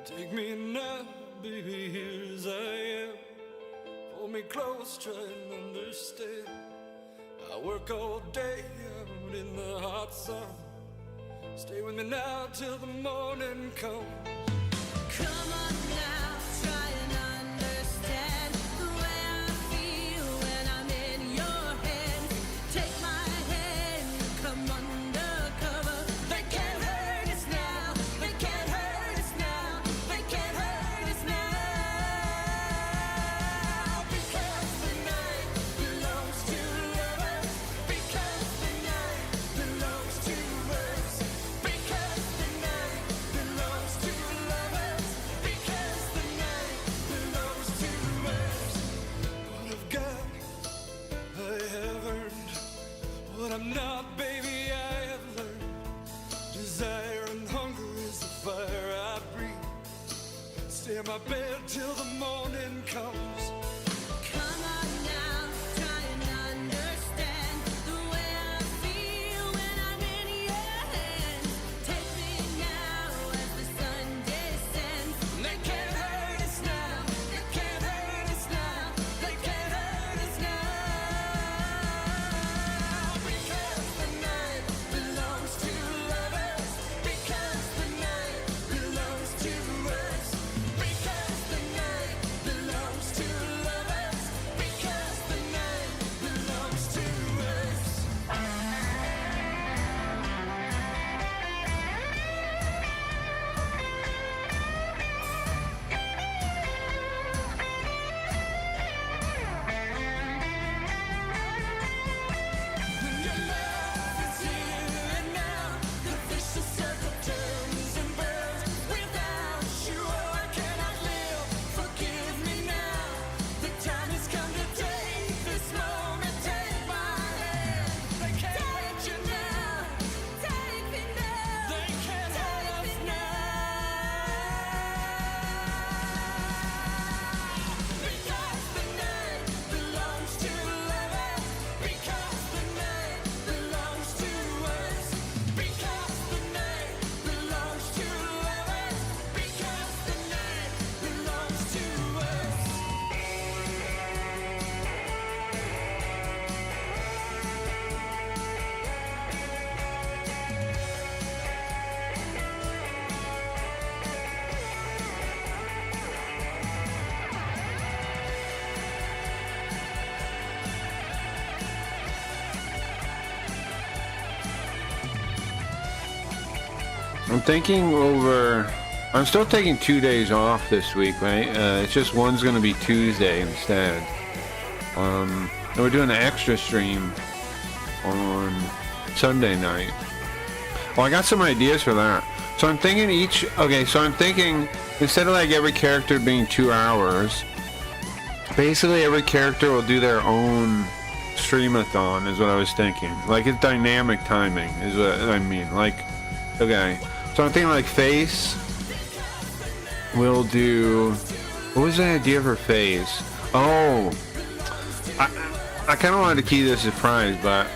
Take me now, baby, here as I am. Hold me close, try and understand. I work all day out in the hot sun. Stay with me now till the morning comes. Come on now, try and understand the way I feel when I'm in your hands. Take my hand, come undercover. They can't hurt us now, they can't hurt us now, they can't hurt us now. Because the night belongs to lovers. Because the night belongs to us. Because the night belongs to lovers. Because the night belongs to us. What I've got, I have earned. What I'm not, baby, I have learned. Desire and hunger is the fire I breathe. Stay in my bed till the morning comes. Come on now, try and understand the way I feel when I'm in your hands. Take me now as the sun descends. They can't hurt us now, they can't hurt us now, they can't hurt us now. Because the night belongs to lovers. Because the night belongs to us. Because the night belongs to lovers. Because the night belongs to us. When your love is here and now, the vicious circle turns and burns. Without you, I cannot live. Forgive me now. The time has come to take this moment. Take my hand. They can't hurt you now. Take me now. They can't hurt us now. Because the night belongs to lovers. Because the night belongs to us. Because the night belongs to lovers. Because the night belongs to us. I'm thinking over. I'm still taking 2 days off this week, right? It's just one's gonna be Tuesday instead. And we're doing an extra stream on Sunday night. Well, I got some ideas for that. So I'm thinking so I'm thinking instead of like every character being 2 hours, basically every character will do their own streamathon is what I was thinking. Like it's dynamic timing is what I mean. Like, okay. So I'm thinking like Face will do, what was the idea for Face? Oh, I kind of wanted to keep this a surprise, but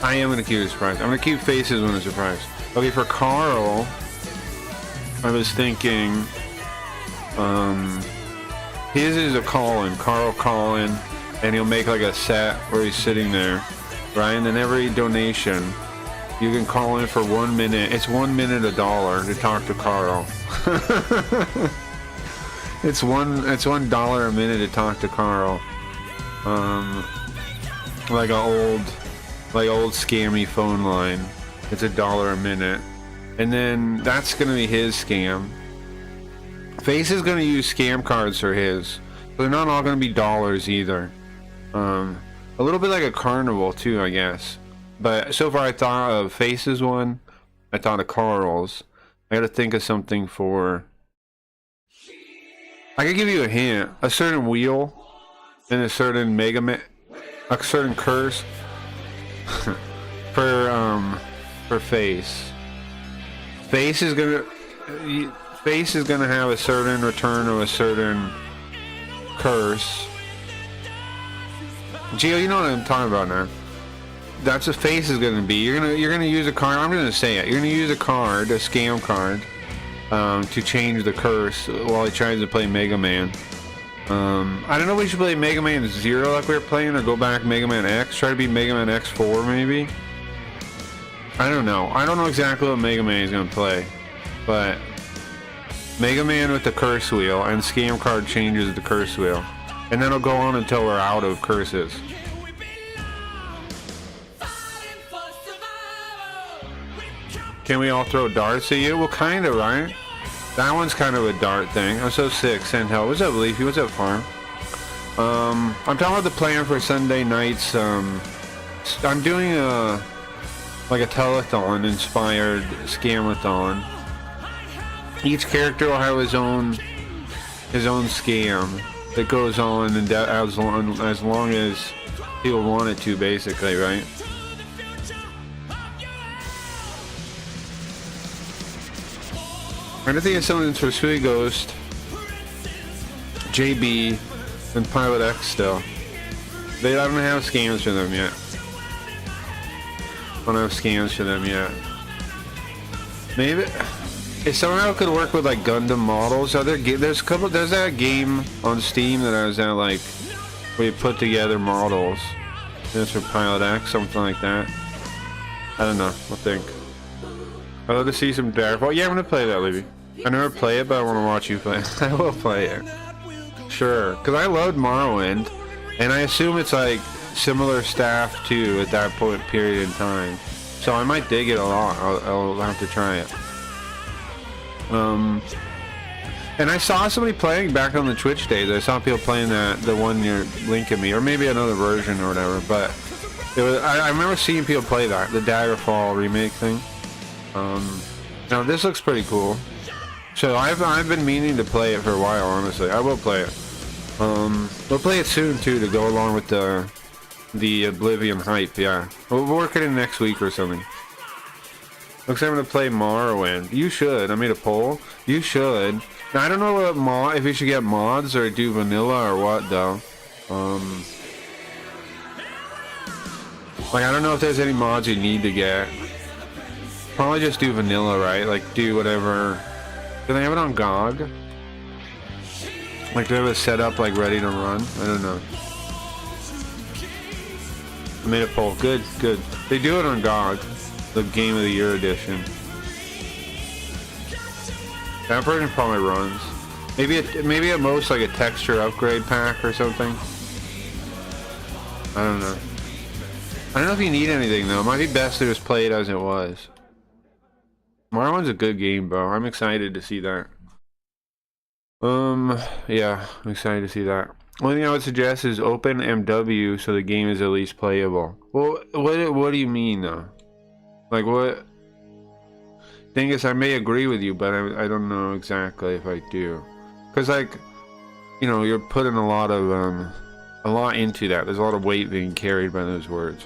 I am going to keep it a surprise. I'm going to keep Faces one a surprise. Okay, for Carl, I was thinking, his is a call-in, Carl call-in, and he'll make like a set where he's sitting there, right? And then every donation, you can call in for 1 minute. It's 1 minute $1 to talk to Carl. it's $1 a minute to talk to Carl. Like old scammy phone line. It's $1 a minute, and then that's gonna be his scam. Face is gonna use scam cards for his. But they're not all gonna be dollars either. A little bit like a carnival too, I guess. But so far I thought of Face's one, I thought of Carl's. I gotta think of something for... I could give you a hint. A certain wheel and a certain a certain curse for Face. Face is gonna have a certain return of a certain curse. Gio, you know what I'm talking about now. That's what Face is gonna be. You're gonna use a card. I'm gonna say it. You're gonna use a card, a scam card, to change the curse while he tries to play Mega Man. I don't know if we should play Mega Man 0 like we were playing, or go back Mega Man X, try to beat Mega Man X4 maybe. I don't know. I don't know exactly what Mega Man is going to play, but Mega Man with the curse wheel, and Scam Card changes the curse wheel. And then it'll go on until we're out of curses. Can we all throw darts at you? Well, kind of, right? That one's kind of a dart thing. I'm so sick. Send hell. What's up, Leafy? What's up, Farm? I'm talking about the plan for Sunday nights. I'm doing like a telethon inspired scamathon. Each character will have his own scam that goes on, and as long as people want it to, basically, right? I think it's something for Sweet Ghost, JB, and Pilot X still. I don't have scams for them yet. I don't have scams for them yet. Maybe if somehow it could work with like Gundam models. There's that game on Steam that I was at, like where you put together models. That's for Pilot X, something like that. I don't know. I'll think. I'd love to see some Daggerfall. Yeah, I'm gonna play that, Libby. I never play it, but I want to watch you play it. I will play it. Sure, because I loved Morrowind, and I assume it's like similar staff too at that period in time. So I might dig it a lot. I'll have to try it. And I saw somebody playing back on the Twitch days. I saw people playing the one you're linking me, or maybe another version or whatever. But it was, I remember seeing people play that, the Daggerfall remake thing. Now this looks pretty cool. So I've been meaning to play it for a while, honestly. I will play it. We'll play it soon too, to go along with the Oblivion hype. Yeah, we'll work it in next week or something. Looks like I'm gonna play Morrowind. You should. I made a poll. You should. Now I don't know what if you should get mods or do vanilla or what though. Like I don't know if there's any mods you need to get. Probably just do vanilla, right? Like do whatever. Do they have it on GOG? Like do they have it set up like ready to run? I don't know. I made a poll. Good, good. They do it on GOG. The Game of the Year edition. That version probably runs. Maybe at most like a texture upgrade pack or something. I don't know. I don't know if you need anything though. It might be best to just play it as it was. Morrowind's a good game, bro. I'm excited to see that. Yeah, I'm excited to see that. Only thing I would suggest is open MW so the game is at least playable. Well, what do you mean though? Like what? Thing is, I may agree with you, but I don't know exactly if I do. Cause like, you know, you're putting a lot into that. There's a lot of weight being carried by those words.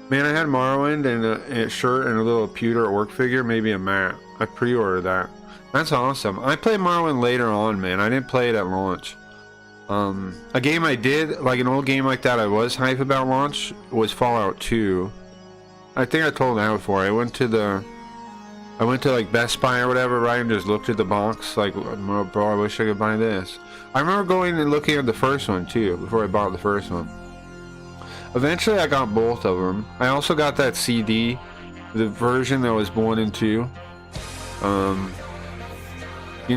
Man, I had Morrowind and a shirt and a little pewter work figure, maybe a mat. I pre-ordered that. That's awesome. I played Morrowind later on, man. I didn't play it at launch. A game I did, like an old game like that I was hype about launch, was Fallout 2. I think I told that before. I went to like Best Buy or whatever, right, and just looked at the box, like, oh, bro, I wish I could buy this. I remember going and looking at the first one too, before I bought the first one. Eventually I got both of them. I also got that CD, the version that was 1 and 2. You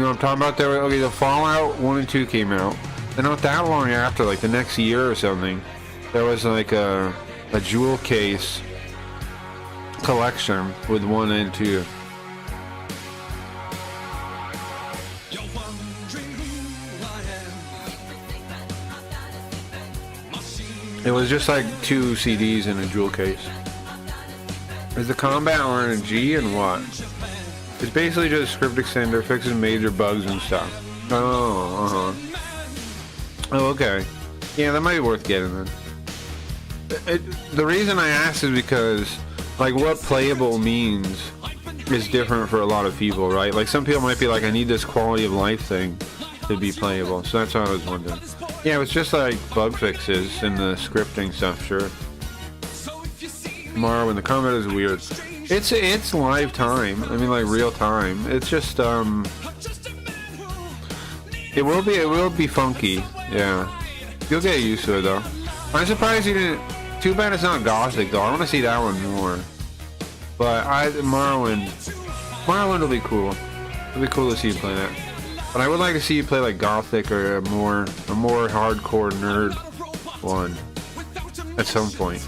know what I'm talking about there? Okay, the Fallout 1 and 2 came out. And not that long after, like the next year or something, there was like a jewel case collection with 1 and 2. It was just like 2 CDs in a jewel case. Is the combat RNG and what? It's basically just a script extender, fixes major bugs and stuff. Oh, Oh, okay. Yeah, that might be worth getting then. The reason I asked is because, like, what playable means is different for a lot of people, right? Like, some people might be like, I need this quality of life thing to be playable. So that's what I was wondering. Yeah, it was just like bug fixes and the scripting stuff, sure. Tomorrow when the combat is weird. It's live time. I mean, like real time. It's just it will be funky. Yeah, you'll get used to it though. I'm surprised you didn't. Too bad it's not Gothic though. I want to see that one more. But Morrowind will be cool. It'll be cool to see you play that. But I would like to see you play like Gothic or a more hardcore nerd one at some point.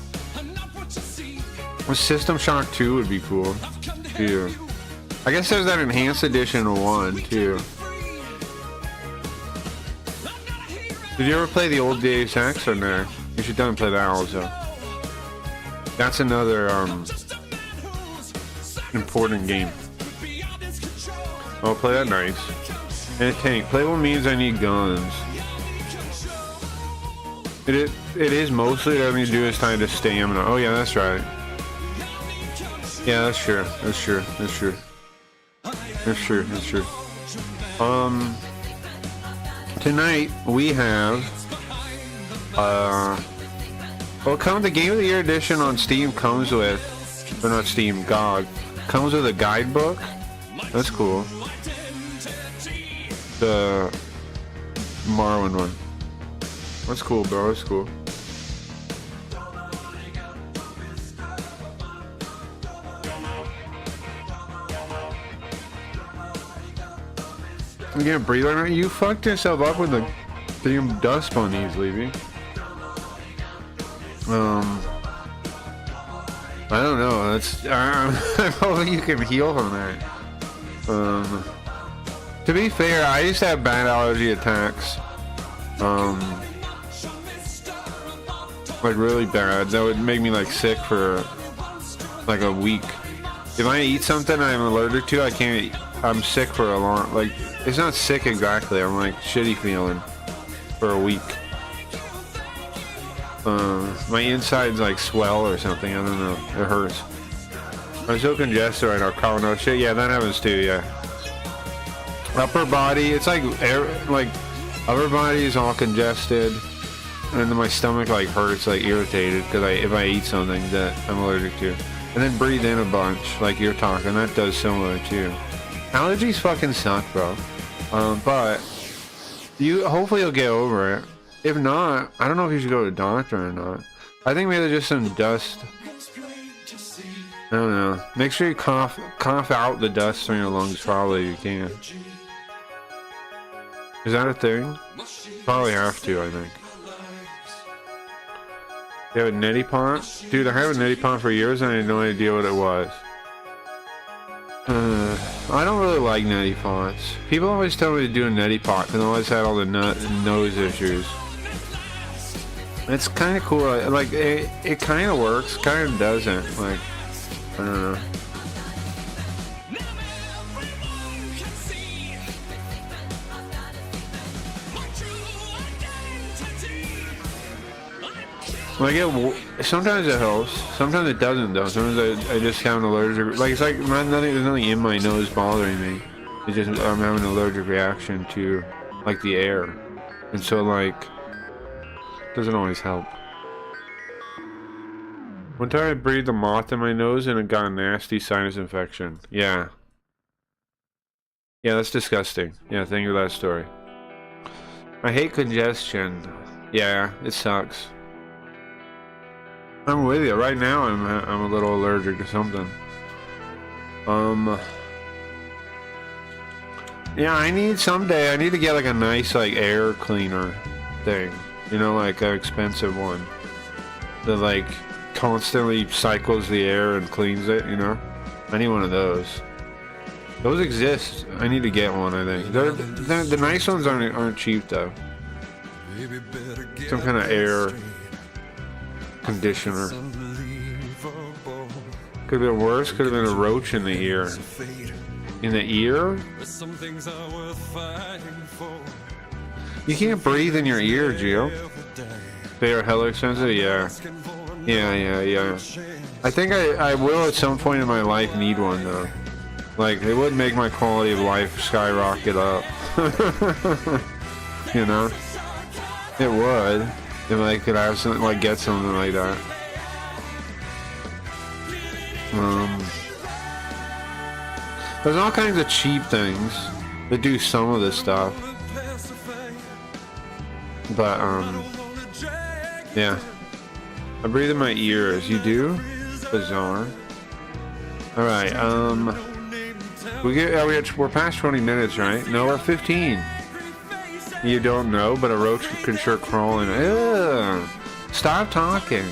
System Shock 2 would be cool too. I guess there's that enhanced edition of 1 too. Did you ever play the old Deus Ex or no? You should definitely play that also. That's another important game. Oh, play that nice. And a tank. Playable means I need guns. It is mostly all I need to do is time to stamina. Oh yeah, that's right. Yeah, that's true. That's true. That's true. That's true. That's true. Tonight we have well, the Game of the Year edition on Steam comes with, or not Steam, GOG, comes with a guidebook. That's cool. The Morrowind one. That's cool, bro. That's cool. You can't breathe right now? You fucked yourself up with the damn dust bunnies, Levy. I don't know. That's I hope you can heal from that. To be fair, I used to have bad allergy attacks. Like really bad. That would make me like sick for like a week. If I eat something I'm allergic to, I can't eat. I'm sick for a long, like, it's not sick exactly. I'm like shitty feeling for a week. My insides like swell or something. I don't know. It hurts. I'm so congested right now. Oh no shit. Yeah, that happens too. Yeah. Upper body. It's like upper body is all congested, and then my stomach like hurts, like irritated because if I eat something that I'm allergic to, and then breathe in a bunch like you're talking. That does similar too. Allergies fucking suck, bro. But hopefully you'll get over it. If not, I don't know if you should go to a doctor or not. I think maybe just some dust. I don't know. Make sure you cough out the dust from your lungs probably if you can. Is that a thing? Probably have to, I think. You have a neti pot? Dude, I have a neti pot for years and I had no idea what it was. I don't really like neti pots. People always tell me to do a neti pot because I always had all the nose issues. It's kind of cool. Like it kind of works, kind of doesn't. Like I don't know. Like sometimes it helps, sometimes it doesn't though. Sometimes I just have an allergic, like it's like there's nothing in my nose bothering me. It's just I'm having an allergic reaction to like the air, and so like it doesn't always help. One time I breathed a moth in my nose and it got a nasty sinus infection. Yeah, that's disgusting. Yeah, thank you for that story. I hate congestion. Yeah, it sucks. I'm with you. Right now I'm a little allergic to something. Yeah, I need to get like a nice like air cleaner thing. You know, like an expensive one that like constantly cycles the air and cleans it, you know? I need one of those. Those exist. I need to get one, I think. The nice ones aren't cheap though. Some kind of air conditioner. Could have been worse. Could have been a roach in the ear. In the ear? You can't breathe in your ear, Gio. They are hella expensive. Yeah. I think I will at some point in my life need one though. Like it would make my quality of life skyrocket up. You know? It would. If I could have something like get something like that. There's all kinds of cheap things that do some of this stuff. But, yeah. I breathe in my ears. You do? Bizarre. Alright, we're past 20 minutes, right? No, we're 15. You don't know, but a roach can sure crawl in. Ugh. Stop talking.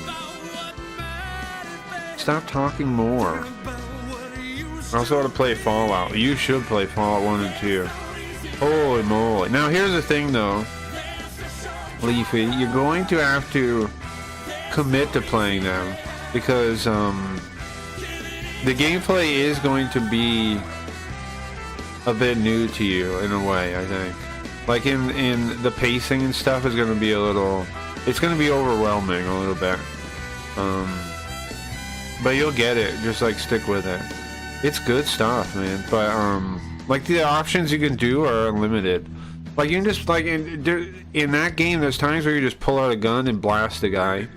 Stop talking more. I also want to play Fallout. You should play Fallout 1 and 2. Holy moly. Now here's the thing though, Leafy, you're going to have to commit to playing them because the gameplay is going to be a bit new to you in a way, I think. Like in the pacing and stuff is going to be it's going to be overwhelming a little bit. But you'll get it, just like stick with it. It's good stuff, man. But like the options you can do are unlimited. Like you can just like in that game, there's times where you just pull out a gun and blast a guy.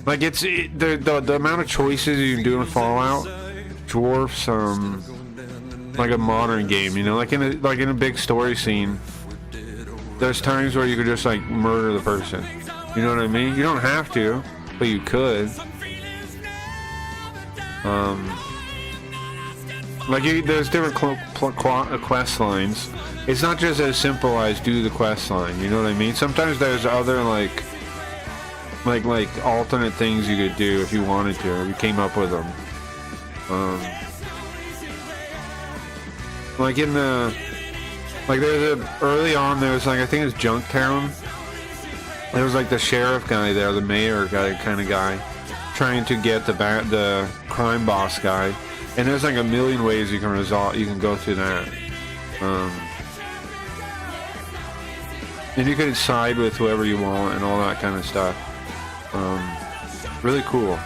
Like the amount of choices you can do in Fallout dwarfs like a modern game. You know, like in a big story scene, there's times where you could just like murder the person. You know what I mean? You don't have to, but you could. Like there's different quest lines. It's not just as simple as do the quest line. You know what I mean? Sometimes there's other like alternate things you could do if you wanted to, or you came up with them. Like in there's early on there's like I think it's Junktown. There was like the sheriff guy there, the mayor guy kind of guy, trying to get the crime boss guy. And there's like a million ways you can go through that. And you can side with whoever you want and all that kind of stuff. Really cool.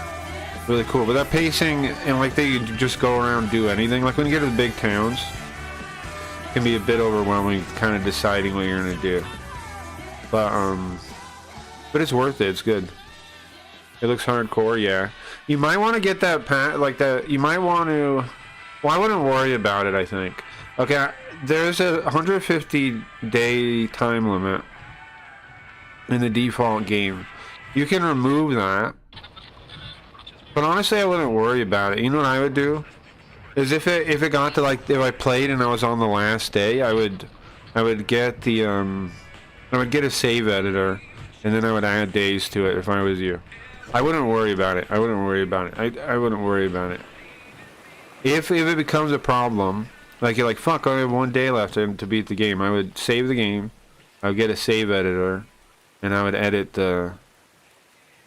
Really cool. But that pacing and like they just go around and do anything. Like when you get to the big towns, it can be a bit overwhelming kind of deciding what you're gonna do. But it's worth it, it's good. It looks hardcore, yeah. You might want to get that you might want to, well, I wouldn't worry about it, I think. Okay, there's a 150-day time limit in the default game. You can remove that. But honestly, I wouldn't worry about it. You know what I would do? Is if it got to like, if I played and I was on the last day, I would get the, I would get a save editor, and then I would add days to it if I was you. I wouldn't worry about it. I wouldn't worry about it. I wouldn't worry about it. If it becomes a problem, like you're like, fuck, I only have 1 day left to beat the game, I would save the game, I would get a save editor, and I would edit then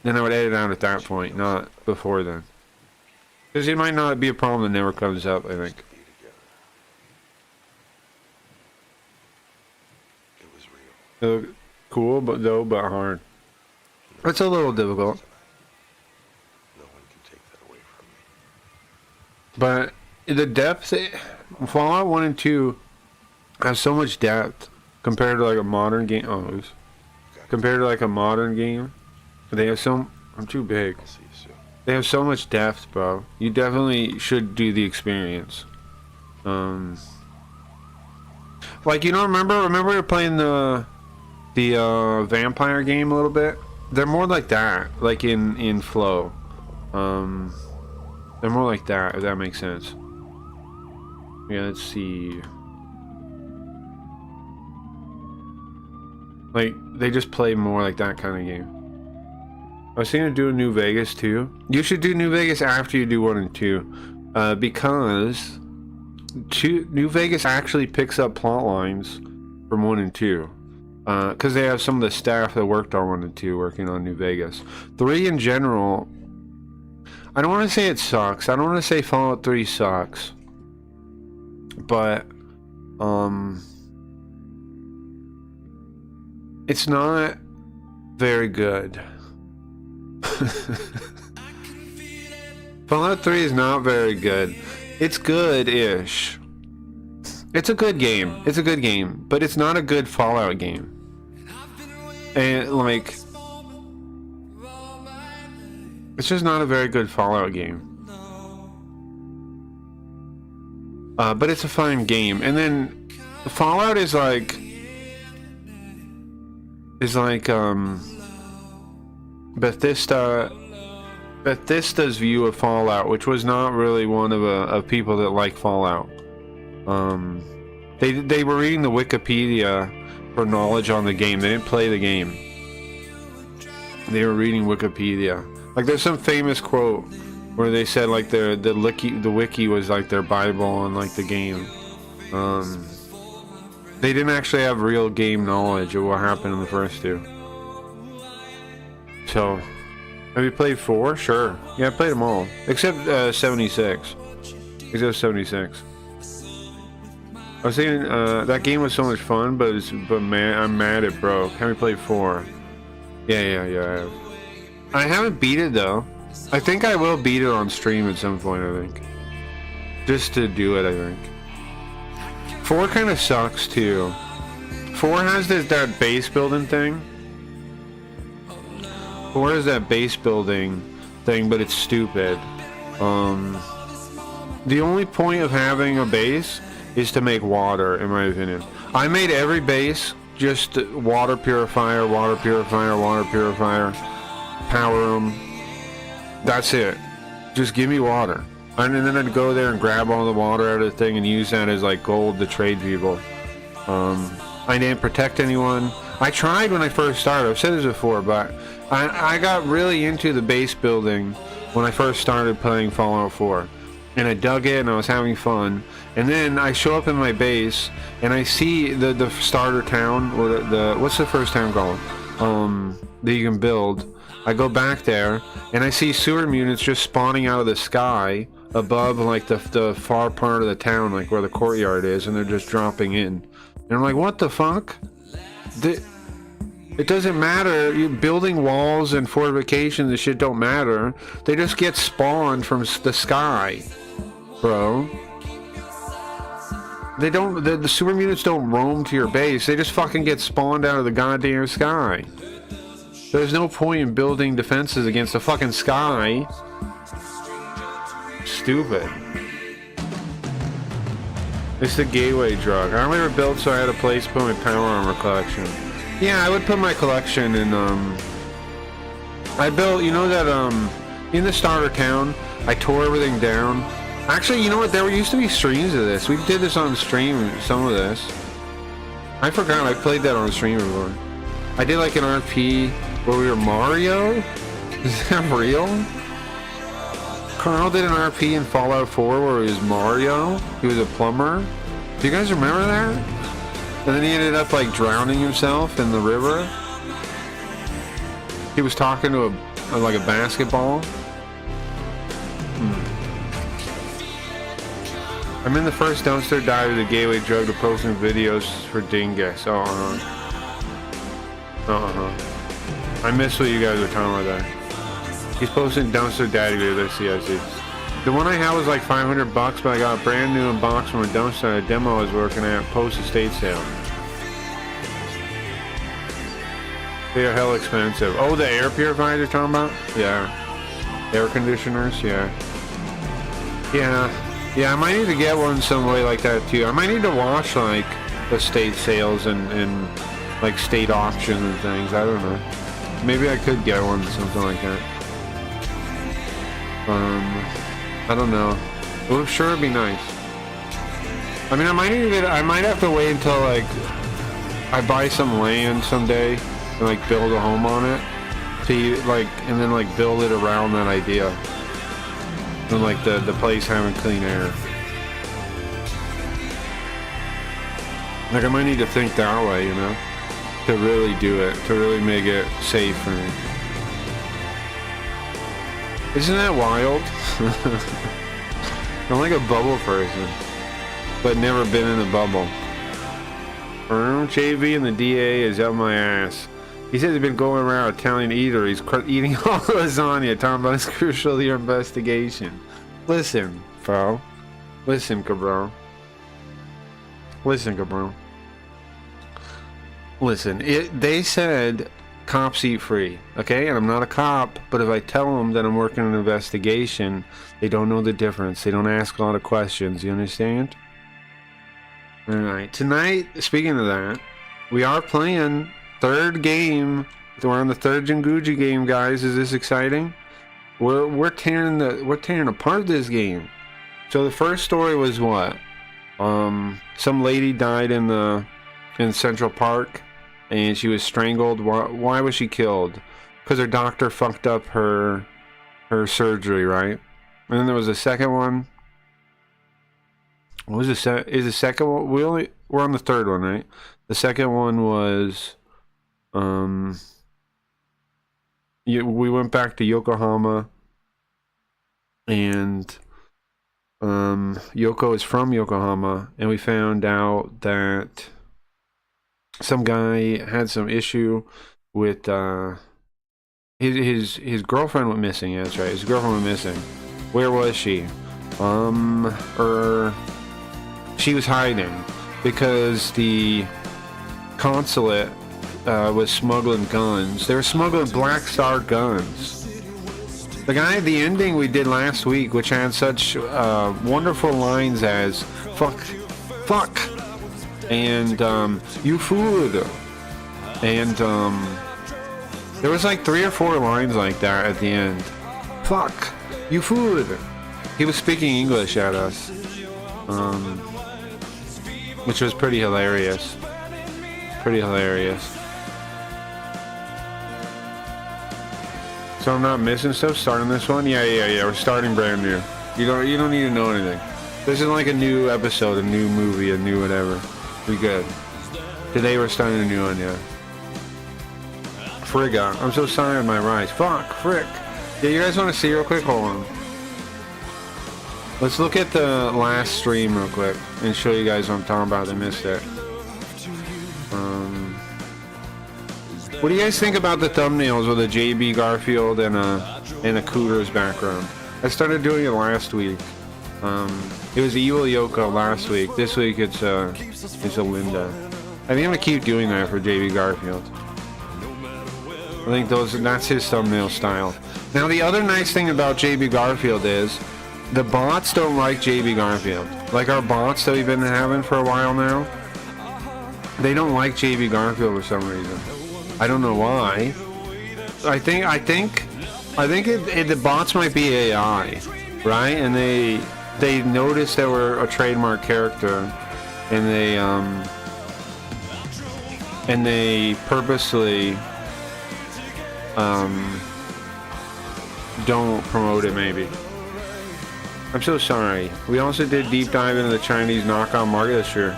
I would edit out at that point, not before then. Because it might not be a problem that never comes up, I think. Cool, but hard. It's a little difficult. But the depth, Fallout 1 and 2 has so much depth compared to like a modern game. Compared to like a modern game, they have I'm too big. They have so much depth, bro. You definitely should do the experience. Like, you know, remember we were playing the vampire game a little bit? They're more like that, like in flow. They're more like that, if that makes sense. Yeah, let's see. Like, they just play more like that kind of game. I was thinking of doing New Vegas too. You should do New Vegas after you do 1 and 2. Because New Vegas actually picks up plot lines from 1 and 2. Because they have some of the staff that worked on 1 and 2 working on New Vegas. 3 in general, I don't want to say it sucks. I don't want to say Fallout 3 sucks. But, it's not very good. Fallout 3 is not very good. It's good-ish. It's a good game. It's a good game. But it's not a good Fallout game. And, like, it's just not a very good Fallout game. but it's a fine game. And then Fallout is like Bethesda's view of Fallout, which was not really one of people that like Fallout. They were reading the Wikipedia for knowledge on the game. They didn't play the game. They were reading Wikipedia. Like, there's some famous quote where they said like the wiki was like their Bible and like the game. They didn't actually have real game knowledge of what happened in the first two. So, have you played 4? Sure. Yeah, I played them all except 76. Except 76. I was saying that game was so much fun, but man, I'm mad it broke. Have you played 4? Yeah. I haven't beat it though. I think I will beat it on stream at some point. I think just to do it. I think 4 kind of sucks too. 4 has that base building thing. 4 is that base building thing, but it's stupid. The only point of having a base is to make water, in my opinion. I made every base just water purifier, power them. That's it. Just give me water. And then I'd go there and grab all the water out of the thing and use that as like gold to trade people. I didn't protect anyone. I tried when I first started. I've said this before, but I got really into the base building when I first started playing Fallout 4. And I dug it and I was having fun. And then I show up in my base and I see the starter town, or the what's the first town called? That you can build. I go back there and I see sewer mutants just spawning out of the sky above like the far part of the town, like where the courtyard is, and they're just dropping in. And I'm like, what the fuck? It doesn't matter. You building walls and fortifications and shit don't matter. They just get spawned from the sky, bro. They don't. The super mutants don't roam to your base. They just fucking get spawned out of the goddamn sky. There's no point in building defenses against the fucking sky. Stupid. It's the gateway drug. I only ever built so I had a place to put my power armor collection. Yeah, I would put my collection in, I built, you know that, in the starter town, I tore everything down. Actually, you know what, there used to be streams of this. We did this on stream, some of this. I forgot, I played that on stream before. I did like an RP where we were Mario? Is that real? Carl did an RP in Fallout 4 where he was Mario. He was a plumber. Do you guys remember that? And then he ended up like drowning himself in the river. He was talking to like a basketball. I'm in the first dumpster dive of the gateway drug to posting videos for Dingus. I missed what you guys were talking about there. He's posting dumpster daddy videos. I see. The one I had was like $500, but I got a brand new box from a dumpster at a demo I was working at, post estate sale. They are hell expensive. Oh, the air purifiers you're talking about? Yeah. Air conditioners, yeah. Yeah, I might need to get one some way like that too. I might need to watch like estate sales and like state auctions and things. I don't know. Maybe I could get one, something like that. I don't know. Well, sure, it'd be nice. I mean, I might have to wait until like I buy some land someday and like build a home on it, to like, and then like build it around that idea. And like the place having clean air. Like I might need to think that way, you know, to really do it, to really make it safe for me. Isn't that wild? I'm like a bubble person, but never been in a bubble. JV and the DA is up my ass. He says he's been going around Italian eateries eating all the lasagna, talking about his crucial to your investigation. Listen, bro. Listen, cabron. Listen, they said cops eat free, okay? And I'm not a cop, but if I tell them that I'm working an investigation, they don't know the difference. They don't ask a lot of questions, you understand? Alright, tonight, speaking of that, we are playing third game. We're on the third Jinguji game, guys. Is this exciting? We're tearing apart this game. So the first story was what? Some lady died in Central Park, and she was strangled. Why was she killed? Because her doctor fucked up her surgery, right? And then there was a second one. What was is the second one? We're on the third one, right? The second one was we went back to Yokohama, and Yoko is from Yokohama, and we found out that some guy had some issue with his girlfriend went missing. Yeah, that's right. His girlfriend went missing. Where was she? She was hiding because the consulate was smuggling guns. They were smuggling Black Star guns. The ending we did last week, which had such wonderful lines as fuck, and you food, and there was like 3 or 4 lines like that at the end. Fuck, you food. He was speaking English at us, which was pretty hilarious. So I'm not missing stuff starting this one? Yeah, we're starting brand new. You don't need to know anything. This is like a new episode, a new movie, a new whatever. We good. Today we're starting a new one, yeah. Frigga. I'm so sorry on my rice. Fuck, frick. Yeah, you guys want to see real quick? Hold on. Let's look at the last stream real quick and show you guys what I'm talking about. I missed it. What do you guys think about the thumbnails with a JB Garfield and a Cooter's background? I started doing it last week. It was Evil Yoko last week. This week it's a Linda. I think I'm gonna keep doing that for JB Garfield. I think that's his thumbnail style. Now the other nice thing about JB Garfield is the bots don't like JB Garfield. Like our bots that we've been having for a while now, they don't like JB Garfield for some reason. I don't know why. I think the bots might be AI, right? And they noticed that we're a trademark character, and they purposely don't promote it. Maybe. I'm so sorry. We also did deep dive into the Chinese knockout market this year.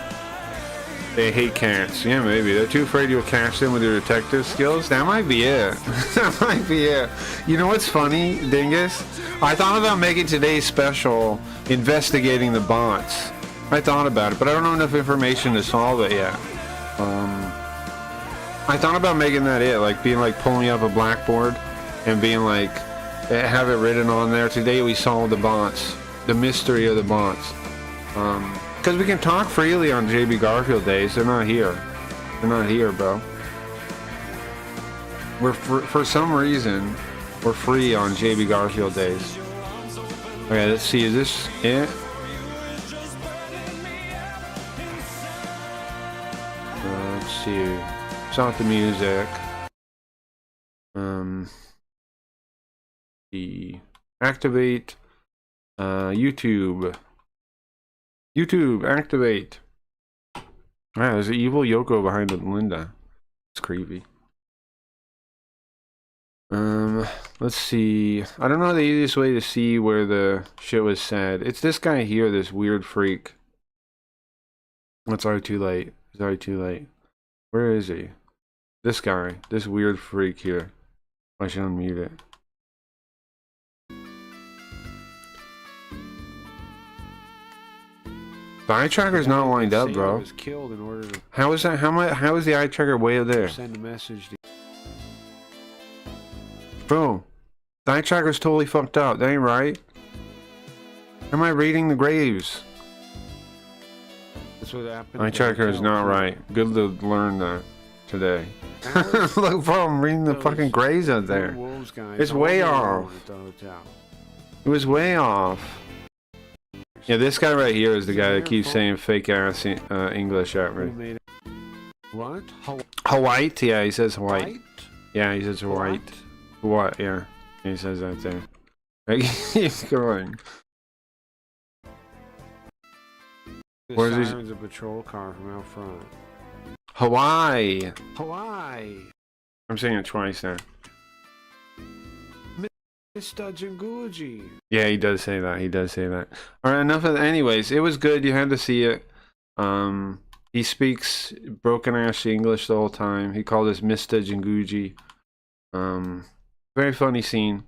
They hate cats. Yeah, maybe. They're too afraid you'll catch them with your detective skills. That might be it. That might be it. You know what's funny, Dingus? I thought about making today's special investigating the bots. I thought about it, but I don't have enough information to solve it yet. I thought about making that it, like being like pulling up a blackboard and being like, have it written on there. Today we solved the bots. The mystery of the bots. Because we can talk freely on JB Garfield days. They're not here. They're not here, bro. For some reason, we're free on JB Garfield days. Okay, let's see. Is this it? Let's see. Stop the music. Activate. YouTube. YouTube, activate. Wow, there's an evil Yoko behind Linda. It's creepy. Let's see. I don't know the easiest way to see where the shit was said. It's this guy here, this weird freak. It's already too late. It's already too late. Where is he? This guy. This weird freak here. I should unmute it. The eye tracker's not lined up, bro. Was killed in order to How is that? How is the eye tracker way up there? send a message to Bro, the eye tracker's totally fucked up. That ain't right. Am I reading the graves? That's what happened. Eye tracker is not right. Good to learn that today. Look, bro, I'm reading the fucking graves out there. It's way off. It was way off. Yeah, this guy right here is the guy that keeps saying fake ass English at Who me. made it? What? Hawaii? Yeah, he says Hawaii. White? Yeah, he says Hawaii. What? Yeah, he says that there. Right, keep going. The Where's he- sirens a patrol car from out front. Hawaii. Hawaii! I'm saying it twice now. Mr. Jinguji! Yeah, he does say that. He does say that. All right, enough of that. Anyways, it was good. You had to see it. He speaks broken ass English the whole time. He called us Mr. Jinguji. Very funny scene.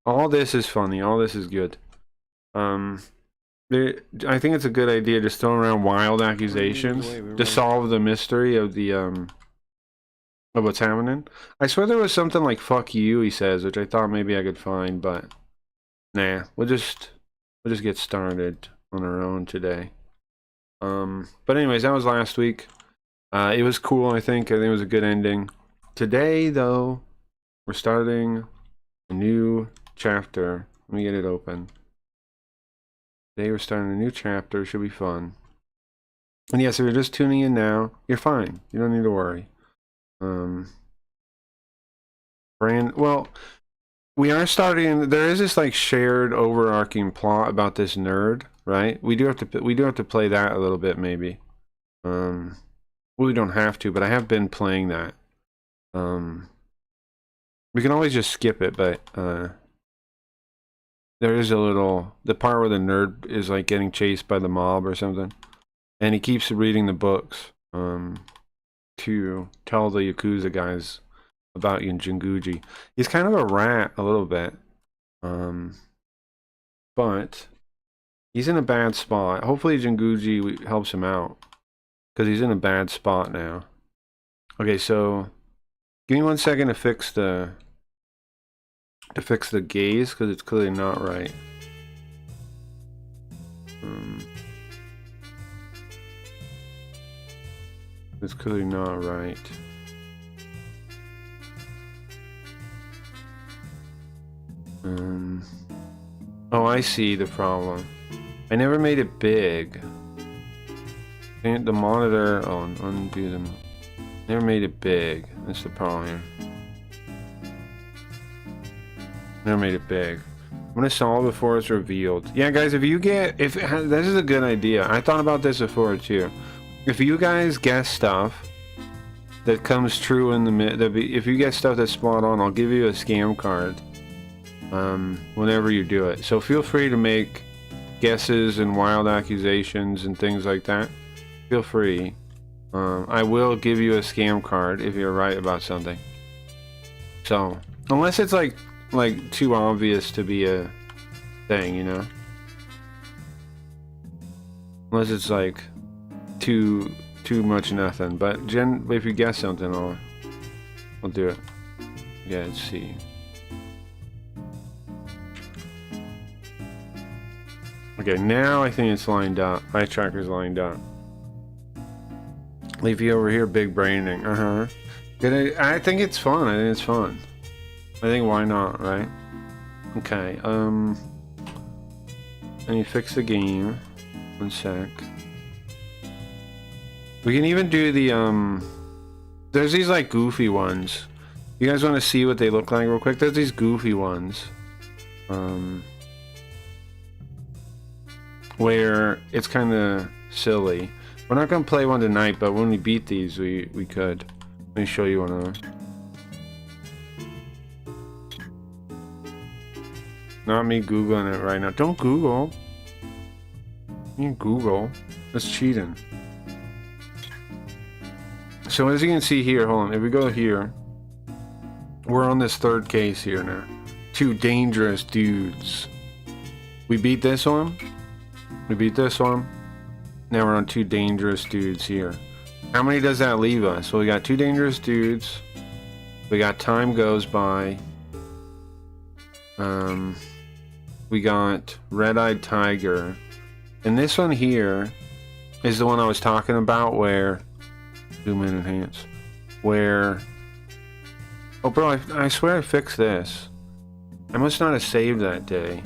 All this is funny. All this is good. I think it's a good idea just throwing around wild accusations to solve the mystery of the of what's happening. I swear there was something like "fuck you," he says, which I thought maybe I could find, but nah. We'll just get started on our own today. But anyways, that was last week. It was cool. I think it was a good ending. Today, though, we're starting a new chapter. Let me get it open. Today we're starting a new chapter. Should be fun. And yes, if you're just tuning in now, you're fine. You don't need to worry. Well, we are starting. There is this like shared overarching plot about this nerd, right? We do have to play that a little bit, maybe. We don't have to, but I have been playing that. We can always just skip it, but there is the part where the nerd is like getting chased by the mob or something, and he keeps reading the books to tell the Yakuza guys about Jinguji. He's kind of a rat a little bit, but he's in a bad spot. Hopefully Jinguji helps him out, because he's in a bad spot now. Okay, so give me 1 second to fix the gaze, because it's clearly not right. It's clearly not right. Oh, I see the problem. I never made it big. And the monitor, oh, undo them. Never made it big. That's the problem here. Never made it big. I'm gonna solve before it's revealed. Yeah, guys, this is a good idea. I thought about this before too. If you guys guess stuff that comes true in if you get stuff that's spot on, I'll give you a scam card. Whenever you do it. So feel free to make guesses and wild accusations and things like that. Feel free. I will give you a scam card if you're right about something. So, unless it's like too obvious to be a thing, you know? Unless it's like too much nothing. But if you guess something, I'll do it. Yeah, let's see. Okay, now I think it's lined up. My tracker's lined up. Leafy over here, big braining. I think it's fun. I think why not, right? Okay, and you fix the game. 1 sec. We can even do the, there's these like goofy ones. You guys want to see what they look like real quick? There's these goofy ones. Where it's kind of silly. We're not going to play one tonight, but when we beat these, we could. Let me show you one of them. Not me Googling it right now. Don't Google. You can Google. That's cheating. So as you can see here, hold on. If we go here, we're on this third case here now. 2 dangerous dudes. We beat this one. We beat this one. Now we're on 2 dangerous dudes here. How many does that leave us? Well, we got 2 dangerous dudes. We got time goes by. We got red-eyed tiger. And this one here is the one I was talking about where... Zoom in, enhance. Where... Oh, bro, I swear I fixed this. I must not have saved that day.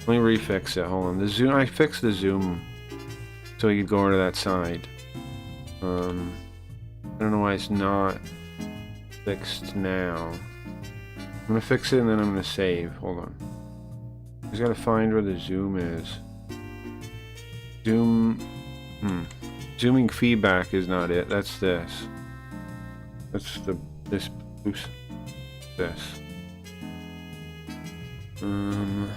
Let me refix it. Hold on. The zoom. I fixed the zoom so you could go to that side. I don't know why it's not fixed now. I'm gonna fix it and then I'm gonna save. Hold on. I just gotta find where the zoom is. Zoom. Zooming feedback is not it. That's this. That's this boost. This. The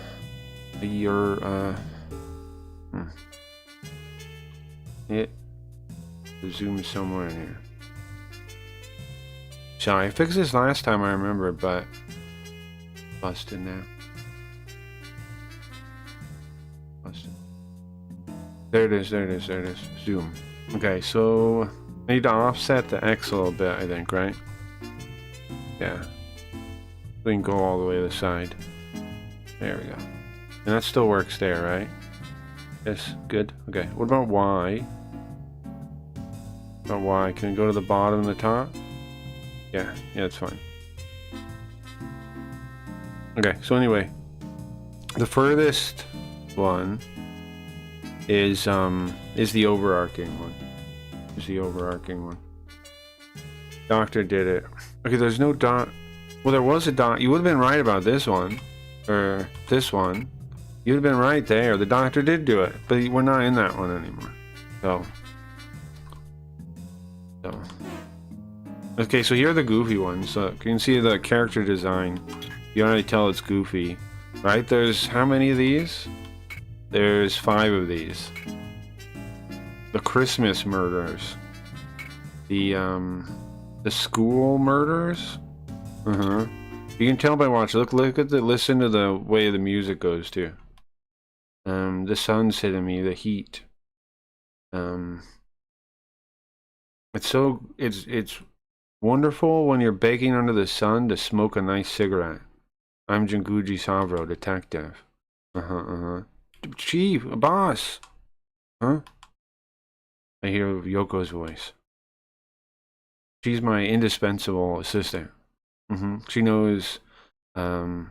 zoom is somewhere in here. Sorry, I fixed this last time I remember, but busted now. Busted. There it is, there it is, there it is. Zoom. Okay, so I need to offset the X a little bit, I think, right? Yeah. We can go all the way to the side. There we go. And that still works there, right? Yes, good. Okay, what about Y? About Y? Can we go to the bottom and the top? Yeah, it's fine. Okay, so anyway, the furthest one is the overarching one. Is the overarching one. Doctor did it. Okay, there's no dot. Well, there was a dot. You would have been right about this one, or this one. You would have been right there. The doctor did do it, but we're not in that one anymore. So. Okay, so here are the goofy ones. So you can see the character design. You already tell it's goofy, right? There's how many of these? There's 5 of these. The Christmas murders. The school murders. You can tell by watching. Look at listen to the way the music goes too. The sun's hitting me. The heat. It's wonderful when you're baking under the sun to smoke a nice cigarette. I'm Jinguji Saburo, detective. Chief, boss. Huh? I hear Yoko's voice. She's my indispensable assistant. She knows, I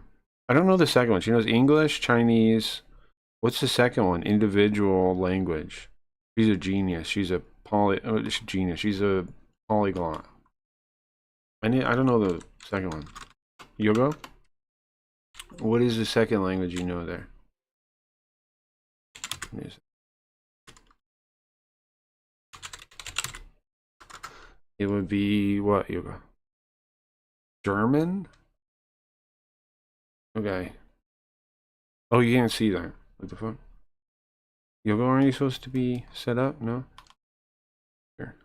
don't know the second one. She knows English, Chinese. What's the second one? Individual language. She's a genius. She's a genius. She's a polyglot. I don't know the second one. Yogo? What is the second language you know there? What is it? It would be what, Yoga? German? Okay. Oh, you can't see that. What the fuck? Yoga, aren't you supposed to be set up? No? Here.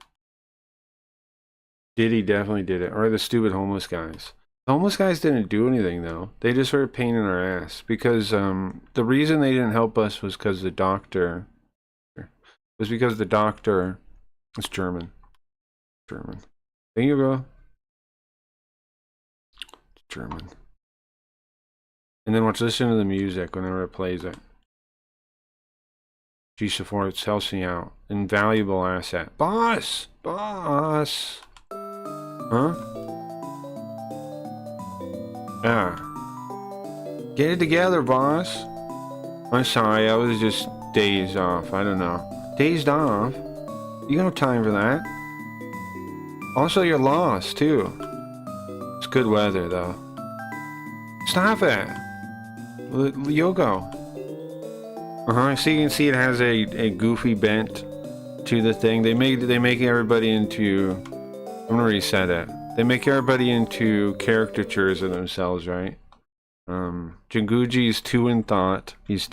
Diddy definitely did it. Or the stupid homeless guys. The homeless guys didn't do anything, though. They just were a pain in our ass. Because the reason they didn't help us was because the doctor... was because the doctor... It's German. German. There you go. It's German. And then listen to the music whenever it plays it. G supports, helps me out. Invaluable asset. Boss! Boss! Huh? Yeah. Get it together, boss. I'm sorry, I was just dazed off. I don't know. Dazed off? You got no time for that. Also, you're lost, too. It's good weather, though. Stop it! Yogo. So you can see it has a goofy bent to the thing. They make everybody into... I'm gonna reset it. They make everybody into caricatures of themselves, right? Jinguji is too in thought. He's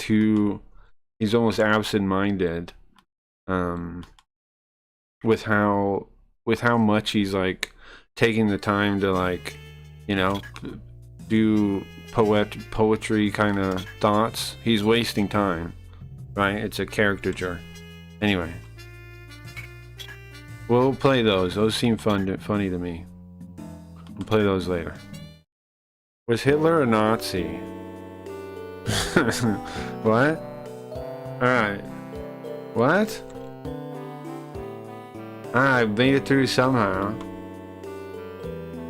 almost absent-minded. With how much he's like taking the time to like, you know, do poetry kind of thoughts. He's wasting time, right? It's a caricature. Anyway, we'll play those. Those seem funny to me. We'll play those later. Was Hitler a Nazi? What? All right. What? I made it through somehow.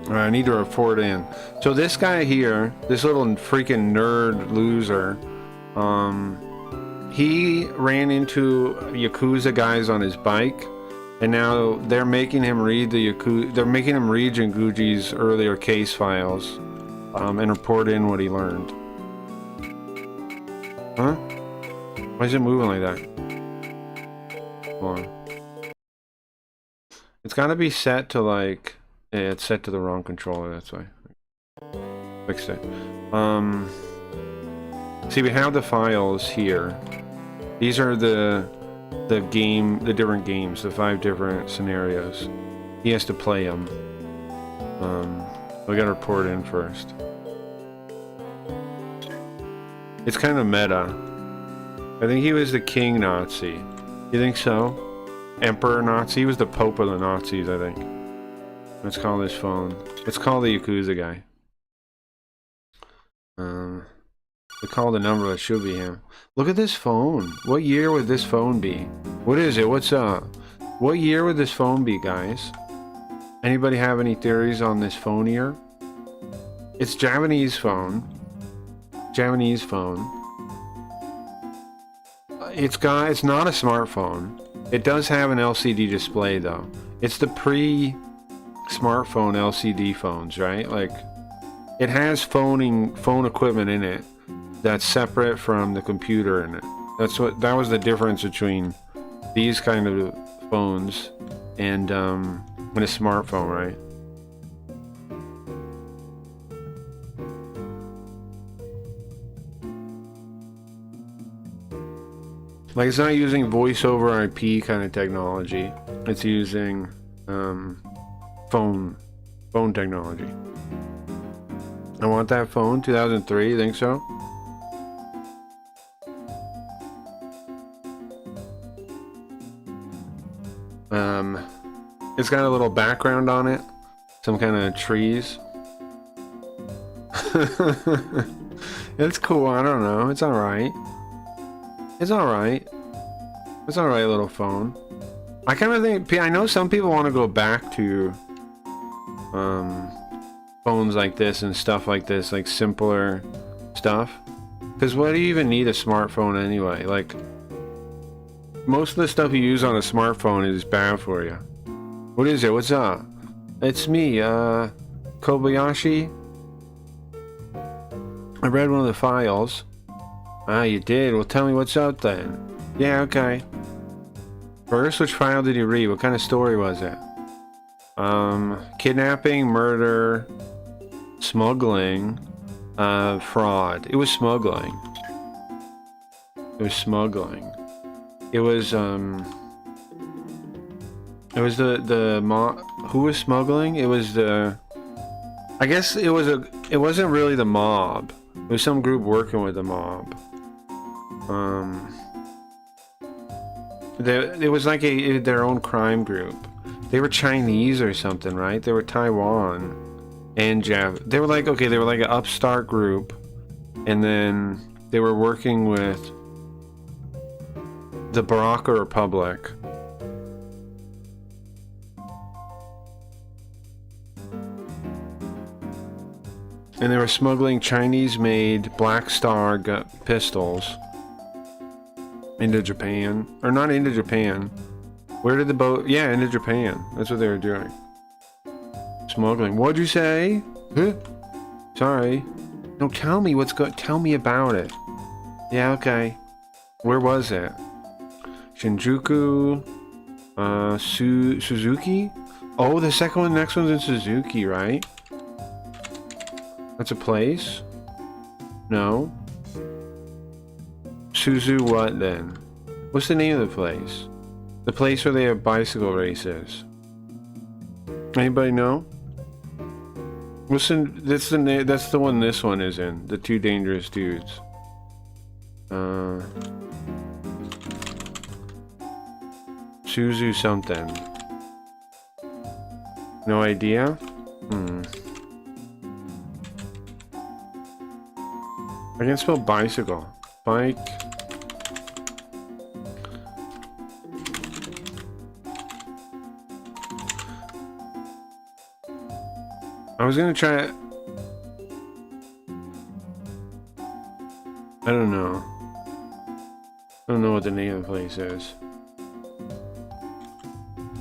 Alright, I need to report in. So this guy here, this little freaking nerd loser, He ran into Yakuza guys on his bike, and now they're making him read they're making him read Jinguji's earlier case files, and report in what he learned. Huh? Why is it moving like that? Hold on. It's gotta be set to like... Yeah, it's set to the wrong controller, that's why. Fixed it. See, we have the files here. These are the different games, the 5 different scenarios. He has to play them. We gotta report in first. It's kind of meta. I think he was the King Nazi. You think so? Emperor Nazi? He was the Pope of the Nazis, I think. Let's call this phone. Let's call the Yakuza guy. We call the number that should be him. Look at this phone. What year would this phone be? What is it? What's up? What year would this phone be, guys? Anybody have any theories on this phone year? It's Japanese phone. Japanese phone. It's not a smartphone. It does have an LCD display though. It's the pre-smartphone LCD phones, right? Like, it has phone equipment in it that's separate from the computer in it. That was the difference between these kind of phones and a smartphone, right? Like, it's not using voice over IP kind of technology. It's using phone technology. I want that phone. 2003, you think so? It's got a little background on it. Some kind of trees. It's cool, I don't know. It's alright. It's alright. It's alright, little phone. I kind of think... I know some people want to go back to phones like this and stuff like this, like simpler stuff. Because what do you even need a smartphone anyway? Like, most of the stuff you use on a smartphone is bad for you. What is it? What's up? It's me, Kobayashi. I read one of the files. Ah, you did? Well, tell me what's up then. Yeah, okay. First, which file did you read? What kind of story was it? Kidnapping, murder, smuggling, fraud. It was smuggling. It was smuggling. It was who was smuggling? It was the... I guess it wasn't really the mob. It was some group working with the mob. It was like their own crime group. They were Chinese or something, right? They were Taiwan and they were like an upstart group, and then they were working with the Baraka Republic. And they were smuggling Chinese-made Black Star pistols into Japan. Or not into Japan. Where did the boat... Yeah, into Japan. That's what they were doing. Smuggling. What'd you say? Huh? Sorry. No, tell me tell me about it. Yeah, okay. Where was it? Shinjuku... Suzuki? Oh, the next one's in Suzuki, right? That's a place? No. Suzu what then? What's the name of the place? The place where they have bicycle races. Anybody know? That's the one this one is in. The Two Dangerous Dudes. Suzu something. No idea? I can spell bicycle. Bike. I was gonna try it. I don't know. I don't know what the name of the place is.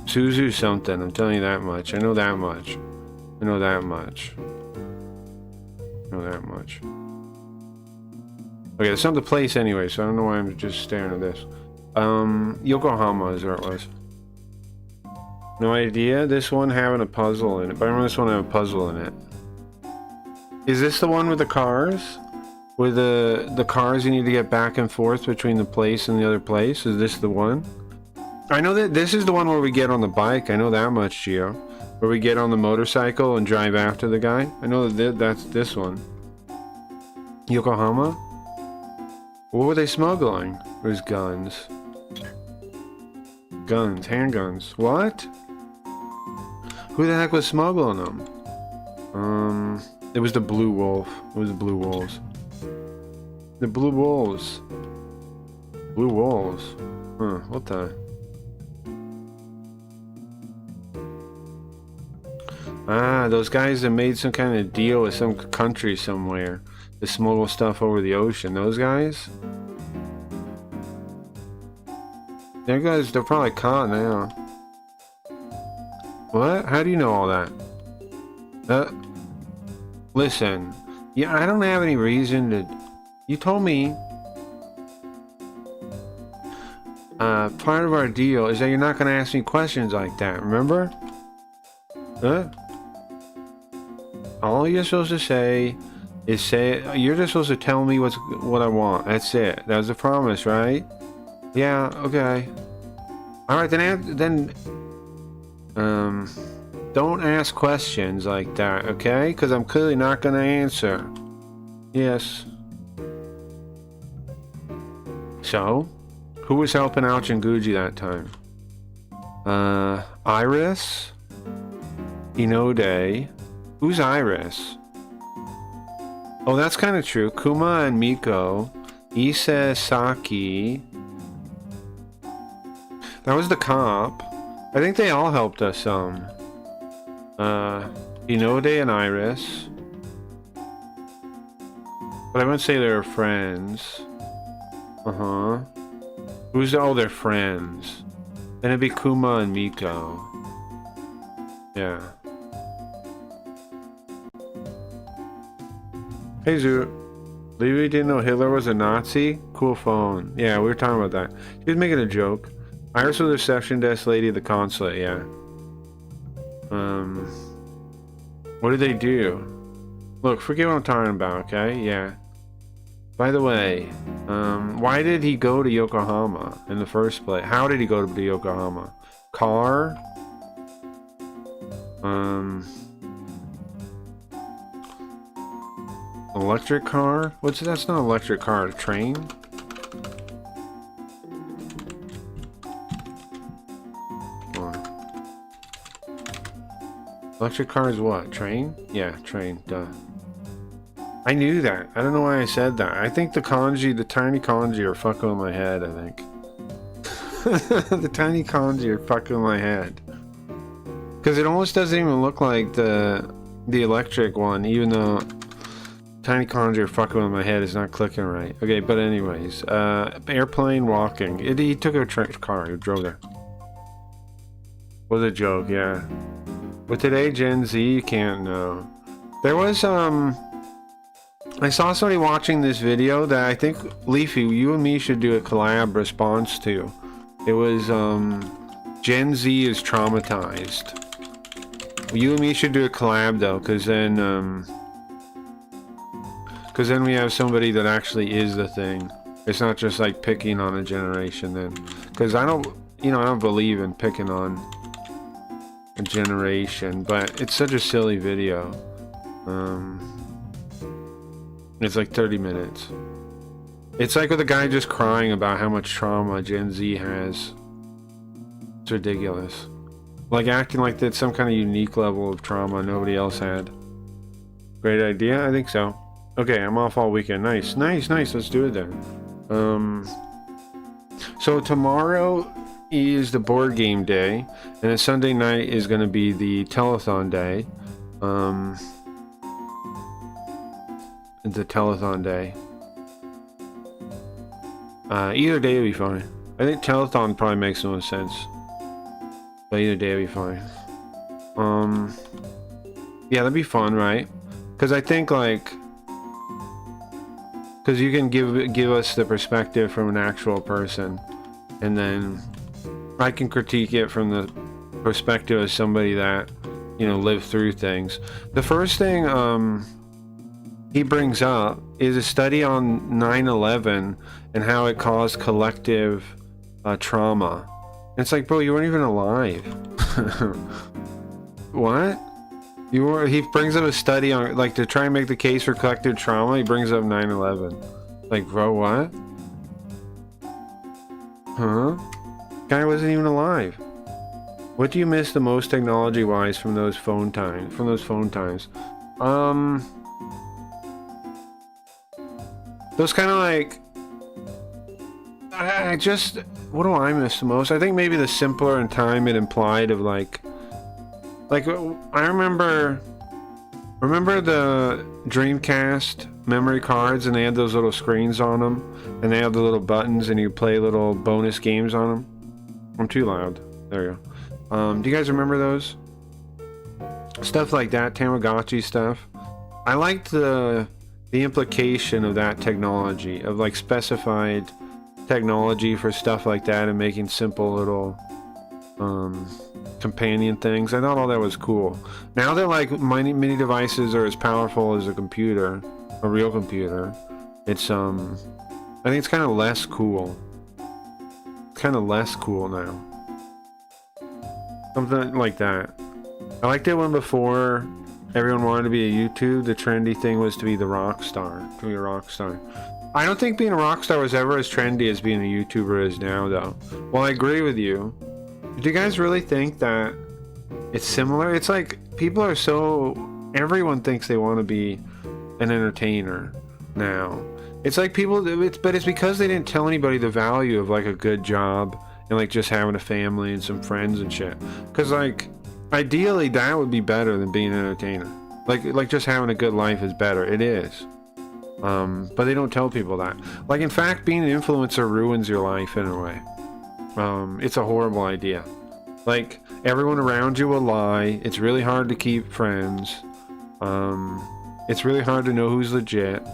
Suzu something, I'm telling you that much. I know that much. I know that much. I know that much. Okay, it's not the place anyway, so I don't know why I'm just staring at this. Yokohama is where it was. No idea. This one having a puzzle in it, but I remember this one having a puzzle in it. Is this the one with the cars? With the cars you need to get back and forth between the place and the other place? Is this the one? I know that this is the one where we get on the bike. I know that much, Gio. Where we get on the motorcycle and drive after the guy. I know that that's this one. Yokohama? What were they smuggling? There's guns. Guns, handguns. What? Who the heck was smuggling them? It was the Blue Wolf. It was the Blue Wolves. The Blue Wolves. Blue Wolves. Huh, what the? Ah, those guys that made some kind of deal with some country somewhere to smuggle stuff over the ocean. Those guys? They're probably caught now. What? How do you know all that? Listen. Yeah, I don't have any reason to... You told me... part of our deal is that you're not going to ask me questions like that, remember? Huh? All you're supposed to say is you're just supposed to tell me what I want. That's it. That was a promise, right? Yeah, okay. Alright, then don't ask questions like that, okay? Because I'm clearly not going to answer. Yes. So, who was helping out Jinguji that time? Iris? Inode? Who's Iris? Oh, that's kind of true. Kuma and Miko. Ise Saki. That was the cop. I think they all helped us some. Inode and Iris. But I wouldn't say they were friends. Uh-huh. Who's all their friends? Then it'd be Kuma and Miko. Yeah. Hey Zoo. Levy didn't know Hitler was a Nazi? Cool phone. Yeah, we were talking about that. She was making a joke. Iris was the reception desk lady at the consulate, yeah. What did they do? Look, forget what I'm talking about, okay? Yeah. By the way, why did he go to Yokohama in the first place? How did he go to Yokohama? Car? Electric car? That's not an electric car, a train? Electric car is what? Train? Yeah, train, duh. I knew that. I don't know why I said that. I think the tiny kanji are fucking with my head, I think. The tiny kanji are fucking with my head. Because it almost doesn't even look like the electric one, even though tiny kanji are fucking with my head. It's not clicking right. Okay, but anyways. Airplane, walking. He took a car. He drove there. Was a joke, yeah. But today, Gen Z, you can't know. There was, I saw somebody watching this video that I think, Leafy, you and me should do a collab response to. It was, Gen Z is traumatized. You and me should do a collab, though, because then we have somebody that actually is the thing. It's not just, like, picking on a generation, then. Because I don't believe in picking on a generation, but it's such a silly video. It's like 30 minutes. It's like with a guy just crying about how much trauma Gen Z has. It's ridiculous. Like acting like that's some kind of unique level of trauma nobody else had. Great idea? I think so. Okay, I'm off all weekend. Nice. Let's do it then. So tomorrow is the board game day, and then Sunday night is going to be the telethon day. The telethon day. Either day would be fine. I think telethon probably makes the most sense. But either day would be fine. Yeah, that'd be fun, right? Because I think like, because you can give us the perspective from an actual person, and then I can critique it from the perspective of somebody that, you know, lived through things. The first thing he brings up is a study on 9/11 and how it caused collective trauma. And it's like, bro, you weren't even alive. What? You were? He brings up a study on, like, to try and make the case for collective trauma. He brings up 9/11. Like, bro, what? Huh? Guy wasn't even alive. What do you miss the most technology-wise from those phone times? Those kind of like, I just, what do I miss the most? I think maybe the simpler in time it implied of like I remember the Dreamcast memory cards, and they had those little screens on them, and they had the little buttons, and you play little bonus games on them. I'm too loud. There you go. Do you guys remember those? Stuff like that, Tamagotchi stuff. I liked the implication of that technology, of like specified technology for stuff like that, and making simple little companion things. I thought all that was cool. Now that like mini devices are as powerful as a computer, a real computer, it's I think it's kind of less cool. Kind of less cool now. Something like that. I liked it when before everyone wanted to be a YouTube, the trendy thing was to be the rock star. To be a rock star. I don't think being a rock star was ever as trendy as being a YouTuber is now, though. Well, I agree with you. Do you guys really think that it's similar? It's like people are so... Everyone thinks they want to be an entertainer now. It's like people... But it's because they didn't tell anybody the value of like a good job and like just having a family and some friends and shit. Because like... Ideally, that would be better than being an entertainer. Like just having a good life is better. It is. But they don't tell people that. Like, in fact, being an influencer ruins your life in a way. It's a horrible idea. Like, everyone around you will lie. It's really hard to keep friends. It's really hard to know who's legit.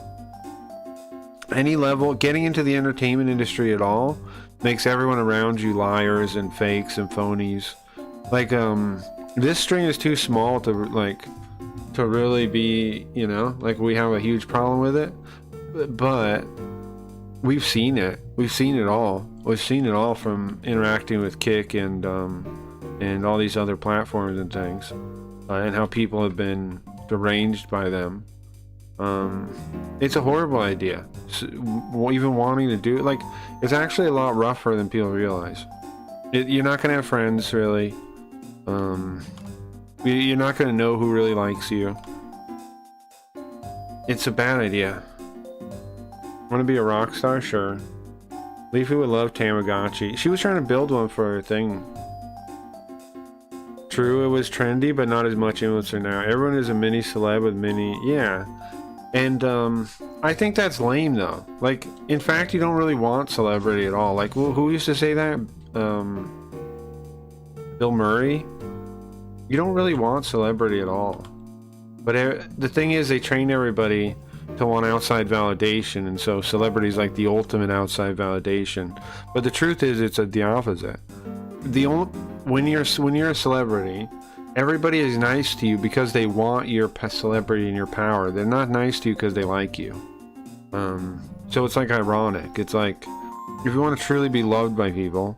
Any level, getting into the entertainment industry at all makes everyone around you liars and fakes and phonies. Like, this string is too small to really be, you know, like we have a huge problem with it, but we've seen it. We've seen it all. We've seen it all from interacting with Kick and all these other platforms and things, and how people have been deranged by them. It's a horrible idea. Even wanting to do it, like, it's actually a lot rougher than people realize. You're not gonna have friends, really. You're not going to know who really likes you. It's a bad idea. Want to be a rock star? Sure. Leafy would love Tamagotchi. She was trying to build one for her thing. True, it was trendy, but not as much influencer now. Everyone is a mini celeb with mini... Yeah. And, I think that's lame, though. Like, in fact, you don't really want celebrity at all. Like, who used to say that? Bill Murray? You don't really want celebrity at all. But the thing is, they train everybody to want outside validation, and so celebrity's like the ultimate outside validation. But the truth is, it's the opposite. When you're a celebrity, everybody is nice to you because they want your celebrity and your power. They're not nice to you because they like you. So it's like ironic. It's like, if you want to truly be loved by people,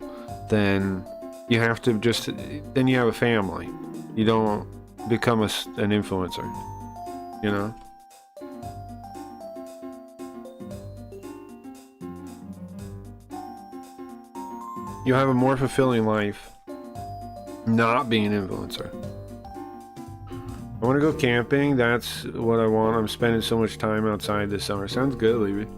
then you have to then you have a family. You don't become an influencer, you know? You have a more fulfilling life not being an influencer. I want to go camping. That's what I want. I'm spending so much time outside this summer. Sounds good, Levy.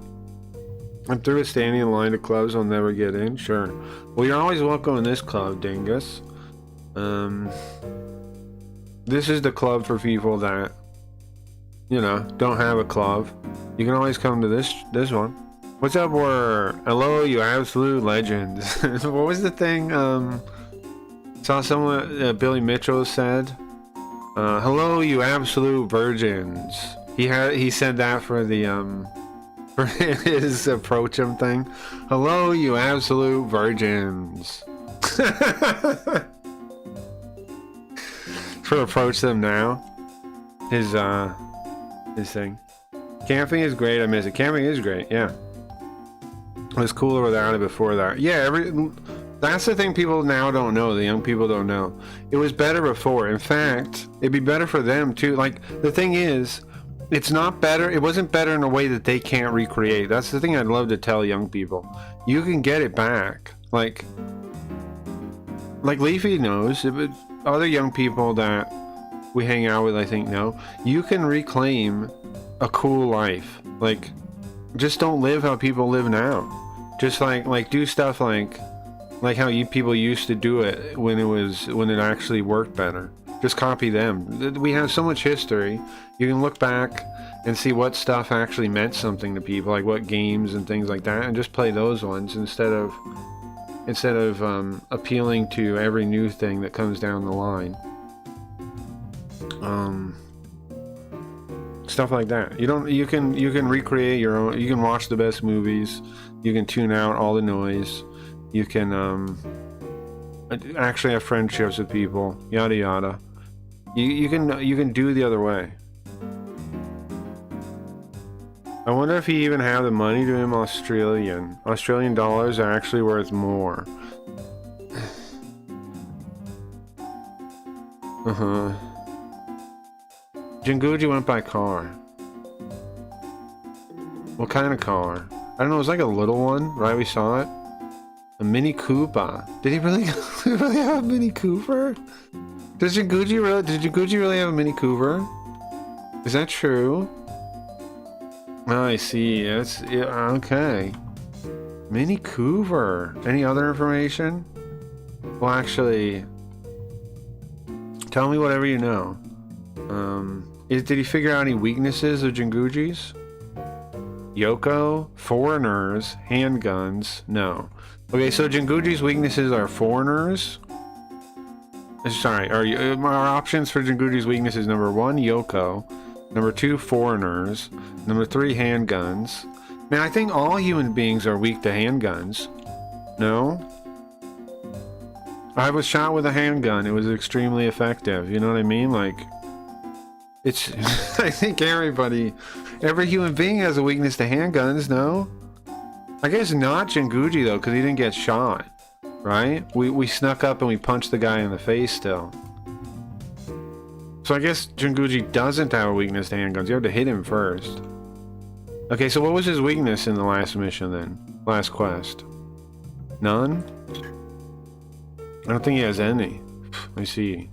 I'm through with standing in line to clubs I'll never get in. Sure. Well, you're always welcome in this club, dingus. This is the club for people that, you know, don't have a club. You can always come to this one. What's up, or hello, you absolute legends. What was the thing? Saw someone, Billy Mitchell said, hello, you absolute virgins. He said that for the, for his approach him thing. Hello, you absolute virgins. For approach them now. His thing. Camping is great, I miss it. Camping is great, yeah. It was cooler without it before that. Yeah, that's the thing people now don't know, the young people don't know. It was better before. In fact, it'd be better for them too. Like, the thing is, it's not better, it wasn't better in a way that they can't recreate. That's the thing I'd love to tell young people. You can get it back. Like Leafy knows, other young people that we hang out with, I think, know. You can reclaim a cool life. Like, just don't live how people live now. Just like do stuff like how people used to do it when it actually worked better. Just copy them. We have so much history. You can look back and see what stuff actually meant something to people, like what games and things like that, and just play those ones instead of appealing to every new thing that comes down the line. Stuff like that. You can recreate your own. You can watch the best movies. You can tune out all the noise. You can actually have friendships with people. Yada yada. You can do the other way. I wonder if he even had the money to him. Australian dollars are actually worth more. Jinguji went by car. What kind of car? I don't know, it was like a little one, right? We saw it. A Mini Cooper. Did he really have a Mini Cooper? Did Jinguji really have a Mini Cooper? Is that true? Oh, I see. Yeah, okay. Mini Cooper. Any other information? Well, actually, tell me whatever you know. Did he figure out any weaknesses of Jinguji's? Yoko, foreigners, handguns. No. Okay, so Jinguji's weaknesses are foreigners. Sorry, our options for Jinguji's weaknesses: number 1, Yoko; number 2, foreigners; number 3, handguns. Man, I think all human beings are weak to handguns. No? I was shot with a handgun. It was extremely effective. You know what I mean? Like, it's... I think every human being has a weakness to handguns, no? I guess not Jinguji, though, because he didn't get shot. Right? We snuck up and we punched the guy in the face still. So I guess Jinguji doesn't have a weakness to handguns. You have to hit him first. Okay, so what was his weakness in the last mission then? Last quest? None? I don't think he has any. I see.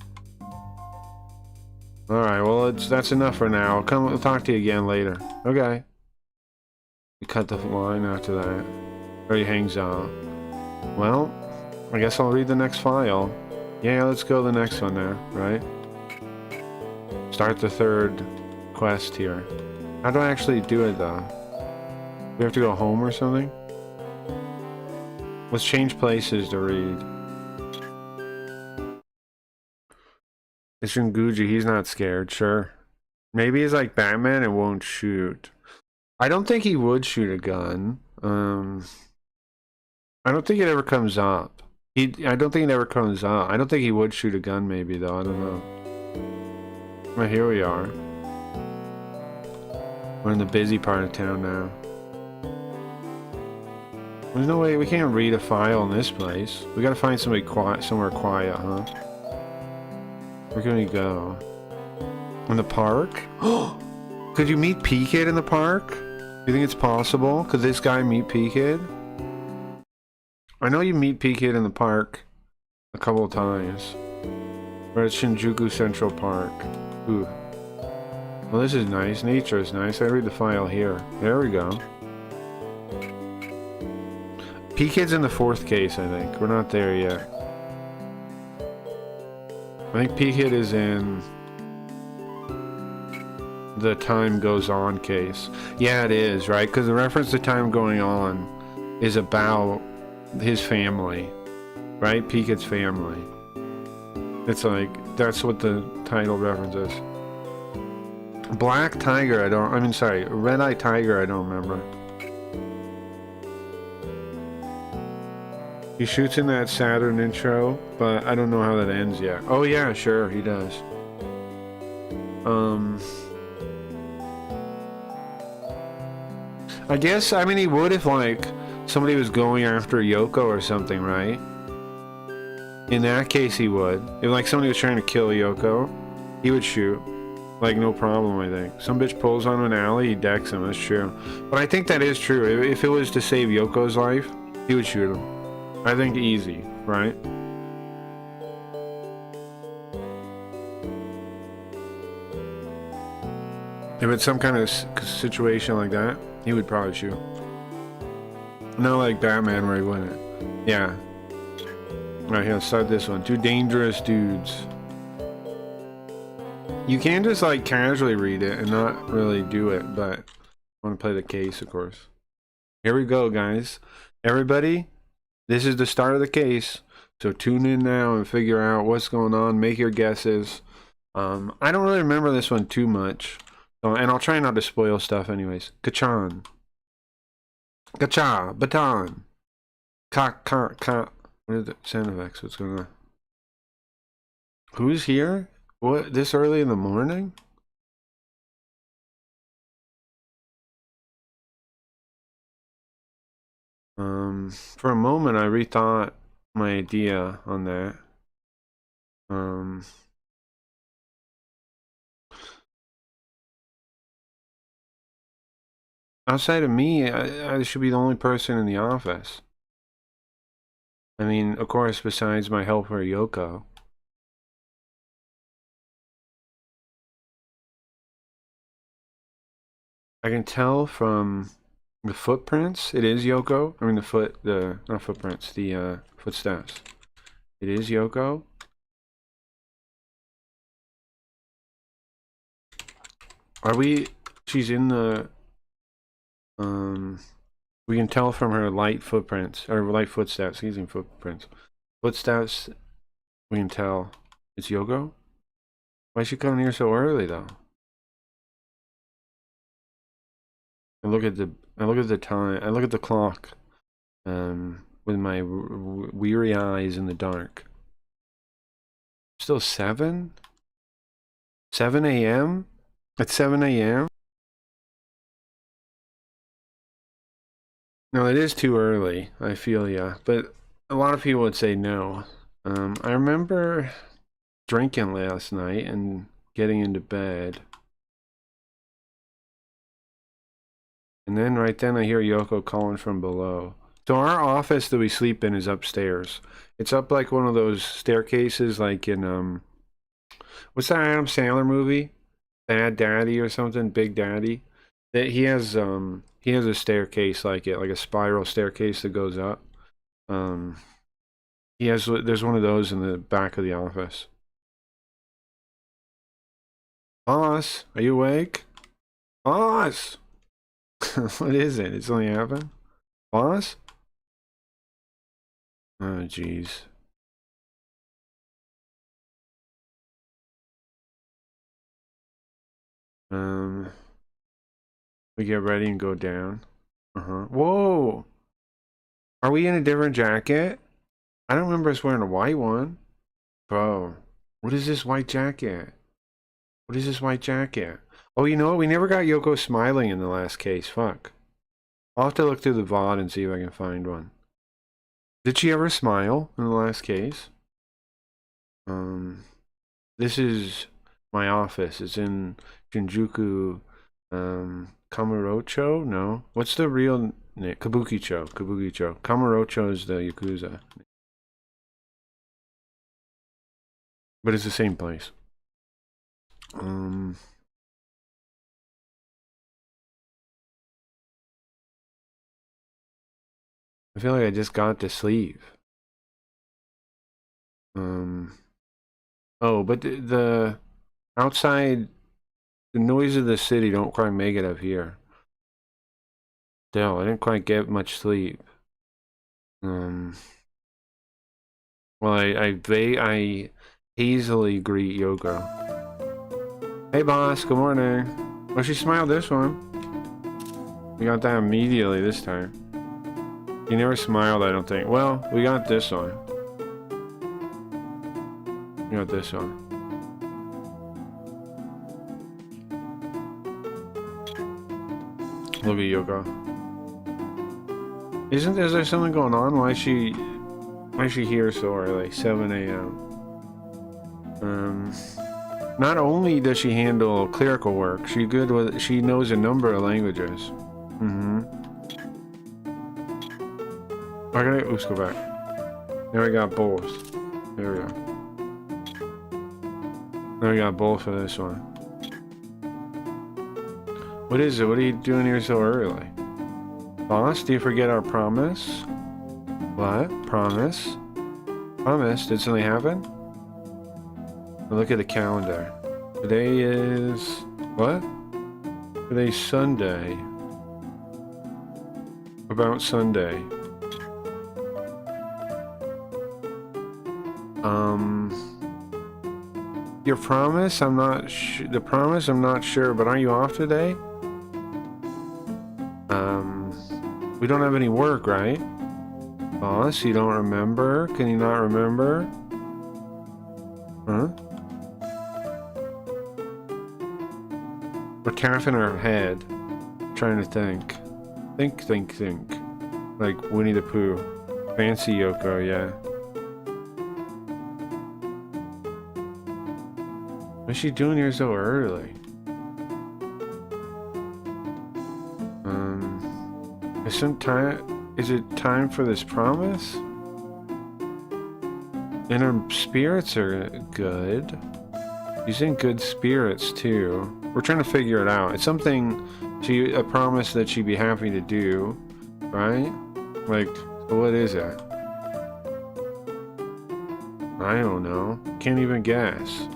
Alright, well, that's enough for now. We'll talk to you again later. Okay. We cut the line after that. Or he hangs out. Well, I guess I'll read the next file. Yeah, let's go to the next one there, right? Start the third quest here. How do I actually do it, though? We have to go home or something? Let's change places to read. It's Jinguji, he's not scared, sure. Maybe he's like Batman and won't shoot. I don't think he would shoot a gun. I don't think it ever comes up. I don't think it ever comes up. I don't think he would shoot a gun, maybe, though. I don't know. Well, here we are. We're in the busy part of town now. There's no way we can't read a file in this place. We gotta find somewhere quiet, huh? Where can we go? In the park? Could you meet P-Kid in the park? Do you think it's possible? Could this guy meet P-Kid? I know you meet P-Kid in the park a couple of times. We're at Shinjuku Central Park. Ooh. Well, this is nice. Nature is nice. I read the file here. There we go. P-Kid's in the 4th case, I think. We're not there yet. I think P-Kid is in the time goes on case. Yeah, it is, right? Because the reference to time going on is about his family, right? Picat's family. It's like, that's what the title references. Black Tiger, Red Eye Tiger, I don't remember. He shoots in that Saturn intro, but I don't know how that ends yet. Oh yeah, sure, he does. I guess, I mean, he would if, like, somebody was going after Yoko or something, right? In that case, he would. If, like, somebody was trying to kill Yoko, he would shoot. Like, no problem, I think. Some bitch pulls on an alley, he decks him, that's true. But I think that is true. If it was to save Yoko's life, he would shoot him. I think easy, right? If it's some kind of situation like that, he would probably shoot. Not like Batman where he wouldn't. Yeah. Alright, here, let's start this one. Two dangerous dudes. You can just like casually read it and not really do it, but I want to play the case, of course. Here we go, guys. Everybody, this is the start of the case. So tune in now and figure out what's going on. Make your guesses. I don't really remember this one too much. And I'll try not to spoil stuff anyways. Kachan. Kacha. Baton. Ka. What are the sound effects? What's going on? Who's here? What? This early in the morning? For a moment I rethought my idea on that. Outside of me, I should be the only person in the office. I mean, of course, besides my helper, Yoko. I can tell from the footprints, it is Yoko. I mean, not footprints, the footsteps. It is Yoko. She's in the, we can tell from her light footprints, or light footsteps, using footprints. Footsteps, we can tell it's Yoko. Why is she coming here so early, though? I look at the time, I look at the clock, with my weary eyes in the dark. Still 7? 7 a.m.? At 7 a.m.? No, it is too early, I feel ya. But a lot of people would say no. I remember drinking last night and getting into bed. And then right then I hear Yoko calling from below. So our office that we sleep in is upstairs. It's up like one of those staircases like in, what's that Adam Sandler movie? Bad Daddy or something? Big Daddy? That he has a staircase like it, like a spiral staircase that goes up. There's one of those in the back of the office. Boss, are you awake? Boss! What is it? It's only happened? Boss? Oh, jeez. We get ready and go down. Whoa! Are we in a different jacket? I don't remember us wearing a white one. Bro, what is this white jacket? What is this white jacket? Oh, you know what? We never got Yoko smiling in the last case. Fuck. I'll have to look through the VOD and see if I can find one. Did she ever smile in the last case? This is my office. It's in Jinjuku, Kamurocho? No. What's the real name? Kabukicho. Kabukicho. Kamurocho is the Yakuza. But it's the same place. I feel like I just got to sleep. Oh, but the outside the noise of the city don't quite make it up here. Still, I didn't quite get much sleep. Well, I hazily greet Yoko. Hey, boss. Good morning. Well, she smiled this one. We got that immediately this time. He never smiled, I don't think. Well, we got this one. We got this one. Look at Yoko. Is there something going on? Why is she here so early? 7 a.m. Not only does she handle clerical work, she knows a number of languages. Okay, let's go back. Now we got both. There we go. Now we got both for this one. What is it? What are you doing here so early? Boss, do you forget our promise? What? Promise? Promise? Did something happen? Look at the calendar. Today is... what? Today's Sunday. About Sunday. Your promise? I'm not the promise? I'm not sure, but are you off today? We don't have any work, right? Boss, you don't remember? Can you not remember? Huh? We're tapping our head. Trying to think. Think. Like Winnie the Pooh. Fancy Yoko, yeah. What's she doing here so early? Is it time for this promise? And her spirits are good. She's in good spirits too. We're trying to figure it out. It's something a promise that she'd be happy to do, right? Like, what is it? I don't know. Can't even guess.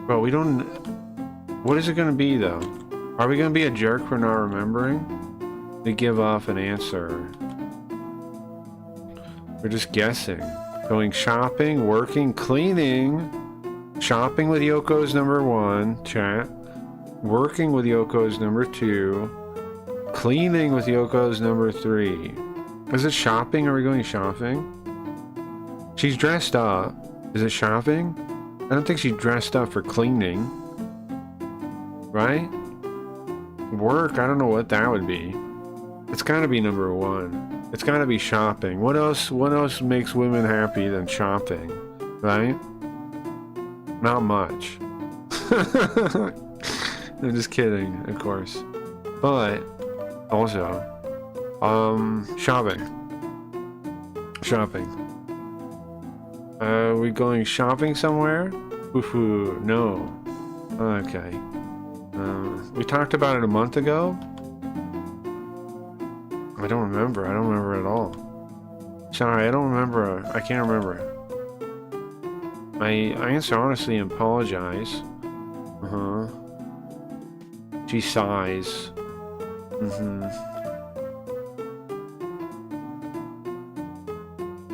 But we don't... What is it going to be, though? Are we going to be a jerk for not remembering? We give off an answer. We're just guessing. Going shopping, working, cleaning. Shopping with Yoko is number 1, chat. Working with Yoko is number 2. Cleaning with Yoko is number 3. Is it shopping? Are we going shopping? She's dressed up. Is it shopping? I don't think she's dressed up for cleaning. Right? Work, I don't know what that would be. It's gotta be number 1. It's gotta be shopping. What else makes women happy than shopping? Right? Not much. I'm just kidding, of course. But also, shopping. Are we going shopping somewhere? Woohoo, no. Okay. We talked about it a month ago? I don't remember at all. Sorry, I don't remember. I can't remember. I answer honestly and apologize. She sighs.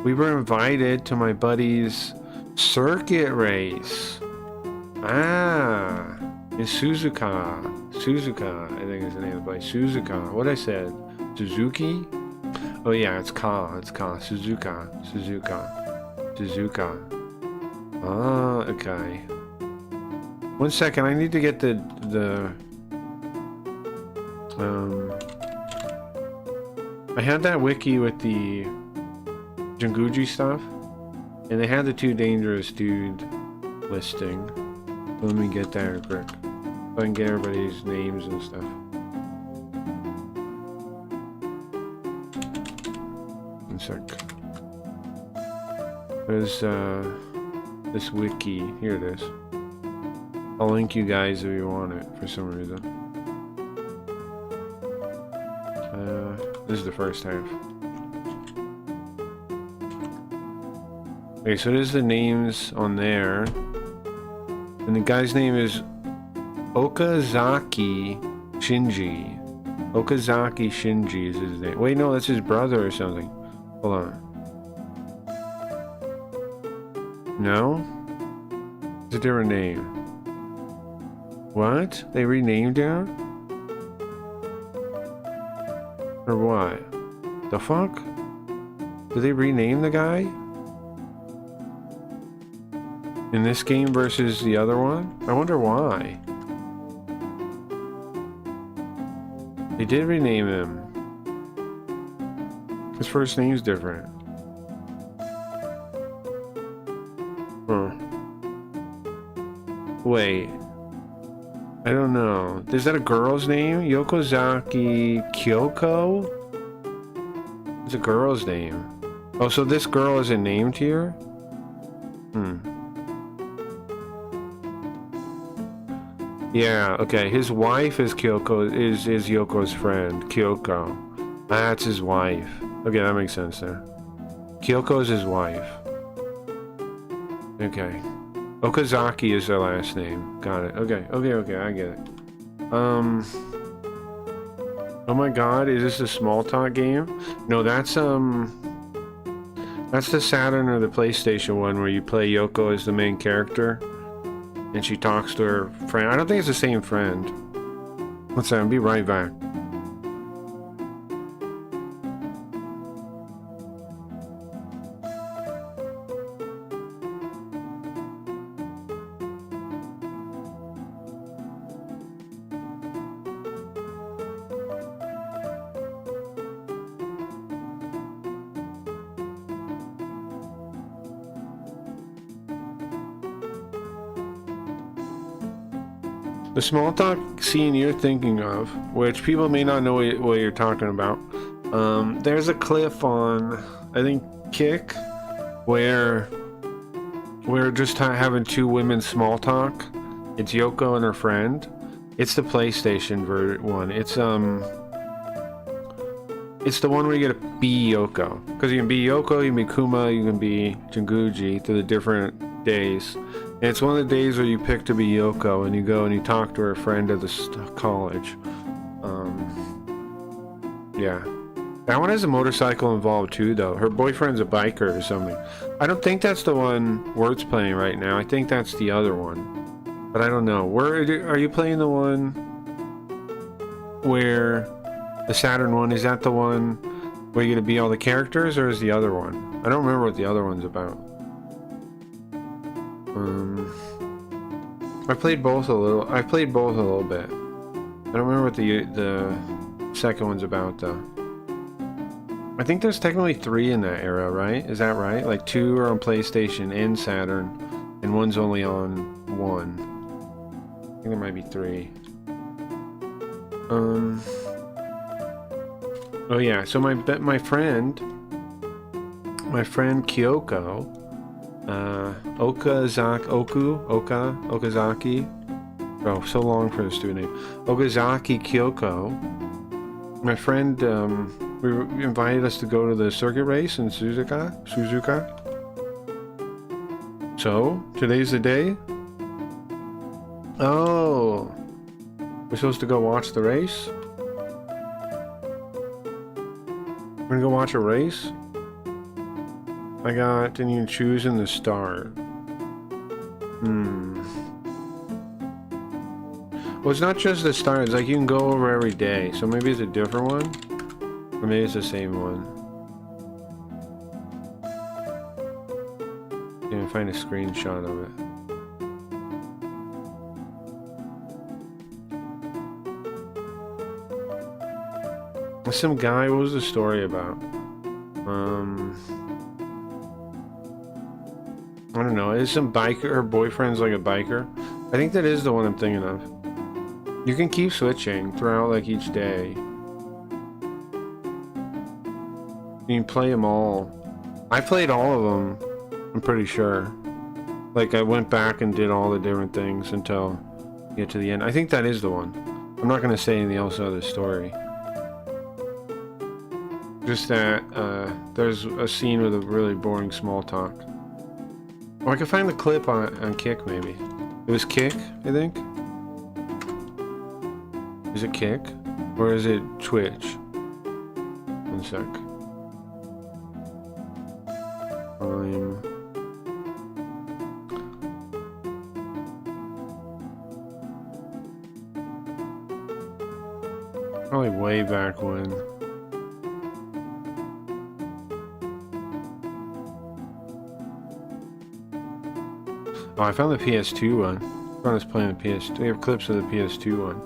We were invited to my buddy's circuit race. Ah, in Suzuka, I think is the name of the place. Suzuka. What I said? Suzuki? Oh yeah, it's Ka. Suzuka. Ah, okay. 1 second, I need to get the I had that wiki with the Jinguji stuff, and they had the 2 dangerous dude listing. Let me get that real quick, so I can get everybody's names and stuff. One sec. There's this wiki. Here it is. I'll link you guys if you want it for some reason. This is the first half. Okay, so there's the names on there. And the guy's name is Okazaki Shinji. Okazaki Shinji is his name. Wait, no, that's his brother or something. Hold on. No? It's a different name. What? They renamed him? Or what? The fuck? Did they rename the guy? In this game versus the other one? I wonder why. They did rename him. His first name's different. Huh. Wait. I don't know. Is that a girl's name? Yokozaki Kyoko? It's a girl's name. Oh, so this girl isn't named here? Yeah, okay. His wife is Kyoko, is Yoko's friend, Kyoko. That's his wife. Okay, that makes sense there. Kyoko's his wife. Okay. Okazaki is their last name. Got it. Okay, I get it. Oh my god, is this a small talk game? No, that's the Saturn or the PlayStation one where you play Yoko as the main character. And she talks to her friend. I don't think it's the same friend. Let's see, I'll be right back. The small talk scene you're thinking of, which people may not know what you're talking about, there's a cliff on, I think, Kick, where we're just having two women small talk. It's Yoko and her friend. It's the PlayStation one. It's the one where you get to be Yoko, because you can be Yoko, you can be Kuma, you can be Jinguji through the different days. And it's one of the days where you pick to be Yoko, and you go and you talk to her friend at the college. Yeah. That one has a motorcycle involved too, though. Her boyfriend's a biker or something. I don't think that's the one Word's playing right now. I think that's the other one. But I don't know. Are you playing the one where the Saturn one? Is that the one where you're going to be all the characters, or is the other one? I don't remember what the other one's about. I played both a little. I played both a little bit. I don't remember what the second one's about though. I think there's technically 3 in that era, right? Is that right? Like 2 are on PlayStation and Saturn, and one's only on 1. I think there might be 3. Oh yeah. So my friend Kyoko. Okazaki. Oh, so long for the student name. Okazaki Kyoko. My friend, invited us to go to the circuit race in Suzuka. So, today's the day? Oh. We're supposed to go watch the race? We're gonna go watch a race? I got, and you can choose in the start. Well, it's not just the start, it's like you can go over every day. So maybe it's a different one? Or maybe it's the same one. Yeah, find a screenshot of it. Some guy, what was the story about? I don't know. Is some biker? Her boyfriend's like a biker. I think that is the one I'm thinking of. You can keep switching throughout like each day. You can play them all. I played all of them. I'm pretty sure. Like I went back and did all the different things until you get to the end. I think that is the one. I'm not gonna say anything else about the story. Just that there's a scene with a really boring small talk. Or I could find the clip on Kick, maybe. It was Kick, I think? Is it Kick? Or is it Twitch? One sec. Probably way back when. Oh, I found the PS2 one. I found us playing the PS2. We have clips of the PS2 one.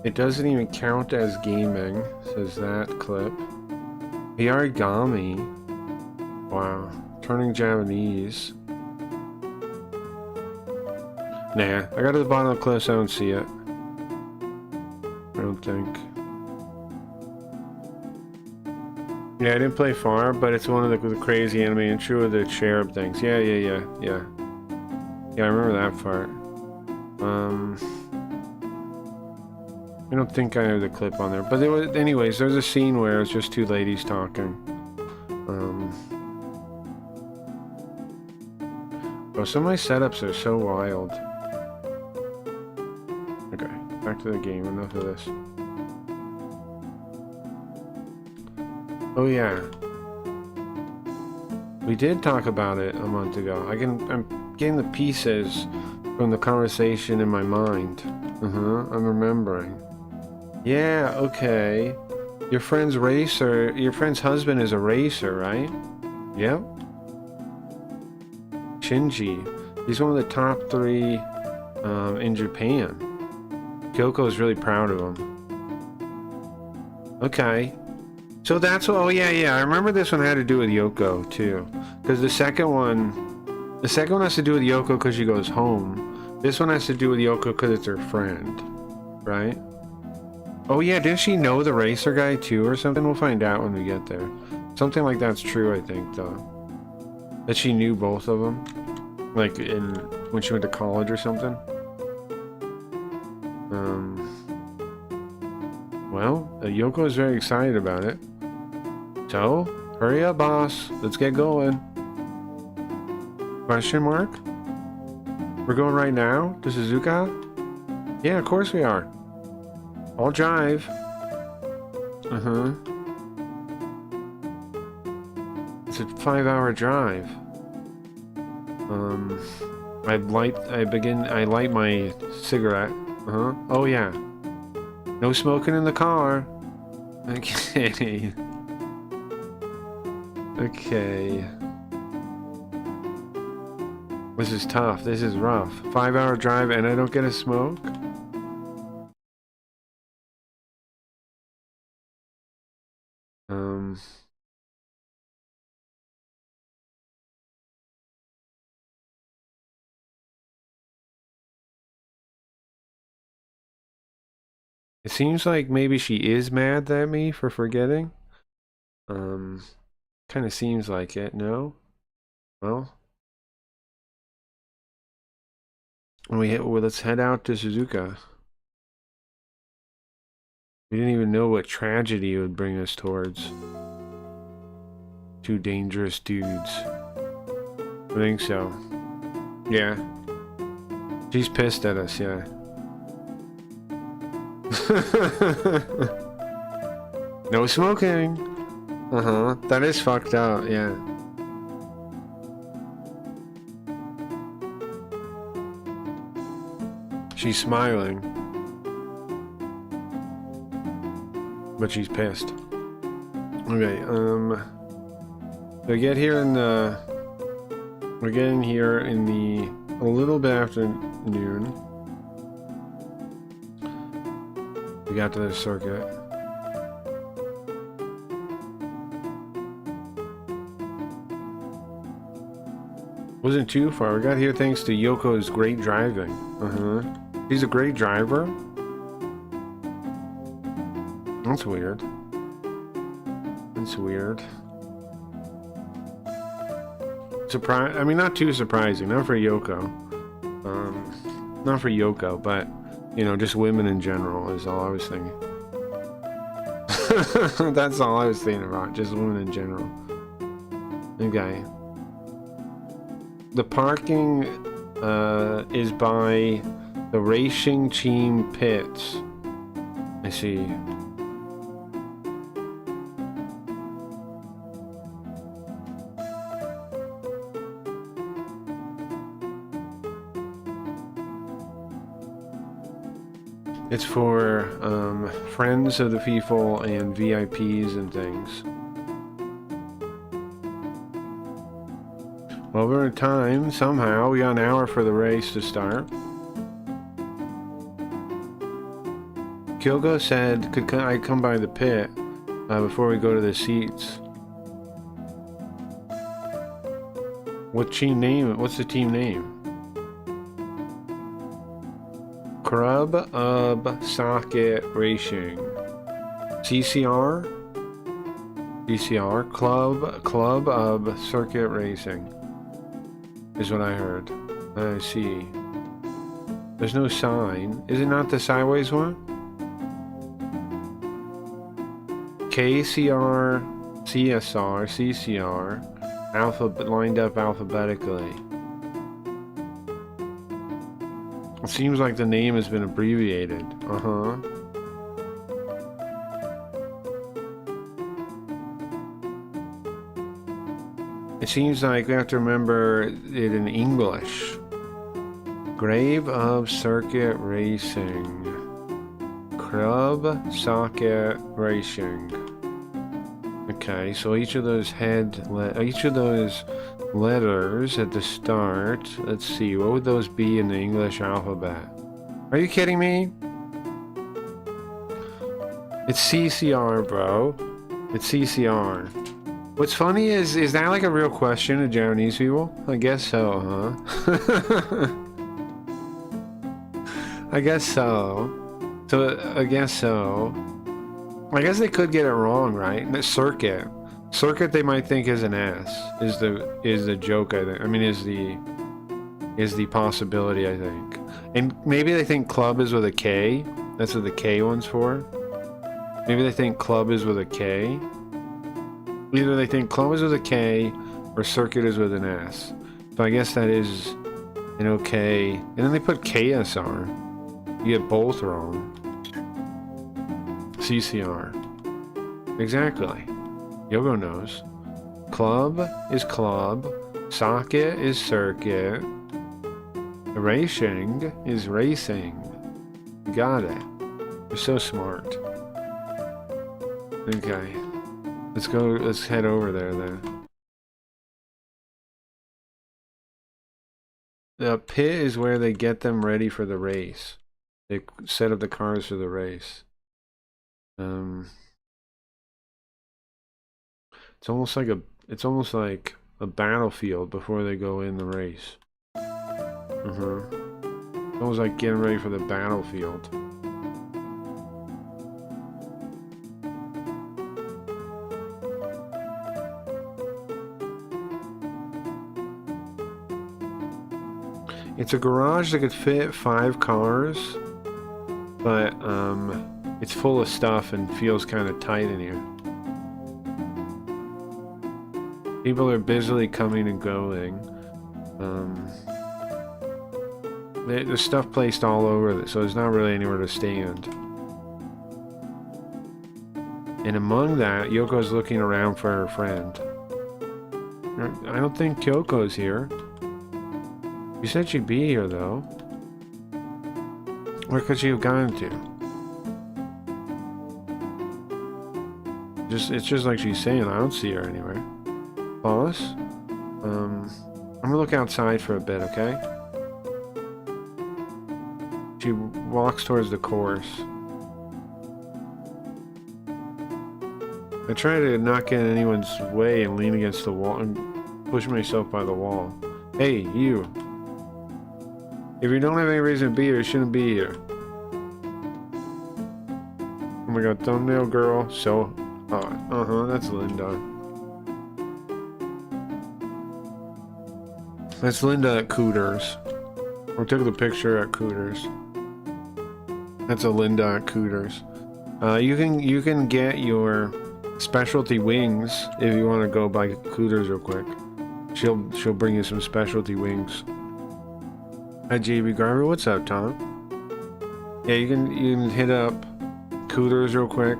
It doesn't even count as gaming, says that clip. The origami. Wow. Turning Japanese. Nah, I got to the bottom of the cliffs, I don't see it. I don't think. Yeah, I didn't play far, but it's one of the crazy anime intro of the cherub things. Yeah. Yeah, I remember that part. I don't think I have the clip on there. But there was, anyways, there's a scene where it's just two ladies talking. Oh, some of my setups are so wild. Okay, back to the game. Enough of this. Oh yeah, we did talk about it a month ago. I'm getting the pieces from the conversation in my mind. I'm remembering. Yeah, okay. Your friend's husband is a racer, right? Yep. Shinji. He's one of the top 3 in Japan. Kyoko is really proud of him. Okay. So that's what, oh yeah, I remember this one had to do with Yoko too. Because the second one has to do with Yoko because she goes home. This one has to do with Yoko because it's her friend. Right? Oh yeah, didn't she know the racer guy too or something? We'll find out when we get there. Something like that's true, I think, though. That she knew both of them. Like when she went to college or something. Well, Yoko is very excited about it. So, hurry up, boss. Let's get going. Question mark? We're going right now to Suzuka? Yeah, of course we are. I'll drive. It's a 5-hour drive. I light my cigarette. Oh yeah. No smoking in the car. Okay. Okay. This is tough. This is rough. 5-hour drive and I don't get a smoke? It seems like maybe she is mad at me for forgetting. Kind of seems like it, no? Well, let's head out to Suzuka. We didn't even know what tragedy it would bring us towards. 2 dangerous dudes. I think so. Yeah. She's pissed at us, yeah. No smoking. That is fucked up, yeah. She's smiling. But she's pissed. Okay, we get here in the... We're getting here in a little bit after noon. We got to the circuit. Wasn't too far. We got here thanks to Yoko's great driving. She's a great driver. That's weird. That's weird. I mean, not too surprising. Not for Yoko. Not for Yoko, but, you know, just women in general is all I was thinking. That's all I was thinking about, just women in general. Okay. The parking is by the racing team pits. I see. It's for friends of the people and VIPs and things. Over time, somehow, we got an hour for the race to start. Kyoko said, could I come by the pit before we go to the seats? What team name? What's the team name? Club of Socket Racing. CCR? CCR? Club of Circuit Racing. Is what I heard. I see. There's no sign. Is it not the sideways one? KCR, CSR, CCR, lined up alphabetically. It seems like the name has been abbreviated. Uh-huh. It seems like we have to remember it in English. Grave of Circuit Racing. Club Socket Racing. Okay, so each of those letters at the start. Let's see, what would those be in the English alphabet? Are you kidding me? It's CCR, bro. It's CCR. What's funny is that like a real question to Japanese people? I guess so, huh? I guess so. I guess so. I guess they could get it wrong, right? The circuit they might think is an S. Is the joke, I think. I mean, is the possibility, I think. And maybe they think club is with a K. That's what the K one's for. Maybe they think club is with a K. Either they think club is with a K or circuit is with an S. So I guess that is an okay. And then they put KSR. You get both wrong. CCR. Exactly. Yogo knows. Club is club. Socket is circuit. Racing is racing. You got it. You're so smart. Okay. Let's go. Let's head over there then. The pit is where they get them ready for the race. They set up the cars for the race. It's almost like a battlefield before they go in the race. It's almost like getting ready for the battlefield. It's a garage that could fit 5 cars, but it's full of stuff and feels kind of tight in here. People are busily coming and going. There's stuff placed all over, so there's not really anywhere to stand. And among that, Yoko's looking around for her friend. I don't think Kyoko's here. You said she'd be here, though. Where could she have gone to? It's just like she's saying, I don't see her anywhere. Boss? I'm gonna look outside for a bit, okay? She walks towards the course. I try to not get in anyone's way and lean against the wall and push myself by the wall. Hey, you. If you don't have any reason to be here, you shouldn't be here. Oh my god, thumbnail girl, so hot. That's Linda. That's Linda at Cooters. We took the picture at Cooters. That's a Linda at Cooters. You can get your specialty wings if you want to go by Cooters real quick. She'll bring you some specialty wings. Hi JB Garver, what's up, Tom? Yeah, you can hit up Cooters real quick.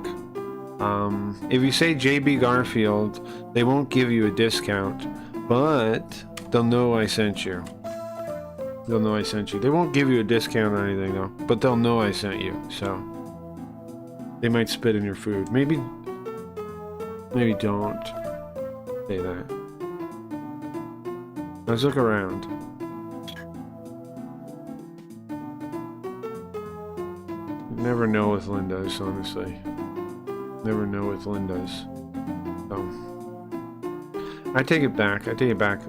If you say JB Garfield, they won't give you a discount, but they'll know I sent you. They'll know I sent you. They won't give you a discount or anything though, but they'll know I sent you. So they might spit in your food. Maybe don't say that. Let's look around. Never know with Linda's, honestly. Never know with Linda's. So I take it back. I take it back.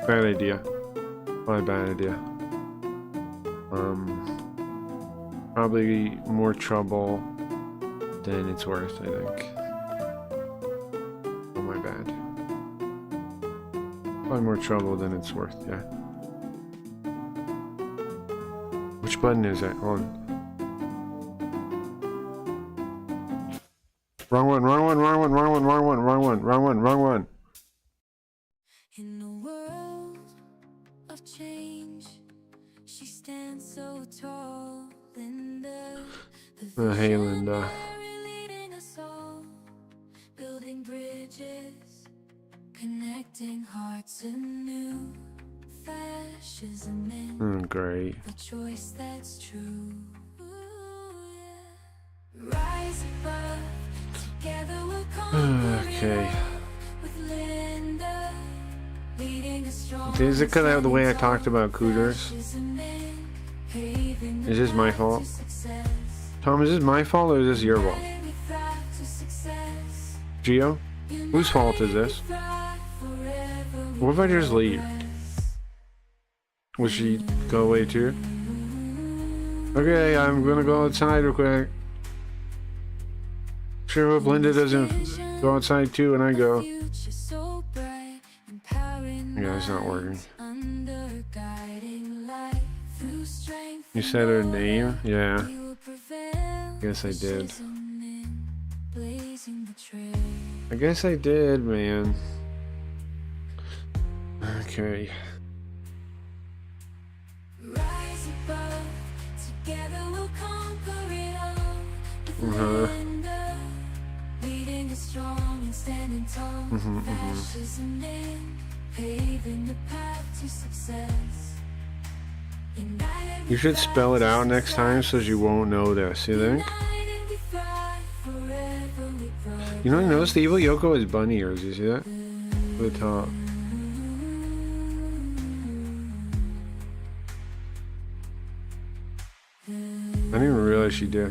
Bad idea. Probably bad idea. Probably more trouble than it's worth, I think. Oh, my bad. Probably more trouble than it's worth, yeah. Which button is that? Hold on. Wrong one, wrong one, wrong one, wrong one, wrong one, wrong one, wrong one, wrong one. In a world of change, she stands so tall, Linda. Hey, Linda. Leading us all, building bridges, connecting hearts anew. Fascism in Great. the choice that's true. Ooh, yeah. Rise above, together we'll conquer Okay. with Linda, leading a strong. Is it because of the way I talked about Cooters? Is this my fault? Tom, is this my fault or is this your fault? Gio? Whose fault is this? What if I just leave? Will she go away too? Okay, I'm gonna go outside real quick. Sure hope Linda doesn't go outside too when I go. Yeah, it's not working. You said her name? Yeah. Guess I did. I guess I did, man. Okay. Rise above, together we'll conquer it all. Uh-huh. Leading us strong and standing tall. Fascism in, paving the path to success. You should spell it out next time so you won't know this, you think? You know, I noticed the evil Yoko is bunny ears, you see that? At the top. I didn't even realize she did.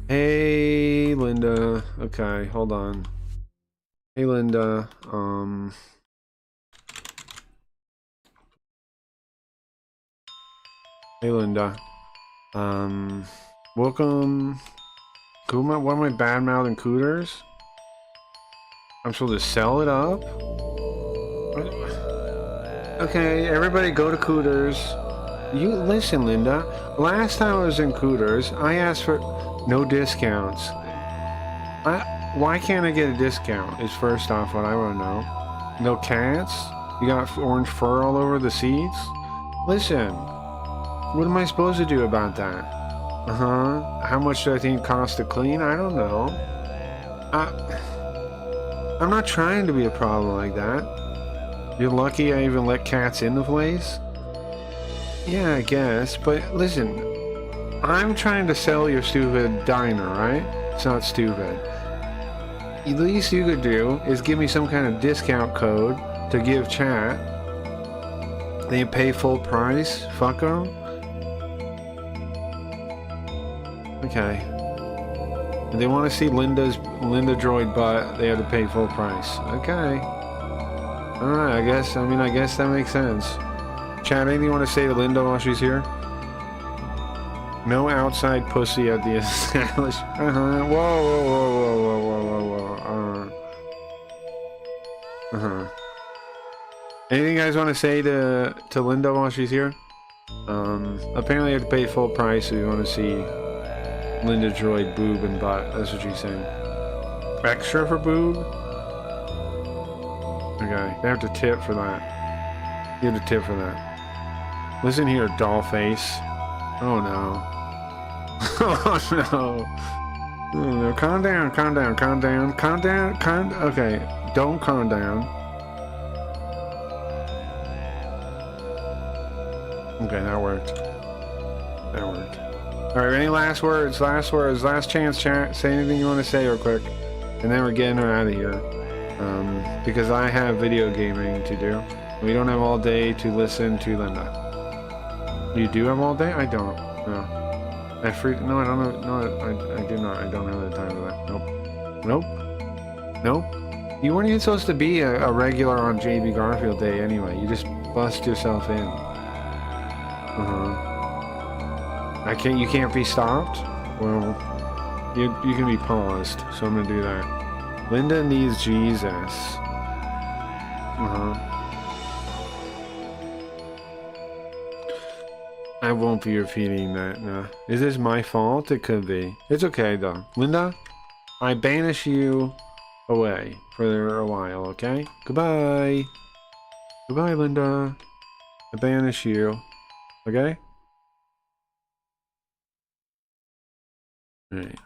Hey, Linda. Okay, hold on. Hey, Linda. Hey, Linda. Welcome. What am I bad-mouthing Cooters? I'm supposed to sell it up? Okay, everybody go to Cooters. You listen, Linda. Last time I was in Cooters, I asked for no discounts. Why can't I get a discount? Is first off what I want to know. No cats? You got orange fur all over the seats? Listen, what am I supposed to do about that? How much do I think it costs to clean? I don't know. I'm not trying to be a problem like that. You're lucky I even let cats in the place? Yeah, I guess, but listen, I'm trying to sell your stupid diner, right? It's not stupid. The least you could do is give me some kind of discount code to give chat. They pay full price? Fucko? Okay. If they want to see Linda Droid butt, they have to pay full price. Okay. Alright, I guess that makes sense. Chat, anything you want to say to Linda while she's here? No outside pussy at the establishment. Whoa. Anything you guys want to say to Linda while she's here? Apparently you have to pay full price if you want to see Linda Droid boob and butt. That's what she's saying. Extra for boob? Okay, they have to tip for that. You have to tip for that. Listen here, doll face. Oh no. Oh no. Oh no. Calm down, calm down, calm down, calm down, okay, don't calm down. Okay, that worked. That worked. Alright, any last words? Last words? Last chance, chat. Say anything you want to say real quick. And then we're getting her out of here. Because I have video gaming to do. We don't have all day to listen to Linda. You do have all day? I don't. No. No, I don't have... No, I do not. I don't have the time for that. Nope. Nope. Nope. You weren't even supposed to be a regular on JB Garfield Day anyway. You just bust yourself in. You can't be stopped? Well, you can be paused, so I'm gonna do that. Linda needs Jesus. I won't be repeating that, no. Is this my fault? It could be. It's okay though. Linda, I banish you away for a while, okay? Goodbye. Goodbye, Linda. I banish you. Okay? Alright.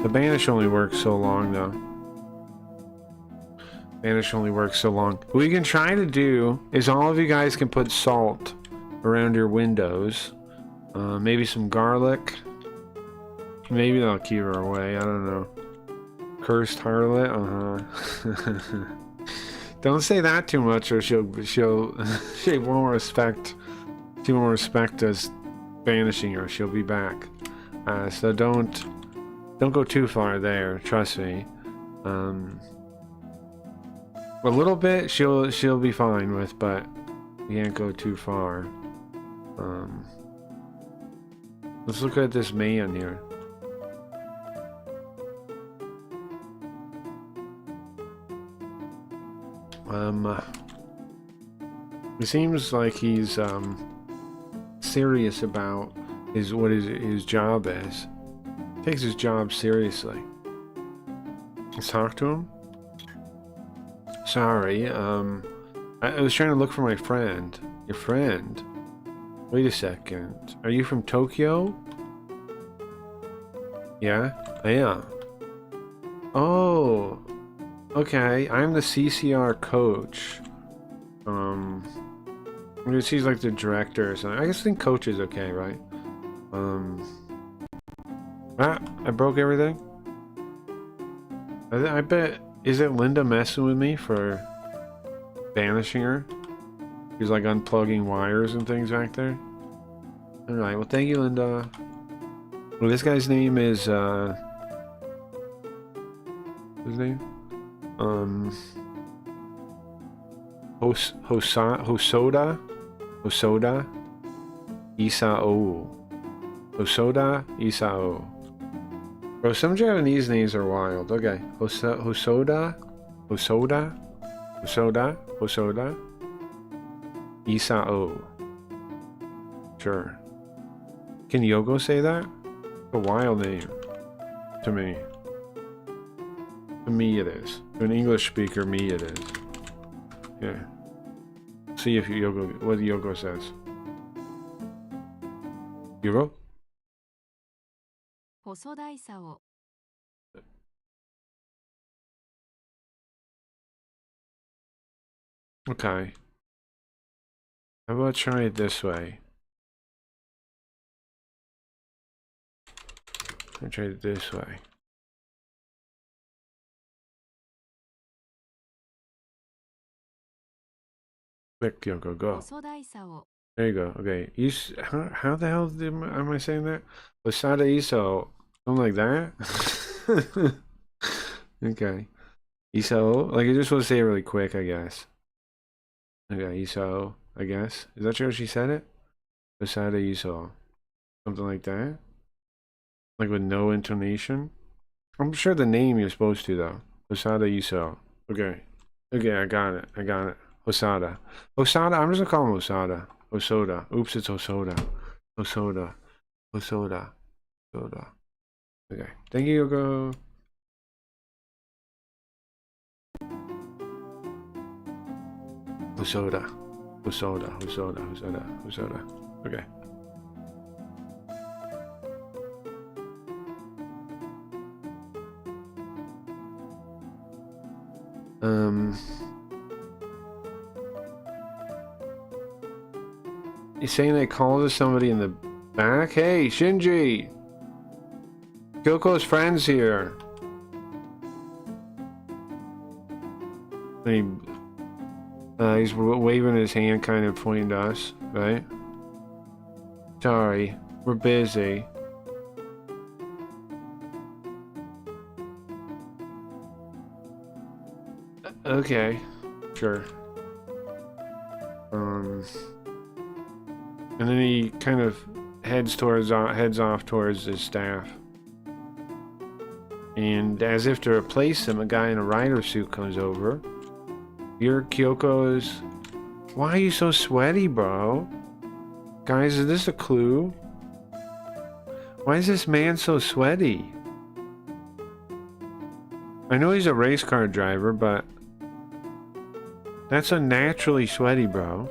The banish only works so long, though. Banish only works so long. What we can try to do is all of you guys can put salt around your windows. Maybe some garlic. Maybe that'll keep her away. I don't know. Cursed harlot? Don't say that too much, or she won't respect. She won't respect us banishing her. She'll be back. So don't go too far there. Trust me. A little bit she'll be fine with, but you can't go too far. Let's look at this man here. It seems like he's serious about what his job is. Takes his job seriously. Let's talk to him. Sorry, I was trying to look for my friend. Your friend? Wait a second. Are you from Tokyo? Yeah, I am. Oh, okay. I'm the CCR coach. She's like the director or something. I guess I think coach is okay, right? I broke everything. I bet. Is it Linda messing with me for banishing her? She's like unplugging wires and things back there. Alright, well thank you, Linda. Well, this guy's name is, what's his name? Hosoda Isao. Hosoda Isao. Bro, some Japanese names are wild. Okay. Hosoda Isao. Sure. Can Yogo say that? A wild name. To me. To me it is. To an English speaker, me it is. Yeah. See if what Yogo says. Yogo? Okay. How about try it this way? I tried it this way. Quick, Yoko, go. There you go. Okay. How the hell am I saying that? Osada Iso. Something like that? Okay. Iso. Like, I just want to say it really quick, I guess. Okay, Iso, I guess. Is that how she said it? Osada Iso. Something like that? Like with no intonation? I'm sure the name you're supposed to, though. Osada Iso. Okay. Okay, I got it. I got it. Osada. Osada, I'm just gonna call him Osada. Osoda. Oops, it's Osoda. Osoda. Osoda. Osoda. Okay. Thank you, Yoko. Osoda. Osoda. Osoda. Osoda. Osoda. Okay. He's saying they called to somebody in the back. Hey, Shinji! Kyoko's friend's here. He's waving his hand, kind of pointing to us, right? Sorry, we're busy. Okay, sure. And then he kind of heads off towards his staff. And as if to replace him, a guy in a rider suit comes over. You're Kyoko's... Why are you so sweaty, bro? Guys, is this a clue? Why is this man so sweaty? I know he's a race car driver, but... That's unnaturally sweaty, bro.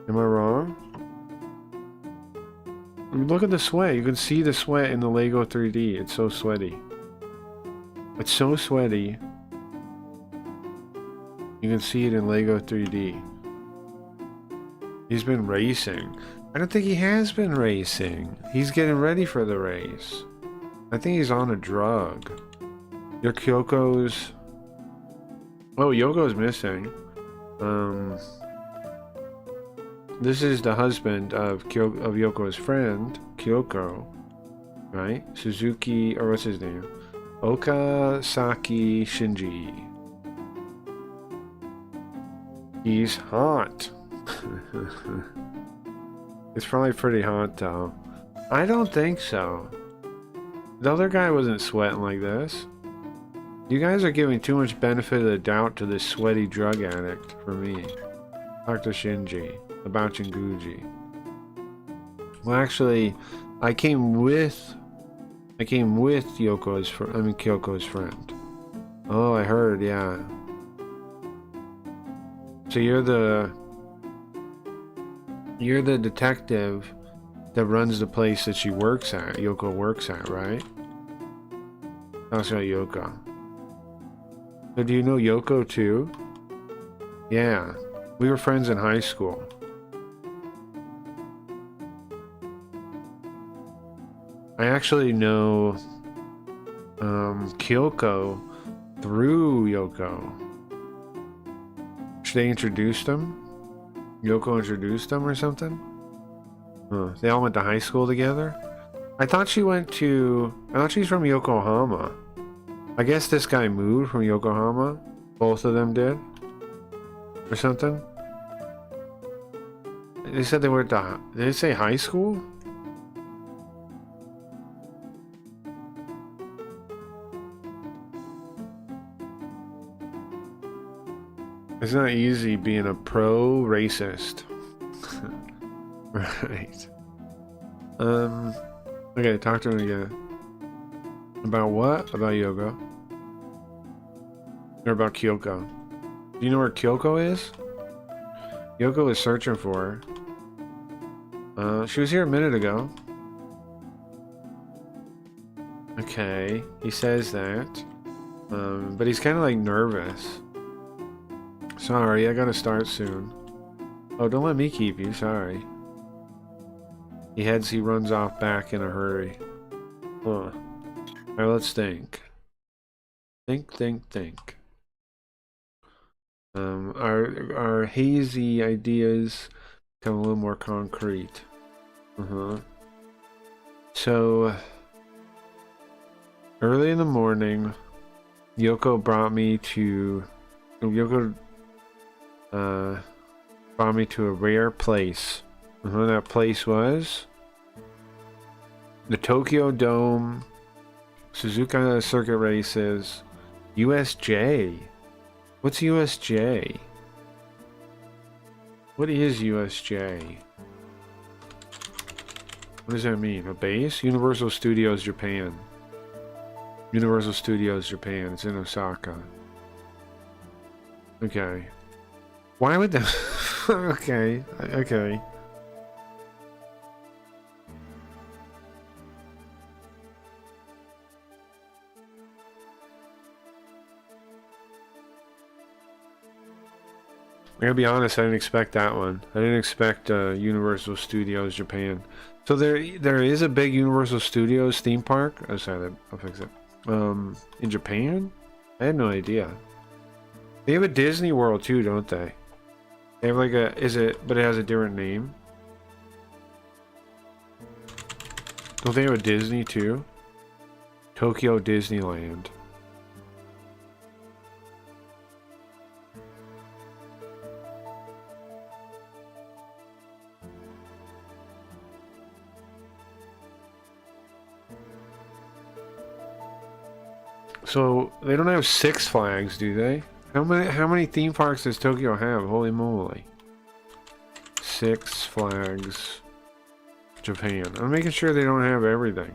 Am I wrong? Look at the sweat. You can see the sweat in the Lego 3D. It's so sweaty. It's so sweaty. You can see it in Lego 3D. He's been racing. I don't think he has been racing. He's getting ready for the race. I think he's on a drug. Your Kyoko's... Oh, Yoko's missing. This is the husband of Yoko's friend, Kyoko. Right? Suzuki, or what's his name? Okasaki Shinji. He's hot. It's probably pretty hot though. I don't think so. The other guy wasn't sweating like this. You guys are giving too much benefit of the doubt to this sweaty drug addict for me. Dr. Shinji. About Jinguji. Well, actually, I came with Kyoko's friend. Oh, I heard, yeah. So you're the detective that runs the place that Yoko works at, right? Talks about Yoko. So do you know Yoko too? Yeah. We were friends in high school. I actually know Kyoko through Yoko. Should they introduce them? Yoko introduced them or something? Huh. They all went to high school together? I thought she's from Yokohama. I guess this guy moved from Yokohama. Both of them did. Or something. They said they went to... Did they say high school? It's not easy being a pro racist. Right. Okay, talk to him again. About what? About Yoko. Or about Kyoko. Do you know where Kyoko is? Yoko is searching for her. She was here a minute ago. Okay, he says that. But he's kind of like nervous. Sorry, I gotta start soon. Oh, don't let me keep you, sorry. He runs off back in a hurry. Huh. Alright, let's think. Think. Our hazy ideas become a little more concrete. So, early in the morning, Yoko brought me to a rare place. That place was the Tokyo Dome, Suzuka Circuit Races, USJ. What's USJ? What is USJ? What does that mean? A base? Universal Studios Japan. Universal Studios Japan. It's in Osaka. Okay. Why would that... okay. Okay. I gotta be honest, I didn't expect that one. I didn't expect Universal Studios Japan. So there is a big Universal Studios theme park. Oh, sorry, I'll fix it. In Japan? I had no idea. They have a Disney World too, don't they? They have like a, but it has a different name. Don't they have a Disney too? Tokyo Disneyland. So they don't have Six Flags, do they? How many theme parks does Tokyo have? Holy moly. Six Flags Japan. I'm making sure they don't have everything.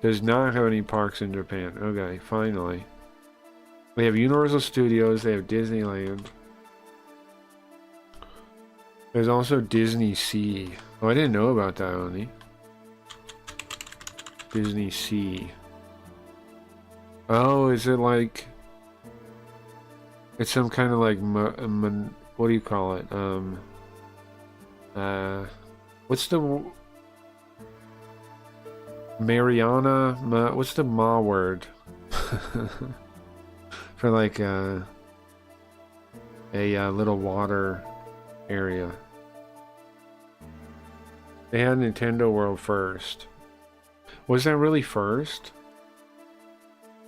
Does not have any parks in Japan. Okay, finally. They have Universal Studios, they have Disneyland. There's also Disney Sea. Oh, I didn't know about that, Oni. Disney Sea. Oh, is it like... It's some kind of like... what do you call it? What's the... Mariana... what's the Ma word? For like a little water area. They had Nintendo World first. Was that really first?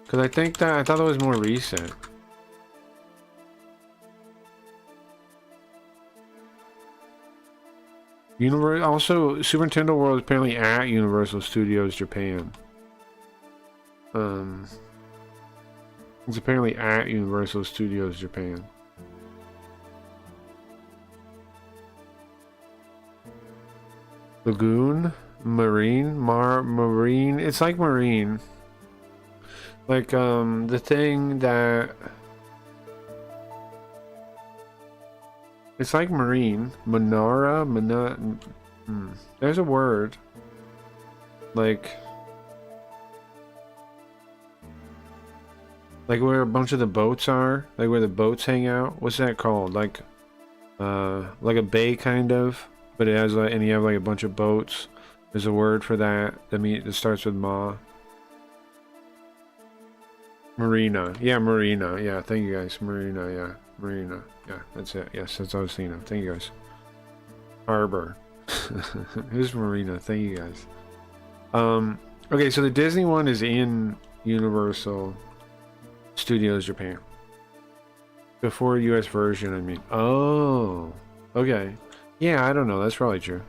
Because I thought that was more recent. Also, Super Nintendo World is apparently at Universal Studios Japan. It's apparently at Universal Studios Japan. Lagoon? Marine? It's like marine. Like, the thing that... It's like marine. Manara? There's a word. Like where a bunch of the boats are? Like where the boats hang out? What's that called? Like a bay kind of? But it has like, and you have like a bunch of boats. There's a word for that. That starts with ma. Marina. Yeah, marina. Yeah, thank you guys. Marina, yeah. Marina. Yeah, that's it. Yes, that's what I was thinking of. Thank you guys. Harbor. Who's marina? Thank you guys. Okay, so the Disney one is in Universal Studios Japan. Before US version, I mean. Oh. Okay. Yeah, I don't know. That's probably true.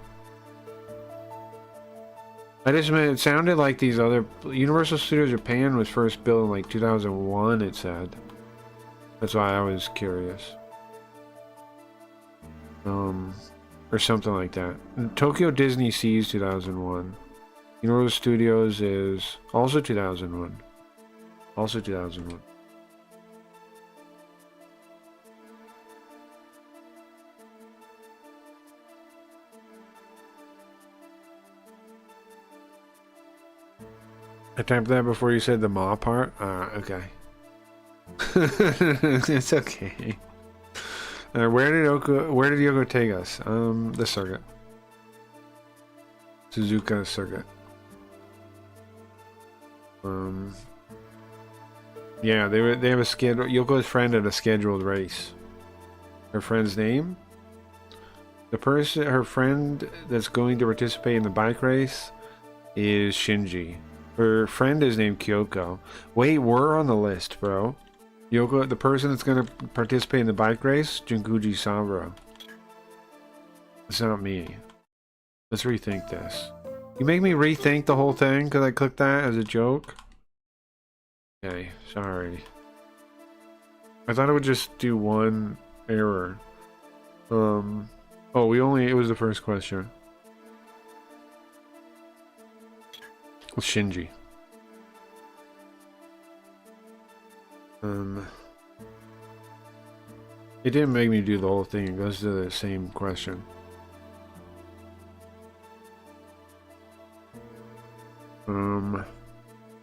I just meant it sounded like these other... Universal Studios Japan was first built in like 2001, it said. That's why I was curious. Or something like that. Tokyo Disney Seas 2001. Universal Studios is also 2001. Also 2001. I typed that before you said the ma part? Okay. It's okay. Where did Yoko take us? The circuit. Suzuka circuit. Yeah, they have a schedule. Yoko's friend had a scheduled race. Her friend's name? Her friend that's going to participate in the bike race is Shinji. Her friend is named Kyoko. Wait, we're on the list, bro. Yoko, the person that's going to participate in the bike race, Jinguji Saburo. It's not me. Let's rethink this. You make me rethink the whole thing because I clicked that as a joke? Okay, sorry. I thought it would just do one error. Oh, it was the first question. With Shinji. It didn't make me do the whole thing. It goes to the same question.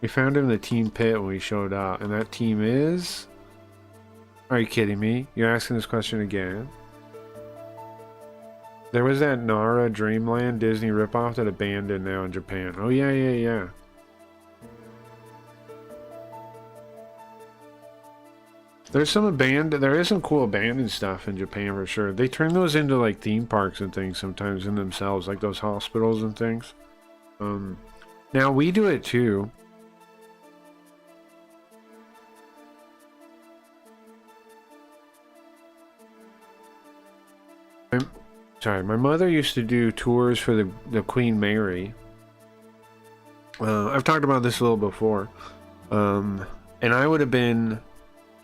We found him in the team pit when we showed up, and that team is... Are you kidding me? You're asking this question again? There was that Nara Dreamland Disney ripoff that abandoned now in Japan. Oh yeah, yeah, yeah. There is some cool abandoned stuff in Japan for sure. They turn those into like theme parks and things sometimes in themselves, like those hospitals and things. Now we do it too. Sorry, my mother used to do tours for the Queen Mary. I've talked about this a little before. And I would have been...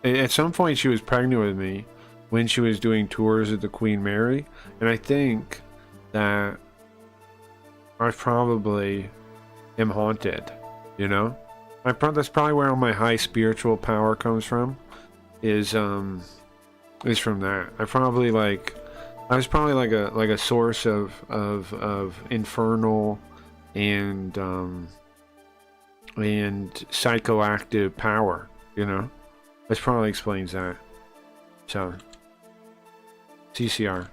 At some point she was pregnant with me when she was doing tours at the Queen Mary. And I think that I probably am haunted, you know? That's probably where all my high spiritual power comes from. Is from that. I was probably like a source of infernal and psychoactive power, you know? This probably explains that. So, CCR.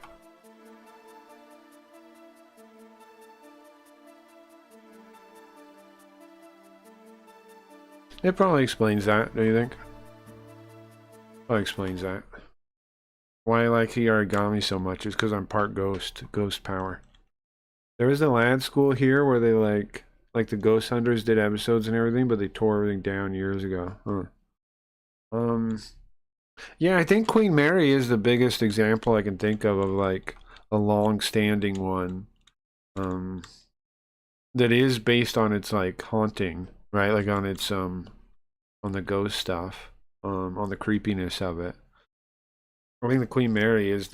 It probably explains that, do you think? Probably explains that. Why I like the origami so much is because I'm part ghost power. There was a lad school here where they like the Ghost Hunters did episodes and everything, but they tore everything down years ago. Huh. Yeah, I think Queen Mary is the biggest example I can think of like a long-standing one. That is based on its like haunting, right? Like on its on the ghost stuff, on the creepiness of it. I think the Queen Mary is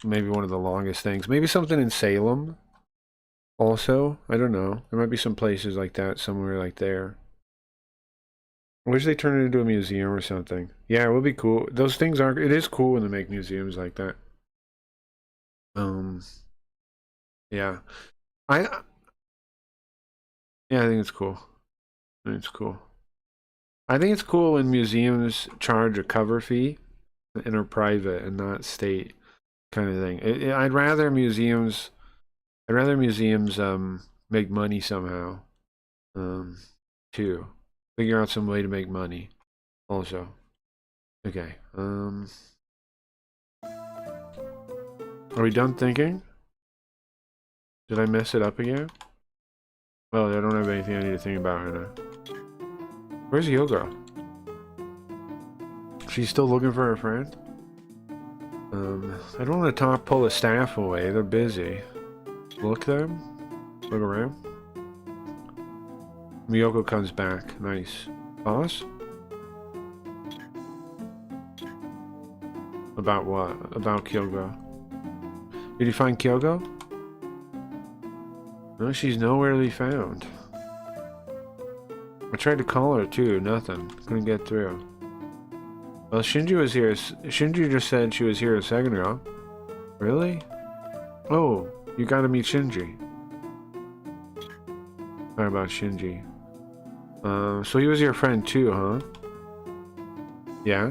maybe one of the longest things. Maybe something in Salem also. I don't know. There might be some places like that somewhere like there. I wish they turned it into a museum or something. Yeah, it would be cool. Those things aren't... It is cool when they make museums like that. Yeah. Yeah, I think it's cool. I think it's cool. I think it's cool when museums charge a cover fee and are private and not state kind of thing. I'd rather museums make money somehow. Too. Figure out some way to make money also. Okay. Are we done thinking? Did I mess it up again? Well, I don't have anything I need to think about right now. Where's Yoga? She's still looking for her friend? I don't want to pull the staff away. They're busy. Look them? Look around? Miyoko comes back. Nice. Boss? About what? About Kyogo. Did you find Kyogo? No, she's nowhere to be found. I tried to call her too. Nothing. Couldn't get through. Well, Shinji was here. Shinji just said she was here a second ago. Really? Oh, you gotta meet Shinji. Sorry about Shinji. So he was your friend too, huh? Yeah?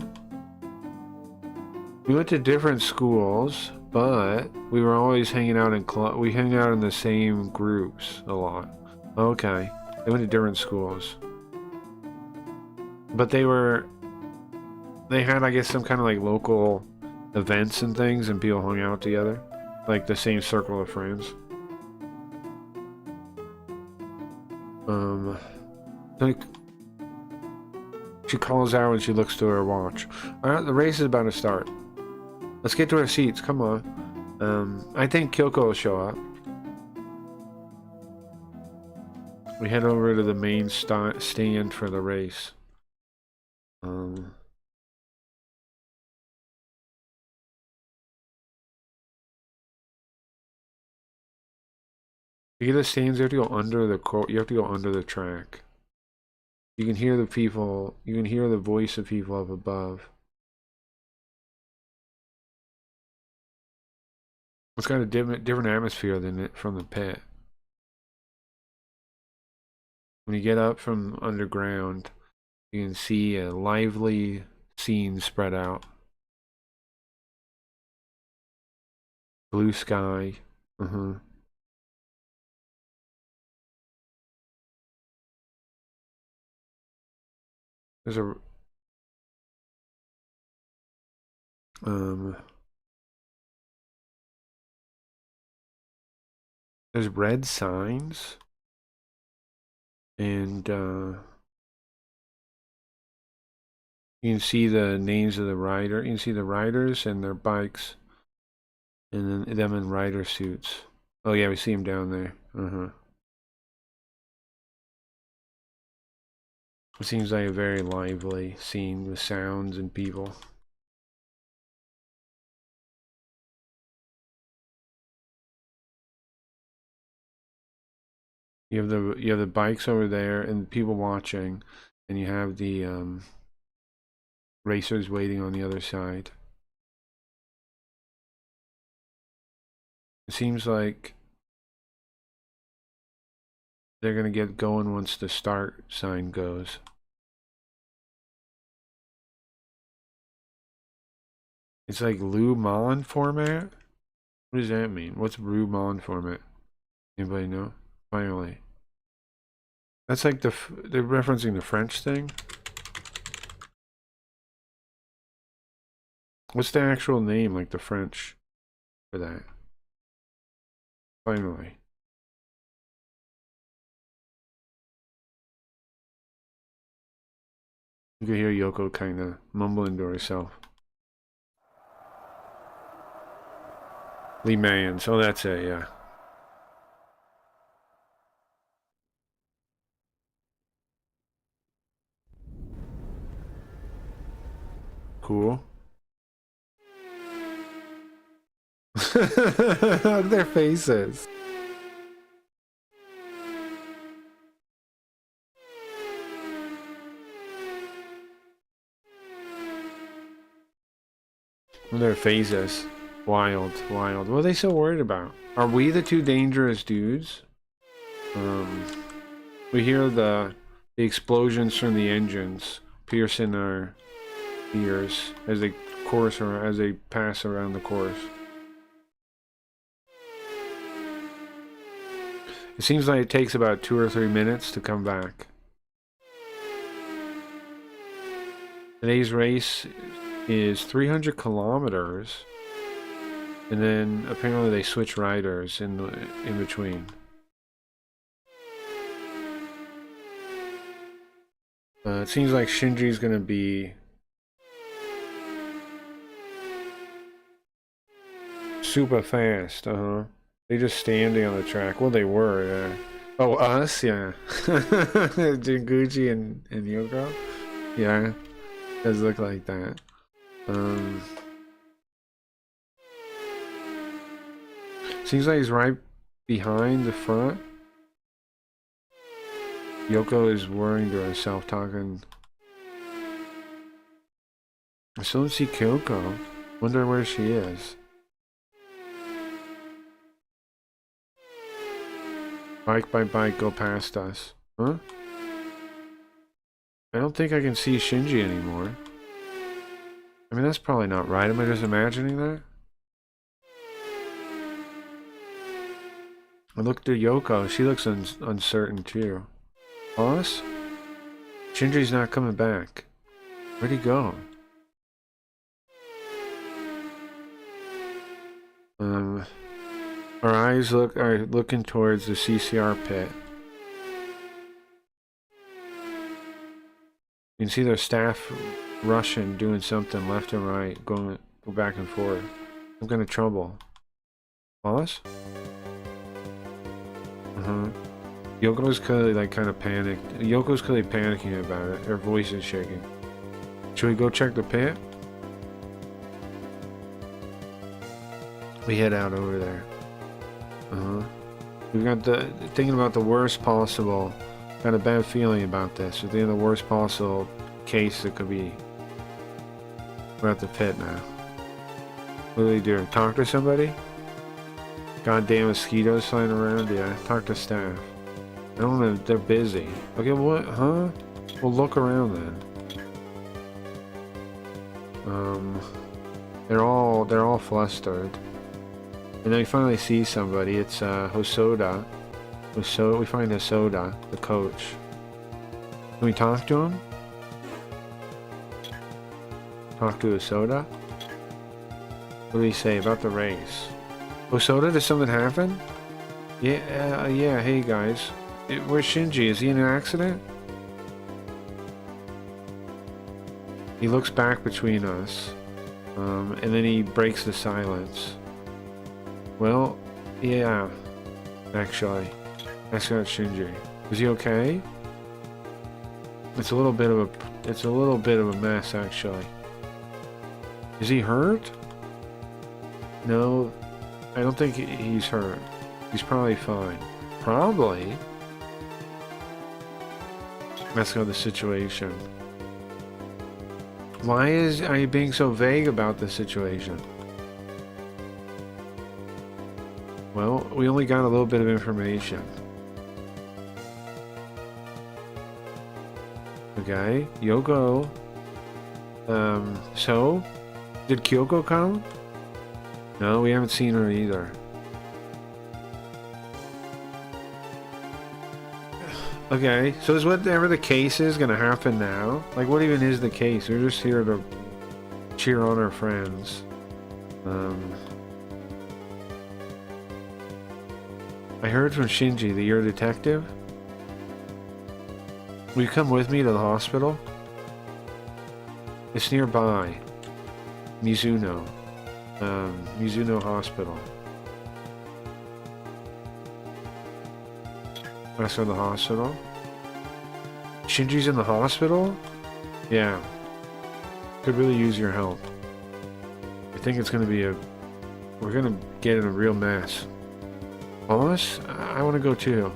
We went to different schools, but we were always hanging out we hang out in the same groups a lot. Okay. They went to different schools. But they had, I guess, some kind of like local events and things, and people hung out together. Like the same circle of friends. Like, she calls out when she looks to her watch. Alright, the race is about to start. Let's get to our seats, come on. I think Kyoko will show up. We head over to the main stand for the race. To get the stands, you have to go under the you have to go under the track. You can hear the people. You can hear the voice of people up above. It's got a different atmosphere than it from the pit. When you get up from underground, you can see a lively scene spread out. Blue sky. There's a there's red signs, and you can see the names of the rider. You can see the riders and their bikes, and then them in rider suits. Oh yeah, we see them down there. It seems like a very lively scene with sounds and people. You have the bikes over there and people watching, and you have the racers waiting on the other side. It seems like they're gonna get going once the start sign goes. It's like Lou Mon format? What does that mean? What's Lou Mon format? Anybody know? Finally. That's like they're referencing the French thing? What's the actual name, like the French for that? Finally. You can hear Yoko kind of mumbling to herself. Lee Mayans. Oh, that's it, yeah. Cool. Look at their faces. Look at their faces. Wild, wild. What are they so worried about? Are we the two dangerous dudes? We hear the explosions from the engines piercing our ears as they pass around the course. It seems like it takes about 2 or 3 minutes to come back. Today's race is 300 kilometers, and then apparently they switch riders in between. It seems like Shinji's gonna be super fast. They just standing on the track. Well, they were. Yeah. Oh, us, yeah. Jinguji and Yoko. Yeah, does look like that. Seems like he's right behind the front. Yoko is worrying to herself, talking. I still don't see Kyoko. Wonder where she is. Bike by bike go past us. Huh? I don't think I can see Shinji anymore. I mean, that's probably not right. Am I just imagining that? I looked at Yoko. She looks uncertain too. Us? Shinji's not coming back. Where'd he go? Our eyes are looking towards the CCR pit. You can see their staff rushing, doing something left and right, go back and forth. Some kind of trouble. Boss? Yoko's clearly like kind of panicked. Yoko's clearly panicking about it. Her voice is shaking. Should we go check the pit? We head out over there. We've got the thinking about the worst possible. Got a bad feeling about this. We're thinking the worst possible case that could be. We're at the pit now. What do they do? Talk to somebody? Goddamn mosquitoes flying around? Yeah, talk to staff. I don't know, they're busy. Okay, what? Huh? Well, look around then. They're all flustered. And then we finally see somebody. It's Hosoda. We find Hosoda, the coach. Can we talk to him? Talk to Hosoda? What do he say about the race? Hosoda, did something happen? Yeah, yeah, hey guys. Where's Shinji? Is he in an accident? He looks back between us. And then he breaks the silence. Well, yeah, actually. That's not Shinji. Is he okay? It's a little bit of a mess, actually. Is he hurt? No, I don't think he's hurt. He's probably fine. Probably. That's not the situation. Why are you being so vague about the situation? Well, we only got a little bit of information. Okay, Yoko. So? Did Kyoko come? No, we haven't seen her either. Okay, so is whatever the case is gonna happen now? Like, what even is the case? We're just here to cheer on our friends. I heard from Shinji that you're a detective. Will you come with me to the hospital? It's nearby. Mizuno. Mizuno Hospital. That's in the hospital? Shinji's in the hospital? Yeah. Could really use your help. I think it's gonna be we're gonna get in a real mess. Boss? I wanna go too.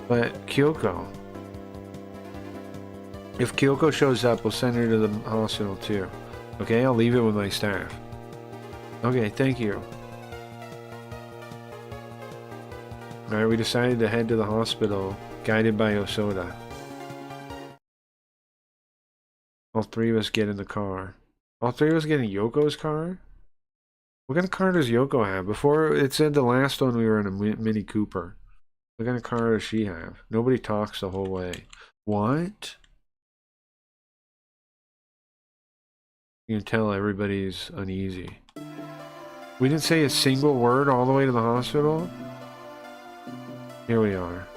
But Kyoko. If Kyoko shows up, we'll send her to the hospital too. Okay, I'll leave it with my staff. Okay, thank you. Alright, we decided to head to the hospital, guided by Osoda. All three of us get in the car. All three of us get in Yoko's car? What kind of car does Yoko have? Before, it said the last one we were in a Mini Cooper. What kind of car does she have? Nobody talks the whole way. What? You can tell everybody's uneasy. We didn't say a single word all the way to the hospital? Here we are.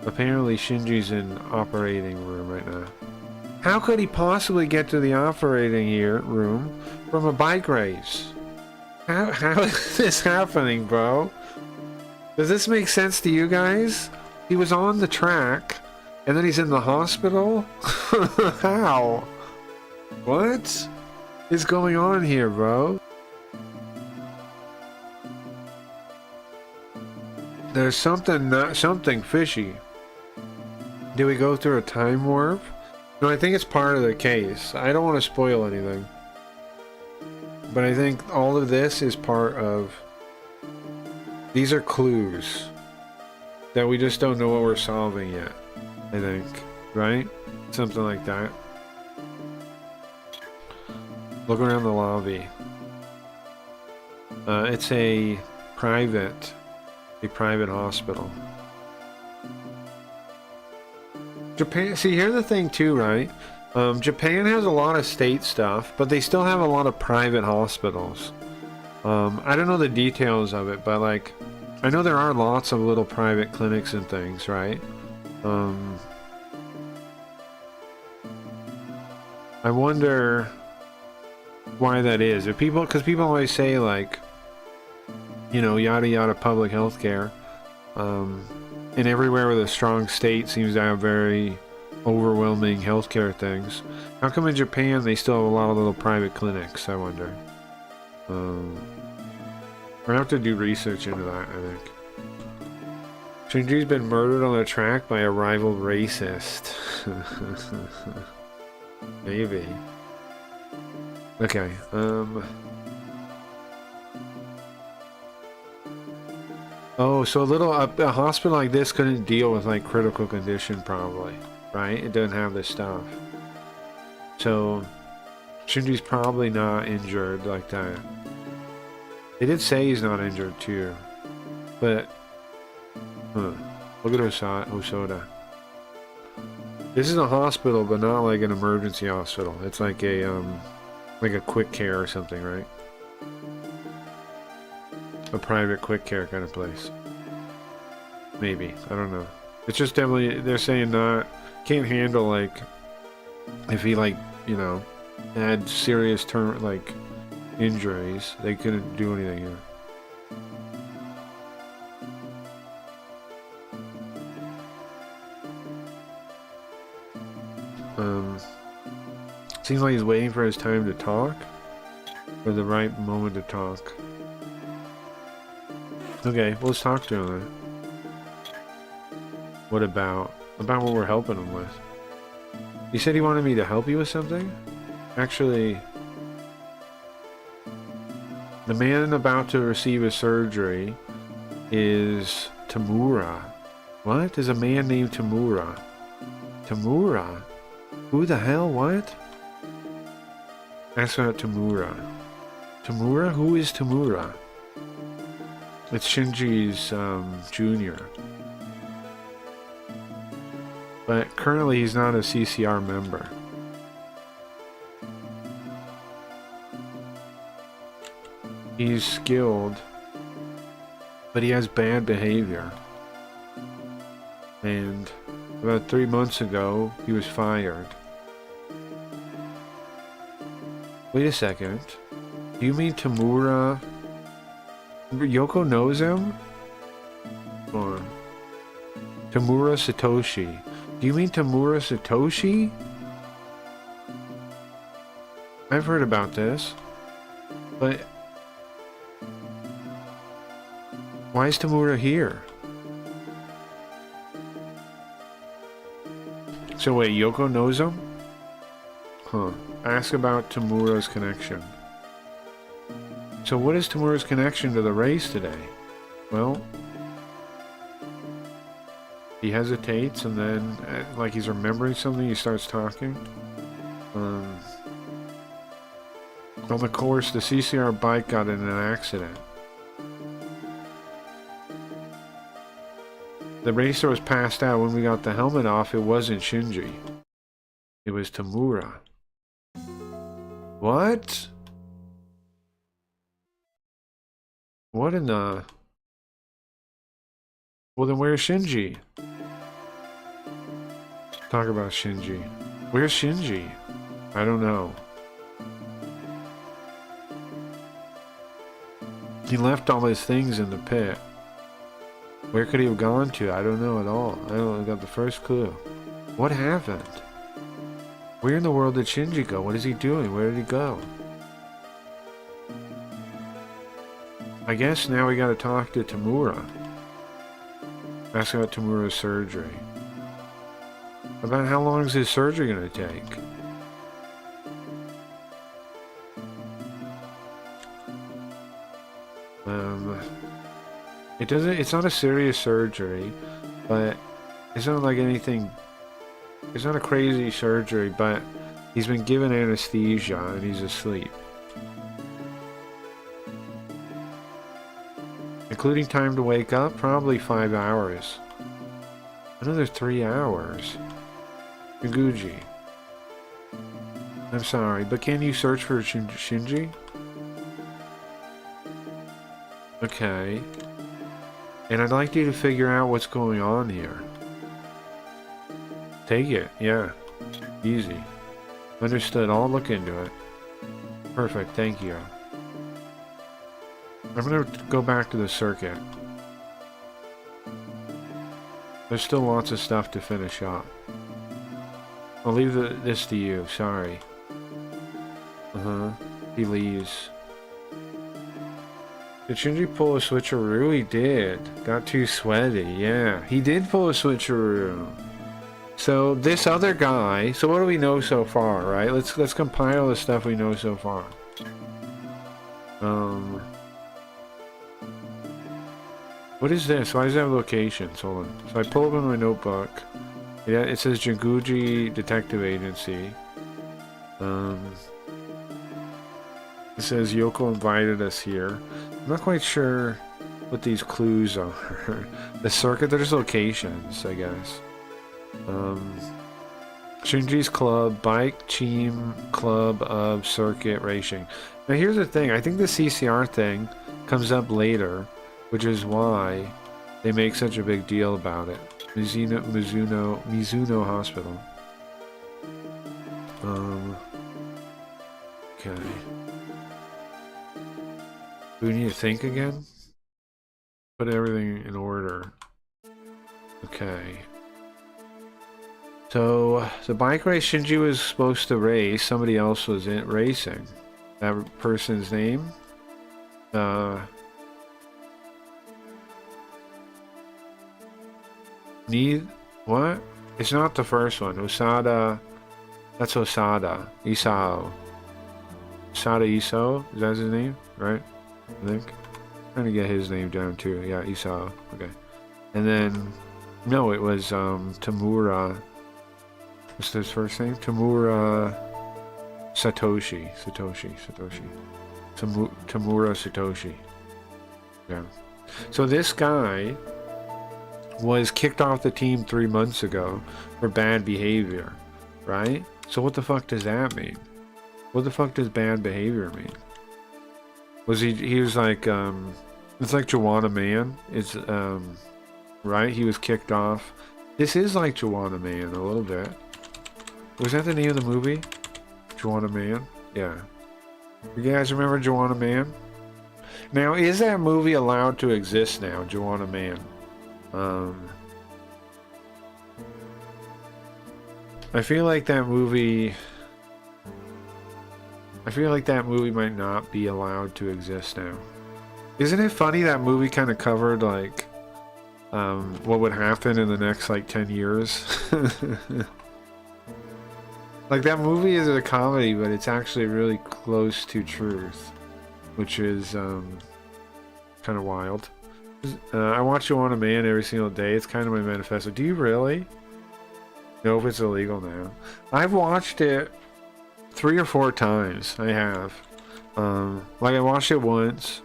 Apparently Shinji's in operating room right now. How could he possibly get to the operating room from a bike race? How is this happening, bro? Does this make sense to you guys? He was on the track, and then he's in the hospital? How? What is going on here, bro? There's something fishy. Did we go through a time warp? No, I think it's part of the case. I don't want to spoil anything. But I think all of this is part of... These are clues that we just don't know what we're solving yet, I think. Right? Something like that. Look around the lobby. It's a private hospital. Japan, see, here's the thing too, right? Japan has a lot of state stuff, but they still have a lot of private hospitals. I don't know the details of it, but like, I know there are lots of little private clinics and things, right? I wonder why that is. If people, because people always say like, you know, yada yada public healthcare, and everywhere with a strong state seems to have very overwhelming healthcare things. How come in Japan they still have a lot of little private clinics, I wonder? We're gonna have to do research into that, I think. Shinji's been murdered on the track by a rival racist. Maybe. Okay, Oh, so a hospital like this couldn't deal with like critical condition probably, right? It doesn't have this stuff. So, Shinji's probably not injured like that. They did say he's not injured too, but look at Hosoda. This is a hospital, but not like an emergency hospital. It's like a quick care or something, right? A private quick care kind of place. Maybe, I don't know. It's just definitely, they're saying can't handle like if he like, you know, had serious injuries. They couldn't do anything here. Seems like he's waiting for his time to talk, or the right moment to talk. Okay, well, let's talk to him then. What about what we're helping him with? You said he wanted me to help you with something? Actually, the man about to receive his surgery is Tamura. What? There's a man named Tamura. Tamura? Who the hell? What? Ask about Tamura. Tamura? Who is Tamura? It's Shinji's junior. But currently he's not a CCR member. He's skilled, but he has bad behavior. And about 3 months ago, he was fired. Wait a second. Do you mean Tamura? Yoko knows him? Hold on. Tamura Satoshi. Do you mean Tamura Satoshi? I've heard about this. But why is Tamura here? So wait, Yoko knows him? Huh. Ask about Tamura's connection. So what is Tamura's connection to the race today? Well, he hesitates and then, like he's remembering something, he starts talking. On the course, the CCR bike got in an accident. The racer was passed out. When we got the helmet off, it wasn't Shinji. It was Tamura. What? What in the... Well then where's Shinji? Talk about Shinji. Where's Shinji? I don't know. He left all his things in the pit. Where could he have gone to? I don't know at all. I don't got the first clue. What happened? Where in the world did Shinji go? What is he doing? Where did he go? I guess now we gotta talk to Tamura. Ask about Tamura's surgery. About how long is his surgery gonna take? It's not a serious surgery, but it's not like anything, it's not a crazy surgery, but he's been given anesthesia and he's asleep. Including time to wake up, probably 5 hours. Another 3 hours. Jinguji. I'm sorry, but can you search for Shinji? Okay. And I'd like you to figure out what's going on here. Take it, yeah. Easy. Understood, I'll look into it. Perfect, thank you. I'm gonna go back to the circuit. There's still lots of stuff to finish up. I'll leave this to you, sorry. He leaves. Did Shinji pull a switcheroo? He did. Got too sweaty. Yeah, he did pull a switcheroo. So this other guy. So what do we know so far, right? Let's compile the stuff we know so far. What is this? Why does it have locations? Hold on. So I pull up in my notebook. Yeah, it says Jinguji Detective Agency. It says Yoko invited us here. I'm not quite sure what these clues are. The circuit, there's locations, I guess. Shinji's Club, Bike Team Club of Circuit Racing. Now here's the thing, I think the CCR thing comes up later, which is why they make such a big deal about it. Mizuno Hospital. Okay. Do we need to think again? Put everything in order. Okay. So, the bike race Shinji was supposed to race, somebody else was in racing. That person's name? What? It's not the first one. Osada. That's Osada. Isao. Osada Isao? Is that his name? Right? I think. I'm trying to get his name down too. Yeah, Isao. Okay. And then, no, it was Tamura. What's his first name? Tamura Satoshi. Tamura Satoshi. Yeah. So this guy was kicked off the team 3 months ago for bad behavior, right? So what the fuck does that mean? What the fuck does bad behavior mean? Was he was like, it's like Joanna Man. It's, right? He was kicked off. This is like Joanna Man a little bit. Was that the name of the movie? Joanna Man? Yeah. You guys remember Joanna Man? Now, is that movie allowed to exist now, Joanna Man? I feel like that movie might not be allowed to exist now. Isn't it funny that movie kind of covered like what would happen in the next like 10 years? Like that movie is a comedy, but it's actually really close to truth, which is kind of wild. I watch Joanna Man every single day. It's kind of my manifesto. Do you really? No, if it's illegal now. I've watched it 3 or 4 times. I have. Like I watched it once,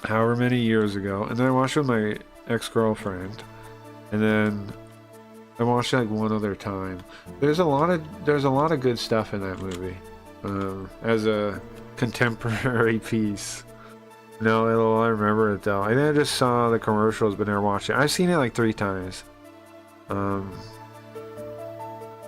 however many years ago, and then I watched it with my ex-girlfriend, and then I watched it like one other time. There's a lot of good stuff in that movie, as a contemporary piece. No, I remember it though. I think I just saw the commercials, but never watched it. I've seen it like 3 times.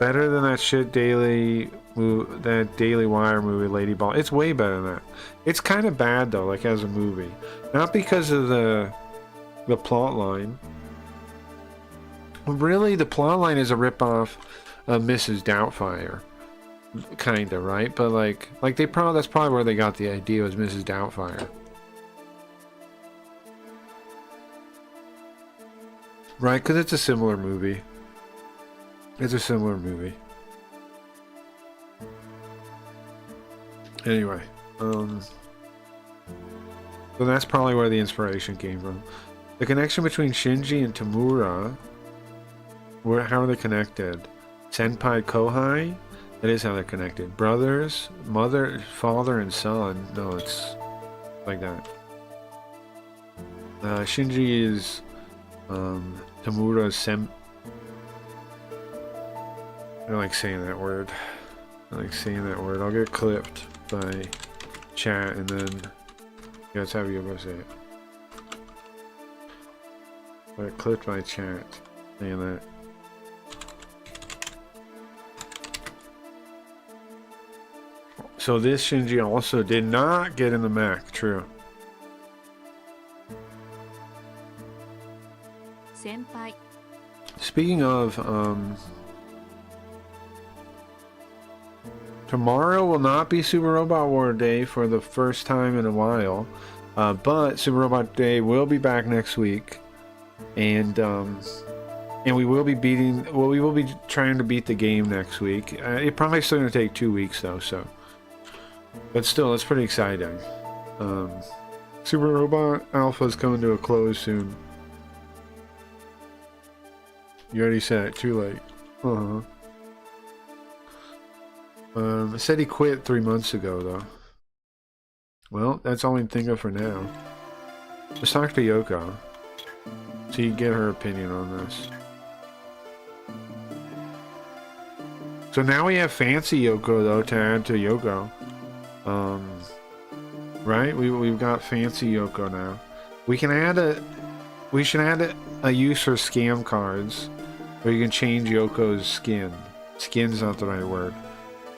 Better than that shit Daily Wire movie, Lady Ball. It's way better than that. It's kind of bad though, like as a movie, not because of the plot line. Really, the plot line is a ripoff of Mrs. Doubtfire, kinda, right? But like that's probably where they got the idea, was Mrs. Doubtfire. Right, because it's a similar movie. It's a similar movie. Anyway, so that's probably where the inspiration came from. The connection between Shinji and Tamura, how are they connected? Senpai Kohai? That is how they're connected. Brothers, mother, father, and son. No, it's like that. Shinji is Tamura's I don't like saying that word. I'll get clipped by chat, and then that's how you're gonna say it. I got clipped by chat saying that. So this Shinji also did not get in the mech. True. Senpai. Speaking of, tomorrow will not be Super Robot War Day for the first time in a while. But Super Robot Day will be back next week, and we will be beating. Well, we will be trying to beat the game next week. It probably still gonna take 2 weeks though. So, but still, it's pretty exciting. Super Robot Alpha is coming to a close soon. You already said it. Too late. I said he quit 3 months ago though. Well, that's all we can think of for now. Just talk to Yoko, so you get her opinion on this. So now we have fancy Yoko though to add to Yoko. Right? We've got fancy Yoko now. We can add we should add a use for scam cards where you can change Yoko's skin. Skin's not the right word.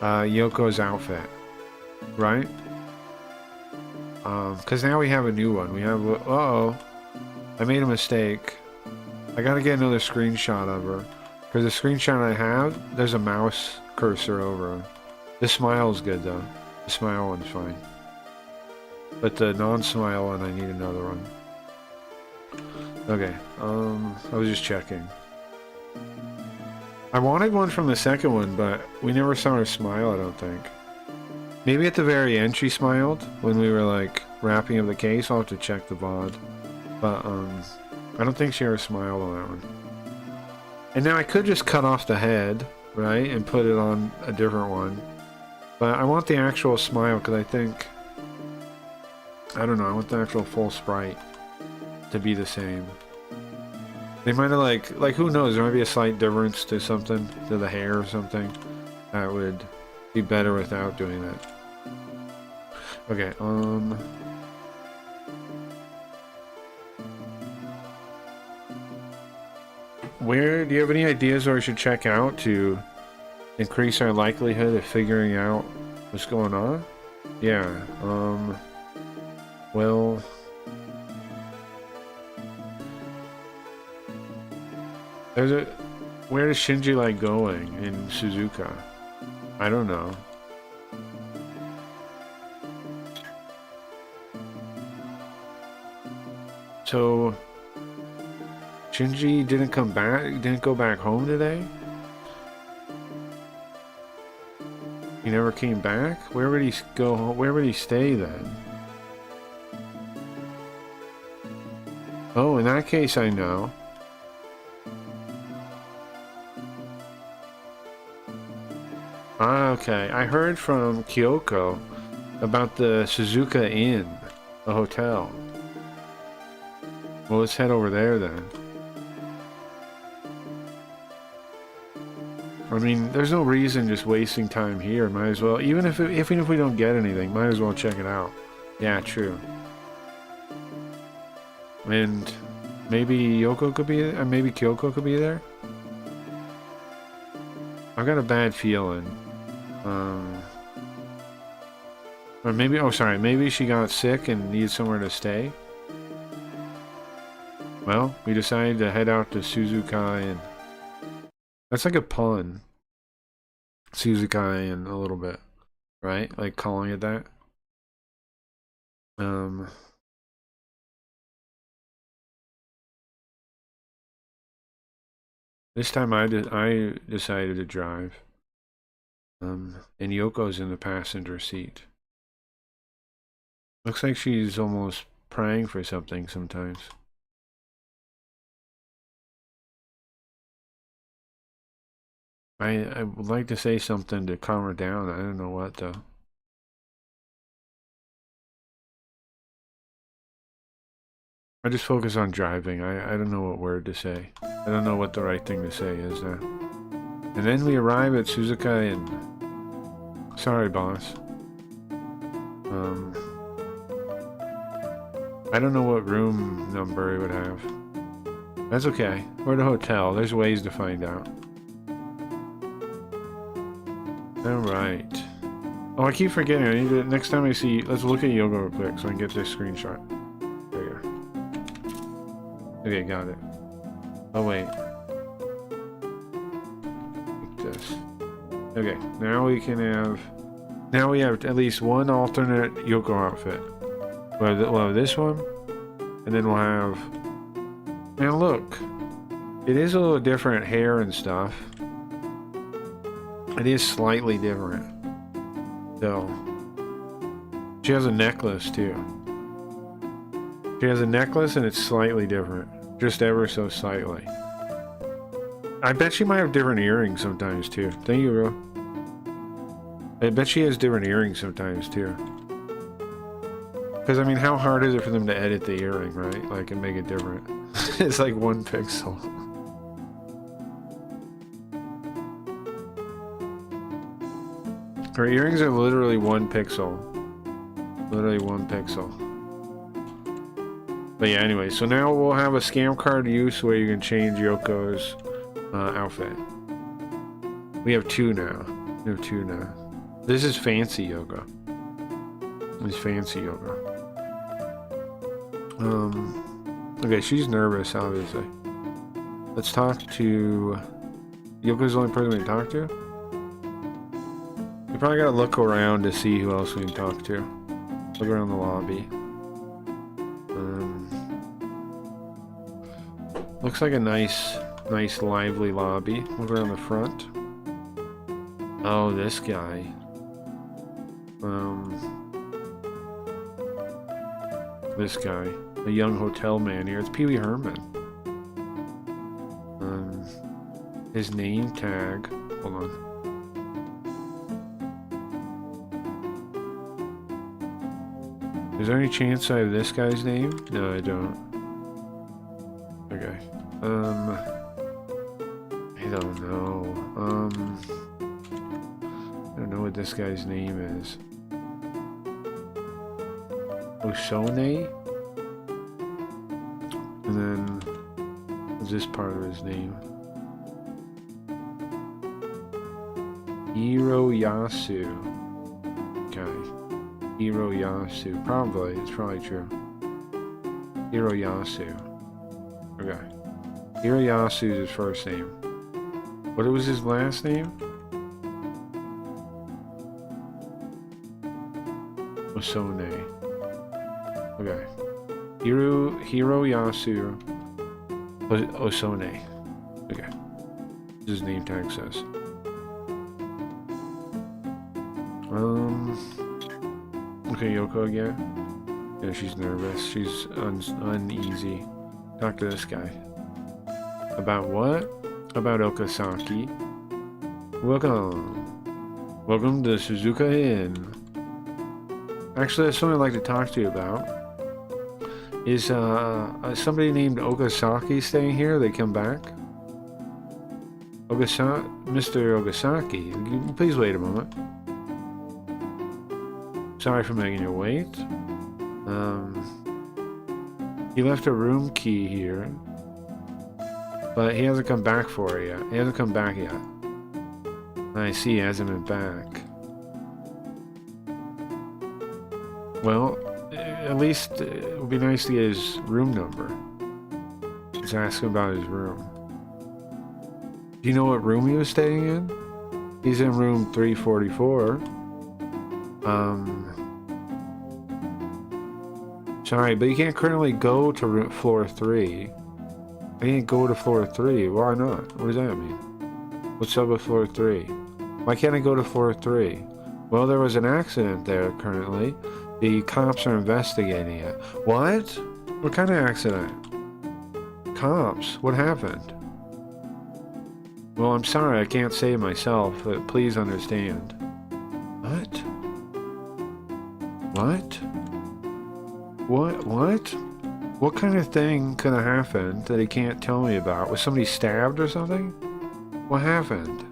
Yoko's outfit. Right? Because now we have a new one. We have uh-oh. I made a mistake. I gotta get another screenshot of her. Because the screenshot I have, there's a mouse cursor over her. The smile's good though. The smile one's fine. But the non-smile one, I need another one. Okay, I was just checking. I wanted one from the second one, but we never saw her smile, I don't think. Maybe at the very end she smiled when we were like wrapping up the case. I'll have to check the VOD. But I don't think she ever smiled on that one. And now I could just cut off the head, right, and put it on a different one. But I want the actual smile because I think, I don't know, I want the actual full sprite to be the same. They might have like who knows, there might be a slight difference to something, to the hair or something. That would be better without doing that. Okay, where do you have any ideas where we should check out to increase our likelihood of figuring out what's going on? Yeah, well, where is Shinji like going in Suzuka? I don't know. So Shinji didn't come back, didn't go back home today? He never came back? Where would he go? Where would he stay then? Oh, in that case I know. Ah, okay. I heard from Kyoko about the Suzuka Inn, the hotel. Well, let's head over there then. I mean, there's no reason just wasting time here. Might as well, even if we don't get anything, might as well check it out. Yeah, true. And maybe Yoko could be, maybe Kyoko could be there. I've got a bad feeling. Or maybe, oh sorry, maybe she got sick and needs somewhere to stay. Well, we decided to head out to Suzuka Inn. That's like a pun. Suzuka Inn a little bit, right? Like calling it that. This time I decided to drive. And Yoko's in the passenger seat. Looks like she's almost praying for something sometimes. I would like to say something to calm her down. I don't know what though. I just focus on driving. I don't know what word to say. I don't know what the right thing to say is now. And then we arrive at Suzuka Inn. Sorry, boss. I don't know what room number it would have. That's okay. We're at a hotel. There's ways to find out. Alright. Oh, I keep forgetting. I need to, next time I see, let's look at Yoga real quick so I can get this screenshot. There you go. Okay, got it. Oh, wait. Like this. Okay, now we can have, now we have at least one alternate Yoko outfit. We'll have this one, and then we'll have. Now look, it is a little different hair and stuff. It is slightly different, though. She has a necklace too. She has a necklace, and it's slightly different, just ever so slightly. I bet she might have different earrings sometimes too. Thank you, bro. I bet she has different earrings sometimes too. Because I mean, how hard is it for them to edit the earring, right? Like, and make it different. It's like 1 pixel. Her earrings are literally 1 pixel. Literally 1 pixel. But yeah, anyway, so now we'll have a scam card use where you can change Yoko's outfit. We have 2 now. We have 2 now. This is fancy Yoko. This is fancy Yoko. Okay, she's nervous, obviously. Let's talk to... Yoko's the only person we can talk to? We probably gotta look around to see who else we can talk to. Look around the lobby. Looks like a nice lively lobby. Look around the front. Oh, this guy. This guy. A young hotel man here. It's Pee Wee Herman. His name tag. Hold on. Is there any chance I have this guy's name? No, I don't. Okay. I don't know. I don't know what this guy's name is. Osone? And then, what's this part of his name? Hiroyasu. Okay. Hiroyasu. Probably. It's probably true. Hiroyasu. Okay. Hiroyasu is his first name. What was his last name? Osone. Okay. Hiroyasu Osone. Okay. His name tag says. Okay, Yoko again. Yeah, she's nervous. She's uneasy. Talk to this guy. About what? About Okasaki. Welcome. Welcome to Suzuka Inn. Actually, there's something I'd like to talk to you about. Is somebody named Okasaki staying here? They come back? Mr. Okasaki, please wait a moment. Sorry for making you wait. He left a room key here, but he hasn't come back for it yet. He hasn't come back yet. I see, he hasn't been back. Well, at least it would be nice to get his room number. Let's ask him about his room. Do you know what room he was staying in? He's in room 344. Sorry, but you can't currently go to floor 3. I can't go to floor 3. Why not? What does that mean? What's up with floor 3? Why can't I go to floor 3? Well, there was an accident there currently. The cops are investigating it. What? What kind of accident? Cops? What happened? Well, I'm sorry, I can't say it myself, but please understand. What? What? What? What kind of thing could have happened that he can't tell me about? Was somebody stabbed or something? What happened?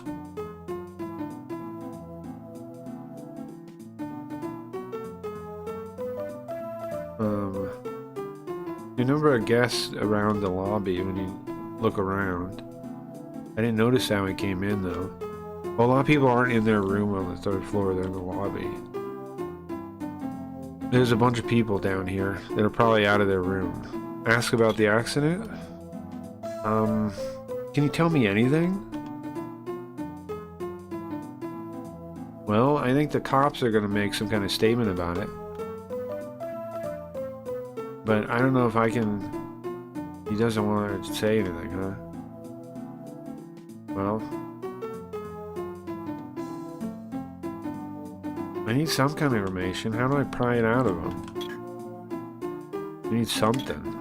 The number of guests around the lobby when you look around. I didn't notice that when we came in though. Well, a lot of people aren't in their room on the 3rd floor, they're in the lobby. There's a bunch of people down here that are probably out of their room. Ask about the accident? Can you tell me anything? Well, I think the cops are gonna make some kind of statement about it. But I don't know if I can... He doesn't want to say anything, huh? Well... I need some kind of information. How do I pry it out of him? I need something.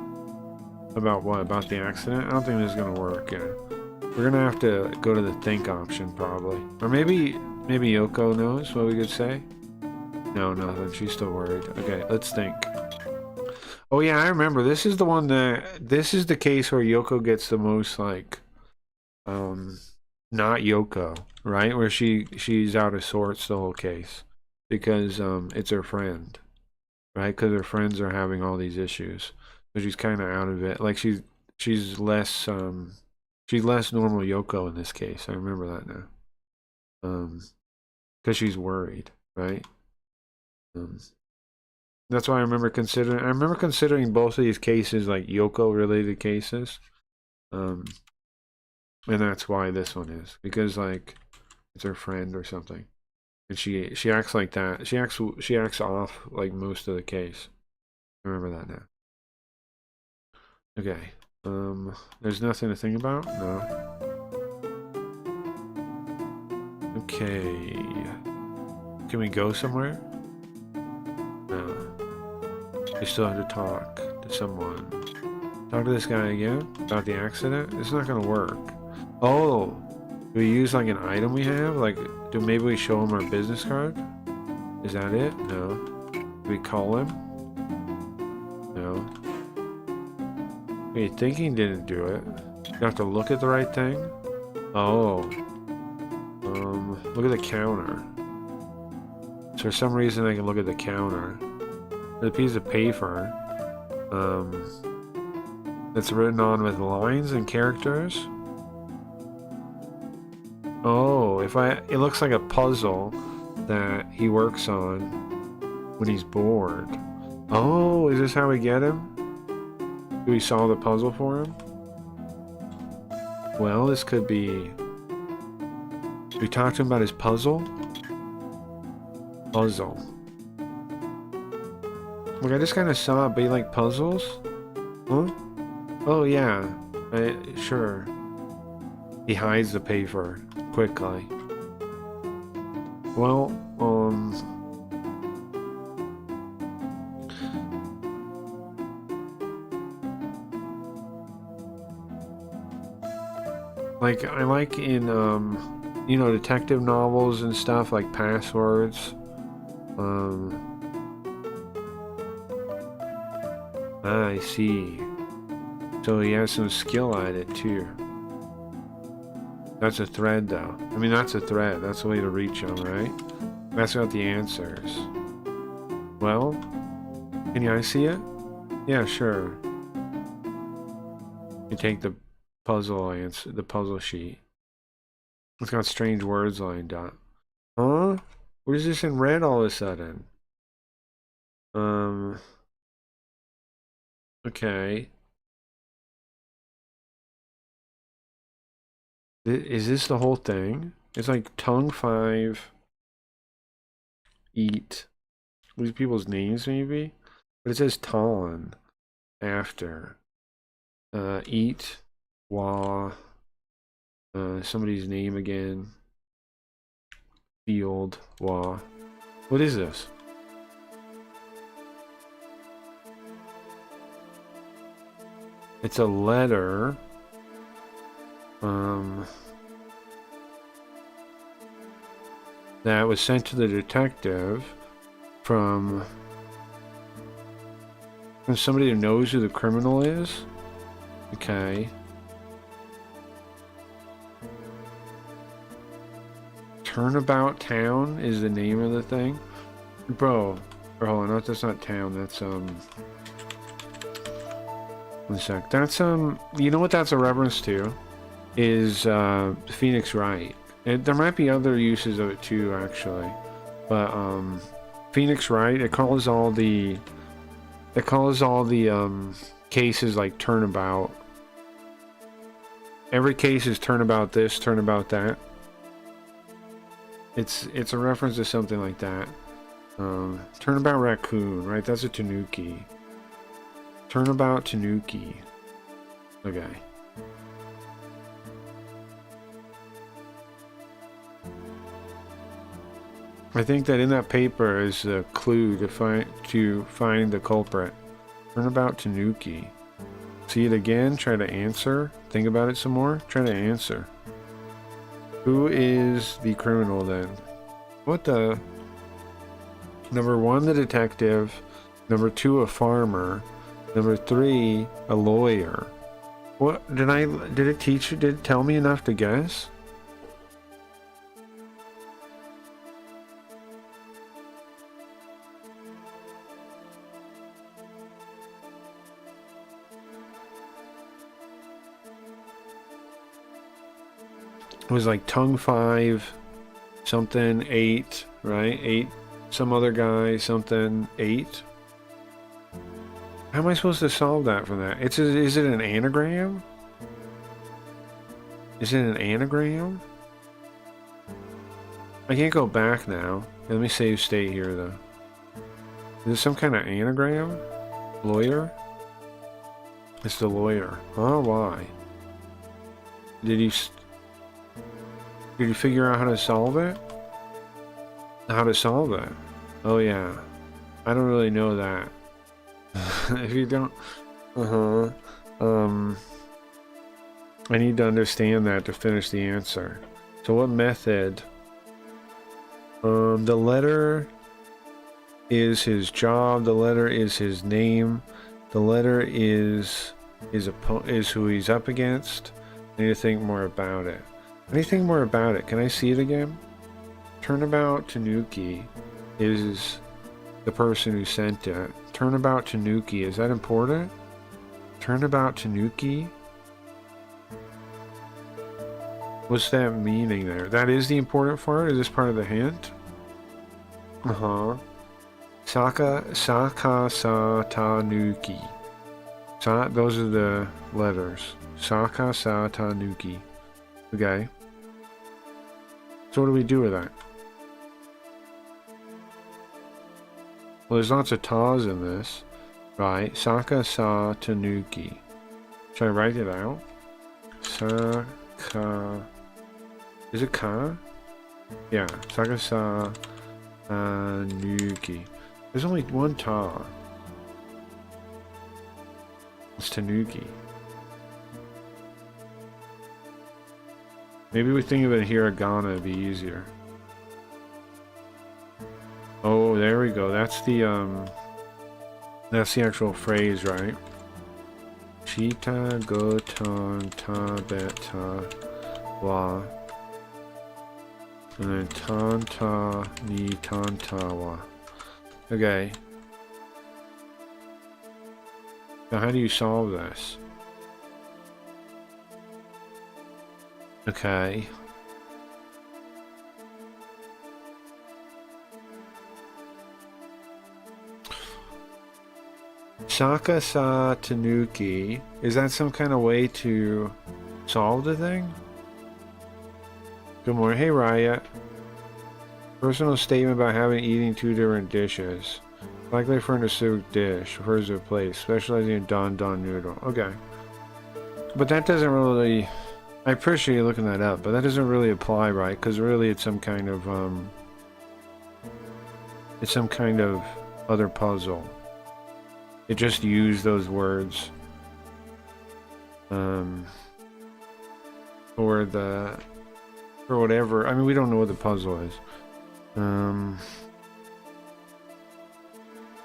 About what? About the accident? I don't think this is going to work, yeah. We're going to have to go to the think option, probably. Or maybe Yoko knows what we could say? No, nothing. She's still worried. Okay, let's think. Oh yeah, I remember. This is the one that... This is the case where Yoko gets the most, like... Not Yoko, right? Where she's out of sorts the whole case. Because, it's her friend. Right? Because her friends are having all these issues. So she's kind of out of it. Like, she's less, she's less normal Yoko in this case. I remember that now. Because she's worried, right? That's why I remember considering both of these cases like Yoko related cases. And that's why this one is. Because like it's her friend or something. And she acts like that. She acts off like most of the case. I remember that now. Okay. There's nothing to think about? No. Okay. Can we go somewhere? No. We still have to talk to someone. Talk to this guy again about the accident? It's not gonna work. Oh! Do we use like an item we have? Like, maybe we show him our business card? Is that it? No. Do we call him? No. Wait, thinking didn't do it. You have to look at the right thing? Oh. Look at the counter. So for some reason I can look at the counter. There's a piece of paper. That's written on with lines and characters. Oh, it looks like a puzzle that he works on when he's bored. Oh, is this how we get him? Do we solve the puzzle for him? Well, this could be... Do we talk to him about his puzzle? Puzzle. Look, I just kind of saw it, but you like puzzles? Huh? Oh, yeah. Sure. He hides the paper quickly. Well, like, I like in, you know, detective novels and stuff, like Passwords. I see. So he has some skill at it, too. That's a thread, though. I mean, that's a thread. That's the way to reach him, right? That's got the answers. Well, can you guys see it? Yeah, sure. You take the puzzle answer, the puzzle sheet. It's got strange words lined up. Huh? What is this in red all of a sudden? Okay. Is this the whole thing? It's like tongue 5. Eat. These people's names maybe? But it says ton after. Eat. Wa. Somebody's name again. Field. Wa. What is this? It's a letter. That was sent to the detective from somebody who knows who the criminal is. Okay. Turnabout Town is the name of the thing. Bro, hold on, that's not town, that's one sec. That's you know what that's a reference to? Is Phoenix Wright. There might be other uses of it too, actually. But Phoenix Wright, it calls all the cases like turnabout. Every case is turnabout this, turnabout that. It's a reference to something like that. Turnabout Raccoon, right? That's a Tanuki. Turnabout Tanuki. Okay. I think that in that paper is a clue to find the culprit. Turnabout Tanuki. See it again, try to answer. Think about it some more, try to answer. Who is the criminal then? What the? Number 1, the detective. Number 2, a farmer. Number 3, a lawyer. What did it teach you? Did it tell me enough to guess? It was like tongue 5, something 8, right? 8, some other guy, something 8. How am I supposed to solve that from that? Is it an anagram? Is it an anagram? I can't go back now. Let me save state here though. Is this some kind of anagram? Lawyer? It's the lawyer. Oh, why? Did you figure out how to solve it? How to solve it? Oh yeah. I don't really know that. If you don't... I need to understand that to finish the answer. So what method? The letter is his job. The letter is his name. The letter is who he's up against. I need to think more about it. Anything more about it? Can I see it again? Turnabout Tanuki is the person who sent it. Turnabout Tanuki, is that important? Turnabout Tanuki? What's that meaning there? That is the important part? Is this part of the hint? Saka sa tanuki. Those are the letters. Saka sa tanuki. Okay. So what do we do with that? Well, there's lots of tas in this, right? Saka sa tanuki. Should I write it out? Saka. Is it ka? Yeah. Saka sa tanuki. There's only one ta. It's tanuki. Maybe we think of it hiragana, it'd be easier. Oh, there we go. That's the actual phrase, right? Chita gotan tabeta wa. And then tanta ni tantawa. Okay. Now how do you solve this? Okay. Saka sa tanuki. Is that some kind of way to solve the thing? Good morning. Hey, Riot. Personal statement about having eating 2 different dishes. Likely for an acidic dish. Refers to a place. Specializing in don noodle. Okay. But that doesn't really... I appreciate you looking that up, but that doesn't really apply, right? Because really it's some kind of... it's some kind of other puzzle. It just used those words. Or whatever. I mean, we don't know what the puzzle is.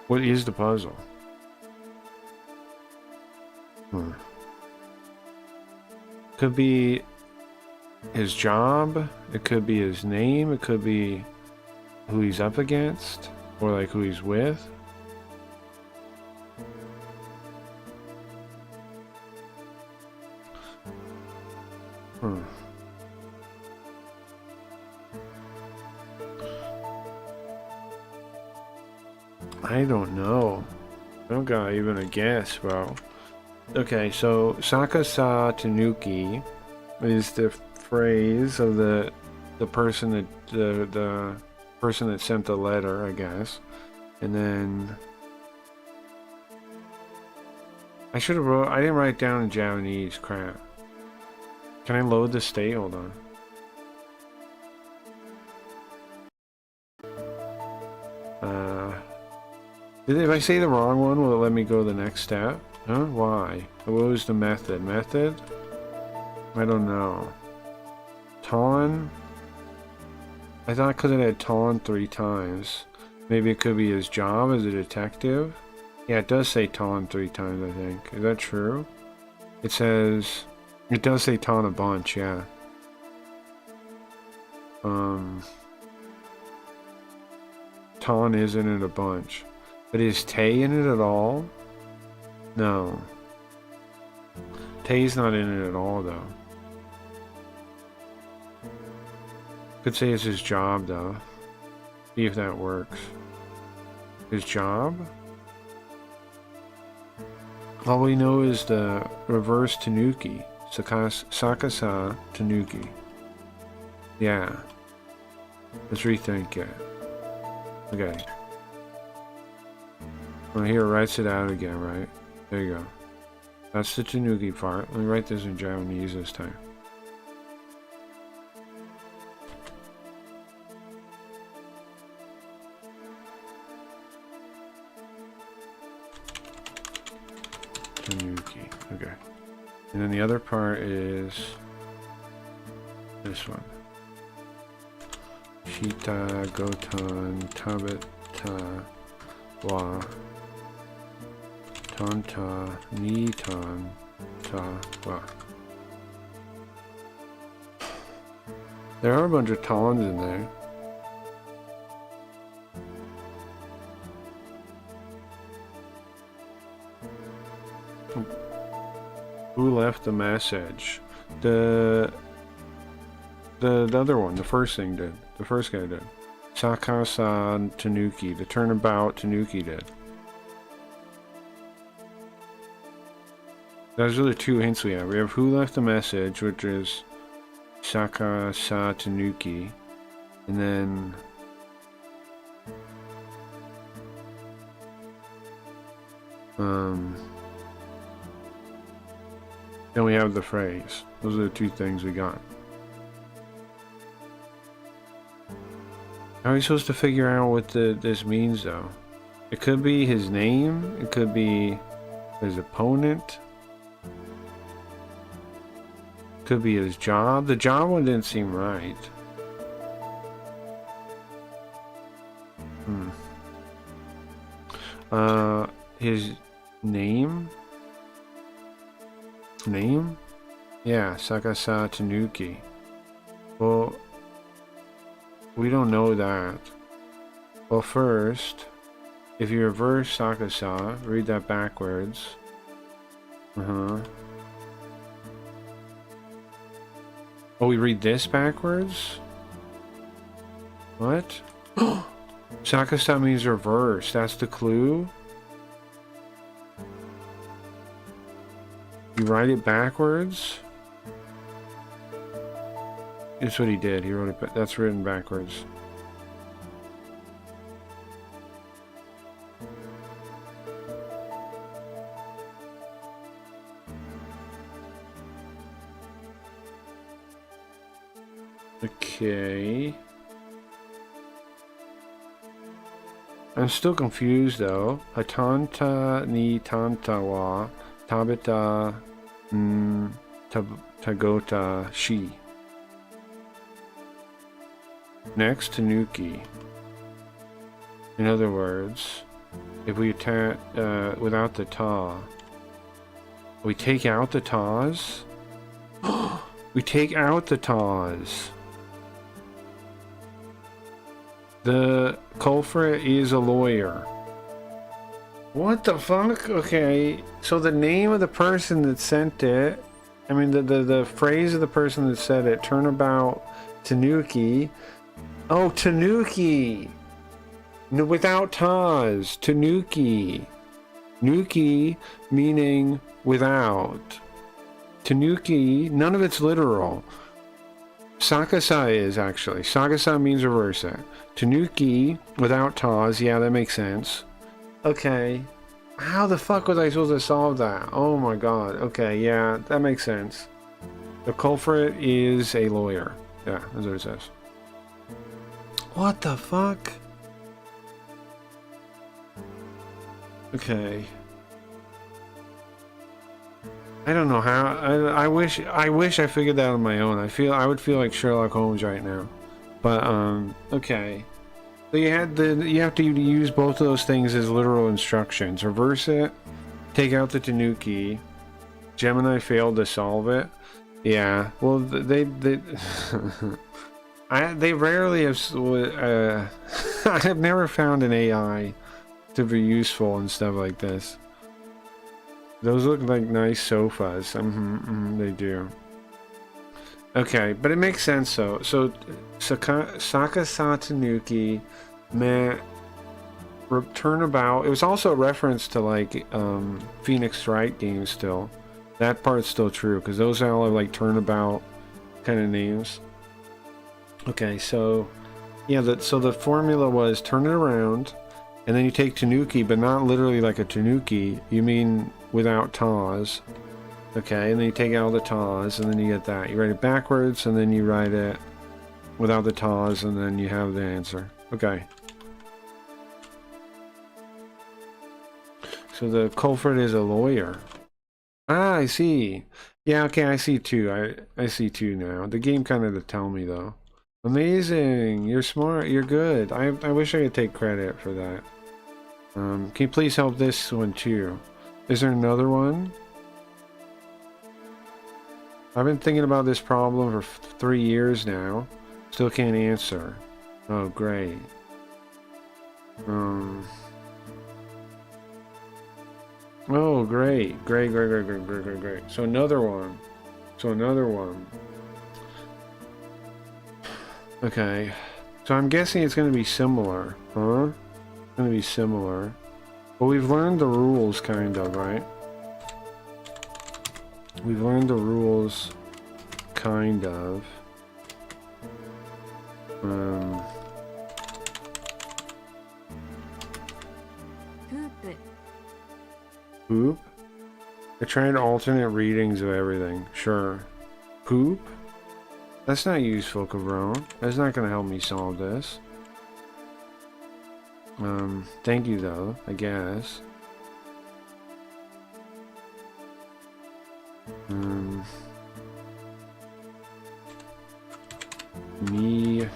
What is the puzzle? Could be his job. It could be his name. It could be who he's up against, or like who he's with. I don't know. I don't got even a guess, bro. Okay, so Saka sa tanuki is the phrase of the person that the person that sent the letter, I guess. And then I should have wrote. I didn't write it down in Japanese. Crap. Can I load the state? Hold on. If I say the wrong one, will it let me go to the next step? Huh? Why? What was the method? Method? I don't know. Ton? I thought because it had Ton 3 times. Maybe it could be his job as a detective? Yeah, it does say Ton 3 times, I think. Is that true? It says... It does say Ton a bunch, yeah. Ton is in it a bunch. But is Tay in it at all? No. Tay's not in it at all, though. Could say it's his job, though. See if that works. His job? All we know is the reverse Tanuki. Sakasa Tanuki. Yeah. Let's rethink it. Okay. Well, here it writes it out again, right? There you go. That's the Tanuki part. Let me write this in Japanese this time. Tanuki. Okay. And then the other part is this one. Shita Gotan Tabata Wa Tanta Nitan Ta Wa. There are a bunch of tons in there. Who left the message? The other one, the first thing did. The first guy did. Sakasa Tanuki, the turnabout Tanuki did. Those are the two hints we have. We have who left the message, which is Sakasa Tanuki, and then then we have the phrase. Those are the two things we got. How are we supposed to figure out what this means, though? It could be his name. It could be his opponent. Could be his job. The job one didn't seem right. His name? Name? Yeah, Sakasa Tanuki. Well, we don't know that. Well, first, if you reverse Sakasa, read that backwards. Oh, we read this backwards? What? Sakasa means reverse. That's the clue? You write it backwards? That's what he did. He wrote it. That's written backwards. Okay. I'm still confused though. Hatanta ni tanta wa tabita tagota shi. Next, Tanuki. In other words, if we attack without the ta, we take out the tas. We take out the tas. The culprit is a lawyer. What the fuck? Okay, so the name of the person that sent it, I mean the phrase of the person that said it, turnabout Tanuki. Oh, Tanuki! No, without tas. Tanuki. Nuki meaning without. Tanuki, none of it's literal. Sakasa is actually. Sakasa means reverse it. Tanuki without tas, yeah, that makes sense. Okay. How the fuck was I supposed to solve that? Oh my god. Okay, yeah, that makes sense. The culprit is a lawyer. Yeah, that's what it says. What the fuck? Okay. I don't know how. I wish I figured that on my own. I would feel like Sherlock Holmes right now. But okay. So you have to use both of those things as literal instructions. Reverse it. Take out the Tanuki. Gemini failed to solve it. Yeah. Well, they they rarely have. I have never found an AI to be useful and stuff like this. Those look like nice sofas. They do. Okay, but it makes sense though. So Sakasa Tanuki meant turnabout. It was also a reference to like Phoenix Wright games still. That part's still true because those all are like turnabout kind of names. Okay, so yeah, so the formula was turn it around, and then you take Tanuki, but not literally like a Tanuki. You mean without Taz. Okay, and then you take out the Taz, and then you get that. You write it backwards, and then you write it without the Taz, and then you have the answer. Okay. So the culprit is a lawyer. Ah, I see. Yeah, okay, I see two. I see two now. The game kind of to tell me, though. Amazing! You're smart. You're good. I wish I could take credit for that. Can you please help this one, too? Is there another one? I've been thinking about this problem for 3 years now. Still can't answer. Oh, great. Oh, great. Great. So another one. Okay. So I'm guessing it's going to be similar. Huh? It's going to be similar. But we've learned the rules, kind of, right? We've learned the rules, kind of. Poop? They're trying alternate readings of everything. Sure. Poop? That's not useful, Cabron. That's not going to help me solve this. Thank you, though, I guess. Me.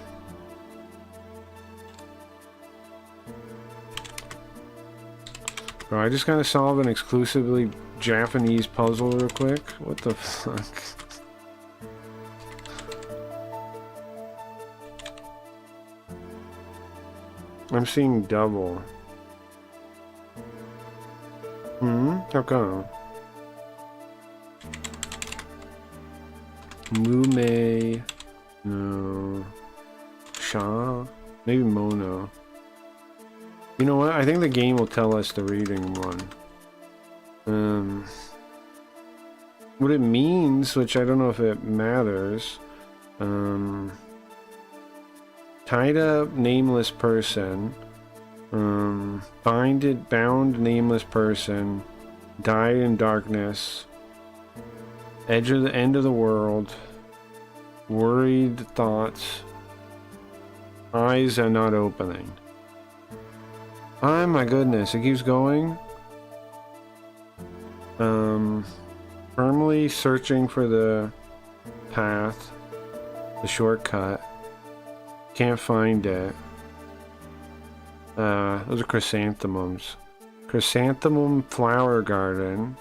Bro, I just gotta solve an exclusively Japanese puzzle real quick. What the fuck? I'm seeing double. How come? Mume. No. Sha? Maybe Mono. You know what? I think the game will tell us the reading one. What it means, which I don't know if it matters. Tied up nameless person. Bound nameless person. Died in darkness. Edge of the end of the world. Worried thoughts. Eyes are not opening. Oh my goodness, it keeps going. Firmly searching for the path, the shortcut. Can't find it. Those are chrysanthemums. Chrysanthemum flower garden.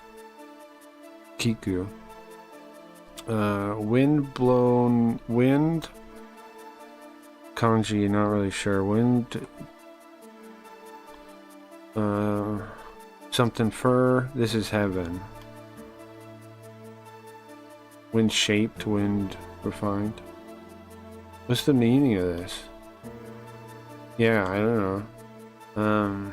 Kiku. Wind. Kanji, not really sure. Wind. Something fur. This is heaven. Wind shaped, wind refined. What's the meaning of this? Yeah, I don't know.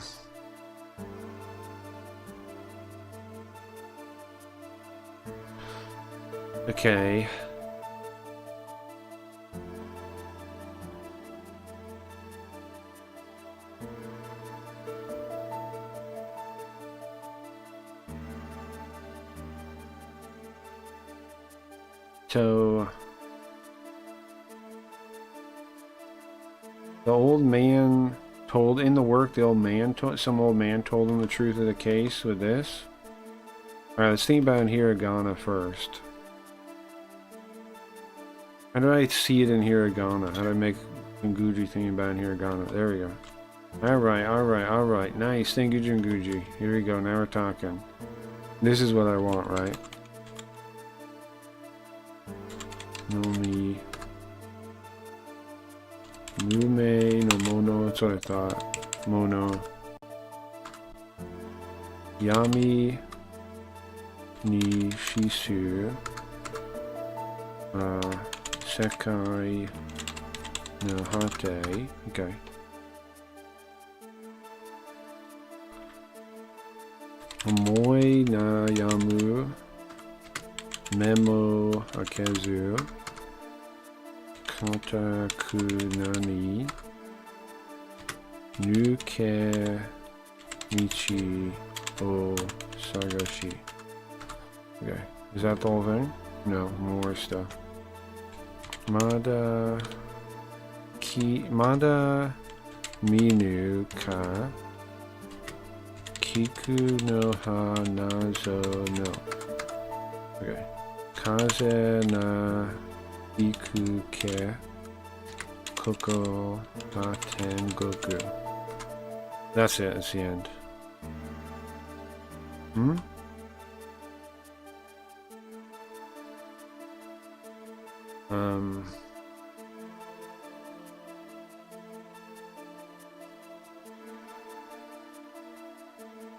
Okay. So the old man told in the work. The old man told some old man told him the truth of the case with this. All right, let's think about hiragana first. How do I see it in hiragana? How do I make Jinguji think about hiragana? There we go. All right. Nice. Thank you, Jinguji. Here we go. Now we're talking. This is what I want, right? Nomi. Mume no mono. That's what I thought. Mono. Yami ni shisu. Sekai no hate. Okay. Omoi na yamu. Memo akezu. Kataku nani. Nuke michi o sagashi. Okay. Is that the whole thing? No, more stuff. Mada minu ka kiku no ha nazo no. Okay. Kaze na iku ke koko daten goku. That's it, it's the end.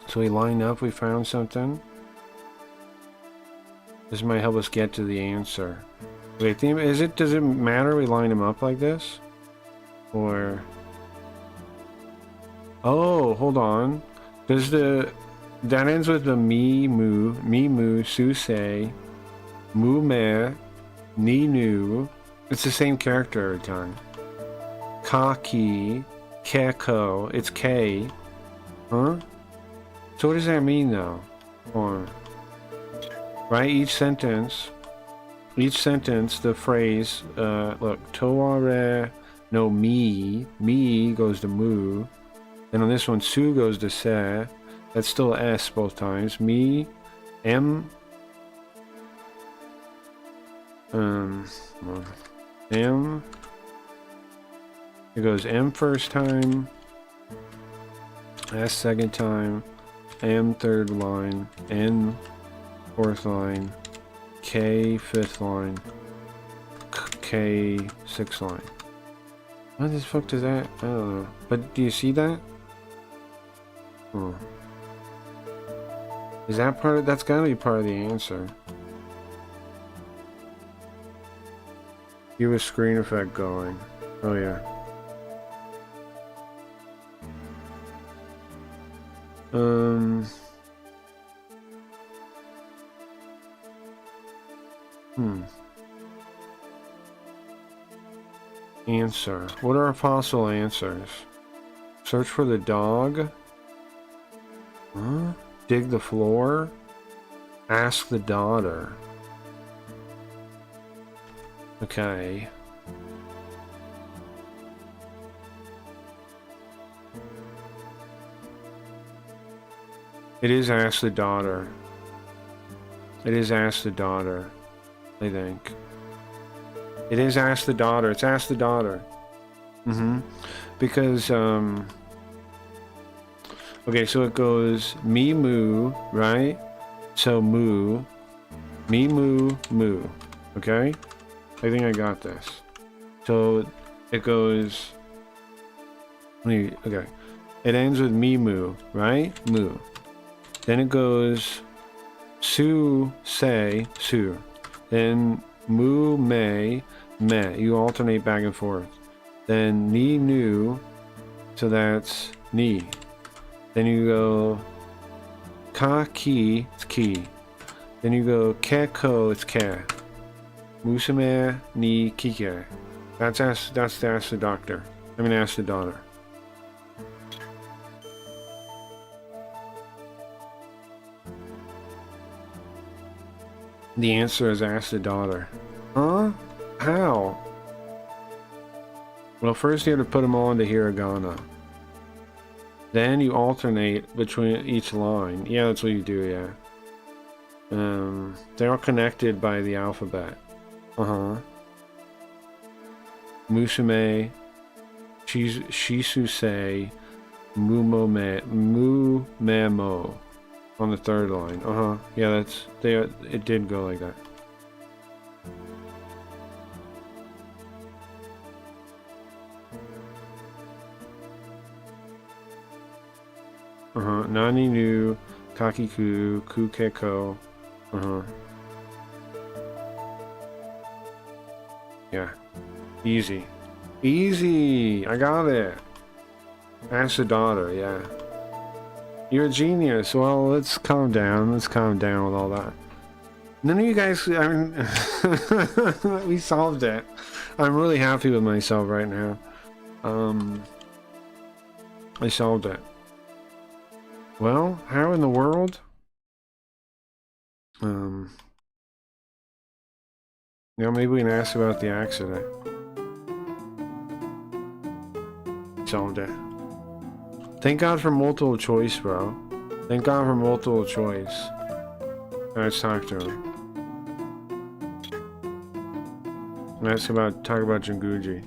So we line up, we found something. This might help us get to the answer. Wait, does it matter we line them up like this? Or... Oh, hold on. Does that ends with the mimu, susei, mume, ninu. It's the same character every time. Kaki, keko, it's K. Huh? So what does that mean though? Or, right, each sentence, the phrase, look, toare no mi goes to mu. Then on this one, su goes to se. That's still S both times. Mi, M, M. It goes M first time, S second time, M third line, N fourth line, K fifth line, K sixth line. What the fuck does that? I don't know. But do you see that? Oh. Is that part of, that's gotta be part of the answer. Keep a screen effect going. Oh yeah. Answer. What are possible answers? Search for the dog. Huh? Dig the floor. Ask the daughter. Okay. It is ask the daughter. It is ask the daughter, I think. It is ask the daughter. It's ask the daughter. Because, okay, so it goes me moo, right? So moo, me moo, moo. Okay? I think I got this. So it goes, okay. It ends with me moo, right? Moo. Then it goes su, say, su. Then mu, me. You alternate back and forth. Then ni, nu. So that's ni. Then you go ka, ki. It's ki. Then you go ke, ko. It's ke. Musume ni kike. That's to ask the doctor. I mean, ask the daughter. The answer is ask the daughter. Huh? How? Well, first you have to put them all into hiragana. Then you alternate between each line. Yeah, that's what you do, yeah. They're all connected by the alphabet. Uh-huh. Musume, Shisusei, Mumemo on the third line. Uh-huh. Yeah, it did go like that. Uh-huh. Nani nu Kakiku Kukeko. Uh-huh. Yeah. Easy. Easy! I got it! Ask the daughter, yeah. You're a genius. Well, let's calm down. Let's calm down with all that. None of you guys... I mean... we solved it. I'm really happy with myself right now. I solved it. Well, how in the world? Now maybe we can ask about the accident. Solved it. Thank God for multiple choice, bro. Thank God for multiple choice. Let's talk to him. Let's talk about Jinguji.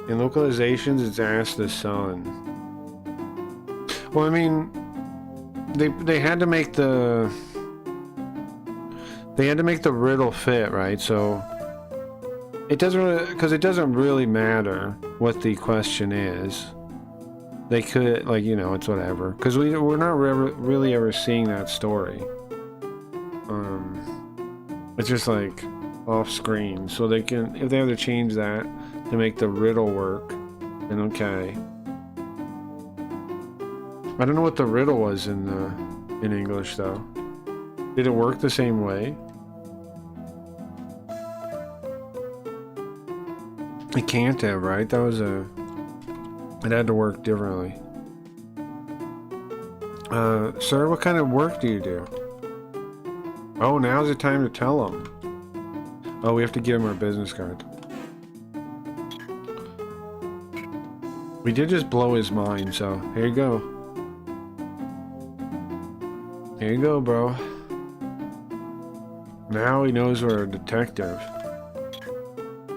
In localizations, it's ask the sun. Well, I mean, they had to make the riddle fit, right? So it doesn't really, because it doesn't really matter what the question is. They could, like, you know, it's whatever, because we're not really ever seeing that story. It's just like off screen, so they can, if they have to change that to make the riddle work, then okay. I don't know what the riddle was in English though. Did it work the same way? It can't have, right? That was it had to work differently. Sir, what kind of work do you do? Oh, now's the time to tell him. Oh, we have to give him our business card. We did just blow his mind, so here you go. Here you go, bro. Now he knows we're a detective.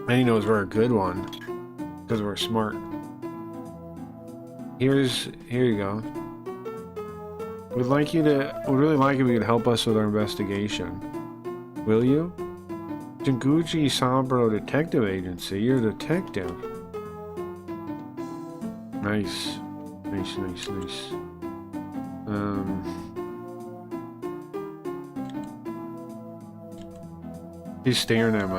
And he knows we're a good one. Because we're smart. Here you go. We'd really like if you could help us with our investigation. Will you? Jinguji Saburo Detective Agency. You're a detective. Nice. Nice. He's staring at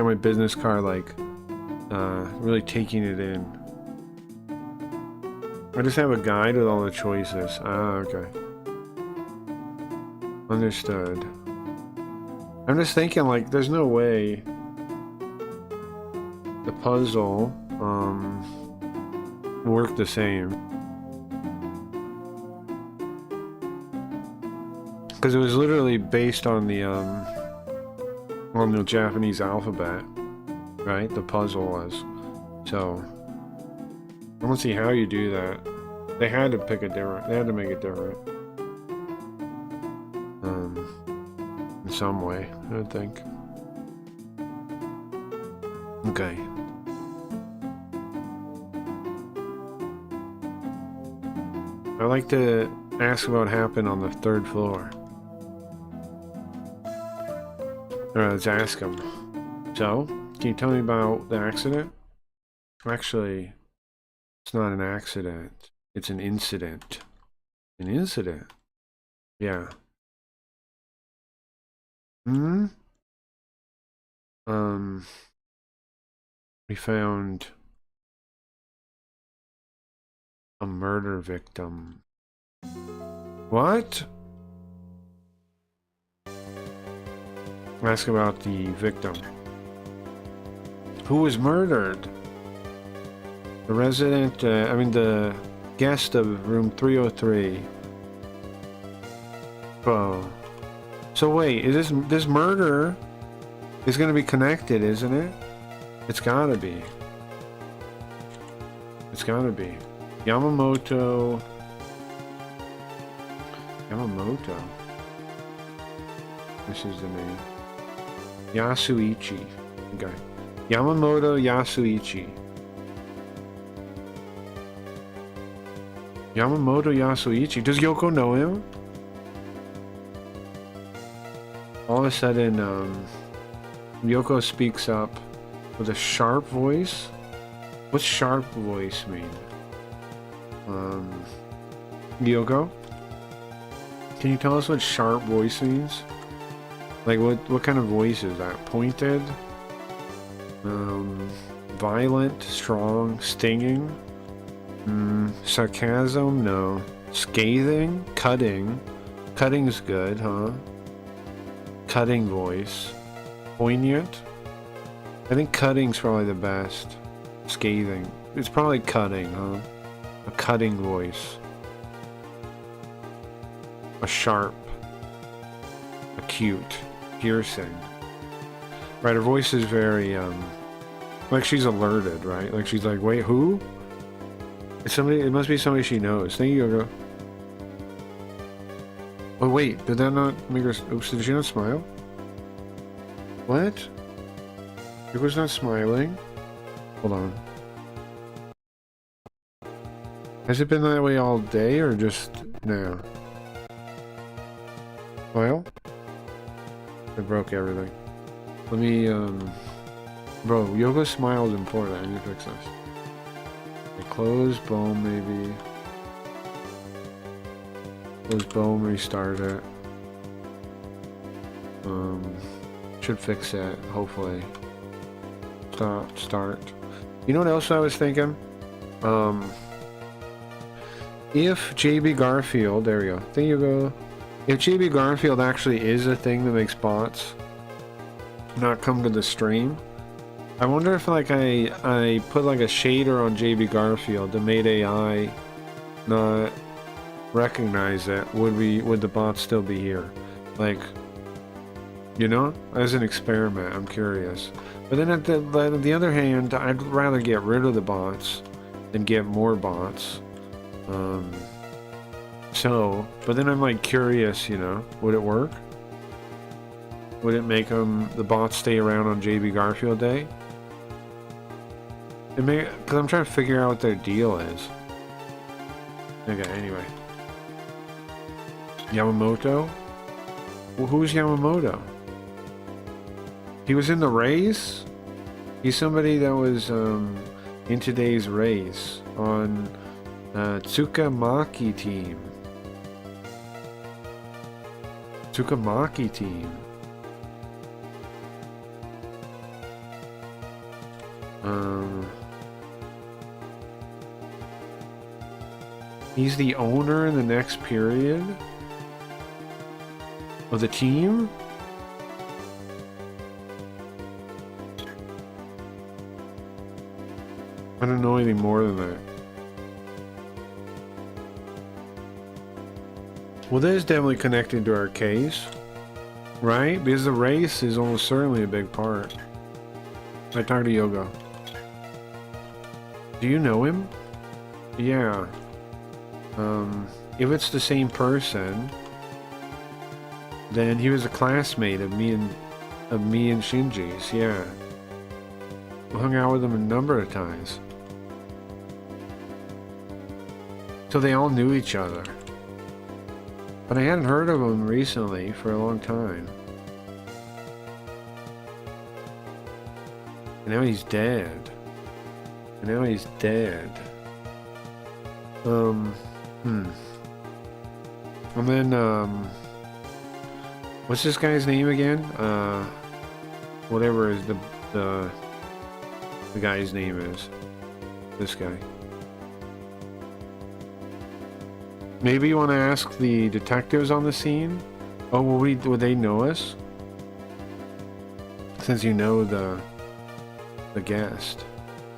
my business card like, really taking it in. I just have a guide with all the choices. Ah, okay. Understood. I'm just thinking, like, there's no way the puzzle, worked the same. Because it was literally based on the Japanese alphabet, right? The puzzle was. So, I don't see how you do that. They had to make it different. In some way, I would think. Okay. I'd like to ask what happened on the 3rd floor. Alright, let's ask him. So, can you tell me about the accident? Actually, it's not an accident. It's an incident. An incident? Yeah. We found a murder victim. What? Ask about the victim. Who was murdered? The resident, the guest of room 303. Oh. So wait, is this murder is gonna be connected, isn't it? It's gotta be. It's gotta be. Yamamoto. This is the name. Yasuichi. Okay. Yamamoto Yasuichi. Yamamoto Yasuichi. Does Yoko know him? All of a sudden, Yoko speaks up with a sharp voice. What's sharp voice mean? Yoko? Can you tell us what sharp voice means? Like what kind of voice is that? Pointed? Violent, strong, stinging? Sarcasm? No. Scathing? Cutting? Cutting's good, huh? Cutting voice. Poignant? I think cutting's probably the best. Scathing. It's probably cutting, huh? A cutting voice. A sharp. Acute. Piercing. Right, her voice is very, like she's alerted, right? Like she's like, wait, who? It's somebody, it must be somebody she knows. Thank you, Yoga. Oh wait, did that not make her, oops, did she not smile? What? Yoko's not smiling? Hold on. Has it been that way all day or just now? Well, I broke everything. Let me, bro, Yoko's smile is important. I need to fix this. Okay, close Boom, maybe. Close Boom, restart it. Should fix it, hopefully. Start. You know what else I was thinking? If JB Garfield, there we go. There you go. If JB Garfield actually is a thing that makes bots not come to the stream, I wonder if like I put like a shader on JB Garfield that made AI not recognize it, would the bots still be here? Like, you know, as an experiment, I'm curious. But then at the other hand, I'd rather get rid of the bots than get more bots. But then I'm like curious, you know, would it work? Would it make the bots stay around on JB Garfield Day? It may, because I'm trying to figure out what their deal is. Okay, anyway. Yamamoto? Well, who's Yamamoto? He was in the race? He's somebody that was in today's race on Tsukamaki team. Tsukamaki team. He's the owner in the next period of the team? I don't know anything more than that. Well, that is definitely connected to our case, right? Because the race is almost certainly a big part. I talked to Yoga. Do you know him? Yeah. If it's the same person, then he was a classmate of me and Shinji's. Yeah. We hung out with him a number of times. So they all knew each other. But I hadn't heard of him recently for a long time. And now he's dead. And then, what's this guy's name again? Whatever is the guy's name is. This guy. Maybe you want to ask the detectives on the scene? Oh, would they know us? Since you know the guest.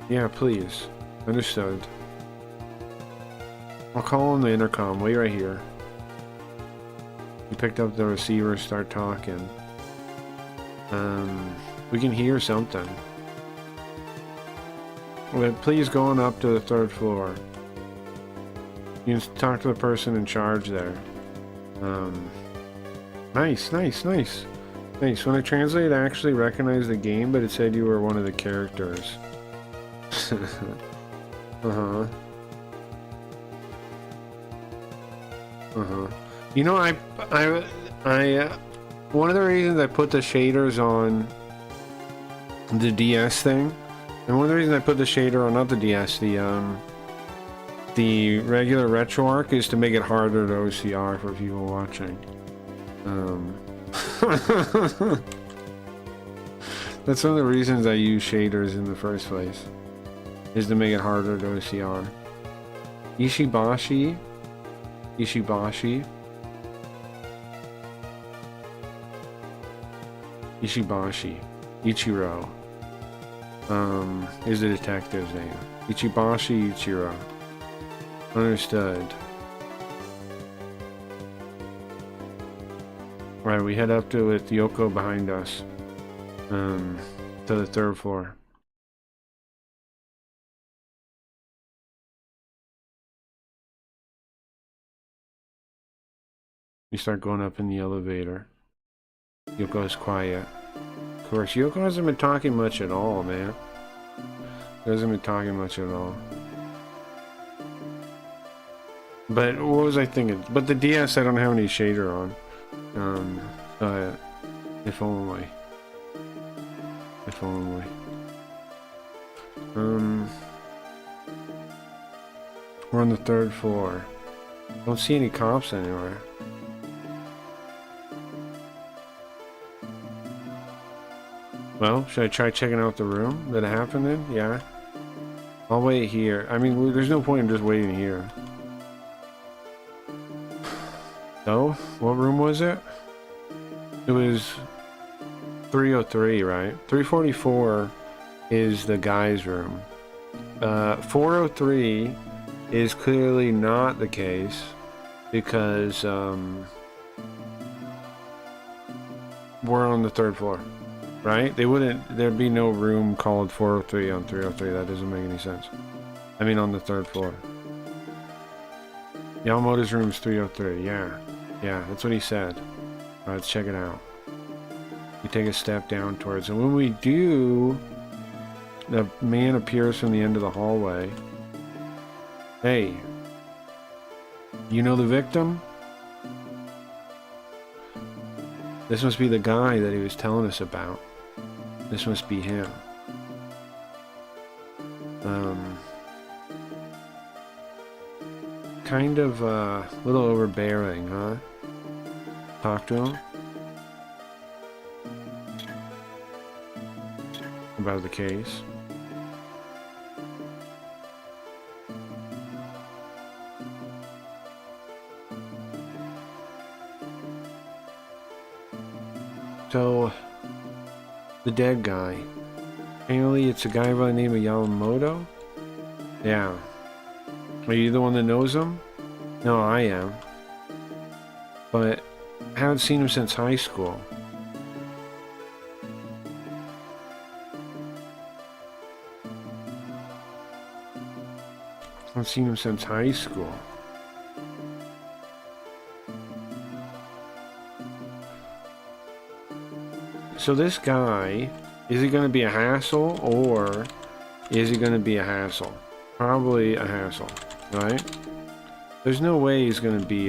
Yeah, please. Understood. I'll call on the intercom. Wait right here. You picked up the receiver, start talking. We can hear something. But please go on up to the 3rd floor. You can talk to the person in charge there. Nice. Nice. When I translated, I actually recognized the game, but it said you were one of the characters. You know, one of the reasons I put the shaders on the DS thing, and one of the reasons I put the shader on, not the DS, the regular RetroArch, is to make it harder to OCR for people watching. That's one of the reasons I use shaders in the first place, is to make it harder to OCR. Ishibashi. Ichiro is the detective's name. Ichiro. Understood. Right, we head up to with Yoko behind us. To the 3rd floor. We start going up in the elevator. Yoko's quiet. Of course, Yoko hasn't been talking much at all, man. Hasn't been talking much at all. But what was I thinking? But the DS, I don't have any shader on. If only. We're on the 3rd floor. Don't see any cops anywhere. Well, should I try checking out the room that it happened in? Yeah. I'll wait here. I mean, there's no point in just waiting here. So, what room was it? It was 303, right? 344 is the guy's room. 403 is clearly not the case because we're on the 3rd floor, right? There'd be no room called 403 on 303. That doesn't make any sense. I mean, on the 3rd floor. Yamamoto's room is 303. Yeah, that's what he said. Alright, let's check it out. We take a step down towards it. When we do, the man appears from the end of the hallway. Hey, you know the victim? This must be the guy that he was telling us about. This must be him. Kind of a little overbearing, huh? Talk to him about the case. So, the dead guy. Apparently it's a guy by the name of Yamamoto? Yeah. Are you the one that knows him? No, I am. But I haven't seen him since high school. I haven't seen him since high school. So this guy, is he going to be a hassle or is he going to be a hassle? Probably a hassle, right? There's no way he's going to be,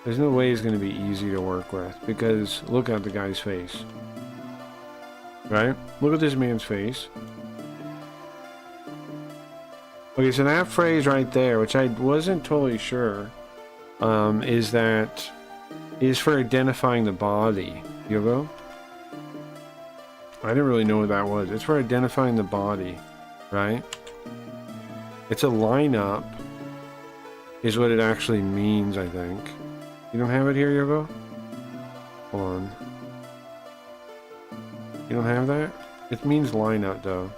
there's no way he's going to be easy to work with because look at the guy's face. Right? Look at this man's face. Okay, so that phrase right there, which I wasn't totally sure, is for identifying the body. Yogo? I didn't really know what that was. It's for identifying the body, right? It's a lineup, is what it actually means, I think. You don't have it here, Yogo? Hold on. You don't have that? It means lineup, though.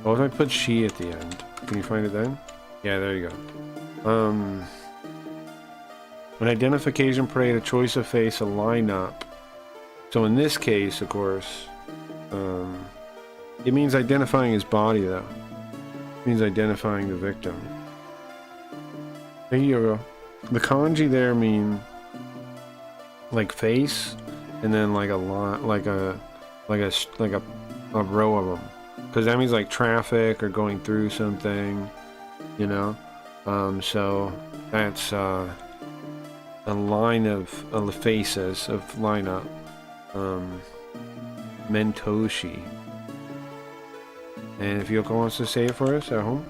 What if I put she at the end? Can you find it then? Yeah, there you go. An identification parade, a choice of face, a lineup. So in this case, of course, it means identifying his body, though. It means identifying the victim. There you go. The kanji there mean like face, and then like a lot, like a row of them, because that means like traffic or going through something, you know. So that's a line of faces of lineup. Mentoshi. And if Yoko wants to say it for us at home,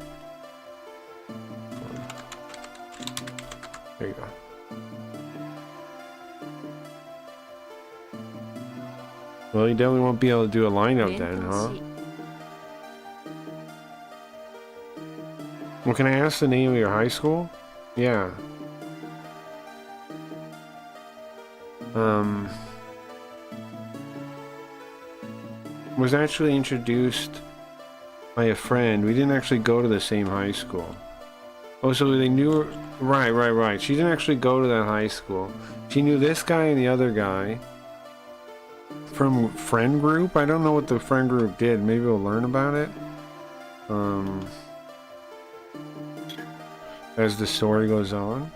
there you go. Well, you definitely won't be able to do a lineup then, huh? Well, can I ask the name of your high school? Yeah. Was actually introduced by a friend. We didn't actually go to the same high school. Oh, so they knew her. Right. She didn't actually go to that high school. She knew this guy and the other guy from friend group. I don't know what the friend group did. Maybe we'll learn about it. As the story goes on.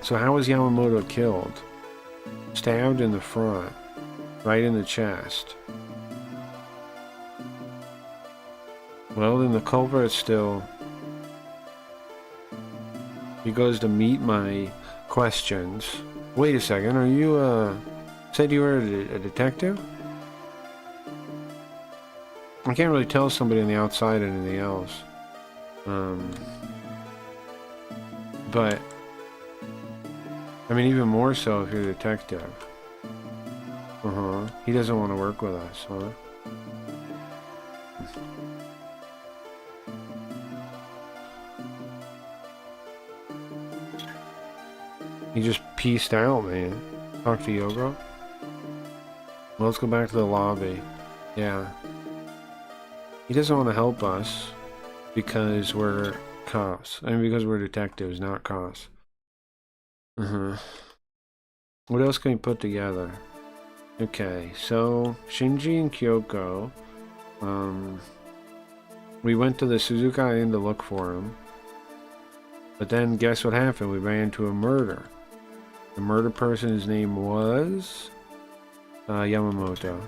So how was Yamamoto killed? Stabbed in the front. Right in the chest. Well, then the culprit still... He goes to meet my questions. Wait a second, are you, said you were a detective? I can't really tell somebody on the outside anything else. But... I mean, even more so if you're a detective. He doesn't want to work with us, huh? He just pieced out, man. Talk to Yoko. Well, let's go back to the lobby. Yeah. He doesn't want to help us because we're cops. I mean, because we're detectives, not cops. What else can we put together? Okay, so Shinji and Kyoko, we went to the Suzuka Inn to look for him, but then guess what happened? We ran into a murder. The murder person's name was Yamamoto.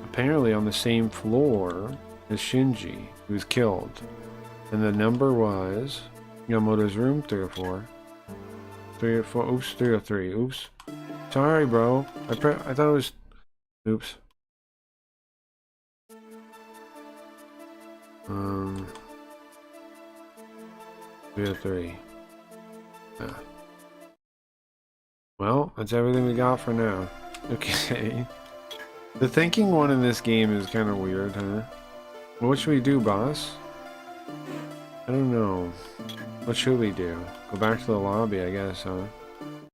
Apparently on the same floor as Shinji, who was killed, and the number was Yamamoto's room 304. 304, oops, 303, oops. Sorry, bro. I thought it was... Oops. 303. Yeah. Well, that's everything we got for now. Okay. The thinking one in this game is kind of weird, huh? What should we do, boss? I don't know. What should we do? Go back to the lobby, I guess, huh?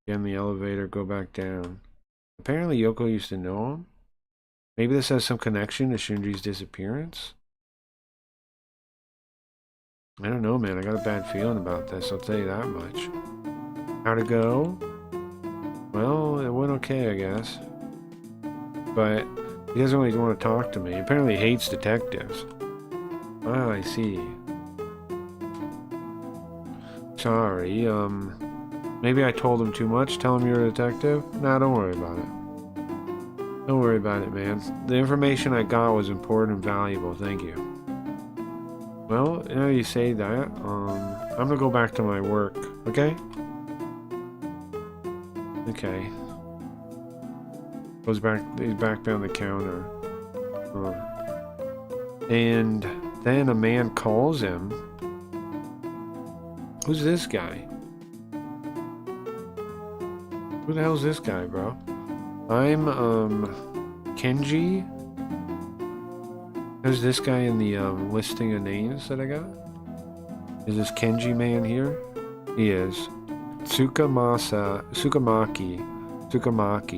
Get in the elevator, go back down. Apparently Yoko used to know him. Maybe this has some connection to Shinji's disappearance? I don't know, man. I got a bad feeling about this, I'll tell you that much. How'd it go? Well, it went okay, I guess. But he doesn't really want to talk to me. Apparently he hates detectives. Ah, I see. Sorry, maybe I told him too much. Tell him you're a detective? Nah, don't worry about it. Don't worry about it, man. The information I got was important and valuable. Thank you. Well, now you say that, I'm gonna go back to my work, okay? Okay. He's back behind the counter. And then a man calls him. Who's this guy? Who the hell's this guy, bro? I'm, Kenji? There's this guy in the, listing of names that I got? Is this Kenji man here? He is. Tsukamaki,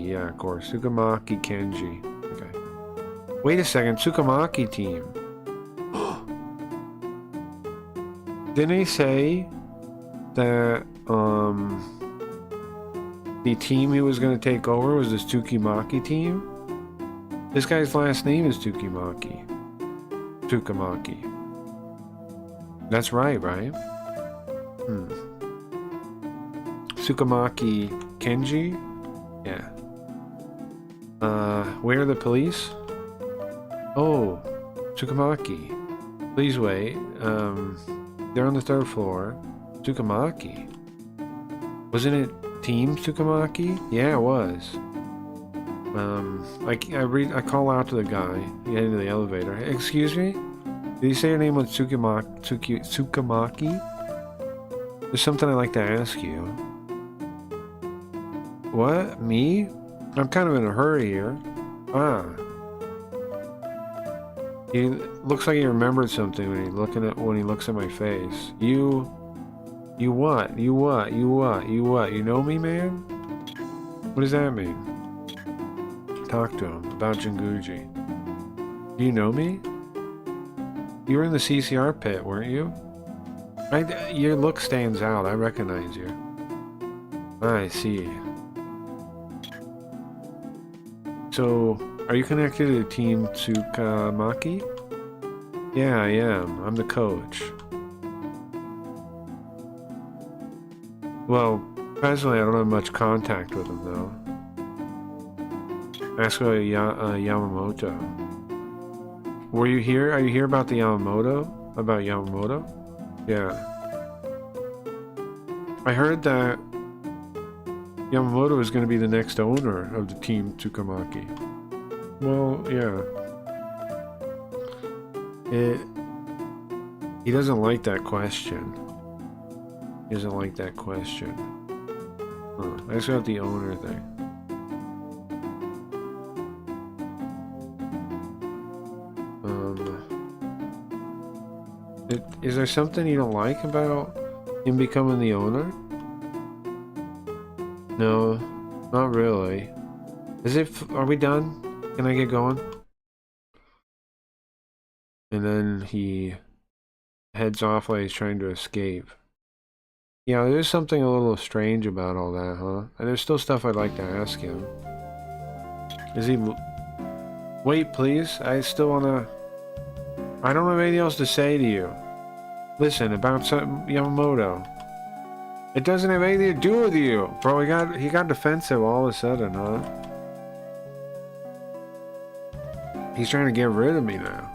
yeah, of course. Tsukamaki Kenji. Okay. Wait a second, Tsukamaki team. Didn't he say that the team he was going to take over was this Tsukimaki team? This guy's last name is Tsukimaki. Tsukamaki. That's right, right? Tsukamaki Kenji? Yeah. Where are the police? Oh, Tsukamaki. Please wait. They're on the 3rd floor. Tsukamaki. Wasn't it Team Tsukamaki? Yeah, it was. I call out to the guy, get into the elevator. Hey, excuse me? Did you say your name was Tsukamaki? There's something I'd like to ask you. What? Me? I'm kind of in a hurry here. Ah. He looks like he remembered something when he looks at my face. You what? You what? You what? You what? You know me, man? What does that mean? Talk to him about Jinguji. Do you know me? You were in the CCR pit, weren't you? Your look stands out. I recognize you. I see. So, are you connected to Team Tsukamaki? Yeah, I am. I'm the coach. Well, presently I don't have much contact with him, though. Ask about Yamamoto. Were you here? Are you here about the Yamamoto? About Yamamoto? Yeah. I heard that Yamamoto is going to be the next owner of the Team Tsukamaki. Well, yeah. He doesn't like that question. He doesn't like that question. I just got the owner thing. Is there something you don't like about him becoming the owner? No, not really. Are we done? Can I get going? And then he heads off while he's trying to escape. Yeah, there's something a little strange about all that, huh? And there's still stuff I'd like to ask him. Is he... Wait, please. I still wanna... I don't have anything else to say to you. Listen, about Yamamoto. It doesn't have anything to do with you. Bro, he got defensive all of a sudden, huh? He's trying to get rid of me now.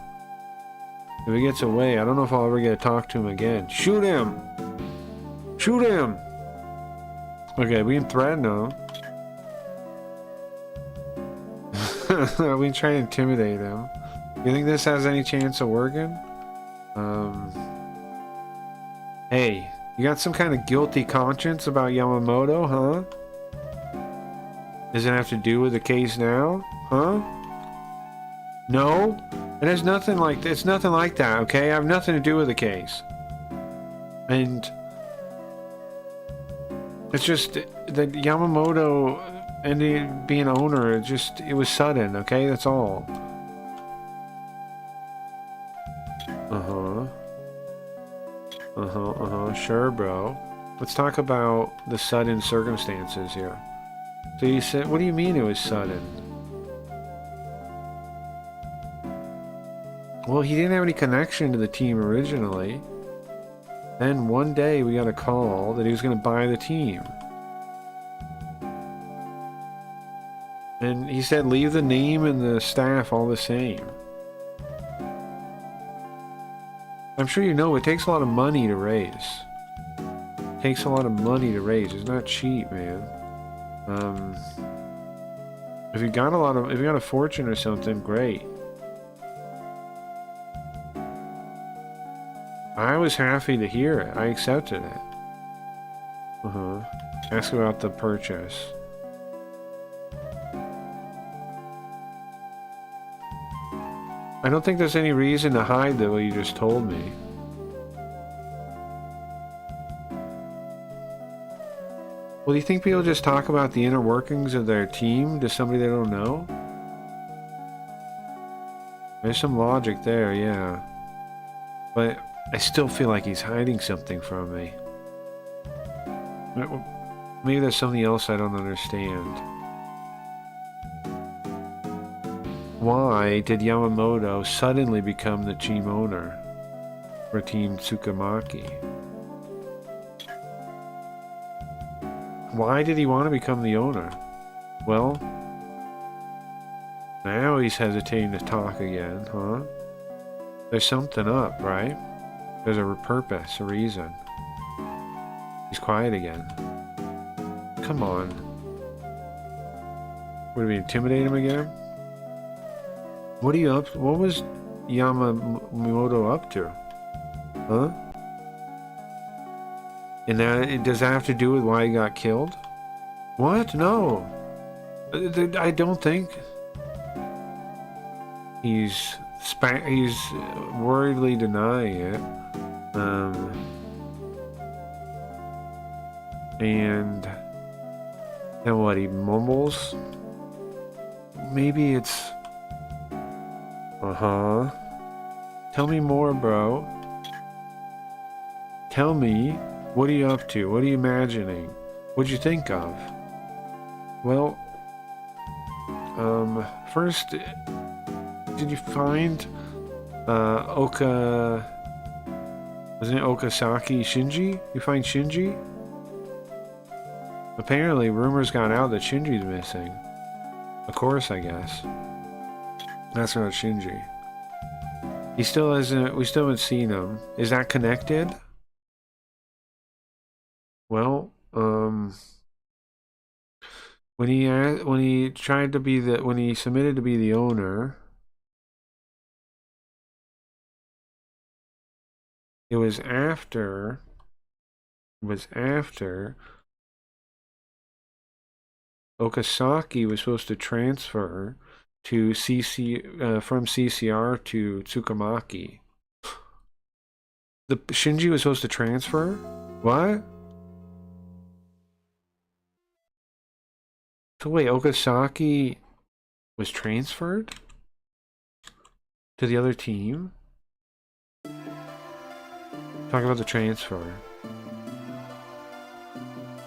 If he gets away, I don't know if I'll ever get to talk to him again. Shoot him! Shoot him! Okay, we can threaten him. We can try to intimidate him. You think this has any chance of working? Hey, you got some kind of guilty conscience about Yamamoto, huh? Does it have to do with the case now? Huh? No? It has nothing like that. It's nothing like that, okay? I have nothing to do with the case. And it's just that Yamamoto ended being owner, it was sudden, okay? That's all. Sure, bro. Let's talk about the sudden circumstances here. So you said, what do you mean it was sudden? Well, he didn't have any connection to the team originally. Then one day we got a call that he was going to buy the team. And he said leave the name and the staff all the same. I'm sure you know it takes a lot of money to raise. It takes a lot of money to raise. It's not cheap, man. If you got a fortune or something, great. I was happy to hear it. I accepted it. Ask about the purchase. I don't think there's any reason to hide what you just told me. Well, do you think people just talk about the inner workings of their team to somebody they don't know? There's some logic there, yeah. But I still feel like he's hiding something from me. Maybe there's something else I don't understand. Why did Yamamoto suddenly become the team owner for Team Tsukamaki? Why did he want to become the owner? Well, now he's hesitating to talk again, huh? There's something up, right? There's a purpose, a reason. He's quiet again. Come on. What, do we intimidate him again? What are you up to? What was Yamamoto up to? Huh? And that, does that have to do with why he got killed? What? No. I don't think. He's worriedly denying it. And what, he mumbles? Maybe it's... Uh-huh. Tell me more, bro. Tell me, what are you up to? What are you imagining? What'd you think of? Well, first, did you find, wasn't it Okasaki Shinji? You find Shinji? Apparently, rumors got out that Shinji's missing. Of course, I guess. That's not Shinji. He still hasn't, we still haven't seen him. Is that connected? Well, when he tried to be the, when he submitted to be the owner, it was after Okasaki was supposed to transfer to from CCR to Tsukamaki. The Shinji was supposed to transfer? What? So wait, Okasaki was transferred to the other team? Talk about the transfer.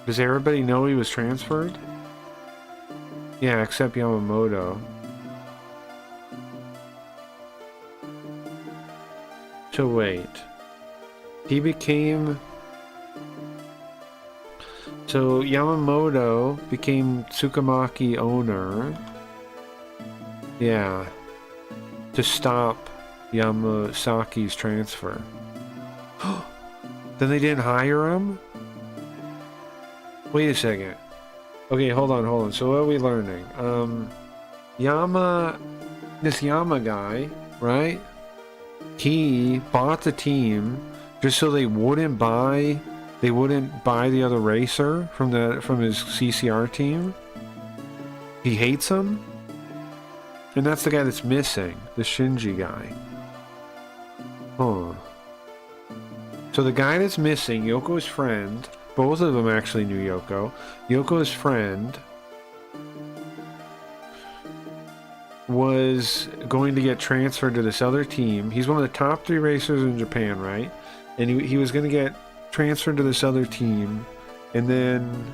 Does everybody know he was transferred? Yeah, except Yamamoto. So wait. He became... So Yamamoto became Tsukamaki owner. Yeah. To stop Yamasaki's transfer. Then they didn't hire him? Wait a second. Okay, hold on. So what are we learning? This Yama guy, right? He bought the team just so they wouldn't buy the other racer from his CCR team. He hates him? And that's the guy that's missing, the Shinji guy. Huh. So the guy that's missing, Yoko's friend, both of them actually knew Yoko. Yoko's friend was going to get transferred to this other team. He's one of the top 3 racers in Japan, right? And he was going to get transferred to this other team, and then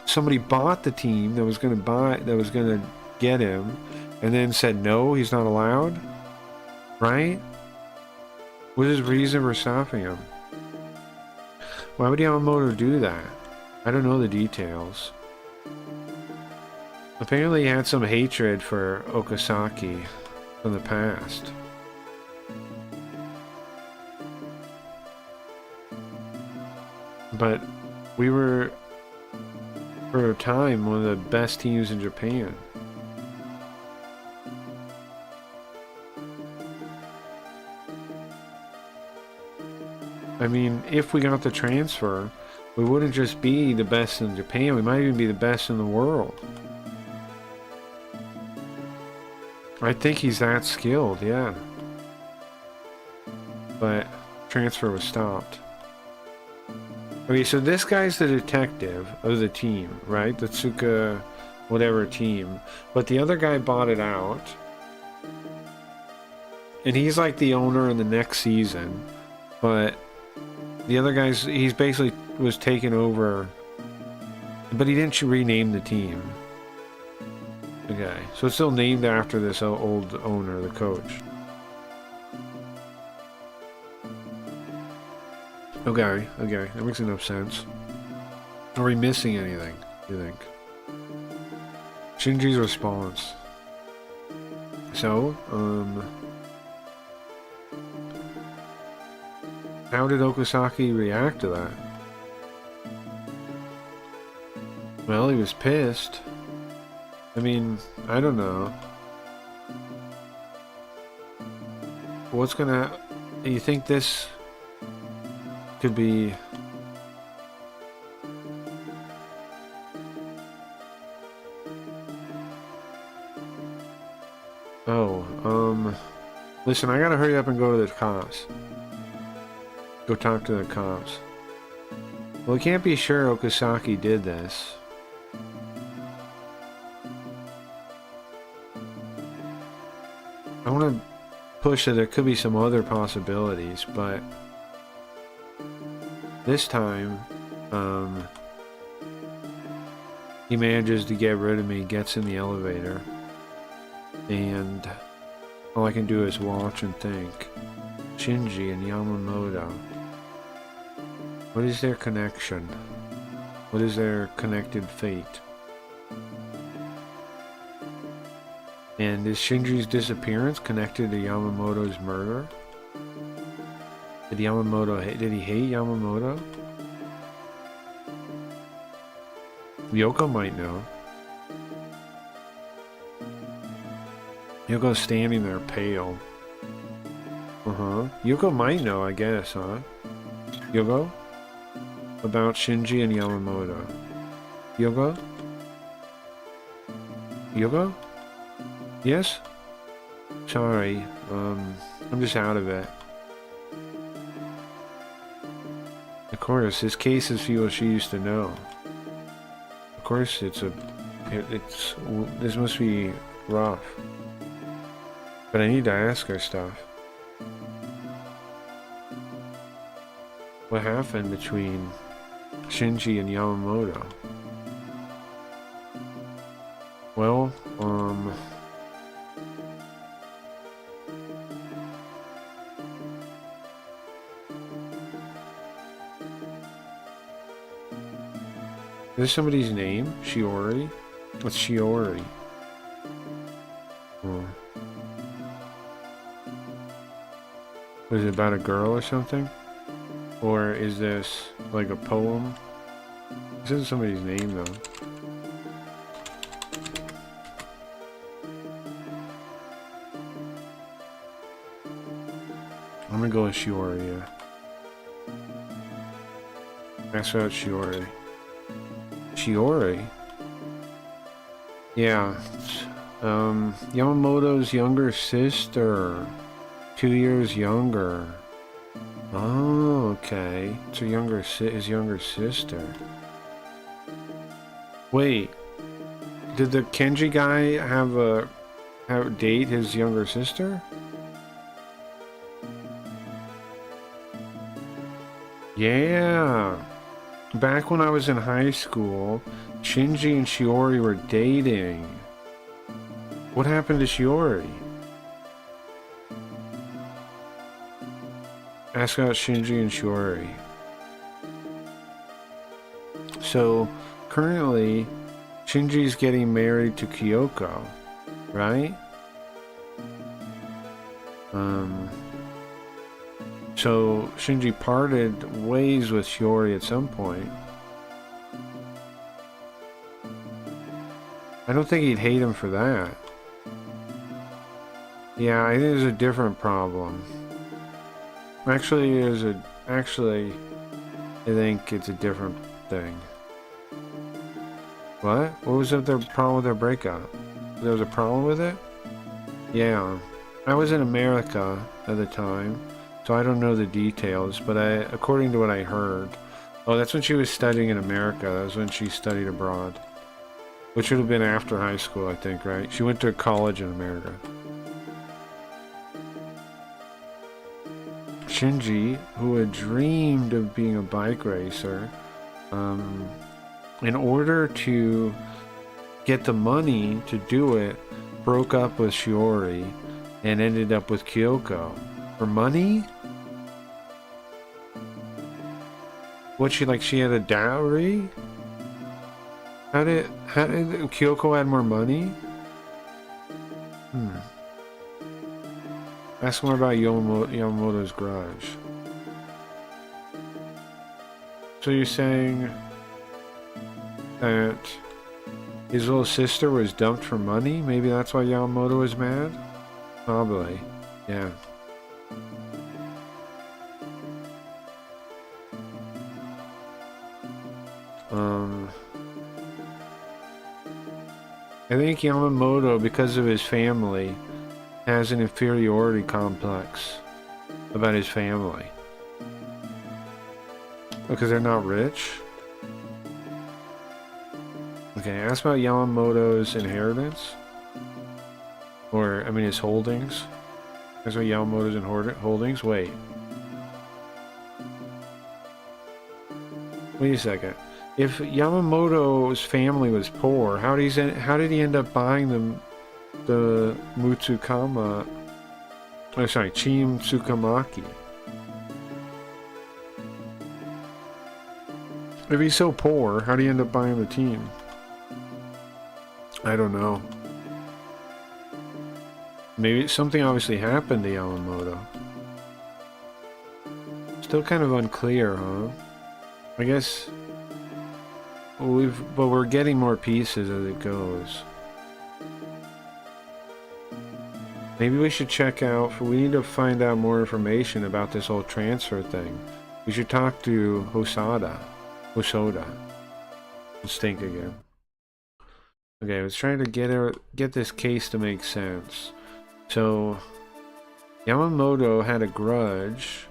somebody bought the team that was going to get him, and then said no, he's not allowed, right? What is his reason for stopping him? Why would Yamamoto do that? I don't know the details. Apparently he had some hatred for Okasaki from the past. But we were, for a time, one of the best teams in Japan. I mean, if we got the transfer, we wouldn't just be the best in Japan, we might even be the best in the world. I think he's that skilled, yeah. But transfer was stopped. Okay, so this guy's the detective of the team, right? The whatever team. But the other guy bought it out. And he's like the owner in the next season. But the other guy's, he's basically was taken over. But he didn't rename the team. Okay, so it's still named after this old owner, the coach. Okay, that makes enough sense. Are we missing anything, do you think? Shinji's response. So, how did Okasaki react to that? Well, he was pissed. I mean, I don't know. What's gonna... You think this could be... Oh, listen, I gotta hurry up and go to the cops. Go talk to the cops. Well, we can't be sure Okasaki did this. I want to push that there could be some other possibilities, but this time, he manages to get rid of me, gets in the elevator, and all I can do is watch and think. Shinji and Yamamoto. What is their connection? What is their connected fate? And is Shinji's disappearance connected to Yamamoto's murder? Did he hate Yamamoto? Yoko might know. Yoko's standing there pale. Yoko might know, I guess, huh? Yoko? About Shinji and Yamamoto. Yoko? Yoko? Yes? Sorry, I'm just out of it. Of course, this case is people she used to know. Of course, this must be rough. But I need to ask her stuff. What happened between Shinji and Yamamoto? Well, is this somebody's name? Shiori? What's Shiori? Was it about a girl or something? Or is this like a poem? This isn't somebody's name though. I'm gonna go with Shiori, yeah. That's about Shiori. Shiori? Yeah. Yamamoto's younger sister. 2 years younger. Oh, okay. It's his younger sister. Wait. Did the Kenji guy have date his younger sister? Yeah. Back when I was in high school, Shinji and Shiori were dating. What happened to Shiori? Ask about Shinji and Shiori. So, currently, Shinji's getting married to Kyoko, right? So, Shinji parted ways with Shiori at some point. I don't think he'd hate him for that. Yeah, I think there's a different problem. Actually, I think it's a different thing. What? What was the problem with their breakup? There was a problem with it? Yeah. I was in America at the time, so I don't know the details, but according to what I heard... Oh, that's when she was studying in America. That was when she studied abroad. Which would have been after high school, I think, right? She went to college in America. Shinji, who had dreamed of being a bike racer, in order to get the money to do it, broke up with Shiori and ended up with Kyoko. For money? What, she had a dowry? How did Kyoko add more money? Ask more about Yamamoto's grudge. So you're saying that his little sister was dumped for money? Maybe that's why Yamamoto was mad? Probably. Yeah. I think Yamamoto, because of his family, has an inferiority complex about his family. Because they're not rich? Okay, ask about Yamamoto's inheritance. Or, I mean, his holdings. Ask about Yamamoto's holdings? Wait. Wait a second. If Yamamoto's family was poor, how did he end up buying the Mutsukama? Oh, sorry, Chim Tsukamaki. If he's so poor, how do you end up buying the team? I don't know. Maybe something obviously happened to Yamamoto. Still kind of unclear, huh? I guess but we're getting more pieces as it goes. Maybe we should check out, we need to find out more information about this whole transfer thing. We should talk to Hosoda. Let's think again. Okay, I was trying to get this case to make sense. So, Yamamoto had a grudge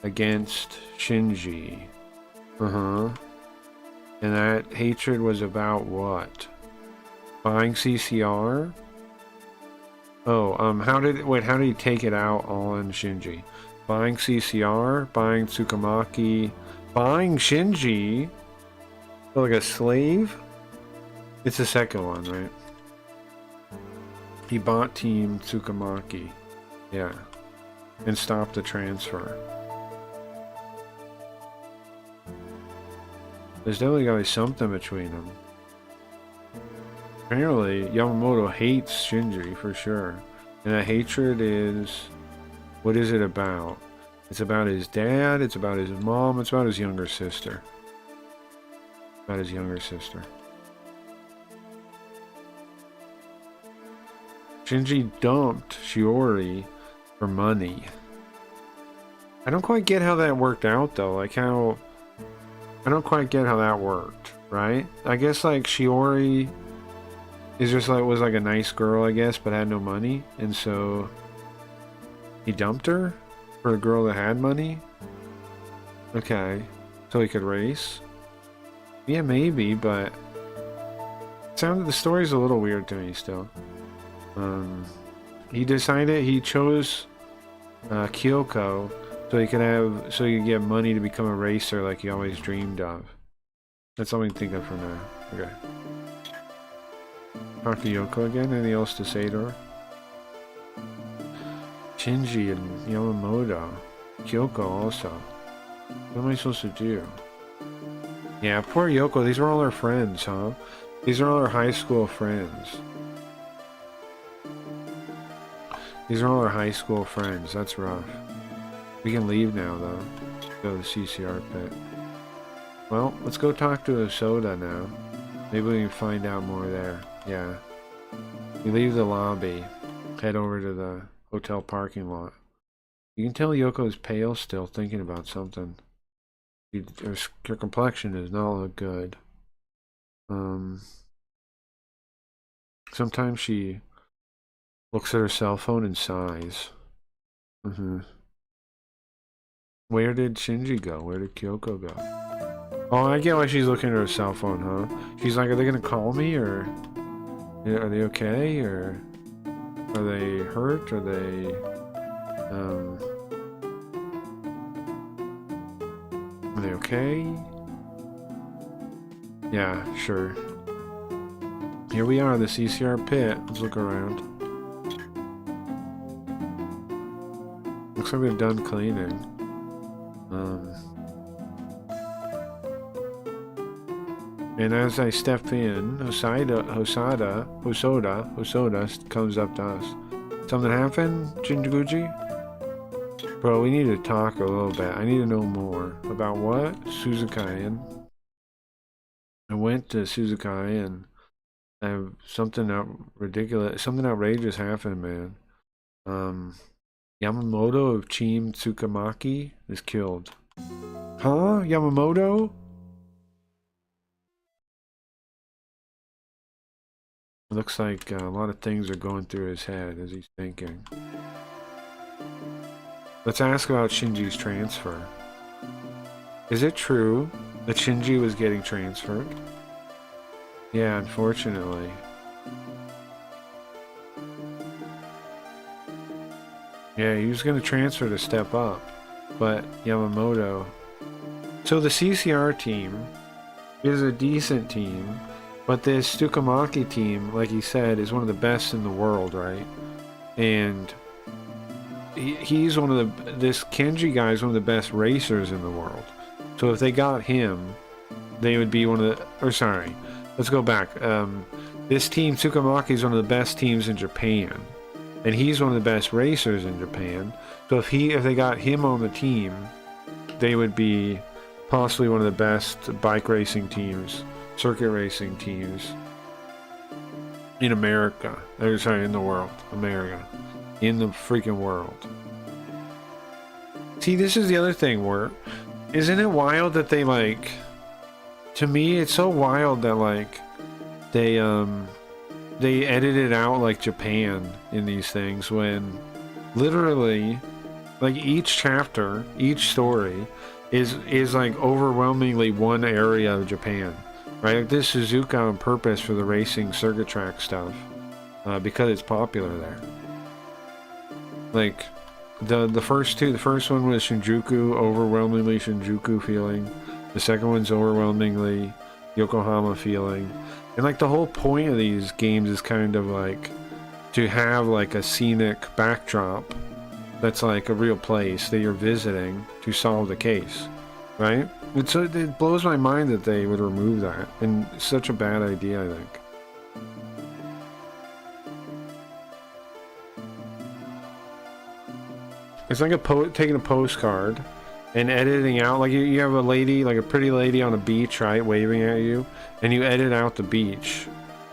against Shinji. And that hatred was about what? Buying CCR? Oh, how did he take it out on Shinji? Buying CCR, buying Tsukamaki, buying Shinji? Like a slave? It's the second one, right? He bought Team Tsukamaki. Yeah. And stopped the transfer. There's definitely gotta be something between them. Apparently, Yamamoto hates Shinji for sure. And that hatred is... What is it about? It's about his dad, it's about his mom, it's about his younger sister. About his younger sister. Shinji dumped Shiori for money. I don't quite get how that worked out though. Like how... I don't quite get how that worked, right? I guess like Shiori is just like was like a nice girl, I guess, but had no money, and so he dumped her for a girl that had money. Okay, so he could race. Yeah, maybe, but the story's a little weird to me still. He chose Kyoko so he could get money to become a racer like he always dreamed of. That's all we can think of for now. Okay. Talk to Yoko again? Anything else to say to her? Shinji and Yamamoto. Kyoko also. What am I supposed to do? Yeah, poor Yoko. These are all her friends, huh? These are all her high school friends. These are all her high school friends. That's rough. We can leave now, though. Go to the CCR pit. Well, let's go talk to Soda now. Maybe we can find out more there. Yeah. We leave the lobby. Head over to the hotel parking lot. You can tell Yoko's pale still, thinking about something. Her complexion does not look good. Sometimes she looks at her cell phone and sighs. Where did Shinji go? Where did Kyoko go? Oh, I get why she's looking at her cell phone, huh? She's like, are they gonna call me, or are they okay, or are they hurt? Are they, are they okay? Yeah, sure. Here we are, the CCR pit. Let's look around. Looks like we're done cleaning. And as I step in, Hosoda comes up to us. Something happened, Jinguji? Bro, we need to talk a little bit. I need to know more. About what? Suzuki-en. I went to Suzuki and something something outrageous happened, man. Yamamoto of Team Tsukamaki is killed. Huh? Yamamoto? Looks like a lot of things are going through his head as he's thinking. Let's ask about Shinji's transfer. Is it true that Shinji was getting transferred? Yeah, unfortunately. Yeah, he was going to transfer to step up, but Yamamoto... So the CCR team is a decent team, but this Tsukamaki team, like he said, is one of the best in the world, right? And he's one of the... This Kenji guy is one of the best racers in the world. So if they got him, they would be one of the... Or sorry, let's go back. This team, Tsukamaki, is one of the best teams in Japan. And he's one of the best racers in Japan. So if they got him on the team, they would be possibly one of the best bike racing teams, circuit racing teams in America. Sorry, in the world. America. In the freaking world. See, this is the other thing where... Isn't it wild that they, like... To me, it's so wild that, like... They edited out, like, Japan in these things when... Literally... Like, each chapter, each story... Is like, overwhelmingly one area of Japan. Right? Like, this Suzuka on purpose for the racing circuit track stuff. Because it's popular there. Like... The first two, the first one was Shinjuku, overwhelmingly Shinjuku feeling. The second one's overwhelmingly Yokohama feeling. And like the whole point of these games is kind of like to have like a scenic backdrop that's like a real place that you're visiting to solve the case, right? It blows my mind that they would remove that, and it's such a bad idea, I think. It's like taking a postcard and editing out, like you have a lady, like a pretty lady on a beach, right, waving at you, and you edit out the beach,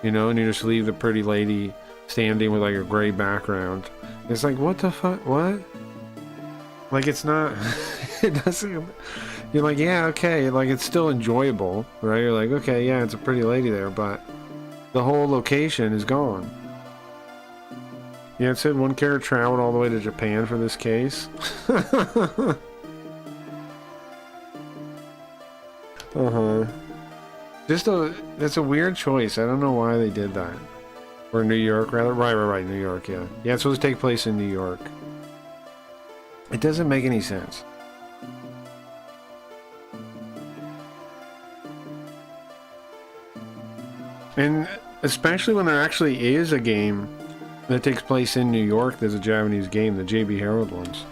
you know, and you just leave the pretty lady standing with like a gray background. It's like, what the fuck, what? Like, it's not, it doesn't, you're like, yeah, okay, like, it's still enjoyable, right? You're like, okay, yeah, it's a pretty lady there, but the whole location is gone. Yeah, it said one character traveled all the way to Japan for this case. That's a weird choice. I don't know why they did that. Or New York, rather. Right, New York, yeah. Yeah, it's supposed to take place in New York. It doesn't make any sense. And especially when there actually is a game that takes place in New York. There's a Japanese game, the JB Harold ones.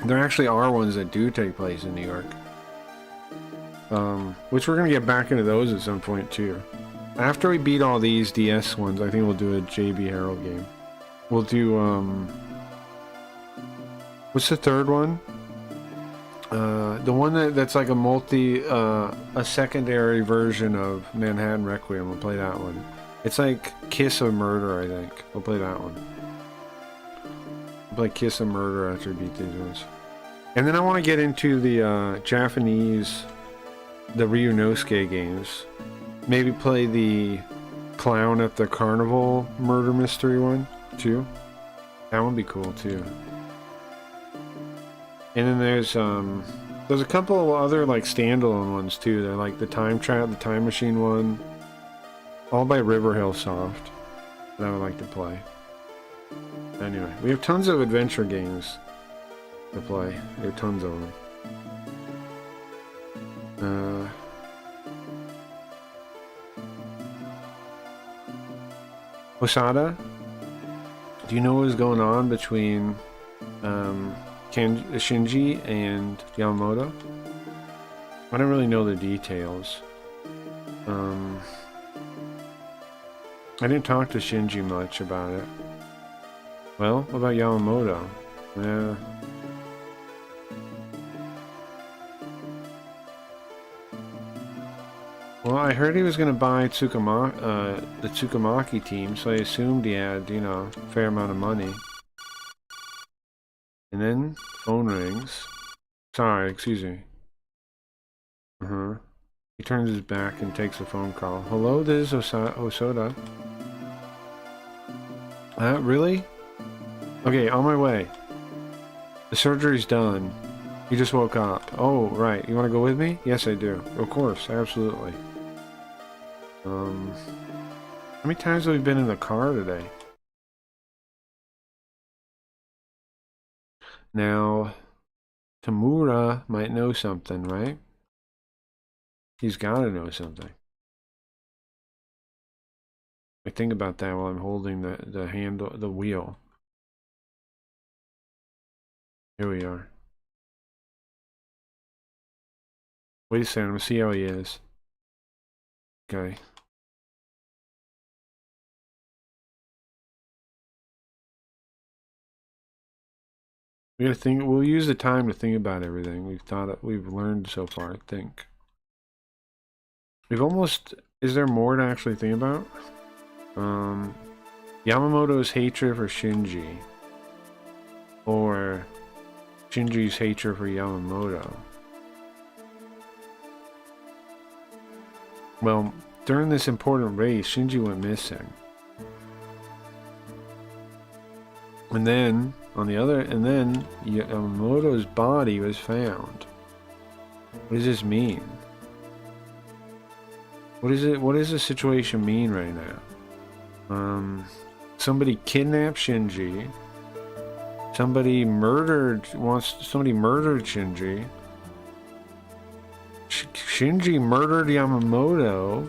There actually are ones that do take place in New York. Which we're going to get back into those at some point too. After we beat all these DS ones, I think we'll do a JB Harold game. We'll do, what's the third one? The one that's like a secondary version of Manhattan Requiem. We'll play that one. It's like Kiss of Murder, I think. We'll play that one. We'll play Kiss of Murder after we beat these ones. And then I want to get into the Japanese, the Ryunosuke games. Maybe play the Clown at the Carnival murder mystery one, too. That would be cool, too. And then there's There's a couple of other like standalone ones too. They're like the time machine one, all by Riverhill Soft, that I would like to play. Anyway, we have tons of adventure games to play. We have tons of them. Osada, do you know what was going on between Shinji and Yamamoto? I don't really know the details. I didn't talk to Shinji much about it. Well, what about Yamamoto? Yeah. Well, I heard he was going to buy the Tsukamaki team, so I assumed he had, you know, a fair amount of money. And then, phone rings. Sorry, excuse me. He turns his back and takes a phone call. Hello, this is Osoda. Really? Okay, on my way. The surgery's done. You just woke up. Oh, right. You want to go with me? Yes, I do. Of course, absolutely. How many times have we been in the car today? Now, Tamura might know something, right? He's got to know something. I think about that while I'm holding the wheel. Here we are. Wait a second, I'm gonna see how he is. Okay. We gotta think. We'll use the time to think about everything we've learned so far. I think we've almost. Is there more to actually think about? Yamamoto's hatred for Shinji, or Shinji's hatred for Yamamoto. Well, during this important race, Shinji went missing. And then, Yamamoto's body was found. What does this mean? What does the situation mean right now? Somebody kidnapped Shinji. Somebody murdered Shinji. Shinji murdered Yamamoto.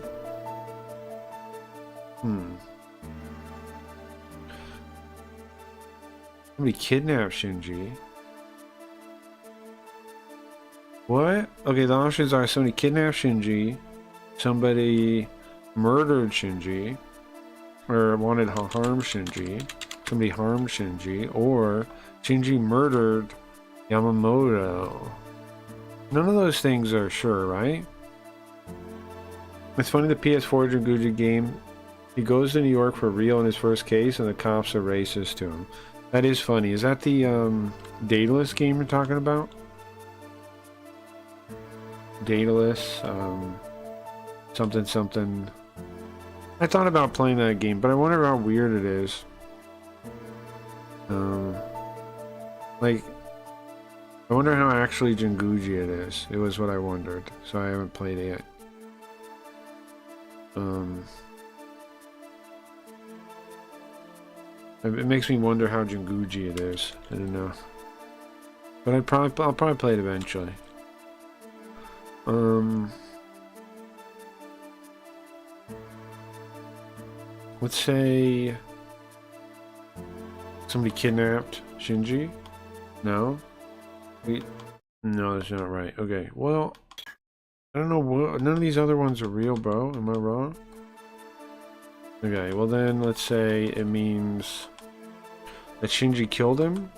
Somebody kidnapped Shinji. What? Okay, the options are somebody kidnapped Shinji, somebody murdered Shinji, or wanted to harm Shinji, somebody harmed Shinji, or Shinji murdered Yamamoto. None of those things are sure, right? It's funny, the PS4 Jinguji game, he goes to New York for real in his first case, and the cops are racist to him. That is funny. Is that the Daedalus game you're talking about? Daedalus, something. I thought about playing that game, but I wonder how weird it is. Like, I wonder how actually Jinguji it is. It was what I wondered, so I haven't played it yet. It makes me wonder how Jinguji it is. I don't know, but I'll probably play it eventually. Let's say somebody kidnapped Shinji. No, no, that's not right. Okay, well, I don't know what. None of these other ones are real, bro. Am I wrong? Okay, well then, let's say it means that Shinji killed him.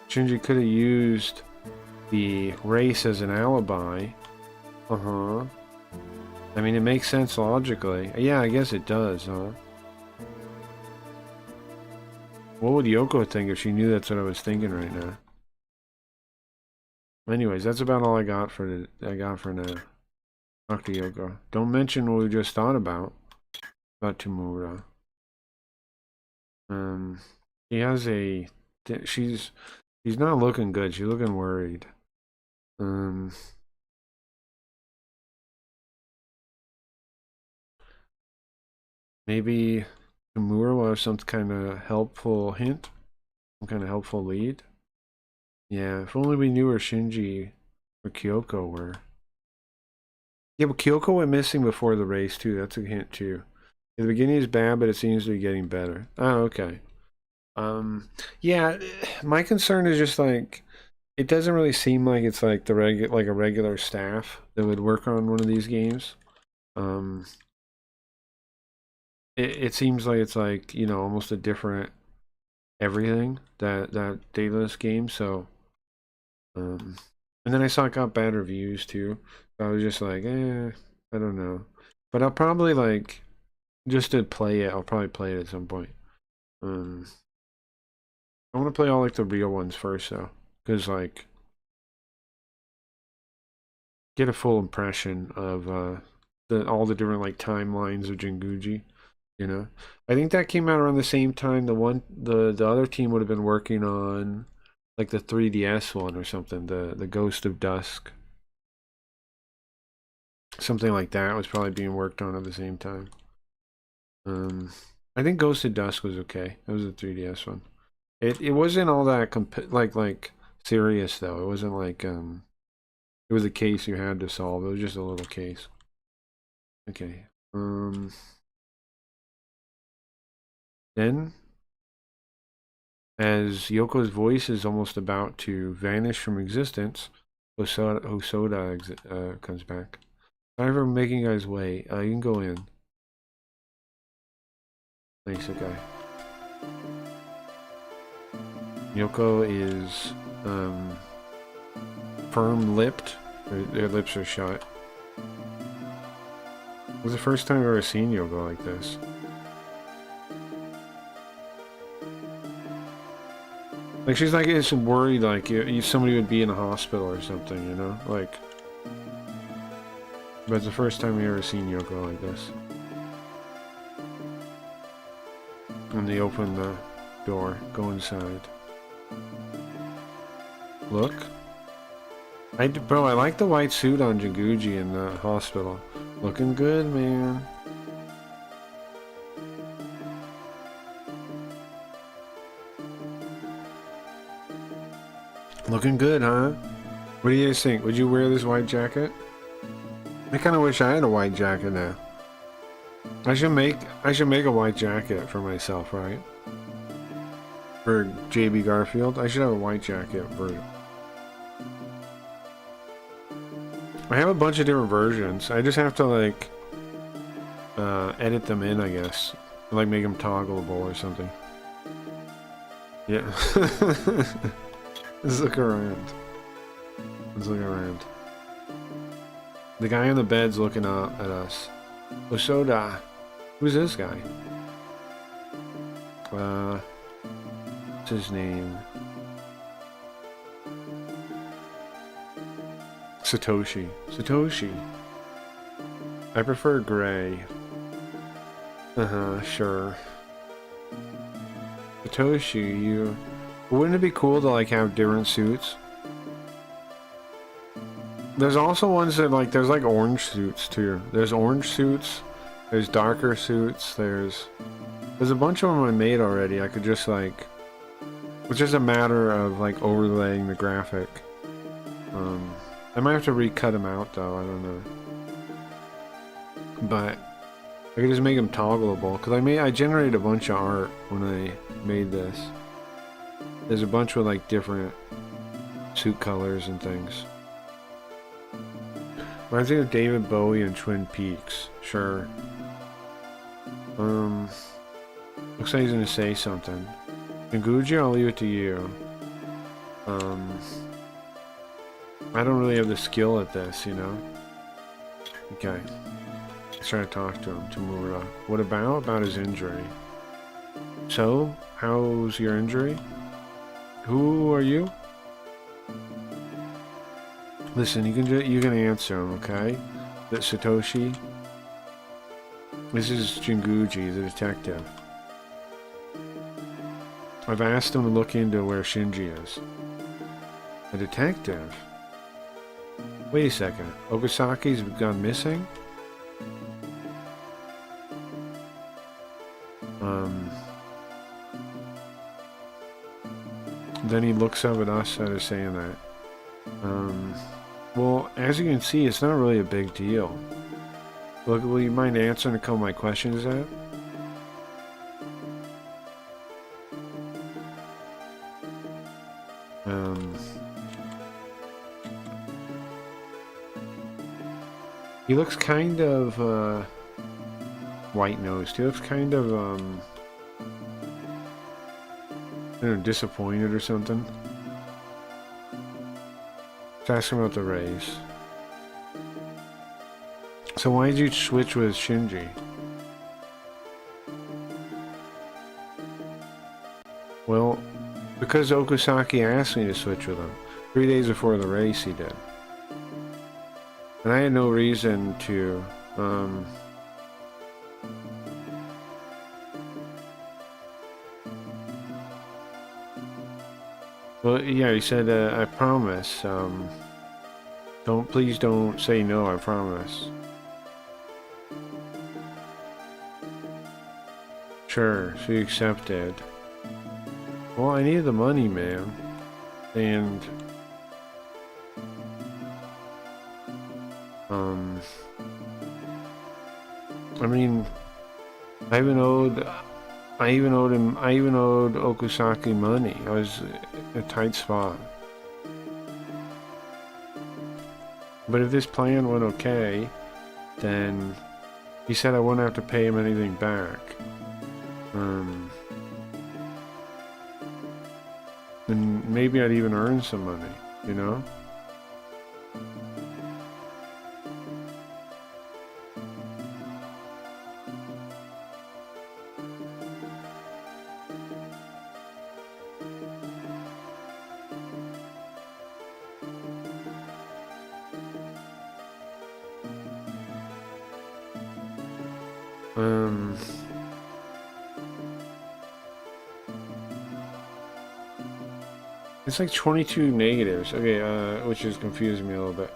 Shinji could have used the race as an alibi. I mean, it makes sense logically. Yeah, I guess it does, huh? What would Yoko think if she knew that's what I was thinking right now? Anyways, that's about all I got for now. Talk to Yoko. Don't mention what we just thought about Tamura. She has a. She's not looking good. She's looking worried. Maybe Tamura will have some kind of helpful hint, some kind of helpful lead. Yeah, if only we knew where Shinji or Kyoko were. Yeah, but Kyoko went missing before the race too. That's a hint too. The beginning is bad, but it seems to be getting better. Oh, okay. Yeah, my concern is just like it doesn't really seem like it's like like a regular staff that would work on one of these games. Um, it seems like it's like, you know, almost a different everything that Daedalus game. So, and then I saw it got bad reviews too. So I was just like, I don't know. But I'll probably like just to play it. I'll probably play it at some point. I want to play all like the real ones first though, because like get a full impression of all the different like timelines of Jinguji. You know, I think that came out around the same time the other team would have been working on like the 3DS one or something, the Ghost of Dusk. Something like that was probably being worked on at the same time. I think Ghost of Dusk was okay. It was a 3DS one. It wasn't all that like serious though. It wasn't like it was a case you had to solve. It was just a little case. Okay. Then as Yoko's voice is almost about to vanish from existence, Hosoda comes back. Sorry for making you guys wait. You can go in. Nice, okay. Yoko is firm-lipped. Their lips are shut. It was the first time I've ever seen Yoko like this. Like she's like it's worried like somebody would be in a hospital or something, you know? Like, but it's the first time we ever seen Yoko like this. And they open the door, go inside. Look. Bro, I like the white suit on Jinguji in the hospital. Looking good, man. Looking good, huh? What do you guys think? Would you wear this white jacket? I kind of wish I had a white jacket now. I should make a white jacket for myself, right? For JB Garfield, I should have a white jacket version. I have a bunch of different versions. I just have to like edit them in, I guess. Like make them toggleable or something. Yeah. Let's look around. Let's look around. The guy on the bed's looking up at us. Osoda. Who's this guy? What's his name? Satoshi. Satoshi. I prefer gray. Sure. Satoshi, you... Wouldn't it be cool to like have different suits? There's also ones that like, there's like orange suits too. There's orange suits, there's darker suits, there's a bunch of them I made already. I could just like, it's just a matter of like overlaying the graphic. I might have to recut them out though, I don't know. But I could just make them toggleable, because I generated a bunch of art when I made this. There's a bunch with like different suit colors and things. Reminds me of David Bowie and Twin Peaks. Sure. Looks like he's gonna say something. Jinguji, I'll leave it to you. I don't really have the skill at this, you know? Okay. Let's try to talk to him, Tamura. What about? About his injury. So, how's your injury? Who are you? Listen, you can answer him, okay? That Satoshi. This is Jinguji, the detective. I've asked him to look into where Shinji is. A detective? Wait a second. Okasaki's gone missing? Then he looks up at us that are saying that. Well, as you can see, it's not really a big deal. Look, will you mind answering a couple of my questions, Zach? He looks kind of, white-nosed. He looks kind of, I don't know, disappointed or something. Let's ask him about the race. So why did you switch with Shinji? Well, because Okasaki asked me to switch with him. 3 days before the race he did. And I had no reason to, well, yeah, he said, I promise, please don't say no, I promise. Sure, she accepted. Well, I needed the money, man. And I mean, I even owed Okusaki money. I was in a tight spot. But if this plan went okay, then he said I wouldn't have to pay him anything back. And maybe I'd even earn some money, you know? It's like 22 negatives. Okay, which is confusing me a little bit.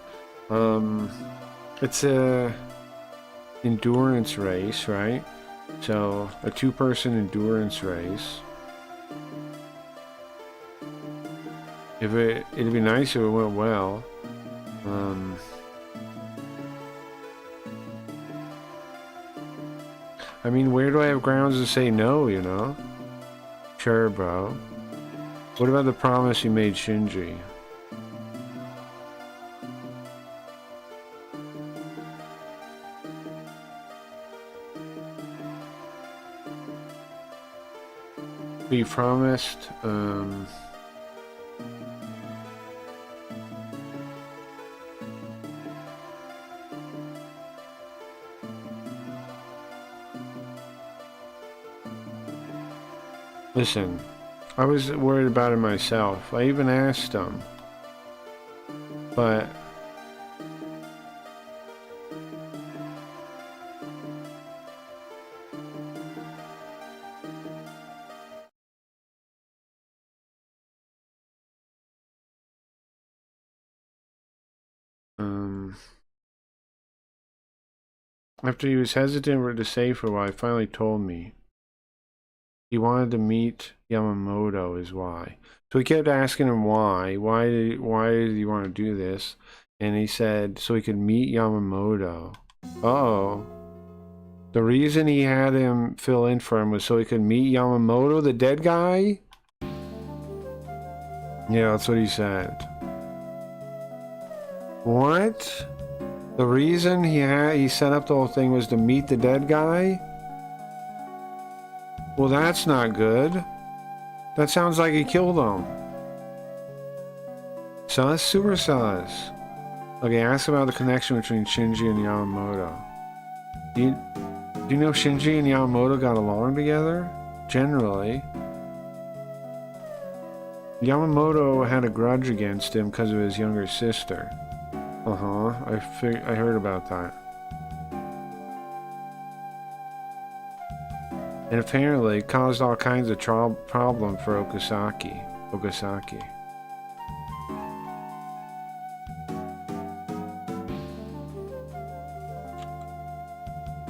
It's a endurance race, right? So a two-person endurance race. It'd be nice if it went well. I mean, where do I have grounds to say no, you know? Sure, bro. What about the promise you made Shinji? We promised, listen, I was worried about it myself. I even asked him. But after he was hesitant to say for a while, he finally told me. He wanted to meet Yamamoto is why. So he kept asking him why. Why did he want to do this? And he said so he could meet Yamamoto. Uh-oh. The reason he had him fill in for him was so he could meet Yamamoto, the dead guy? Yeah, that's what he said. What? The reason he set up the whole thing was to meet the dead guy? Well, that's not good. That sounds like he killed him. Sus? Super sus. Okay, ask about the connection between Shinji and Yamamoto. Do you know Shinji and Yamamoto got along together? Generally. Yamamoto had a grudge against him because of his younger sister. Uh-huh, I heard about that. And apparently it caused all kinds of problem for Okasaki.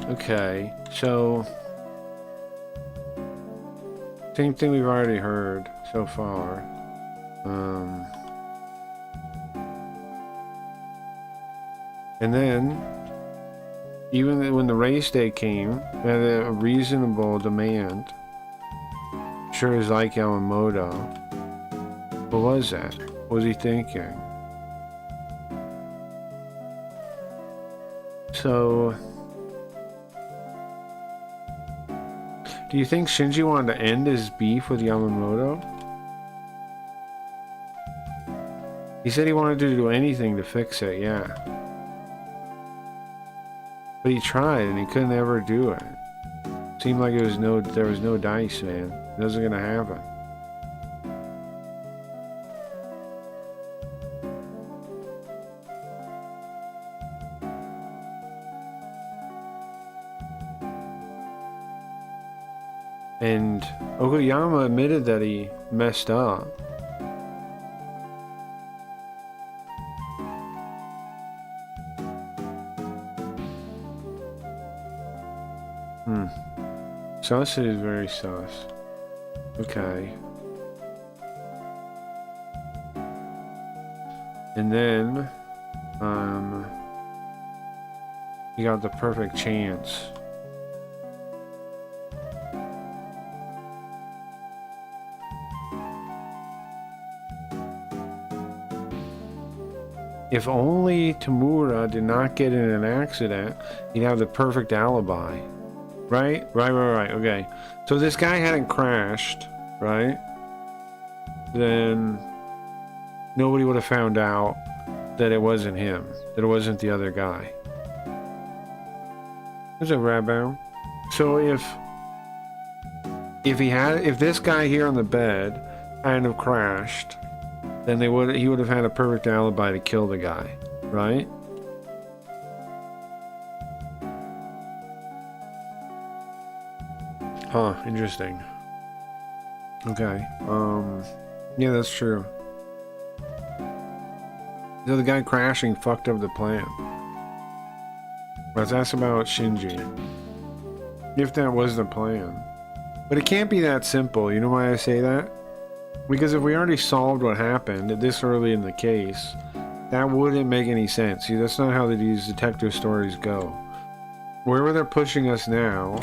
Okay, so same thing we've already heard so far. And then, even when the race day came, they had a reasonable demand. Sure is like Yamamoto. What was that? What was he thinking? So, do you think Shinji wanted to end his beef with Yamamoto? He said he wanted to do anything to fix it, yeah. But he tried and he couldn't ever do it. Seemed like there was no dice, man. It wasn't gonna happen. And Okayama admitted that he messed up. Sus is very sus. Okay. And then, he got the perfect chance. If only Tamura did not get in an accident, he'd have the perfect alibi. Right? Right. Okay. So this guy hadn't crashed, right? Then nobody would have found out that it wasn't him, that it wasn't the other guy. There's a Rabao. So if this guy here on the bed hadn't have crashed, then he would have had a perfect alibi to kill the guy, right? Huh, interesting. Okay. Yeah, that's true. So the guy crashing fucked up the plan. But that's about Shinji. If that was the plan. But it can't be that simple. You know why I say that? Because if we already solved what happened this early in the case, that wouldn't make any sense. See, that's not how these detective stories go. Wherever they're pushing us now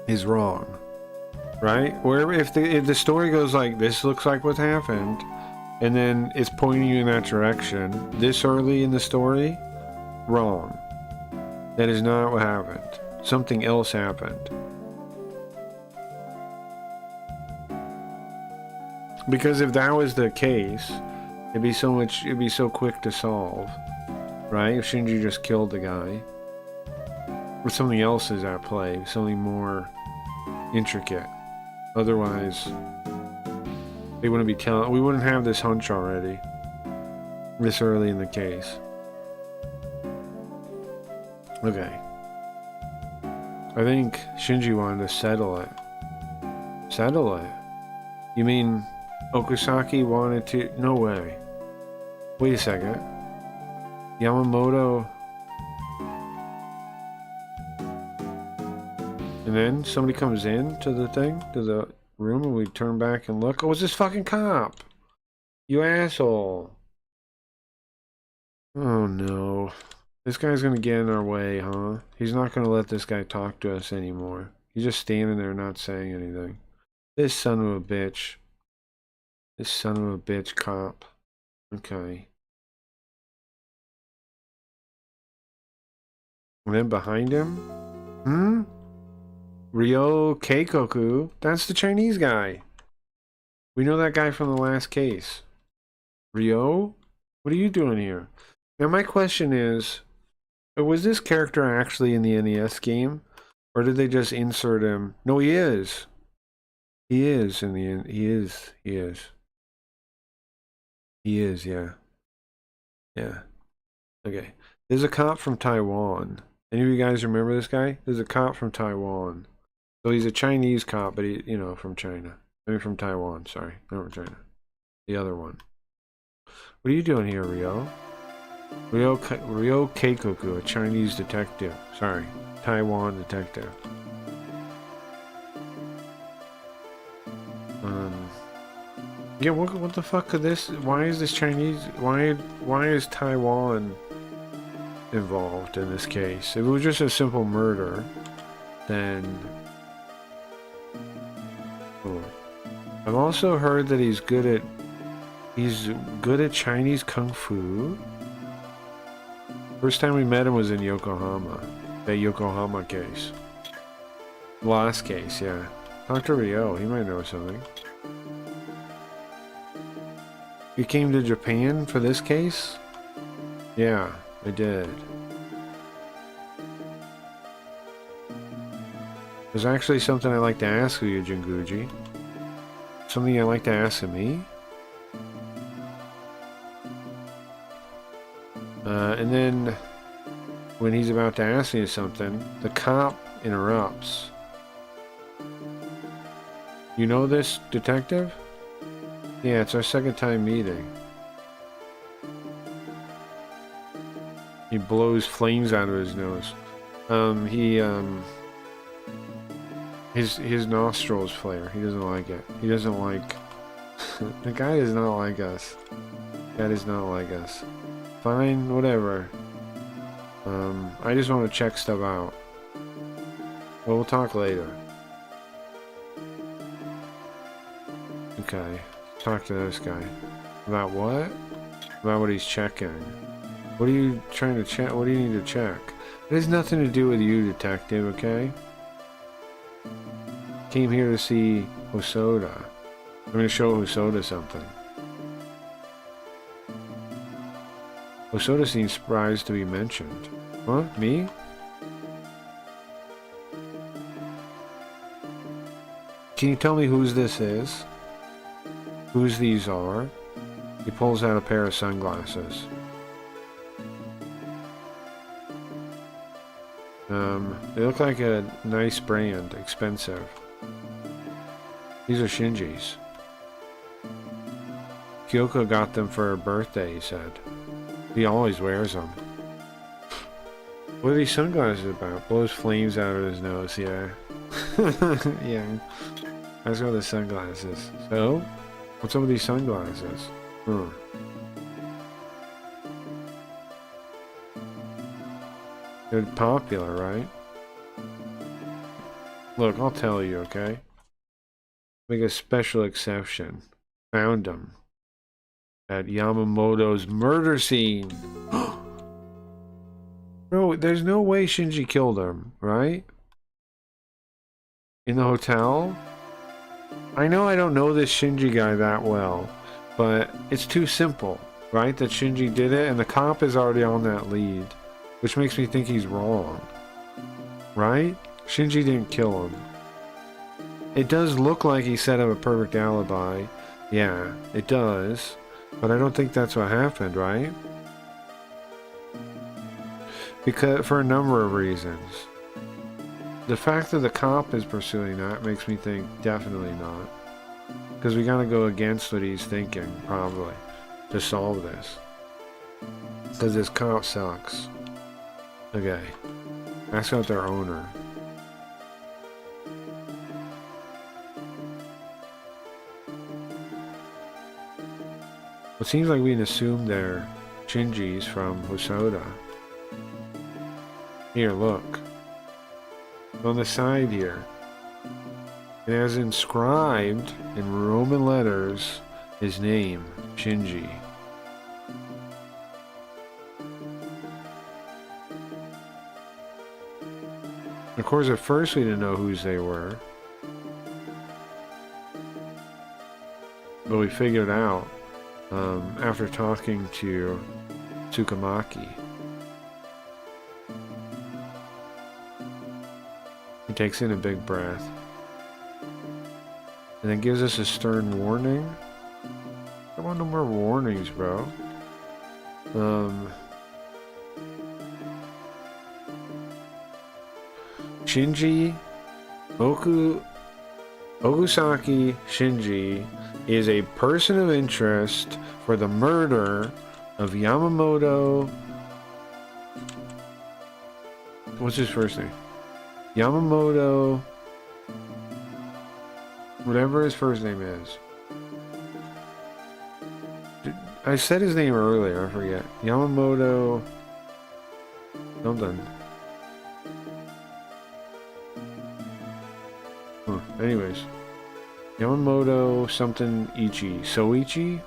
is wrong, right? Where if the story goes like this looks like what happened, and then it's pointing you in that direction this early in the story, wrong. That is not what happened. Something else happened. Because if that was the case, it'd be so quick to solve, right? If Shinji just killed the guy, or something else is at play, something more intricate. Otherwise, they wouldn't be telling. We wouldn't have this hunch already, this early in the case. Okay. I think Shinji wanted to settle it. Settle it? You mean Okasaki wanted to? No way. Wait a second. Yamamoto. And then somebody comes in to the thing, to the room, and we turn back and look. Oh, it's this fucking cop! You asshole! Oh no. This guy's gonna get in our way, huh? He's not gonna let this guy talk to us anymore. He's just standing there not saying anything. This son of a bitch. This son of a bitch cop. Okay. And then behind him? Ryo Keikoku. That's the Chinese guy. We know that guy from the last case. Ryo? What are you doing here? Now my question is, was this character actually in the NES game? Or did they just insert him? No, he is. He is in the... He is, yeah. Yeah. Okay. There's a cop from Taiwan. Any of you guys remember this guy? There's a cop from Taiwan. So he's a Chinese cop, but he, you know, from China. I mean, from Taiwan, sorry. Not from China. The other one. What are you doing here, Ryo? Ryo Keikoku, a Chinese detective. Sorry, Taiwan detective. Yeah, what the fuck could this? Why is this Chinese? Why is Taiwan involved in this case? If it was just a simple murder, then. Oh. I've also heard that he's good at Chinese kung fu. First time we met him was in Yokohama. That Yokohama case. Last case, yeah. Talk to Ryo, he might know something. You came to Japan for this case? Yeah, I did. There's actually something I'd like to ask you, Jinguji. Something you'd like to ask of me? And then, when he's about to ask you something, the cop interrupts. You know this detective? Yeah, it's our second time meeting. He blows flames out of his nose. His nostrils flare. He doesn't like it. He doesn't like... The guy does not like us. That is not like us. Fine, whatever. I just want to check stuff out. Well, we'll talk later. Okay. Talk to this guy. About what? About what he's checking. What are you trying to check? What do you need to check? It has nothing to do with you, detective, okay? Came here to see Hosoda. I'm going to show Hosoda something. Hosoda seems surprised to be mentioned. Huh? Me? Can you tell me whose this is? Whose these are? He pulls out a pair of sunglasses. They look like a nice brand, expensive. These are Shinji's. Kyoko got them for her birthday, he said. He always wears them. What are these sunglasses about? Blows flames out of his nose, yeah. Yeah. That's what the sunglasses. So? What's up with these sunglasses? They're popular, right? Look, I'll tell you, okay? Make a special exception. Found them at Yamamoto's murder scene. Bro, there's no way Shinji killed him, right? In the hotel? I know I don't know this Shinji guy that well, but it's too simple, right? That Shinji did it, and the cop is already on that lead, which makes me think he's wrong, right? Shinji didn't kill him. It does look like he set up a perfect alibi. Yeah, it does. But I don't think that's what happened, right? Because, for a number of reasons. The fact that the cop is pursuing that makes me think definitely not. Because we gotta go against what he's thinking, probably, to solve this. Because this cop sucks. Okay. Ask out their owner. It seems like we can assume they're Shinji's from Hosoda. Here, look. On the side here. It has inscribed in Roman letters his name, Shinji. Of course, at first we didn't know whose they were. But we figured out after talking to Tsukamaki. He takes in a big breath. And then gives us a stern warning. I want no more warnings, bro. Shinji Okusaki Shinji is a person of interest for the murder of Yamamoto. What's his first name? Yamamoto. Whatever his first name is. I said his name earlier, I forget. Yamamoto. Something. Anyways. Yamamoto something Ichi. Soichi?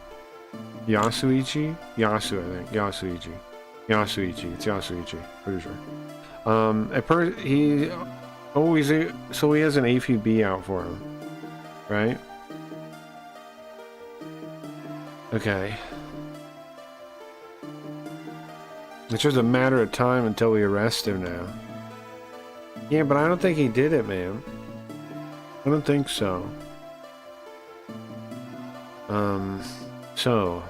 Yasuichi? Yasu, I think. Yasuichi. Yasuichi. It's Yasuichi. Pretty sure. So he has an AFB out for him. Right? Okay. It's just a matter of time until we arrest him now. Yeah, but I don't think he did it, man. I don't think so. So,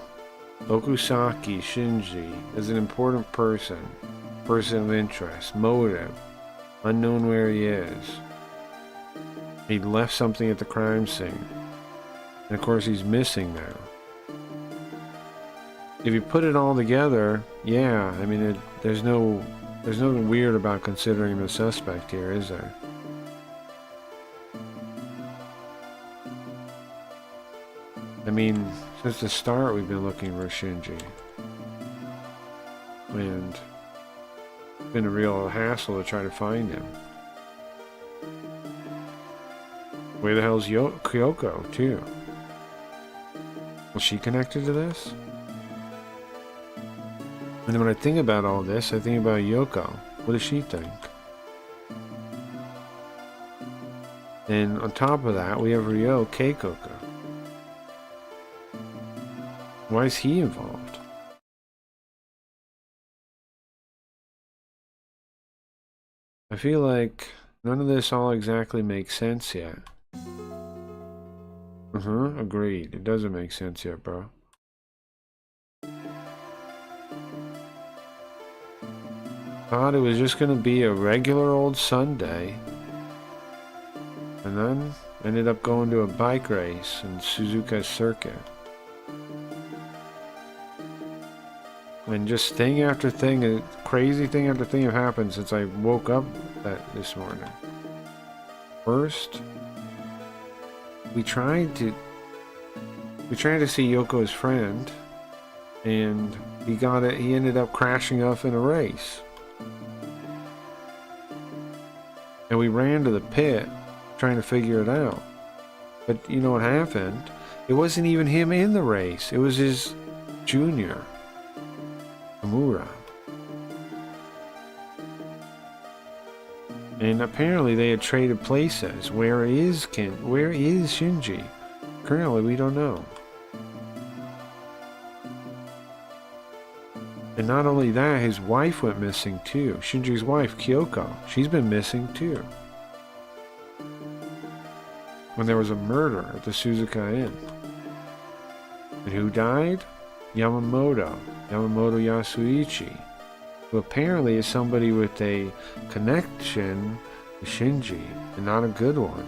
Okusaki Shinji is an important person of interest, motive, unknown where he is. He left something at the crime scene. And of course he's missing now. If you put it all together, yeah, I mean, there's nothing weird about considering him a suspect here, is there? I mean, since the start we've been looking for Shinji. And it's been a real hassle to try to find him. Where the hell's Kyoko, too? Was she connected to this? And then when I think about all this, I think about Yoko. What does she think? And on top of that, we have Ryo Keikoku. Why is he involved? I feel like none of this all exactly makes sense yet. Agreed. It doesn't make sense yet, bro. Thought it was just gonna be a regular old Sunday. And then ended up going to a bike race in Suzuka Circuit. And just thing after thing, crazy thing after thing have happened since I woke up this morning. First, we tried to see Yoko's friend, and he ended up crashing off in a race. And we ran to the pit trying to figure it out. But you know what happened? It wasn't even him in the race. It was his junior, Amura. And apparently they had traded places. Where is Shinji? Currently we don't know. And not only that, his wife went missing too. Shinji's wife, Kyoko, she's been missing too. When there was a murder at the Suzuka Inn. And who died? Yamamoto Yasuichi, who apparently is somebody with a connection to Shinji, and not a good one.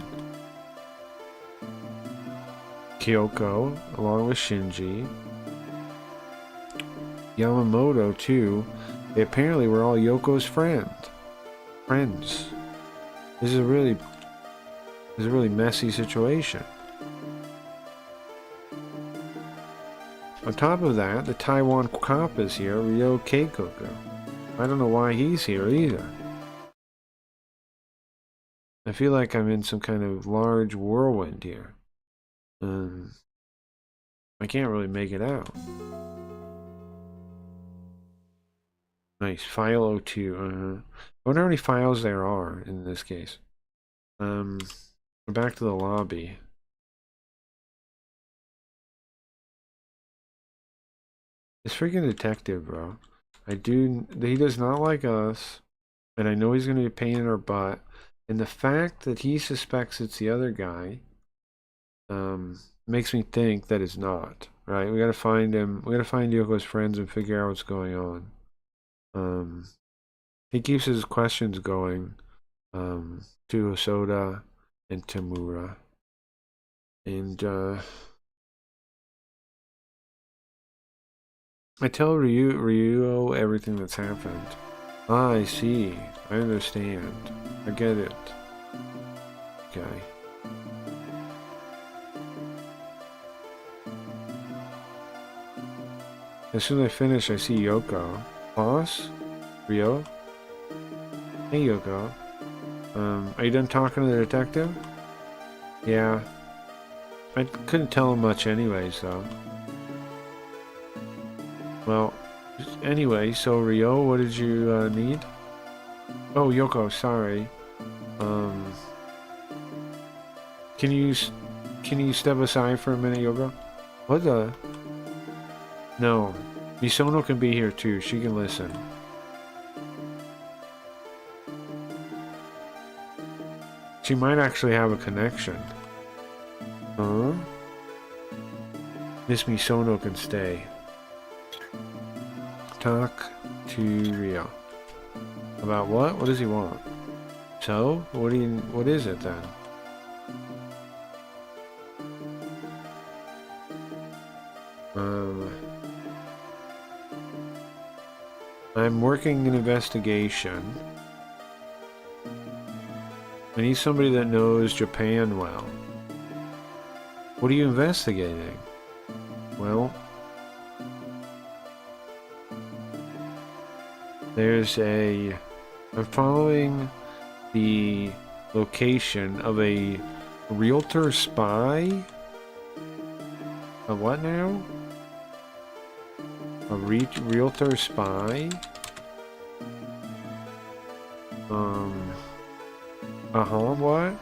Kyoko, along with Shinji. Yamamoto, too. They apparently were all Yoko's friends. This is a really messy situation. On top of that, the Taiwan cop is here, Ryo Keikoku. I don't know why he's here either. I feel like I'm in some kind of large whirlwind here. I can't really make it out. Nice, file 02. I wonder how many files there are in this case. Back to the lobby. This freaking detective, bro. He does not like us, and I know he's gonna be a pain in our butt. And the fact that he suspects it's the other guy, makes me think that it's not. Right? We gotta find him. We gotta find Yoko's friends and figure out what's going on. He keeps his questions going, to Hosoda and Tamura. And I tell Ryuo everything that's happened. Ah, I see. I understand. I get it. Okay. As soon as I finish, I see Yoko. Boss? Ryo? Hey, Yoko. Are you done talking to the detective? Yeah. I couldn't tell him much anyways, though. Well, anyway, so Ryo, what did you need? Oh, Yoko, sorry. Can you step aside for a minute, Yoko? What the? No. Misono can be here too. She can listen. She might actually have a connection. Huh? Miss Misono can stay. Talk to Ryo. About what? What does he want? So? What is it then? I'm working an investigation. I need somebody that knows Japan well. What are you investigating? Well, I'm following the location of a realtor spy? A what now? A realtor spy? What?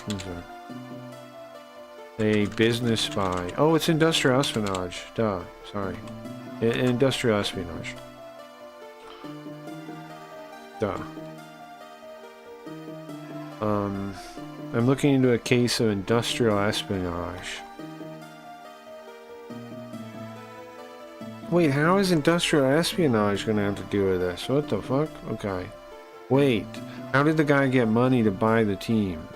Who's that? A business spy. Oh, it's industrial espionage. Duh, sorry. Industrial espionage. Duh. I'm looking into a case of industrial espionage. Wait, how is industrial espionage gonna have to do with this? What the fuck? Okay. Wait, how did the guy get money to buy the team?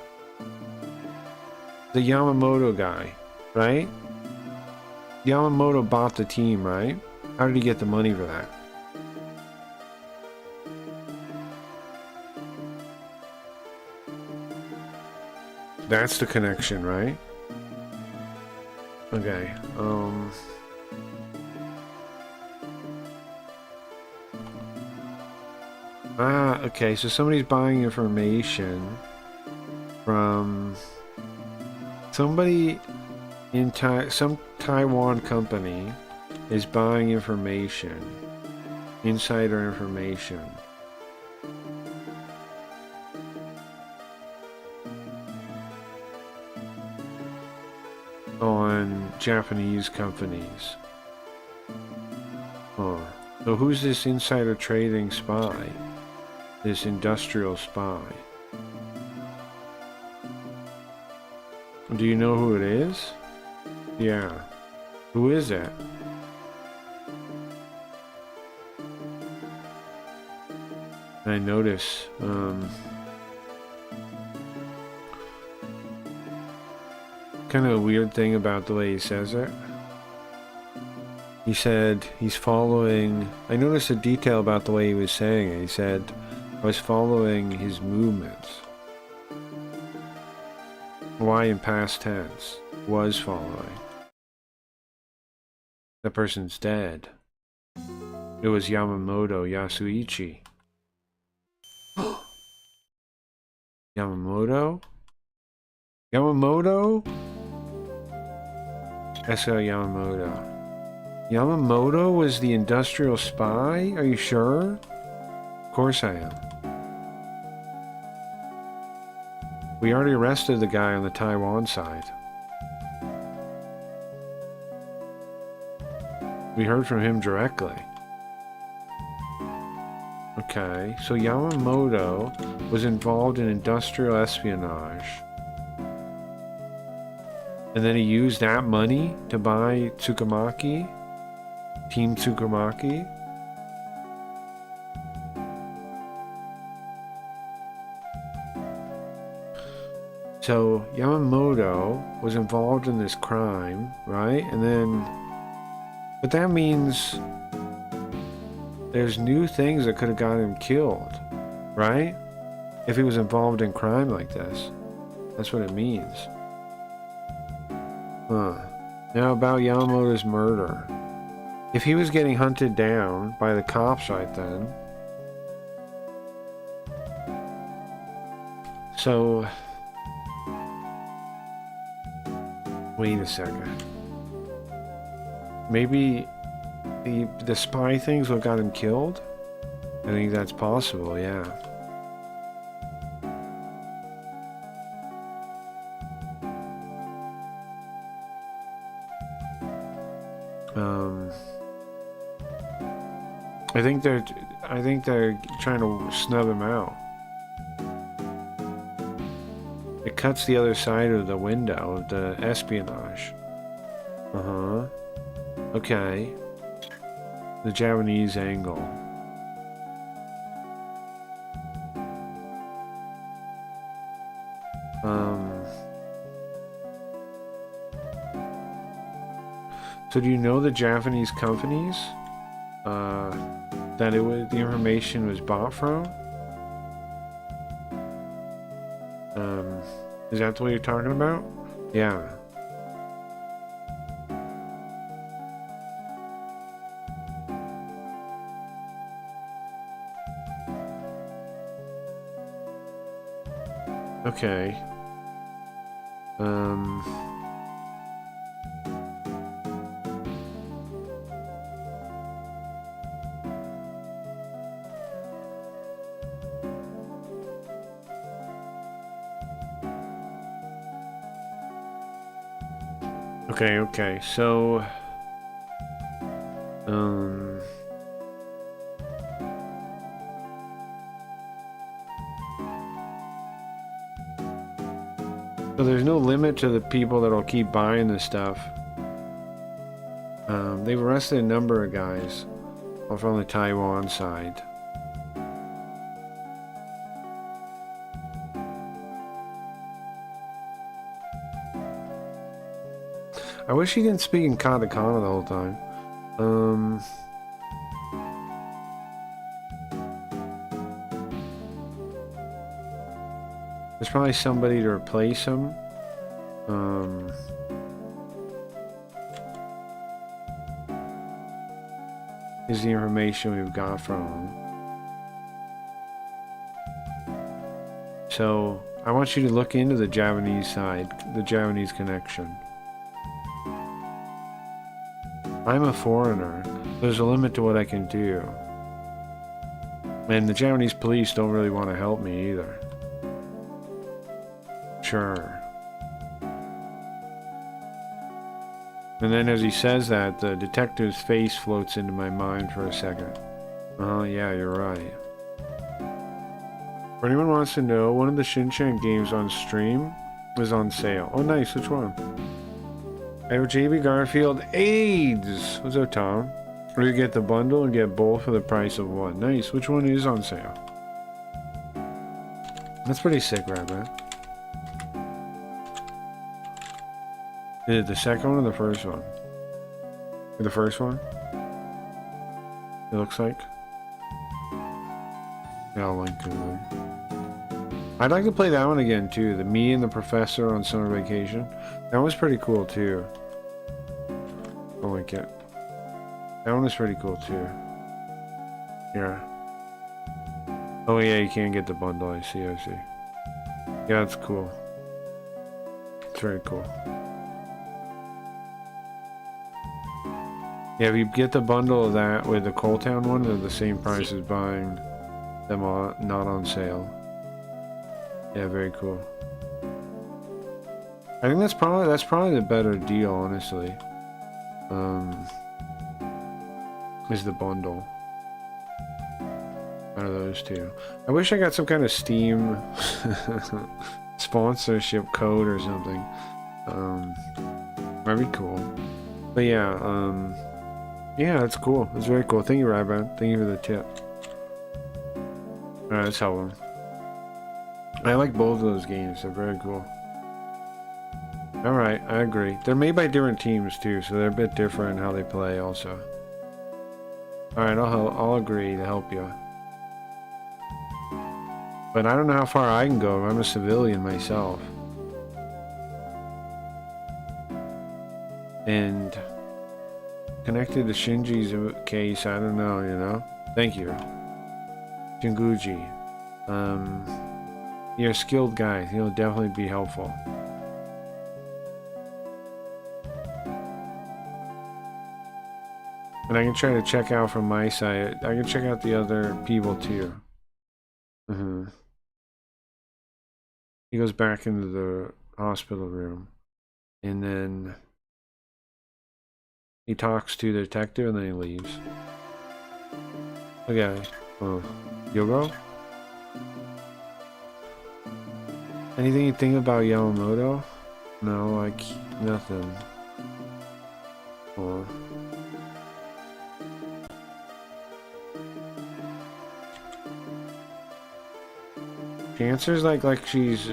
The Yamamoto guy, right? Yamamoto bought the team, right? How did he get the money for that? That's the connection, right? Okay, okay, so somebody's buying information from somebody in some Taiwan company is buying information, insider information. On Japanese companies. Oh, so who's this insider trading spy? This industrial spy. Do you know who it is? Yeah. Who is it? I notice, kind of a weird thing about the way he says it. He said he's following... I noticed a detail about the way he was saying it. He said, I was following his movements. Why in past tense? Was following. That person's dead. It was Yamamoto Yasuichi. Yamamoto? Yamamoto? S.L. Yamamoto. Yamamoto was the industrial spy? Are you sure? Of course I am. We already arrested the guy on the Taiwan side. We heard from him directly. Okay, so Yamamoto was involved in industrial espionage. And then he used that money to buy Tsukamaki? Team Tsukamaki? So Yamamoto was involved in this crime, right? And then, but that means there's new things that could have got him killed, right? If he was involved in crime like this. That's what it means. Huh. Now about Yamamoto's murder. If he was getting hunted down by the cops right then. So... Wait a second. Maybe the spy things would have got him killed? I think that's possible, yeah. I think they're trying to snub him out. It cuts the other side of the window of the espionage. Uh-huh. Okay. The Japanese angle. So do you know the Japanese companies that the information was bought from? Is that what you're talking about? Yeah. Okay. Okay, so so there's no limit to the people that'll keep buying this stuff. They've arrested a number of guys from the Taiwan side. I wish he didn't speak in katakana the whole time. There's probably somebody to replace him. Is the information we've got from him. So, I want you to look into the Japanese side, the Japanese connection. I'm a foreigner. There's a limit to what I can do. And the Japanese police don't really want to help me either. Sure. And then as he says that, the detective's face floats into my mind for a second. Oh, yeah, you're right. For anyone who wants to know, one of the Shinchan games on stream is on sale. Oh, nice. Which one? I have JB Garfield AIDS. What's up, Tom? Or you get the bundle and get both for the price of one. Nice. Which one is on sale? That's pretty sick, right, man? Is it the second one or the first one? Or the first one? It looks like. Yeah, I'll link to it. I'd like to play that one again too. The Me and the Professor on Summer Vacation. That was pretty cool too. I'll link it. That one was pretty cool too. Yeah. Oh yeah, you can't get the bundle. I see. Yeah, that's cool. It's very cool. Yeah, if you get the bundle of that with the Coal Town one, they're the same price as buying them not on sale. Yeah, very cool. I think that's probably the better deal, honestly. Is the bundle out of those two. I wish I got some kind of Steam sponsorship code or something. That'd be cool. But yeah, yeah, that's cool. That's very cool. Thank you, Ryban. Thank you for the tip. Alright, let's help him. I like both of those games. They're very cool. Alright, I agree. They're made by different teams too, so they're a bit different in how they play also. Alright, I'll agree to help you. But I don't know how far I can go. I'm a civilian myself. And connected to Shinji's case, I don't know, you know? Thank you. Jinguji. You're a skilled guy. He'll definitely be helpful. And I can try to check out from my side. I can check out the other people too. He goes back into the hospital room. And then he talks to the detective and then he leaves. Okay. Oh. Yogo? Anything you think about Yamamoto? No, like nothing. Oh. She answers like she's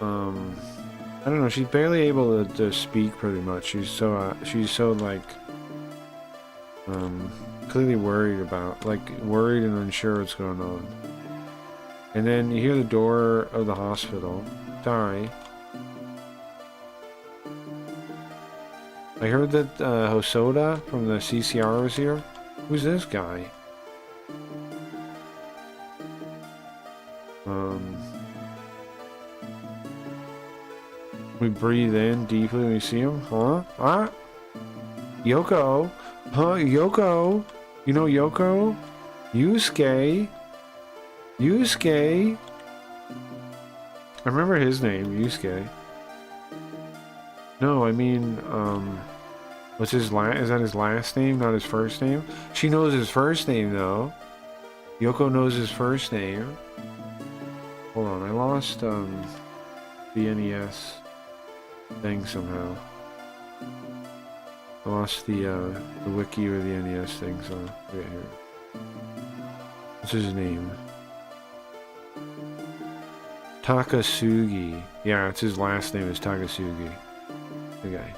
I don't know, she's barely able to speak pretty much. She's so like clearly worried and unsure what's going on. And then you hear the door of the hospital. Sorry. I heard that Hosoda from the CCR was here. Who's this guy? We breathe in deeply when we see him. Huh? Ah? Yoko? Huh? Yoko? You know Yoko? Yusuke? Yusuke? I remember his name, Yusuke. No, I mean, what's his is that his last name, not his first name? She knows his first name, though. Yoko knows his first name. Hold on, I lost, the NES thing somehow. I lost the wiki or the NES thing, so I got here. What's his name? Takasugi. Yeah, it's his last name is Takasugi. Okay.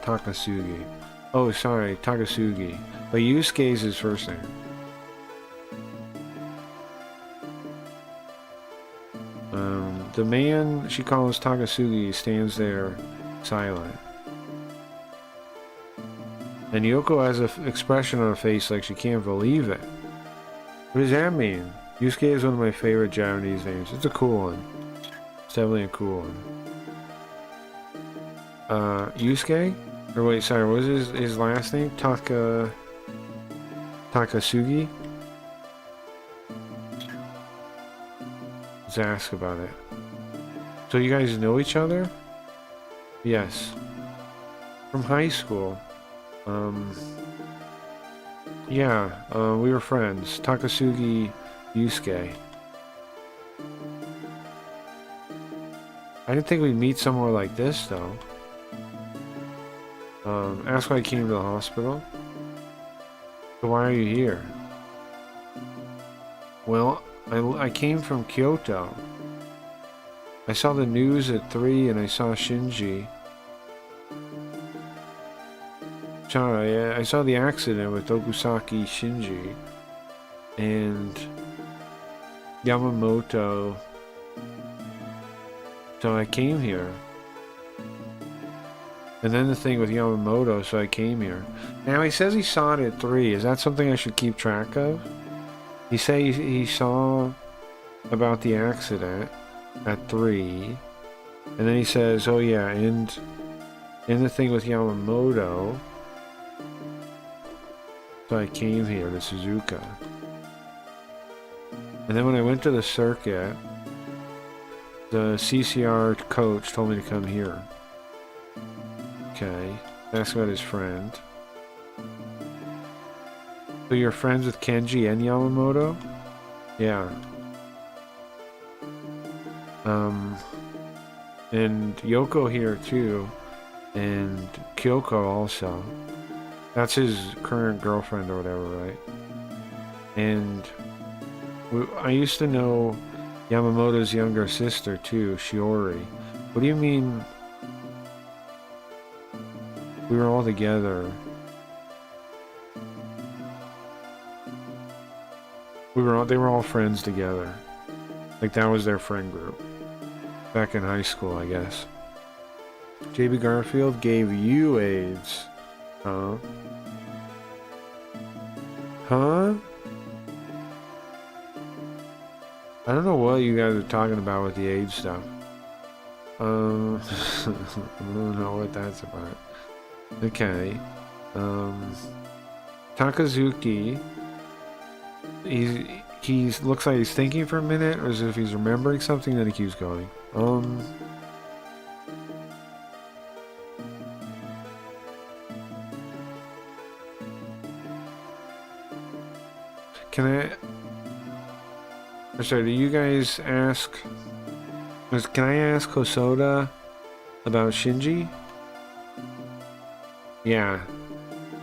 Takasugi. Oh, sorry, Takasugi. But Yusuke is his first name. The man she calls Takasugi stands there silent. And Yoko has an expression on her face like she can't believe it. What does that mean? Yusuke is one of my favorite Japanese names. It's a cool one. It's definitely a cool one. Yusuke? Or wait, sorry, what was his last name? Takasugi? Let's ask about it. So you guys know each other? Yes. From high school. Yeah, we were friends. Takasugi Yusuke. I didn't think we'd meet somewhere like this, though. Ask why I came to the hospital. So why are you here? Well, I came from Kyoto. I saw the news at 3 and I saw Shinji. Sorry, I saw the accident with Okusaki Shinji. And Yamamoto. So I came here. And then the thing with Yamamoto, so I came here. Now he says he saw it at 3. Is that something I should keep track of? He says he saw about the accident at 3. And then he says, oh yeah, and in the thing with Yamamoto, so I came here to Suzuka. And then when I went to the circuit, the CCR coach told me to come here. Okay, ask about his friend. So you're friends with Kenji and Yamamoto? Yeah. And Yoko here too, and Kyoko also. That's his current girlfriend or whatever, right? And I used to know Yamamoto's younger sister too, Shiori. What do you mean? We were all together. They were all friends together. Like that was their friend group. Back in high school, I guess. JB Garfield gave you AIDS. Huh? Huh? I don't know what you guys are talking about with the AIDS stuff. I don't know what that's about. Okay. Takazuki. He looks like he's thinking for a minute, or as if he's remembering something, then he keeps going. Can I... I'm sorry, do you guys ask... Can I ask Hosoda about Shinji? Yeah.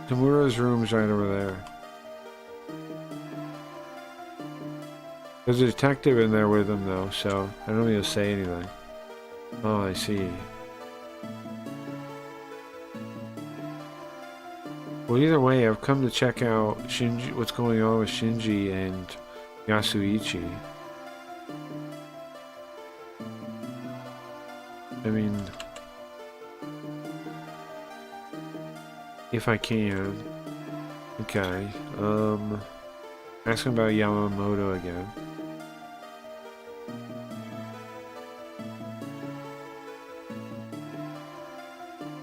Tamuro's room's right over there. There's a detective in there with him, though, so I don't need to say anything. Oh, I see. Well, either way, I've come to check out Shinji, what's going on with Shinji and Yasuichi. I mean, if I can. Okay, ask him about Yamamoto again.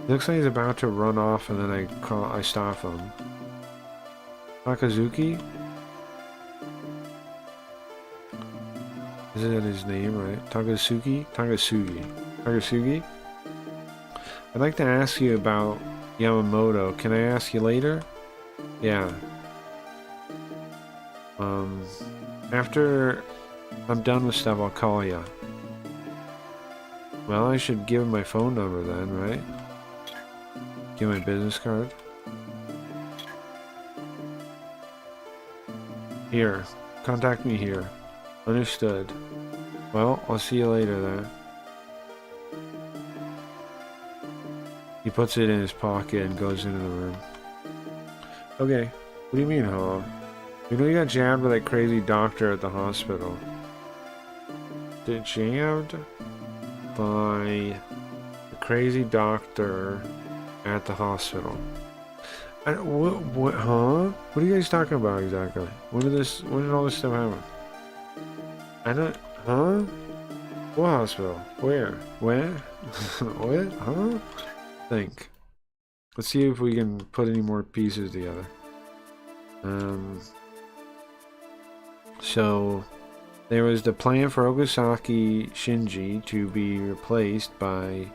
Looks like he's about to run off, and then I stop him. Takazuki? Is that his name, right? Takasugi? Takasugi? I'd like to ask you about Yamamoto. Can I ask you later? Yeah. After I'm done with stuff, I'll call ya. Well, I should give him my phone number then, right? Give my business card. Here. Contact me here. Understood. Well, I'll see you later then. He puts it in his pocket and goes into the room. Okay. What do you mean, huh? You know you got jabbed by that crazy doctor at the hospital. Get jabbed by the crazy doctor at the hospital. What, huh? What are you guys talking about exactly? When did all this stuff happen? I don't, huh? What hospital? Where? When? What? Huh? Think. Let's see if we can put any more pieces together. So there was the plan for Ogasaki Shinji to be replaced by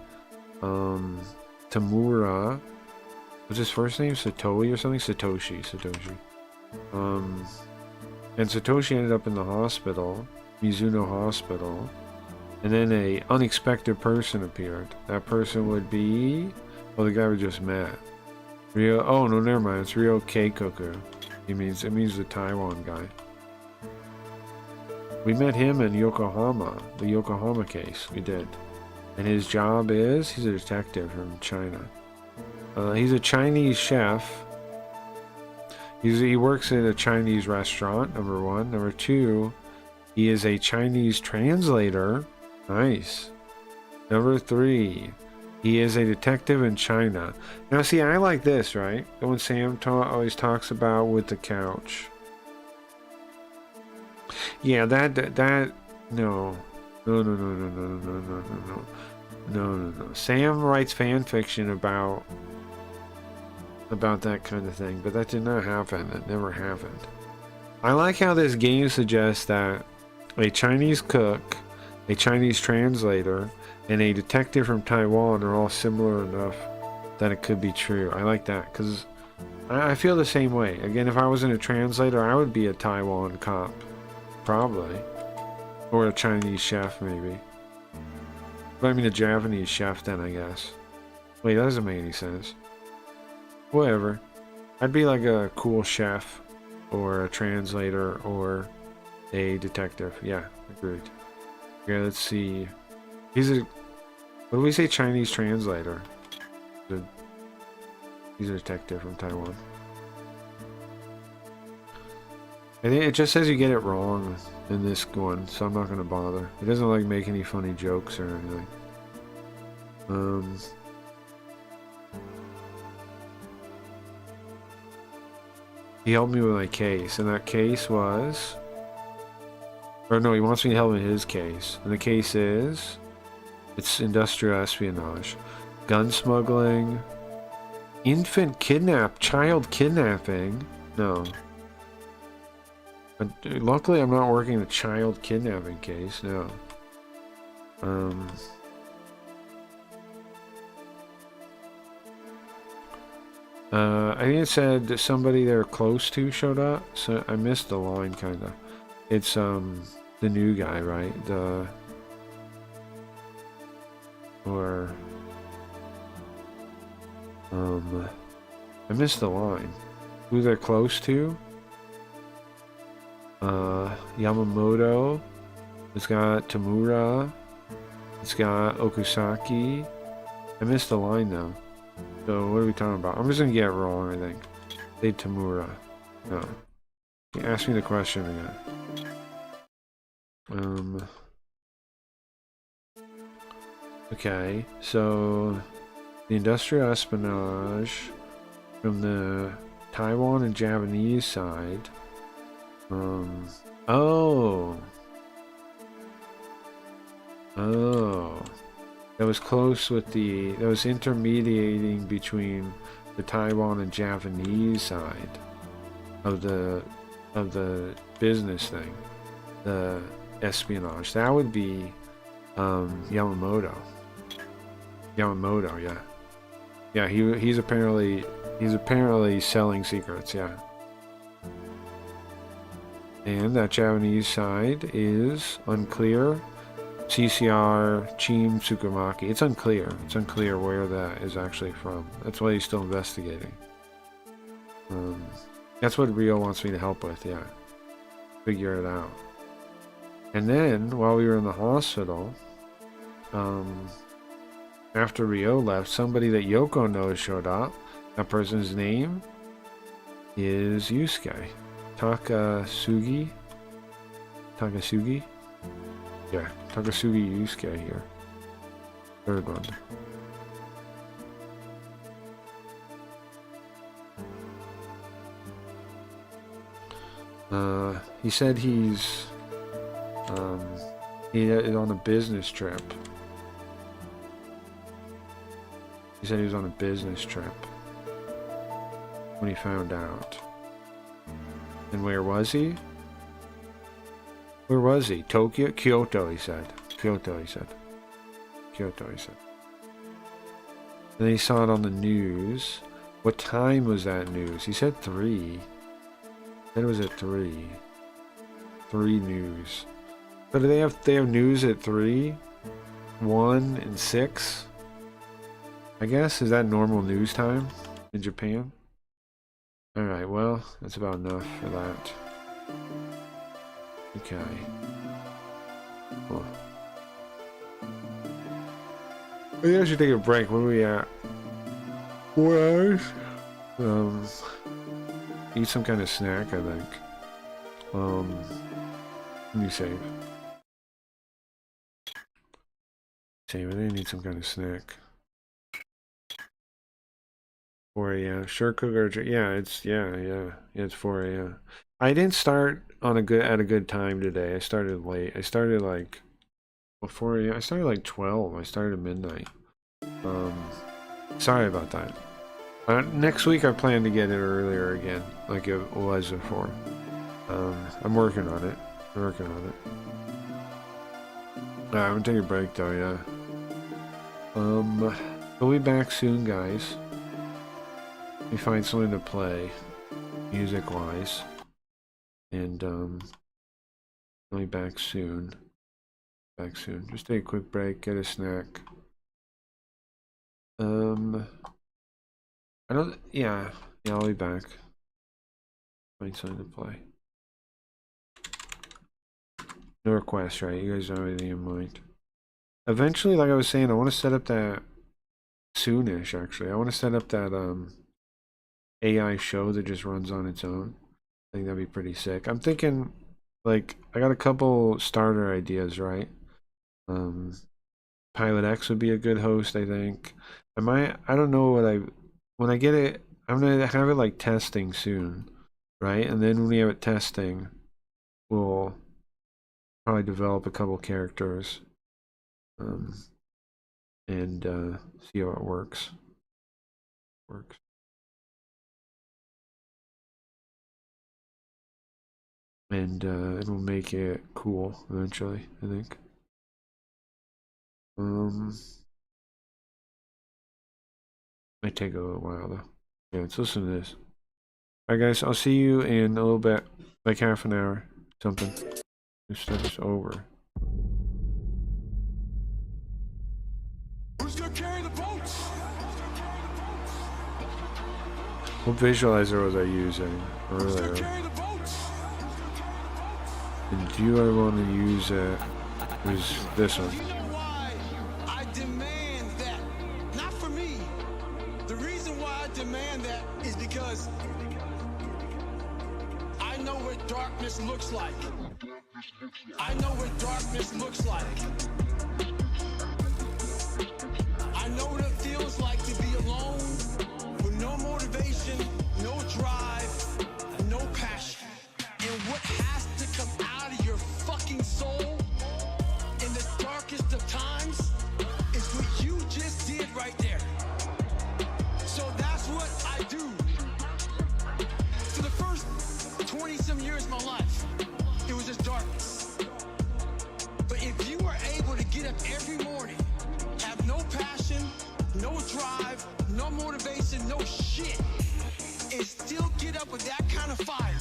Tamura. What's his first name? Satoshi or something? Satoshi. And Satoshi ended up in the hospital, Mizuno Hospital, and then a unexpected person appeared. That person would be, well, the guy we just met. Ryo. Oh no, never mind. It's Ryo Keikoku. It means the Taiwan guy. We met him in Yokohama, the Yokohama case. We did. And his job is, he's a detective from China. He's a Chinese chef. He works at a Chinese restaurant, number one. Number two, he is a Chinese translator. Nice. Number three, he is a detective in China. Now see, I like this, right? The one Sam always talks about with the couch. Yeah, no. No. Sam writes fan fiction about that kind of thing, but that did not happen. It never happened. I like how this game suggests that a Chinese cook, a Chinese translator, and a detective from Taiwan are all similar enough that it could be true. I like that, because I feel the same way. Again, if I wasn't a translator, I would be a Taiwan cop. Probably. Or a Chinese chef, maybe. But I mean a Japanese chef then, I guess. Wait, that doesn't make any sense. Whatever. I'd be like a cool chef, or a translator, or a detective. Yeah, agreed. Okay, let's see. What do we say Chinese translator? He's a detective from Taiwan. I think it just says you get it wrong in this one, so I'm not going to bother. It doesn't like make any funny jokes or anything. He helped me with my case, and that case was... Or no, he wants me to help in his case. And the case is... It's industrial espionage. Gun smuggling... child kidnapping? No. But luckily I'm not working a child kidnapping case, no. I think it said that somebody they're close to showed up, so I missed the line kinda. It's the new guy, right? I missed the line. Who they're close to? Yamamoto. It's got Tamura. It's got Okusaki. I missed the line though. So what are we talking about? I'm just gonna get it wrong, I think. Say Tamura. No. Ask me the question again. Okay, so the industrial espionage from the Taiwan and Japanese side. Oh. That was close with that was intermediating between the Taiwan and Japanese side of the business thing, the espionage. That would be Yamamoto. Yamamoto, yeah. Yeah, he's apparently selling secrets, yeah. And that Japanese side is unclear. CCR, Chim Tsukumaki. It's unclear. It's unclear where that is actually from. That's why he's still investigating. That's what Rio wants me to help with, yeah. Figure it out. And then, while we were in the hospital, after Rio left, somebody that Yoko knows showed up. That person's name is Yusuke. Takasugi? Yeah, Takasugi Yusuke here. Third one. He said he's on a business trip. He said he was on a business trip when he found out. And where was he? Where was he? Tokyo? Kyoto, he said. Kyoto, he said. Kyoto, he said. And then he saw it on the news. What time was that news? He said 3. Then it was at 3. 3 news. So do they have news at 3? 1 and 6? I guess, is that normal news time in Japan? Alright, well, that's about enough for that. Okay. Cool. I think I should take a break. What are we at? 4 hours? Eat some kind of snack, I think. Let me save. Save, I think I need some kind of snack. 4 a.m. Sure cooker. Yeah, it's it's 4 a.m. I didn't start at a good time today. I started late. I started like before. I started like 12. I started at midnight. Sorry about that. Next week I plan to get it earlier again, like it was before. I'm working on it. I'm gonna take a break though. Yeah. We'll be back soon, guys. Let me find something to play, music-wise. And, I'll be back soon. Just take a quick break, get a snack. Yeah, I'll be back. Find something to play. No requests, right? You guys don't have anything in mind. eventually, like I was saying, I want to set up that soonish. Actually, I want to set up that AI show that just runs on its own. I think that'd be pretty sick. I'm thinking, like, I got a couple starter ideas, right? Pilot X would be a good host, I think. I don't know when I get it, I'm gonna have it like testing soon, right? And then when we have it testing, we'll probably develop a couple characters, um, and see how it works. And it'll make it cool eventually, I think. Might take a little while though. Yeah, let's listen to this. Alright guys, I'll see you in a little bit, like half an hour, something. This stuff's over. Who's gonna carry the boats? What visualizer was I using Who's gonna earlier? carry the boats? And do I want to use it? It was this one. You know why I demand that? Not for me. The reason why I demand that is because I know what darkness looks like. I know what darkness looks like. I know what it feels like to be alone with no motivation, no drive, and no passion. And what has to come out of your fucking soul in the darkest of times is what you just did right there. So that's what I do. For the first 20-some years of my life, it was just darkness. But if you are able to get up every morning, have no passion, no drive, no motivation, no shit, and still get up with that kind of fire,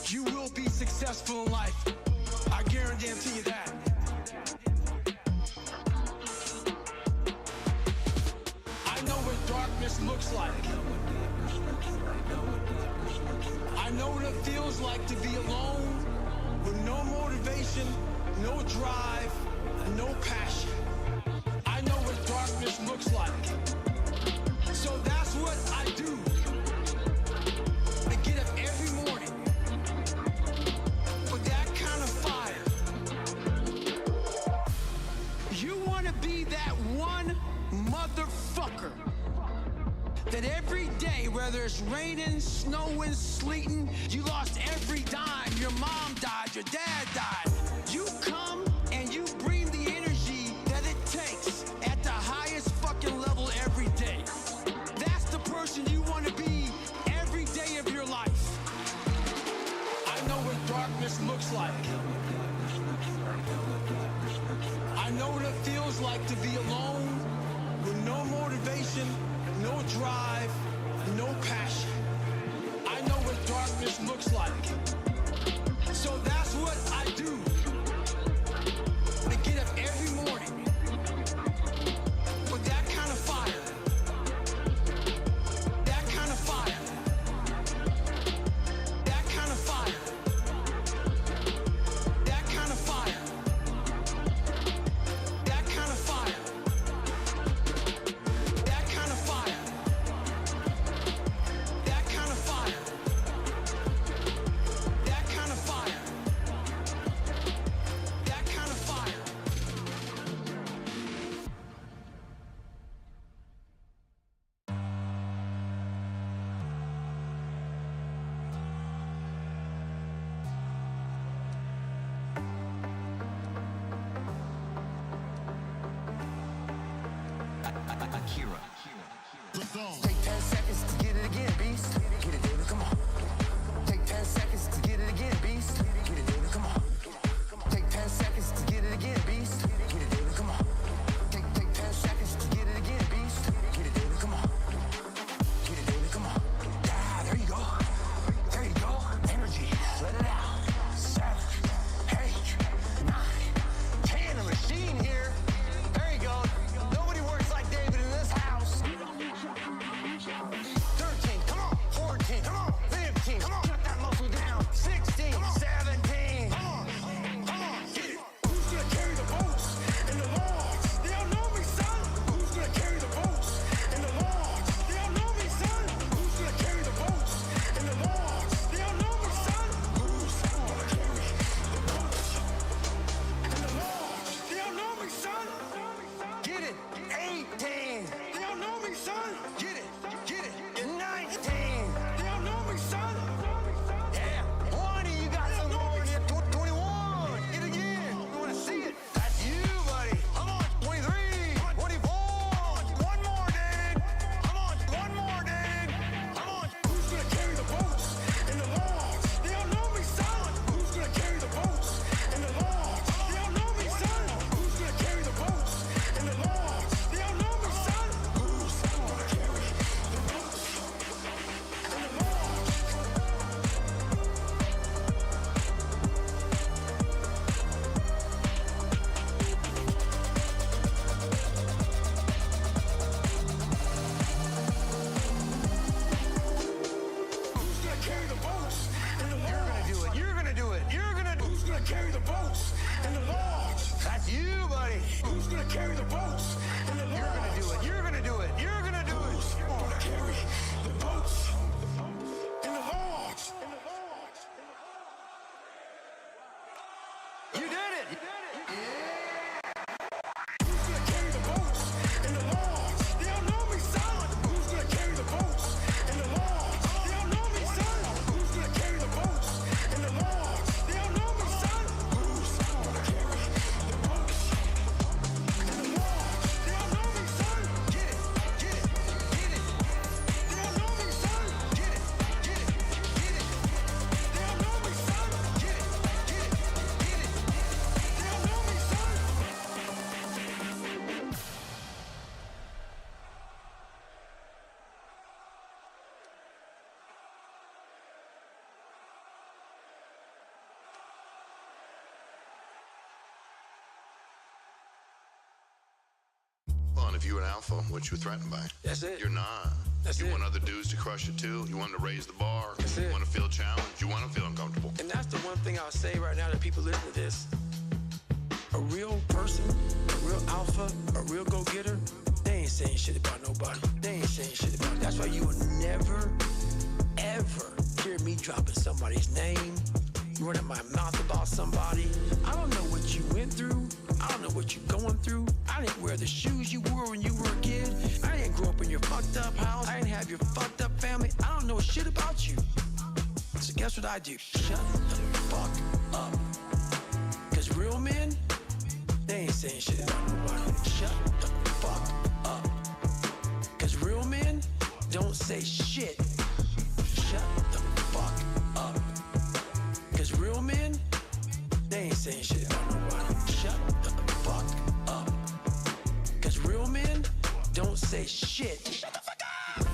you will be successful in life. I guarantee you that. I know what darkness looks like. I know what it feels like to be alone with no motivation, no drive, and no passion. I know what darkness looks like. So that's what I do. I get up every morning with that kind of fire. You want to be that one motherfucker that every day, whether it's raining, snowing, sleeting, you lost every dime, your mom died, your dad died. You come and you bring the energy that it takes at the highest fucking level every day. That's the person you want to be every day of your life. I know what darkness looks like. I know what it feels like to be alone with no motivation, no drive, no passion. I know what darkness looks like. So that's what I do. I get up every morning with that kind of fire. That kind of fire. That kind of fire. That kind of fire. That kind of fire. That kind of fire. That kind of fire. That kind of fire. That kind of fire. Take 10 seconds to get it again, beast. Get it, David, come on. Take 10 seconds to get it again, beast. Get it, David, come on. Take 10 seconds to get it again, beast. Get it, David, come on. Take 10 seconds to get it again, beast. Get it, David, come on. Get it, David, come on. Yeah, there you go. There you go. Energy. Let it out. 7, 8, 9, 10. A machine here. There you go. Nobody works like David in this house. carry the boats and the logs? That's you, buddy. Who's gonna carry the boats and the logs? You're gonna do it. You're gonna do it. You're gonna do it. Who's gonna carry the boats and the logs? You did it. You did it. Who's gonna carry the boats and the logs? They don't know me, son. Who's gonna carry the boats and the logs? They don't know me, son. Who's gonna carry the boats and the logs? They don't know me, son. Who's gonna carry the boats and the logs? They don't know me, son. Get it. Get it. Get it. They don't know me, son. Get it. Get it. Get it. They don't know me, son. Get it. Get it. Get it. They don't know me, son. Well, and if you were an alpha, what you were threatened by? That's it. You're not. That's you it. want other dudes to crush it too. You want them to raise the bar. That's you it. want to feel challenged. You want to feel uncomfortable. And that's the one thing I'll say right now to people listening to this. A real person, a real alpha, a real go-getter, they ain't saying shit about nobody. They ain't saying shit about. That's why you will never, ever hear me dropping somebody's name, running my mouth about somebody. I don't know what you went through. I don't know what you're going through. I didn't wear the shoes you wore when you were a kid. I didn't grow up in your fucked up house. I didn't have your fucked up family. I don't know shit about you. So guess what I do? Shut the fuck up. Cause real men, they ain't saying shit about nobody. Shut the fuck up. Cause real men don't say shit. Shut the fuck up. Cause real men, they ain't saying shit about nobody. Shut the fuck up. Cause real men don't say shit. Shut the fuck up.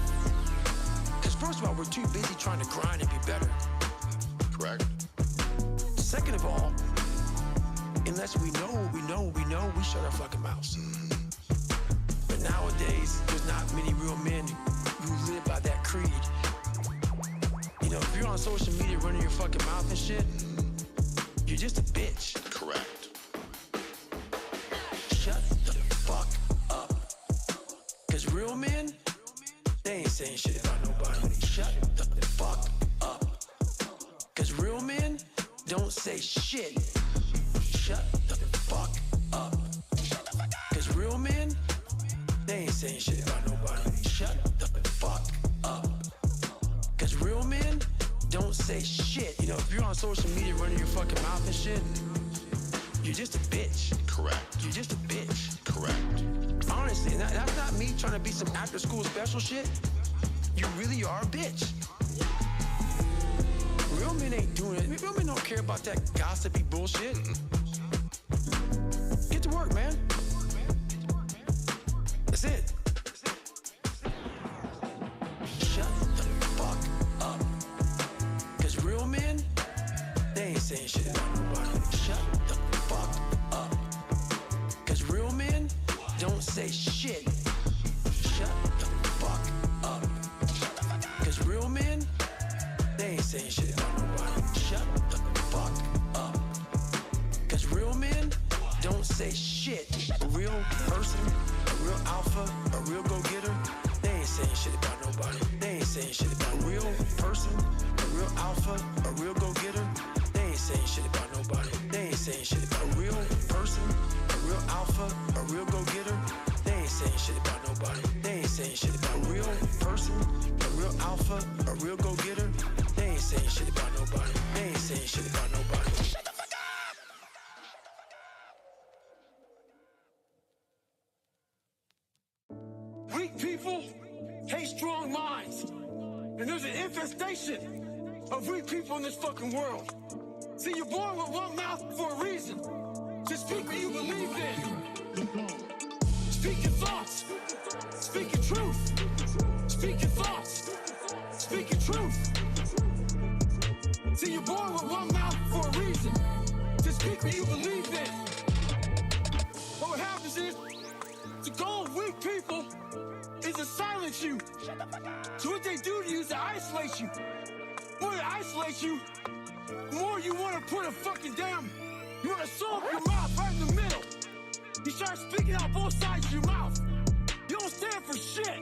Cause first of all, we're too busy trying to grind and be better. Correct? Second of all, unless we know what we know what we know, we shut our fucking mouths. But nowadays, there's not many real men who live by that creed. You know, if you're on social media running your fucking mouth and shit, you're just a bitch. Correct. Shut the fuck up. Cause real men, they ain't saying shit about nobody. Shut the fuck up. Cause real men don't say shit. Shut the fuck up. Cause real men, they ain't saying shit about nobody. Shut the fuck up. Cause real men don't say shit. You know, if you're on social media running your fucking mouth and shit, you're just a bitch. Correct. You're just a bitch. Correct. Honestly, and that's not me trying to be some after school special shit. You really are a bitch. Real men ain't doing it. Real men don't care about that gossipy bullshit. Get to work, man. That's it. Shut the fuck up. Cause real men, they ain't saying shit about nobody. Shut the fuck up. Cause real men don't say shit. Shut the fuck up. Cause real men, they ain't saying shit about nobody. Shut the fuck up. Cause real men don't say shit. A real person, a real alpha, a real go-getter, they ain't saying shit about nobody. They ain't saying shit about a real person, a real alpha, a real go-getter, they ain't saying shit about nobody. They ain't saying shit about a real person, a real alpha, a real go-getter, they ain't saying shit about nobody. They ain't saying shit about a real person, a real alpha, a real go-getter, they ain't saying shit about nobody. They ain't saying shit about nobody. Shut the fuck up! Weak people hate strong minds. And there's an infestation of weak people in this fucking world. See, you're born with one mouth for a reason. To speak what you believe in. Speak your thoughts. Speak your truth. Speak your thoughts. Speak your truth. See, you're born with one mouth for a reason. To speak what you believe in. But what happens is, the goal of weak people is to silence you. So what they do to you is to isolate you. The more they isolate you, the more you want to put a fucking damn You wanna sew up your mouth right in the middle. You start speaking out both sides of your mouth. You don't stand for shit.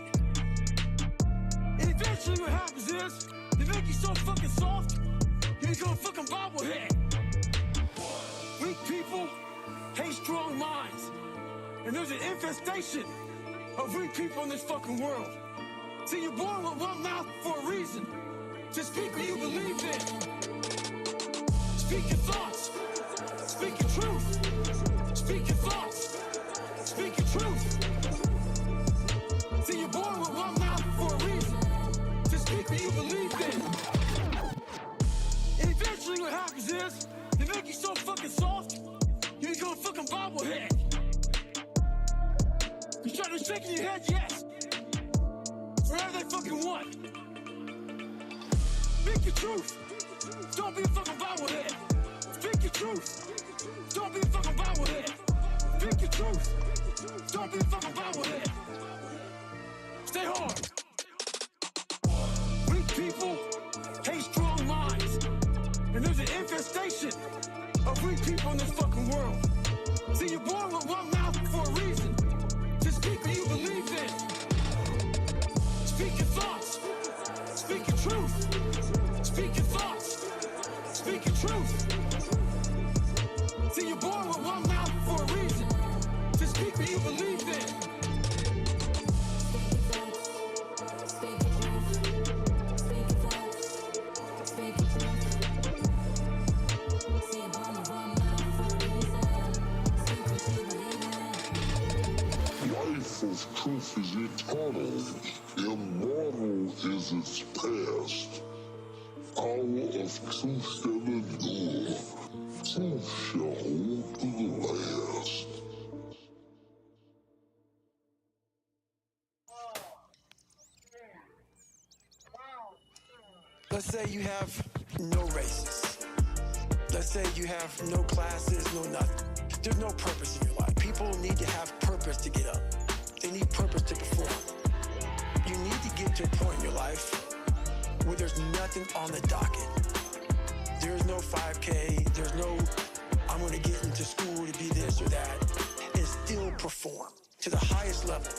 And eventually what happens is, they make you so fucking soft, you become a fucking bobblehead. Weak people hate strong minds. And there's an infestation of weak people in this fucking world. See, you're born with one mouth for a reason. To speak what you believe in. Speak your thoughts. Speak your truth. Speak your thoughts. Speak your truth. See, you're born with one mouth for a reason. To speak what you believe in. And eventually what happens is, they make you so fucking soft, you become a fucking bobblehead. You try to shake your head, yes. Whatever they fucking want. Speak your truth. Don't be a fucking bobblehead. Speak your truth. Don't be a fucking bobblehead. Speak your truth. Don't be a fucking bobblehead. Stay hard. Weak people hate strong minds. And there's an infestation of weak people in this fucking world. See, you're born with one mouth for a reason. To speak what you believe in. Speak your thoughts. Speak your truth. Speak your thoughts. Speak your truth. See, you're born with one mouth for a reason. To speak what you believe in. Life of truth is eternal. Immortal is its past. Hour of truth shall endure. Truth shall hold to the last. Let's say you have no races. Let's say you have no classes, no nothing. There's no purpose in your life. People need to have purpose to get up. They need purpose to perform. You need to get to a point in your life where there's nothing on the docket. There's no 5K, there's no, I'm gonna get into school to be this or that, and still perform to the highest level.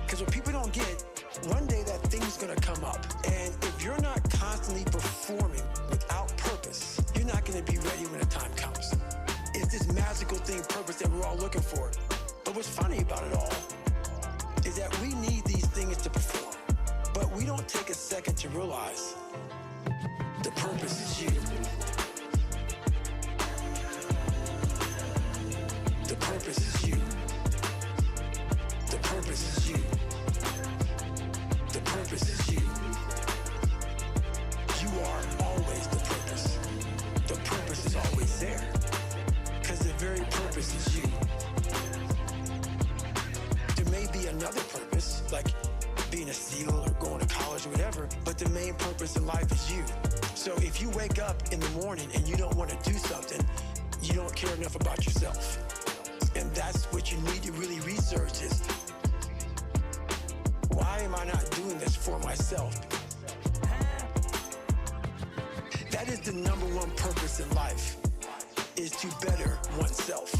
Because what people don't get, one day that thing's gonna come up. And if you're not constantly performing without purpose, you're not gonna be ready when the time comes. It's this magical thing, purpose, that we're all looking for. But what's funny about it all is that we need these things to perform. But we don't take a second to realize the purpose is you. The purpose is you. The purpose is you. The purpose is you. You are always the purpose. The purpose is always there. Because the very purpose is you. There may be another purpose, like being a SEAL or going to college or whatever, but the main purpose in life is you. So if you wake up in the morning and you don't want to do something, you don't care enough about yourself. And that's what you need to really research is, why am I not doing this for myself? That is the number one purpose in life, is to better oneself.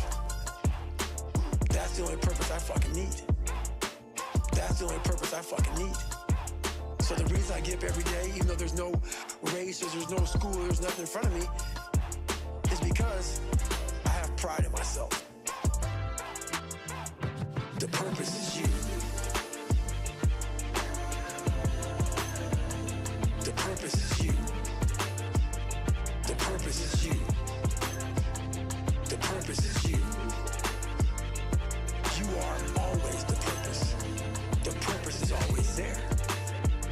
That's the only purpose I fucking need. That's the only purpose I fucking need. So the reason I get up every day, even though there's no races, there's no school, there's nothing in front of me, is because I have pride in myself. The purpose is you. The purpose is you. The purpose is you. The purpose is you. You are always the purpose. The purpose is always there.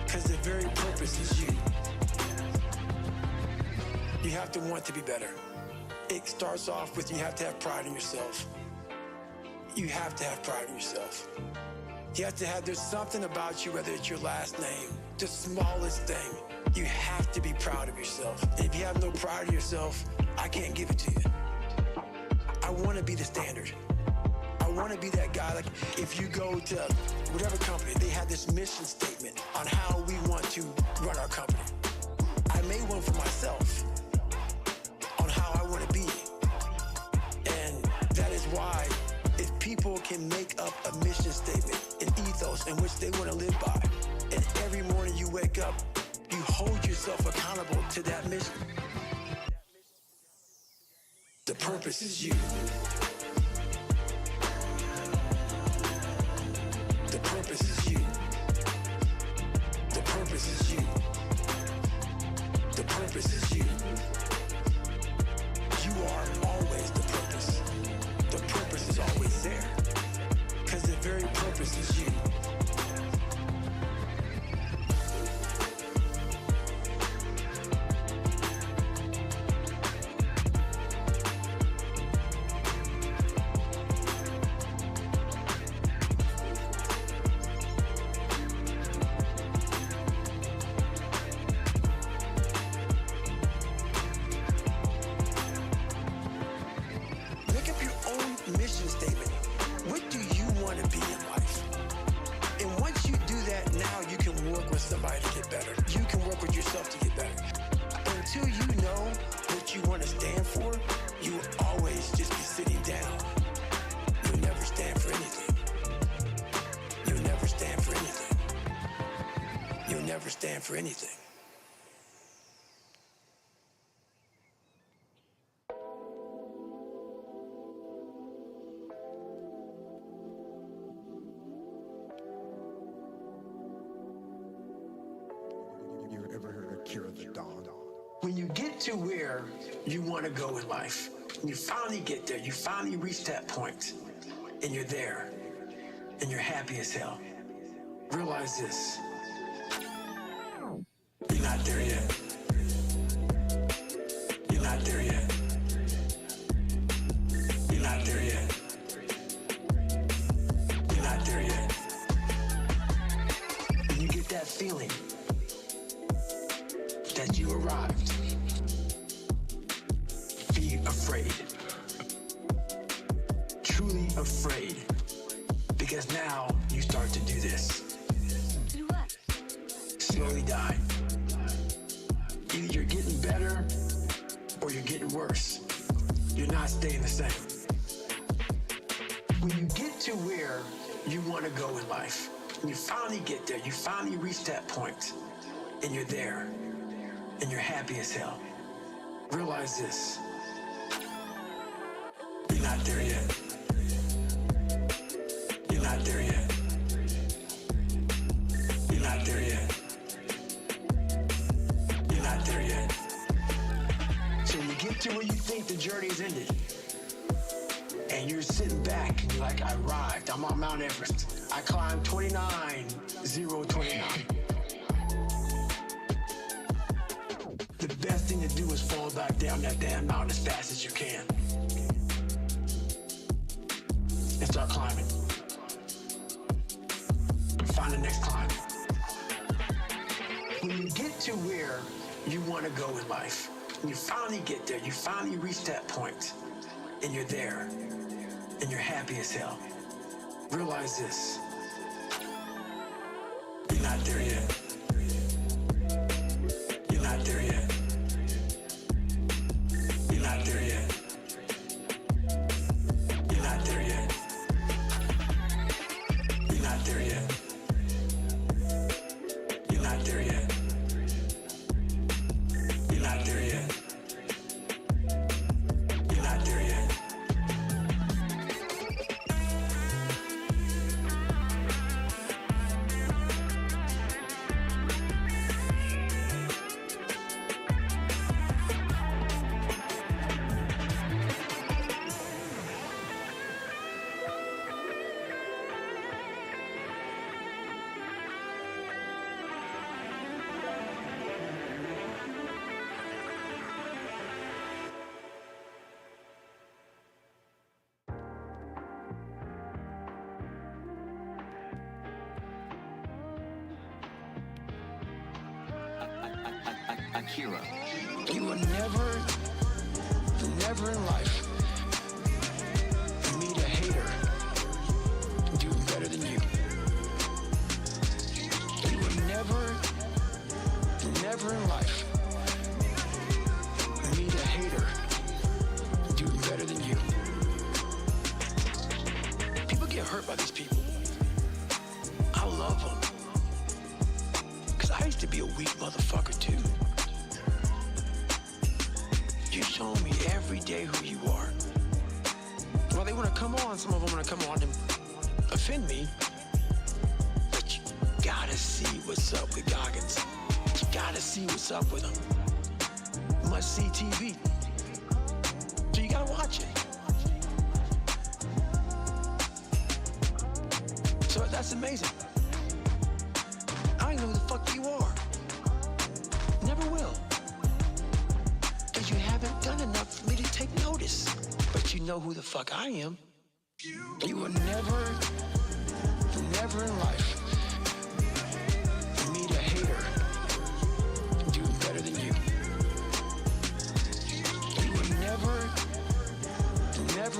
Because the very purpose is you. You have to want to be better. It starts off with, you have to have pride in yourself. You have to have pride in yourself. You have to have, there's something about you, whether it's your last name, the smallest thing, you have to be proud of yourself. And if you have no pride in yourself, I can't give it to you. I want to be the standard. I want to be that guy. Like, if you go to whatever company, they have this mission statement on how we want to run our company. I made one for myself on how I want to be. people can make up a mission statement, an ethos in which they want to live by. And every morning you wake up, you hold yourself accountable to that mission. The purpose is you. The purpose is you. The purpose is you. The purpose is you. You are always the purpose. The purpose is always there. Because the very purpose is you. Make up your own mission statement. What do you want to be in life? And once you do that, now you can work with somebody to get better. You can work with yourself to get better. Until you know what you want to stand for, you will always just be sitting down. You'll never stand for anything. You'll never stand for anything. You'll never stand for anything. You ever heard of Cure the Dawn? When you get to where you want to go in life, and you finally get there, you finally reach that point, and you're there, and you're happy as hell, realize this. You're not there yet. You're not there yet. You're not there yet. You're not there yet. And you get that feeling that you arrived. Be afraid. Truly afraid. Because now you start to do this. Do what? Slowly die. Either you're getting better or you're getting worse. You're not staying the same. When you get to where you want to go in life, and you finally get there, you finally reach that point, and you're there, and you're happy as hell, realize this. You're not there yet. You're not there yet. You're not there yet. You're not there yet. So you get to where you think the journey is ended, and you're sitting back, and you're like, I arrived. I'm on Mount Everest. I climbed 29,029. The best thing to do is fall back down that damn mountain as fast as you can. And start climbing. And find the next climb. When you get to where you want to go in life, and you finally get there, you finally reach that point, and you're there, and you're happy as hell, realize this. You're not there yet. You're not there yet. You're not there yet. You're not there yet. You're not there yet. You're not there yet. You're not there yet. You're not there yet. Akira. You will never in life meet a hater do better than you. You will never in life meet a hater do better than you. motherfucker too. You show me every day who you are. Well, they want to come on. Some of them want to come on and offend me. But you gotta see what's up with Goggins. You gotta see what's up with him. Must see TV. So you gotta watch it. So that's amazing. I don't know who the fuck you are. Never will. Because you haven't done enough for me to take notice. But you know who the fuck I am. You will never in life meet a hater do better than you. You will never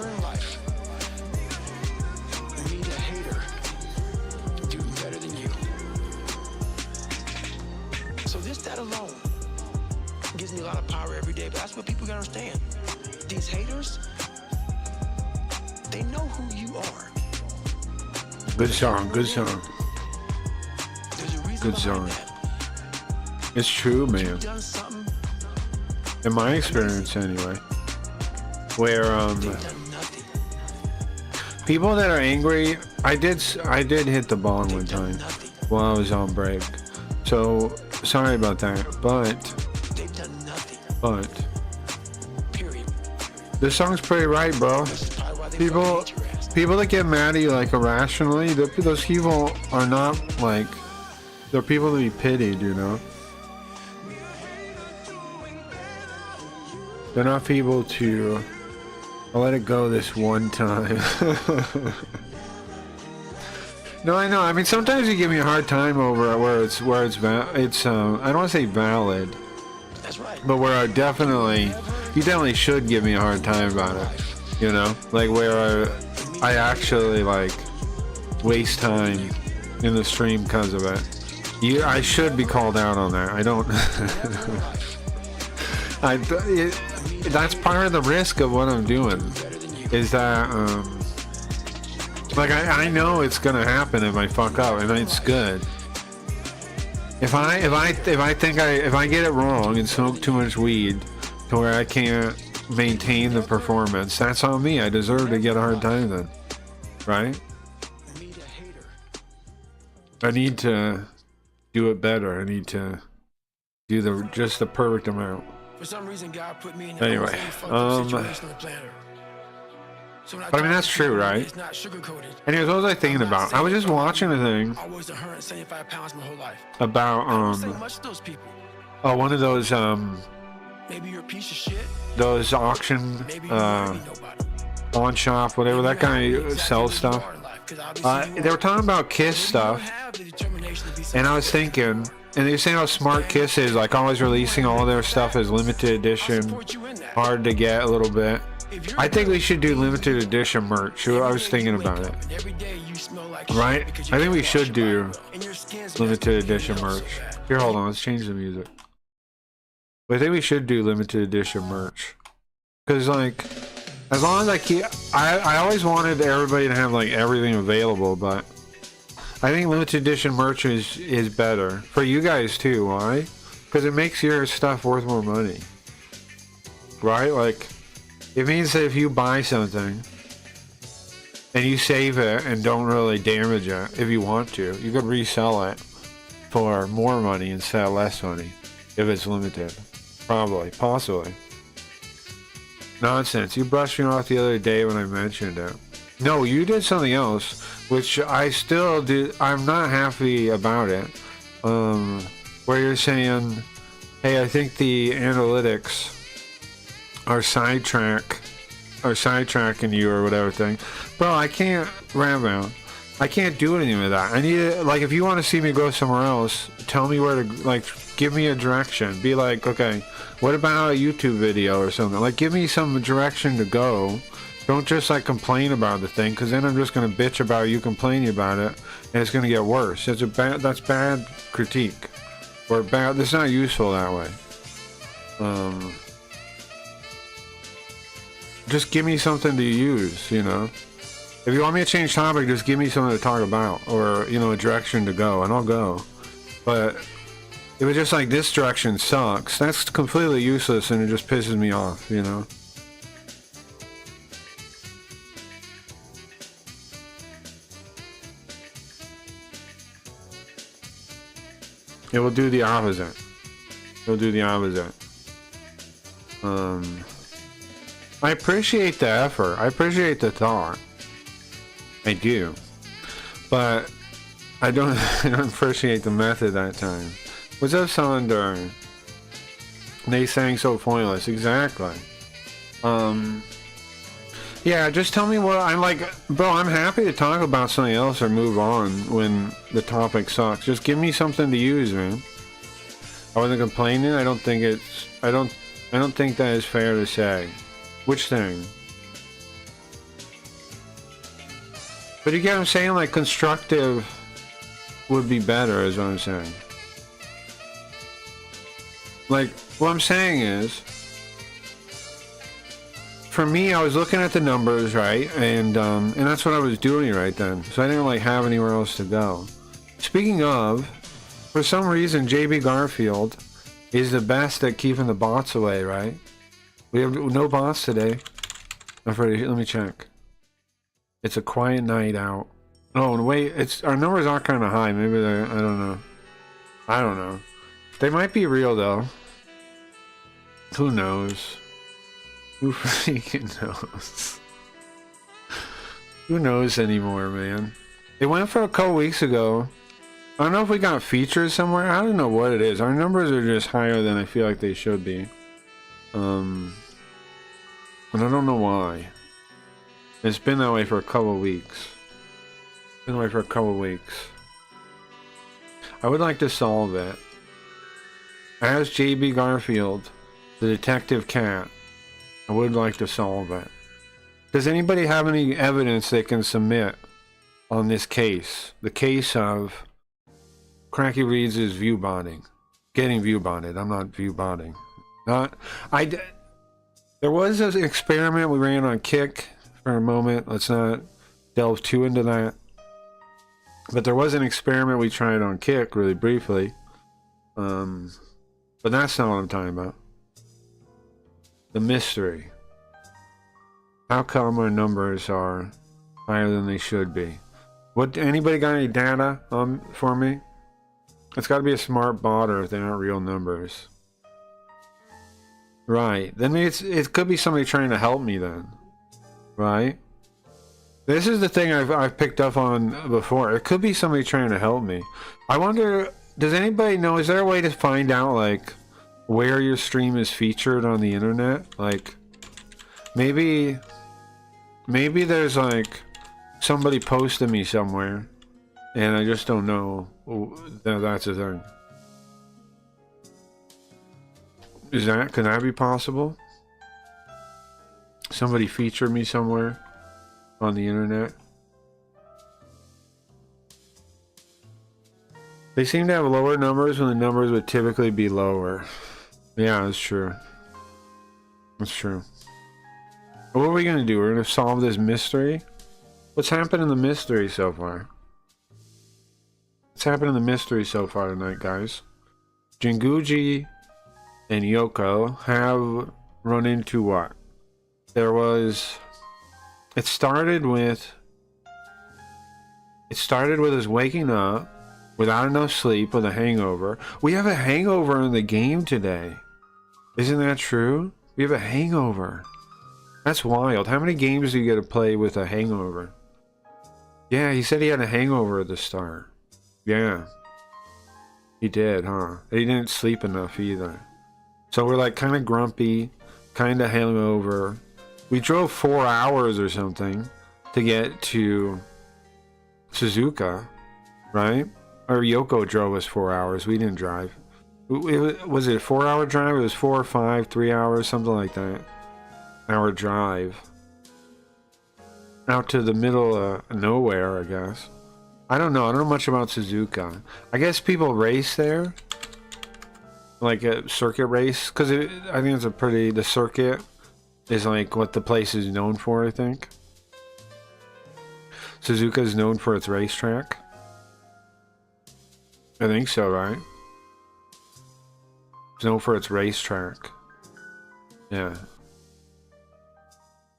in life meet a hater do better than you. So that alone gives me a lot of power every day, but that's what people gotta understand. These haters, they know who you are. Good song, good song. There's a reason Good song. behind that. It's true, man. You've done something, In my experience, anyway. Where they've done nothing. people that are angry, I did hit the bong one time while I was on break. So sorry about that, but They've done nothing. Period. This song's pretty right, bro. This is probably why they People, fucking hate your ass. people that get mad at you like irrationally, those people are not like, they're people to be pitied, you know? They're not people to, I'll let it go this one time. No, I know. I mean, sometimes you give me a hard time over it where it's I don't want to say valid, That's right. but where you definitely should give me a hard time about it, you know, like where I actually like waste time in the stream because of it. I should be called out on that. I don't. That's part of the risk of what I'm doing, is that like I know it's gonna happen if I fuck up, and it's good. If I get it wrong and smoke too much weed to where I can't maintain the performance, that's on me. I deserve to get a hard time then, right? Meet a hater. I need to do it better. I need to do just the perfect amount. For some reason, God put me in the Anyway, most fucked up situation on the planet. So when but I mean, talk that's to true, people, right? It's not sugar-coated. Anyways, what was I thinking about? I was just watching a thing I was 175 pounds my whole life. about I don't say much to those people. one of those Maybe you're a piece of shit. those auction Maybe you're not really nobody. pawn shop, whatever that guy sells stuff. They were talking about Kiss stuff, and I was thinking, and they were saying how smart Kiss is, like always releasing all their stuff as limited edition, hard to get a little bit. I think we should do limited edition merch. I was thinking about it. Right? I think we should do limited edition merch. Here, hold on, let's change the music. But I think we should do limited edition merch. Because, like, as long as I always wanted everybody to have, like, everything available, but I think limited edition merch is better. For you guys, too. Why? Because it makes your stuff worth more money. Right? Like, it means that if you buy something and you save it and don't really damage it, if you want to, you could resell it for more money instead of less money if it's limited. Probably. Possibly. Nonsense. You brushed me off the other day when I mentioned it. No, you did something else, which I still do. I'm not happy about it. Where you're saying, hey, I think the analytics are sidetracking you or whatever thing. Bro, I can't Rambo. I can't do anything with that. I need to, like, if you want to see me go somewhere else, tell me where to, like, give me a direction. Be like, okay, what about a YouTube video or something? Like, give me some direction to go. Don't just, like, complain about the thing, because then I'm just going to bitch about you complaining about it, and it's going to get worse. That's bad critique. Or bad, that's not useful that way. Just give me something to use, you know? If you want me to change topic, just give me something to talk about, or, you know, a direction to go, and I'll go. But it was just like, this direction sucks. That's completely useless and it just pisses me off, you know? It will do the opposite. It will do the opposite. I appreciate the effort. I appreciate the thought. I do. But I don't I don't appreciate the method that time. What's up, Sonder? They sang so pointless. Exactly. Yeah, just tell me what I'm like, bro. I'm happy to talk about something else or move on when the topic sucks. Just give me something to use, man. I wasn't complaining. I don't think that is fair to say. Which thing? But you get what I'm saying? Like, constructive would be better, is what I'm saying. Like, what I'm saying is, for me, I was looking at the numbers, right? And that's what I was doing right then. So I didn't, like, have anywhere else to go. Speaking of, for some reason, JB Garfield is the best at keeping the bots away, right? We have no bots today. Let me check. It's a quiet night out. Oh, wait, our numbers are kind of high. Maybe I don't know. I don't know. They might be real, though. Who knows? Who freaking knows? Who knows anymore, man? It went for a couple weeks ago. I don't know if we got featured somewhere. I don't know what it is. Our numbers are just higher than I feel like they should be. And I don't know why. It's been that way for a couple weeks. Been that way for a couple weeks. I would like to solve it. As JB Garfield, the detective cat, I would like to solve it. Does anybody have any evidence they can submit on this case? The case of Cracky Reads is view botting. Getting view botted. I'm not view botting. There was an experiment we ran on Kick for a moment. Let's not delve too into that. But there was an experiment we tried on Kick really briefly. But that's not what I'm talking about. The mystery. How come our numbers are higher than they should be? Anybody got any data for me? It's got to be a smart bot or if they aren't real numbers. Right. Then maybe it could be somebody trying to help me then. Right? This is the thing I've picked up on before. It could be somebody trying to help me. I wonder, does anybody know, is there a way to find out, like, where your stream is featured on the internet? Like, maybe there's, like, somebody posted me somewhere, and I just don't know that that's a thing. Can that be possible? Somebody featured me somewhere on the internet. They seem to have lower numbers when the numbers would typically be lower. Yeah, that's true. That's true. What are we gonna do? We're gonna solve this mystery? What's happened in the mystery so far? What's happened in the mystery so far tonight, guys? Jinguji and Yoko have run into what? It started with us waking up without enough sleep with a hangover. We have a hangover in the game today. Isn't that true? We have a hangover. That's wild. How many games do you get to play with a hangover? Yeah, he said he had a hangover at the start. Yeah. He did, huh? He didn't sleep enough either. So we're like kind of grumpy, kind of hangover. We drove 4 hours or something to get to Suzuka, right? Or Yoko drove us 4 hours. We didn't drive. Was it a 4-hour drive? It was 4 or 5, 3 hours, something like that. Hour drive. Out to the middle of nowhere, I guess. I don't know. I don't know much about Suzuka. I guess people race there. Like a circuit race. Because I think it's the circuit is like what the place is known for, I think. Suzuka is known for its racetrack. I think so, right? It's known for its racetrack. Yeah.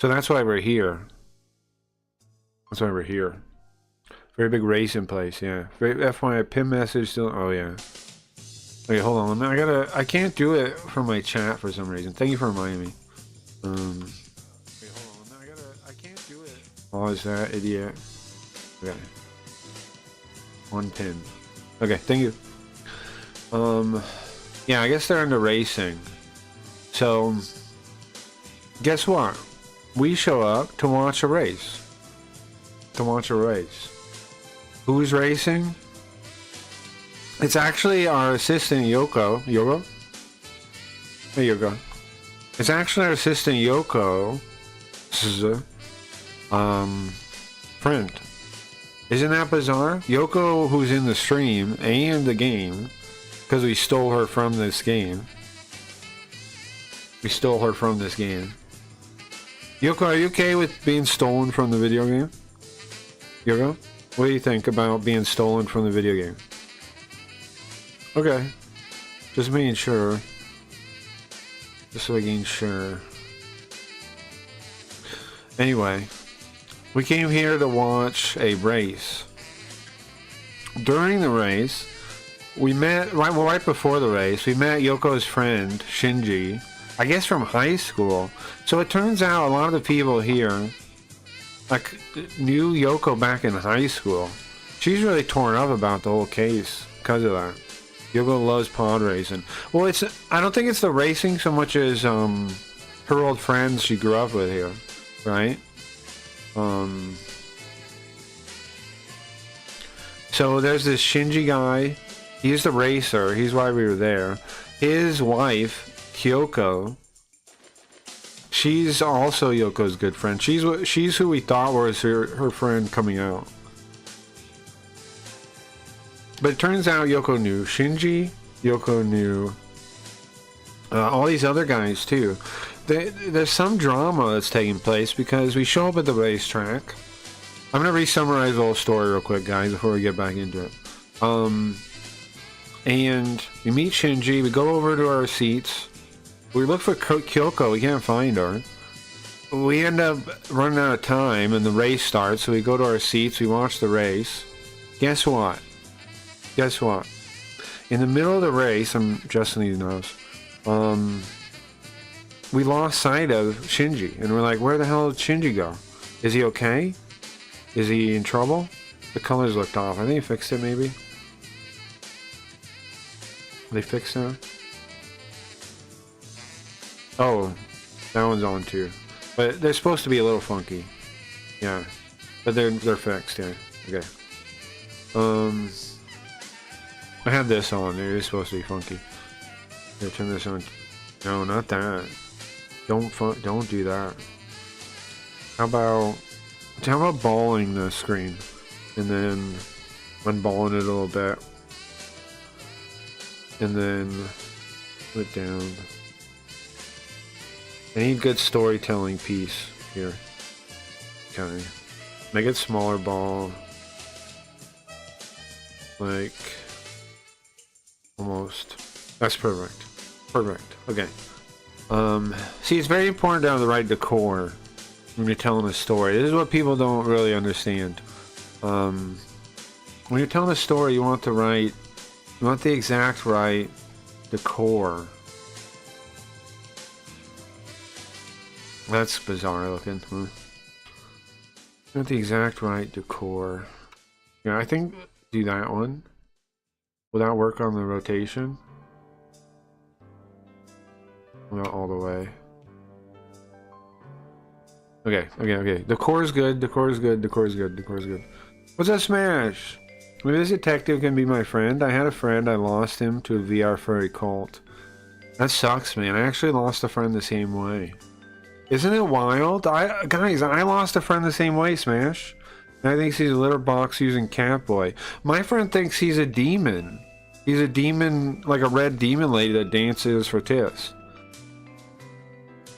So that's why we're here. That's why we're here. Very big racing place, yeah. FYI, pin message still. Oh yeah. Okay, hold on. I can't do it from my chat for some reason. Thank you for reminding me. Okay, hold on. I can't do it. Oh, is that idiot? Okay. One pin. Okay, thank you. Yeah, I guess they're into racing. So, guess what? We show up to watch a race. Who's racing? It's actually our assistant Yoko. Yoko? Hey, Yoko. It's actually our assistant Yoko. Friend. Isn't that bizarre? Yoko, who's in the stream and the game, because we stole her from this game. Yoko, are you okay with being stolen from the video game? Yoko? What do you think about being stolen from the video game? Okay. Just making sure. Just making sure. Anyway. We came here to watch a race. During the race, we met, right before the race, we met Yoko's friend, Shinji. I guess from high school. So it turns out a lot of the people here like knew Yoko back in high school. She's really torn up about the whole case because of that. Yoko loves pod racing. Well, I don't think it's the racing so much as her old friends she grew up with here, right? So there's this Shinji guy. He's the racer. He's why we were there. His wife, Kyoko, she's also Yoko's good friend. She's who we thought was her friend coming out. But it turns out Yoko knew Shinji. Yoko knew all these other guys too. There's some drama that's taking place because we show up at the racetrack. I'm gonna re-summarize the whole story real quick, guys, before we get back into it. And we meet Shinji. We go over to our seats. We look for Kyoko. We can't find her. We end up running out of time, and the race starts. So we go to our seats. We watch the race. Guess what? In the middle of the race, I'm adjusting these knobs. We lost sight of Shinji, and we're like, where the hell did Shinji go? Is he okay? Is he in trouble? The colors looked off. I think he fixed it, maybe. They fixed it? Oh, that one's on too. But they're supposed to be a little funky. Yeah. But they're fixed, yeah. Okay. I had this on. They're supposed to be funky. Here, turn this on. No, not that. Don't do that. How about balling the screen and then unballing it a little bit, and then put it down. I need good storytelling piece here. Okay, make it smaller ball, like almost. That's perfect. Okay. See, it's very important to have the right decor when you're telling a story. This is what people don't really understand. When you're telling a story, you want the exact right decor. That's bizarre looking, huh? You want the exact right decor. Yeah, I think do that one. Will that work on the rotation? Not all the way. Okay. Decor's good. What's up, Smash? Maybe this detective can be my friend. I had a friend. I lost him to a VR furry cult. That sucks, man. I actually lost a friend the same way. Isn't it wild? Guys, I lost a friend the same way, Smash. And I think he's a litter box using Catboy. My friend thinks he's a demon. He's a demon, like a red demon lady that dances for tits.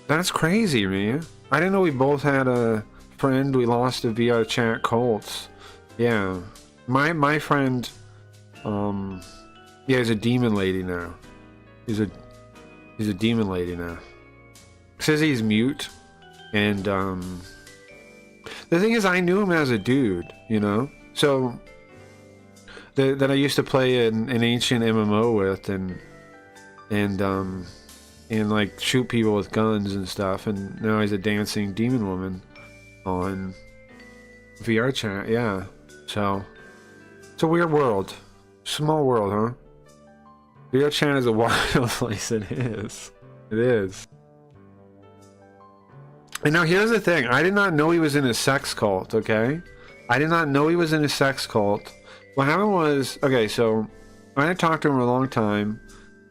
That's crazy, man. I didn't know we both had a friend we lost to VR chat cults. Yeah. My friend, yeah, he's a demon lady now. He's He's a demon lady now. Says he's mute, and the thing is, I knew him as a dude, you know. So that I used to play an ancient MMO with, and like shoot people with guns and stuff. And now he's a dancing demon woman on VR chat. Yeah, so it's a weird world, small world, huh? VR chat is a wild place. It is. It is. And now here's the thing. I did not know he was in a sex cult, okay? I did not know he was in a sex cult. What happened was, okay, so I had talked to him for a long time.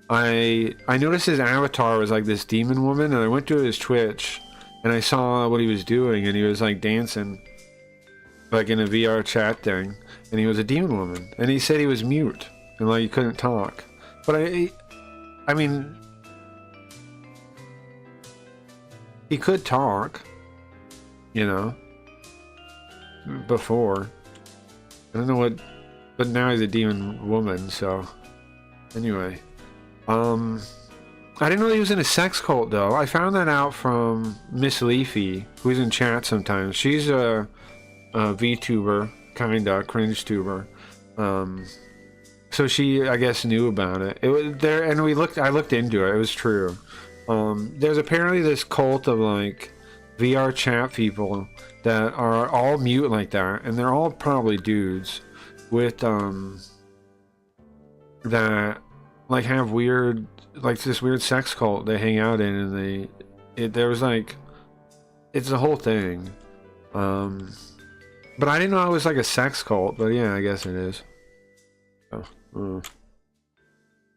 I noticed his avatar was like this demon woman, and I went to his Twitch, and I saw what he was doing, and he was like dancing, like in a VR chat thing, and he was a demon woman. And he said he was mute, and like he couldn't talk. But I mean, he could talk, you know, before. I don't know what, but now he's a demon woman, so anyway. I didn't know he was in a sex cult though. I found that out from Miss Leafy, who's in chat sometimes. She's a VTuber, kinda cringe tuber. So she, I guess, knew about it. It was there, and I looked into it. It was true. There's apparently this cult of like VR chat people that are all mute like that, and they're all probably dudes with that like have weird, like this weird sex cult they hang out in, and there was like, it's a whole thing. But I didn't know it was like a sex cult, but yeah, I guess it is.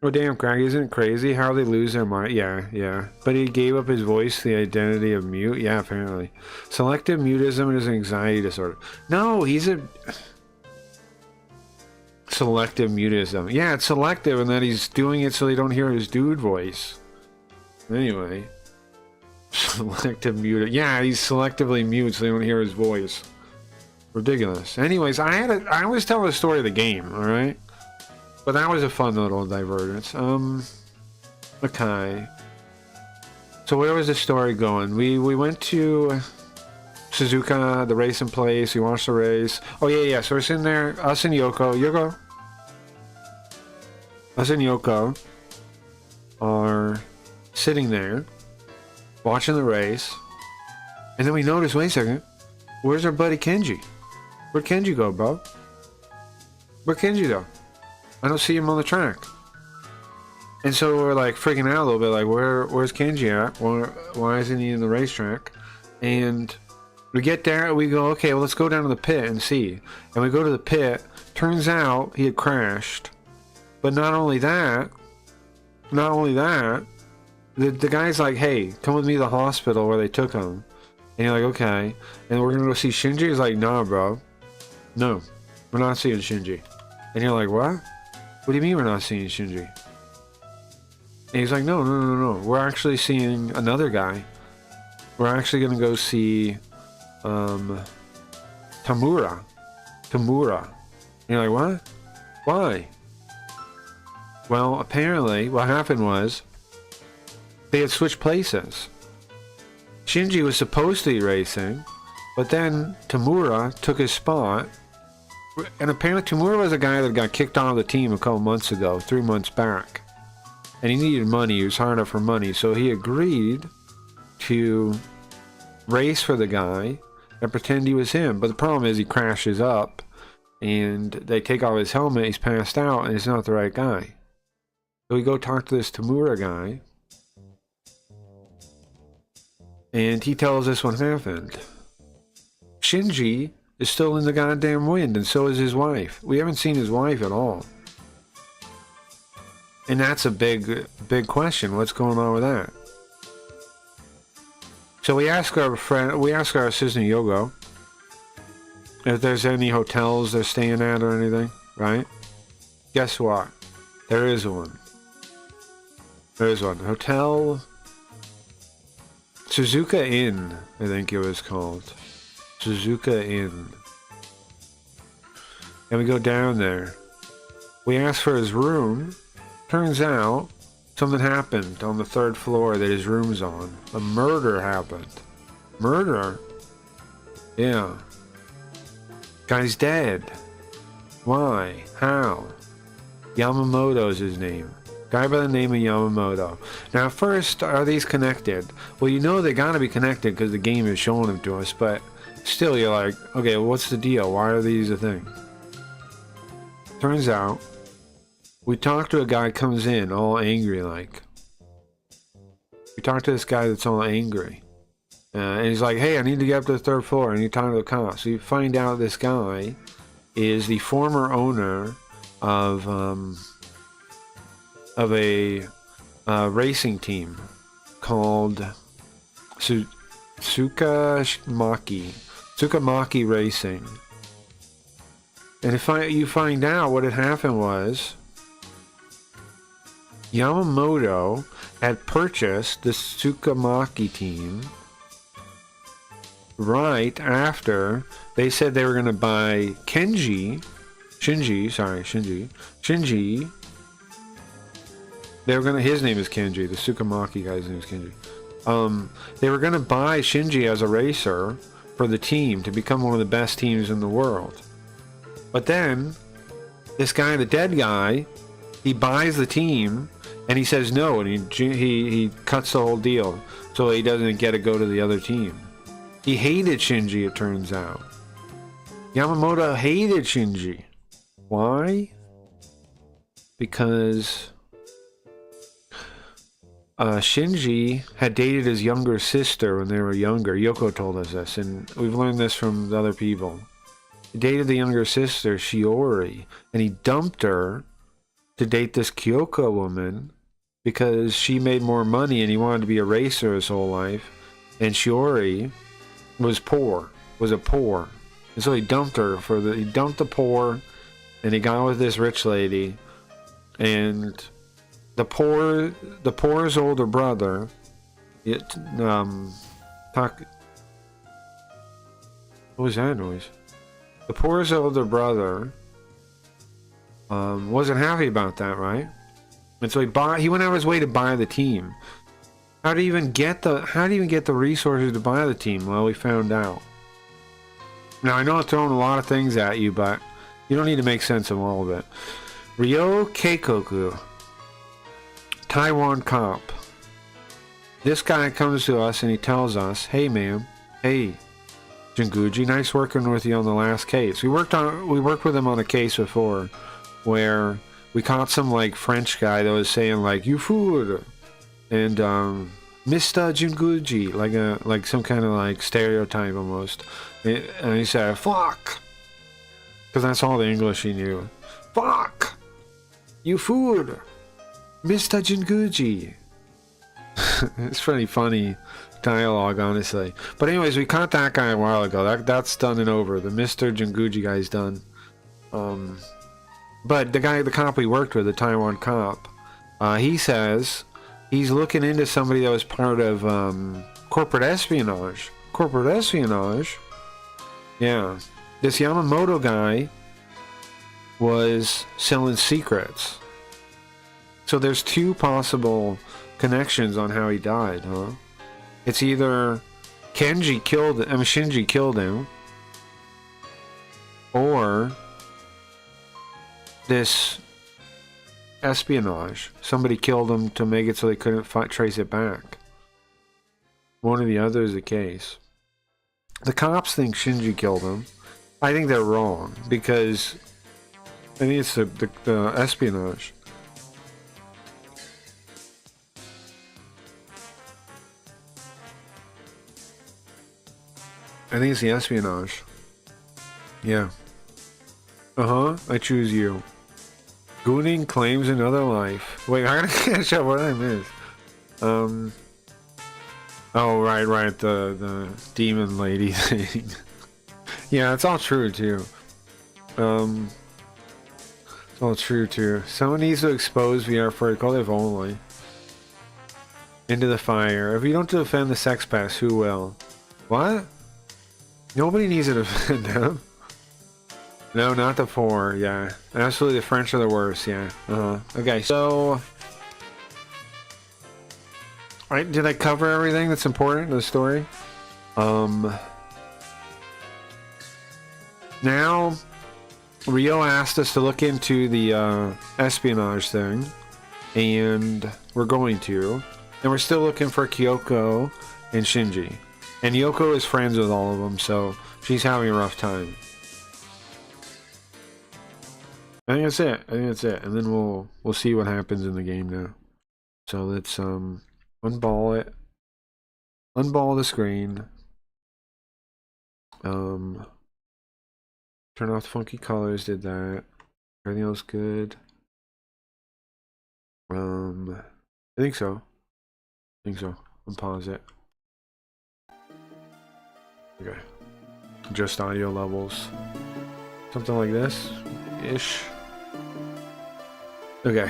Oh damn, Craig, isn't it crazy how they lose their mind? Yeah. But he gave up his voice, the identity of mute? Yeah, apparently. Selective mutism is an anxiety disorder. No, he's a... Selective mutism. Yeah, it's selective, and that he's doing it so they don't hear his dude voice. Anyway. Selective mute. Yeah, he's selectively mute so they don't hear his voice. Ridiculous. Anyways, I always tell the story of the game, alright? But that was a fun little divergence. Okay. So where was the story going? We went to Suzuka, the racing place. We watched the race. Oh yeah. So we're sitting there, us and Yoko. Us and Yoko are sitting there, watching the race. And then we notice, wait a second, where's our buddy Kenji? Where'd Kenji go, bro? Where'd Kenji go? I don't see him on the track. And so we're like freaking out a little bit, like where's Kenji at? Why isn't he in the racetrack? And we get there, we go, okay, well let's go down to the pit and see. And we go to the pit, turns out he had crashed. But not only that, the guy's like, hey, come with me to the hospital where they took him. And you're like, okay. And we're gonna go see Shinji? He's like, nah, bro. No, we're not seeing Shinji. And you're like, what? What do you mean we're not seeing Shinji? And he's like, no. We're actually seeing another guy. We're actually going to go see Tamura. And you're like, what? Why? Well, apparently what happened was they had switched places. Shinji was supposed to be racing, but then Tamura took his spot. And apparently Tamura was a guy that got kicked off the team a couple months ago, 3 months back. And he needed money, he was hard up for money, so he agreed to race for the guy and pretend he was him. But the problem is he crashes up, and they take off his helmet, he's passed out, and he's not the right guy. So we go talk to this Tamura guy, and he tells us what happened. Shinji is still in the goddamn wind, and so is his wife. We haven't seen his wife at all. And that's a big question. What's going on with that? So we ask our assistant Yogo if there's any hotels they're staying at or anything, right? Guess what? There is one. Hotel Suzuka Inn, I think it was called. Suzuka Inn. And we go down there. We ask for his room. Turns out something happened on the 3rd floor that his room's on. A murder happened. Murder? Yeah. Guy's dead. Why? How? Yamamoto's his name. Guy by the name of Yamamoto. Now, first, are these connected? Well, you know they gotta be connected because the game is showing them to us, but still, you're like, okay, what's the deal? Why are these a thing? Turns out, we talked to a guy comes in all angry like. We talked to this guy that's all angry. And he's like, hey, I need to get up to the 3rd floor. I need to talk to the cops. So you find out this guy is the former owner of a racing team called Tsukamaki Racing. And if you find out what had happened was Yamamoto had purchased the Tsukamaki team right after they said they were going to buy Shinji. They were gonna. His name is Kenji. The Tsukamaki guy's name is Kenji. They were gonna buy Shinji as a racer for the team to become one of the best teams in the world. But then, this guy, the dead guy, he buys the team and he says no, and he cuts the whole deal so he doesn't get to go to the other team. He hated Shinji, it turns out. Yamamoto hated Shinji. Why? Because Shinji had dated his younger sister when they were younger. Yoko told us this, and we've learned this from the other people. He dated the younger sister, Shiori, and he dumped her to date this Kyoko woman because she made more money and he wanted to be a racer his whole life. And Shiori was poor. And so he dumped her he dumped the poor, and he got with this rich lady. And the poor's older brother, what was that noise? The poor's older brother wasn't happy about that, right? And so he went out of his way to buy the team. How do you even get the resources to buy the team? Well, we found out. Now I know I'm throwing a lot of things at you, but you don't need to make sense of all of it. Ryo Keikoku, Taiwan cop. This guy comes to us and he tells us, "Hey, ma'am. Hey, Jinguji, nice working with you on the last case. We worked with him on a case before, where we caught some like French guy that was saying like 'you food' and Mr. Jinguji, like some kind of like stereotype almost. And he said 'fuck,' because that's all the English he knew. 'Fuck, you food, Mr. Jinguji.'" It's pretty funny dialogue, honestly. But anyways, we caught that guy a while ago. That's done and over. The Mr. Jinguji guy's done. But the cop we worked with, the Taiwan cop, he says he's looking into somebody that was part of corporate espionage. Corporate espionage? Yeah. This Yamamoto guy was selling secrets. So there's two possible connections on how he died, huh? It's either Shinji killed him, or this espionage. Somebody killed him to make it so they couldn't trace it back. One or the other is the case. The cops think Shinji killed him. I think they're wrong, because I think it's the espionage. I think it's the espionage. Yeah. I choose you. Gooning claims another life. Wait, I gotta catch up. What did I miss? Oh, right. The demon lady thing. Yeah, it's all true, too. It's all true, too. Someone needs to expose VR for call if only. Into the fire. If you don't defend the sex pest, who will? What? Nobody needs to defend them. No, not the poor, yeah. Absolutely, the French are the worst, yeah. Okay, so Right, did I cover everything that's important in the story? Now, Rio asked us to look into the espionage thing, and we're going to. And we're still looking for Kyoko and Shinji. And Yoko is friends with all of them, so she's having a rough time. I think that's it. And then we'll see what happens in the game now. So let's unball it. Unball the screen. Turn off the funky colors, did that. Everything else good. I think so. Unpause it. Okay. Adjust audio levels. Something like this ish. Okay,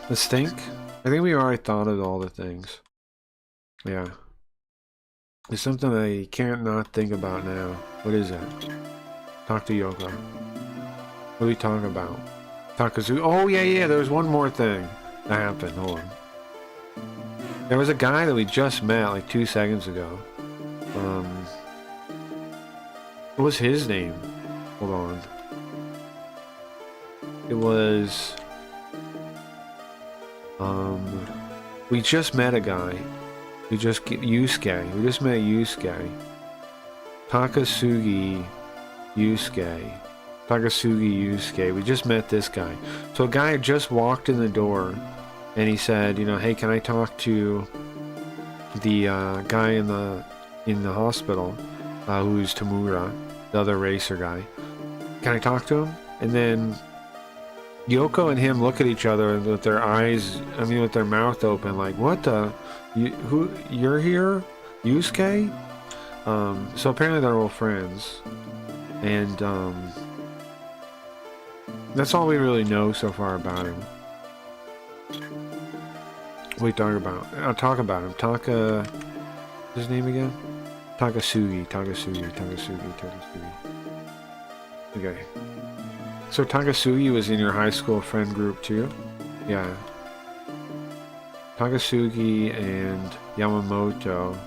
let's think. I think we already thought of all the things. Yeah. There's something I can't not think about now. What is that? Talk to Yoko. What are we talking about? Takazu. Oh, yeah, there was one more thing that happened. Hold on. There was a guy that we just met like 2 seconds ago. What was his name? Hold on. It was... we just met a guy. Yusuke. We just met Yusuke. Takasugi Yusuke. We just met this guy. So a guy just walked in the door and he said, you know, hey, can I talk to the guy in the hospital who's Tamura, the other racer guy. Can I talk to him? And then Yoko and him look at each other with their eyes, with their mouth open, like, what the? You're here? Yusuke? So apparently they're all friends. And, that's all we really know so far about him. What are we talking about? I'll talk about him. What's his name again? Takasugi. Okay. So Takasugi was in your high school friend group too? Yeah. Takasugi and Yamamoto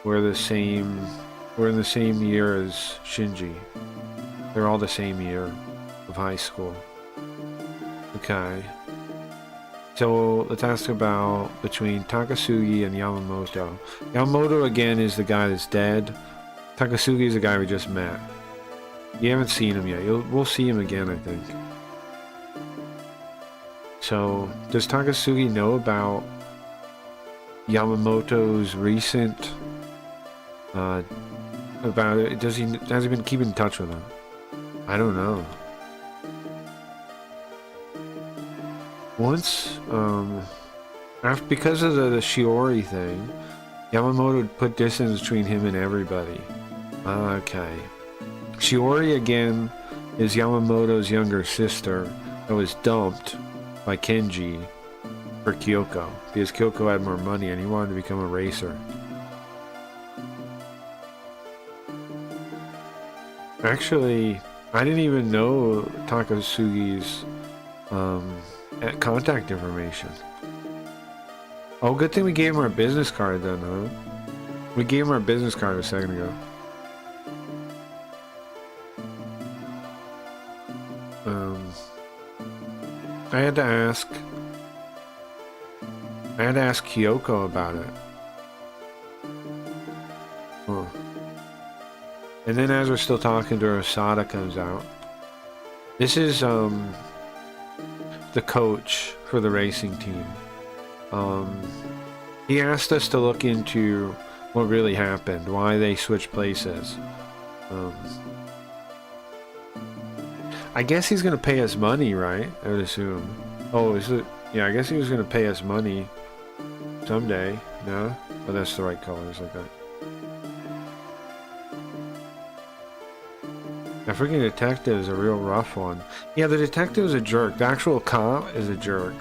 were in the same year as Shinji. They're all the same year of high school. Okay. So let's ask about between Takasugi and Yamamoto. Yamamoto again is the guy that's dead. Takasugi is the guy we just met. You haven't seen him yet. We'll see him again, I think. So, does Takasugi know about Yamamoto's recent... about it? Has he been keeping in touch with him? I don't know. Once, because of the Shiori thing, Yamamoto put distance between him and everybody. Okay. Shiori, again, is Yamamoto's younger sister that was dumped by Kenji for Kyoko, because Kyoko had more money and he wanted to become a racer. Actually, I didn't even know Takasugi's contact information. Oh, good thing we gave him our business card then, huh? We gave him our business card a second ago. I had to ask Kyoko about it. Huh. And then as we're still talking to her, Sada comes out. This is the coach for the racing team. He asked us to look into what really happened, why they switched places. I guess he's gonna pay us money, right? I would assume. Oh, is it? Yeah, I guess he was gonna pay us money someday. No? Oh, that's the right colors like that. That freaking detective is a real rough one. Yeah, the detective's a jerk. The actual cop is a jerk.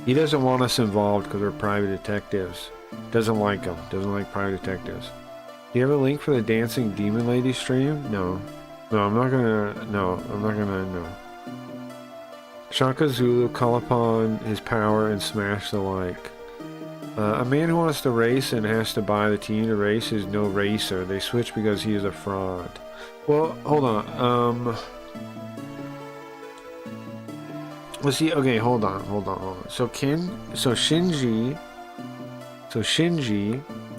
He doesn't want us involved because we're private detectives. Doesn't like them. Doesn't like private detectives. Do you have a link for the Dancing Demon Lady stream? No. No, I'm not gonna... No. Shaka Zulu call upon his power and smash the like. A man who wants to race and has to buy the team to race is no racer. They switch because he is a fraud. Well, hold on. Let's see. Okay, hold on. So Shinji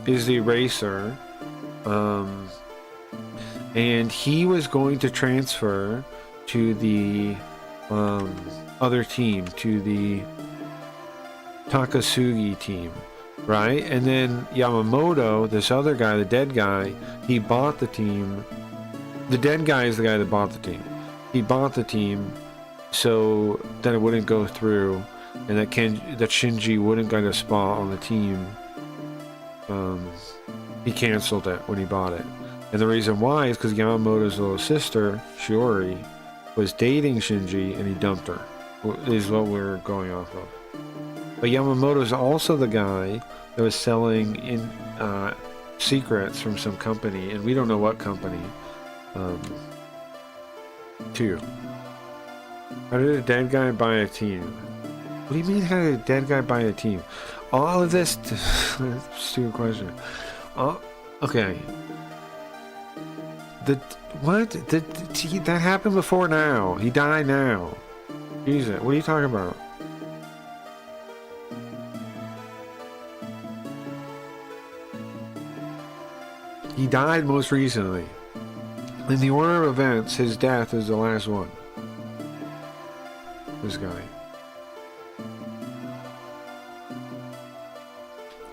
is the racer, and he was going to transfer to the other team, to the Takasugi team, right? And then Yamamoto, this other guy, the dead guy, he bought the team. The dead guy is the guy that bought the team. He bought the team so that it wouldn't go through, and that Shinji wouldn't get a spot on the team. He canceled it when he bought it. And the reason why is because Yamamoto's little sister, Shiori, was dating Shinji and he dumped her, is what we're going off of. But Yamamoto's also the guy that was selling in secrets from some company, and we don't know what company, too. How did a dead guy buy a team? What do you mean, how did a dead guy buy a team? All of this... stupid question. Okay. That happened before now. He died now. Jesus, what are you talking about? He died most recently. In the order of events, his death is the last one. This guy.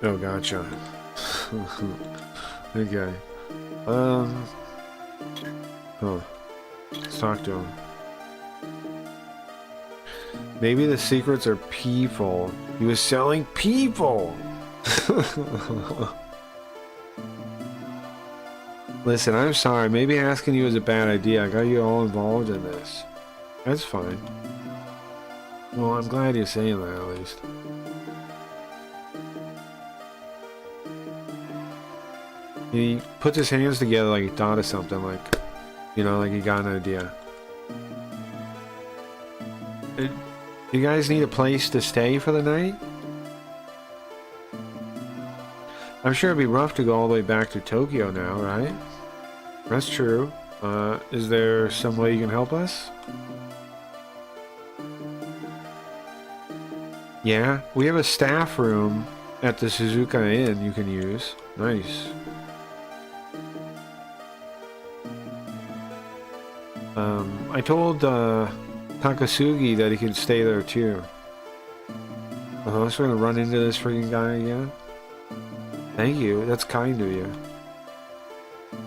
Oh, gotcha. Okay. Let's talk to him. Maybe the secrets are people. He was selling people! Listen, I'm sorry. Maybe asking you is a bad idea. I got you all involved in this. That's fine. Well, I'm glad you're saying that, at least. He puts his hands together like he thought of something, like, you know, like he got an idea. You guys need a place to stay for the night? I'm sure it'd be rough to go all the way back to Tokyo now, right? That's true. Is there some way you can help us? Yeah, we have a staff room at the Suzuka Inn you can use. Nice. I told Takasugi that he could stay there too. So we're gonna run into this freaking guy again? Thank you, that's kind of you.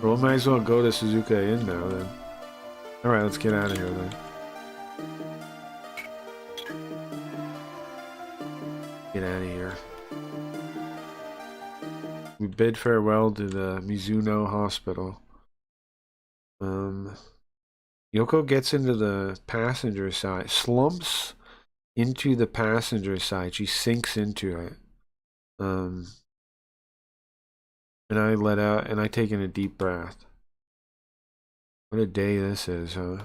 Well, we might as well go to Suzuka Inn now then. Alright, let's get out of here then. Get out of here. We bid farewell to the Mizuno Hospital. Yoko gets into the passenger side, slumps into the passenger side. She sinks into it. And I let out, and I take in a deep breath. What a day this is, huh?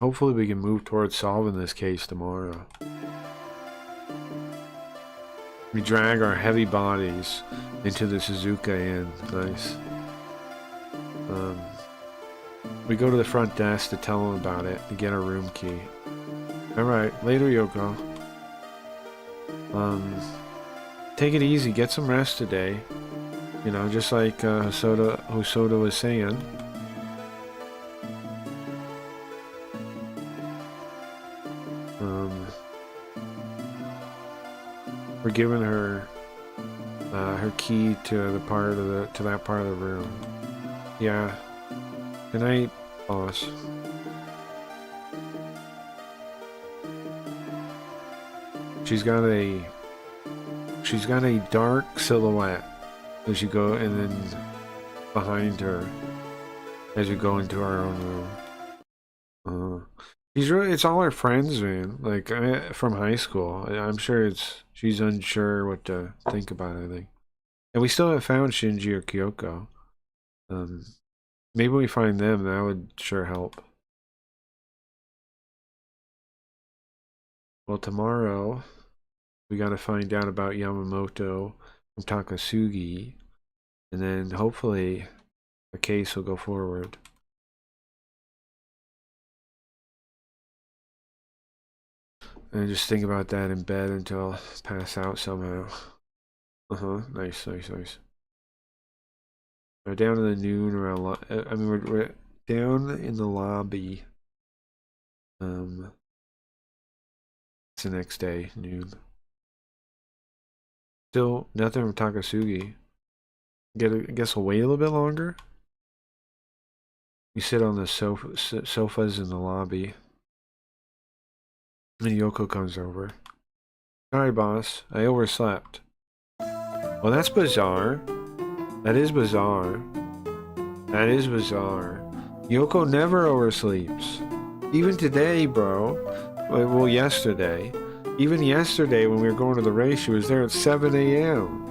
Hopefully we can move towards solving this case tomorrow. We drag our heavy bodies into the Suzuka Inn. Nice. We go to the front desk to tell them about it, to get our room key. Alright, later Yoko. Take it easy, get some rest today. You know, just like Hosoda was saying. We're giving her her key to the part of that part of the room. Yeah. Good night, boss. She's got a dark silhouette as you go, and then behind her as you go into our own room. It's all her friends, man. Like from high school. I'm sure she's unsure what to think about it, I think. And we still haven't found Shinji or Kyoko. Maybe we find them, that would sure help. Well, tomorrow We got to find out about Yamamoto from Takasugi, and then hopefully the case will go forward. And just think about that in bed until I pass out somehow. Nice, nice, nice. We're down in the noon around. I mean, we're down in the lobby. It's the next day, noon. Still nothing from Takasugi. I guess we'll wait a little bit longer. We sit on the sofas in the lobby. And Yoko comes over. Sorry, boss. I overslept. Well, that's bizarre. That is bizarre. That is bizarre. Yoko never oversleeps. Even today, bro. Well, yesterday. Even yesterday when we were going to the race, she was there at 7 a.m.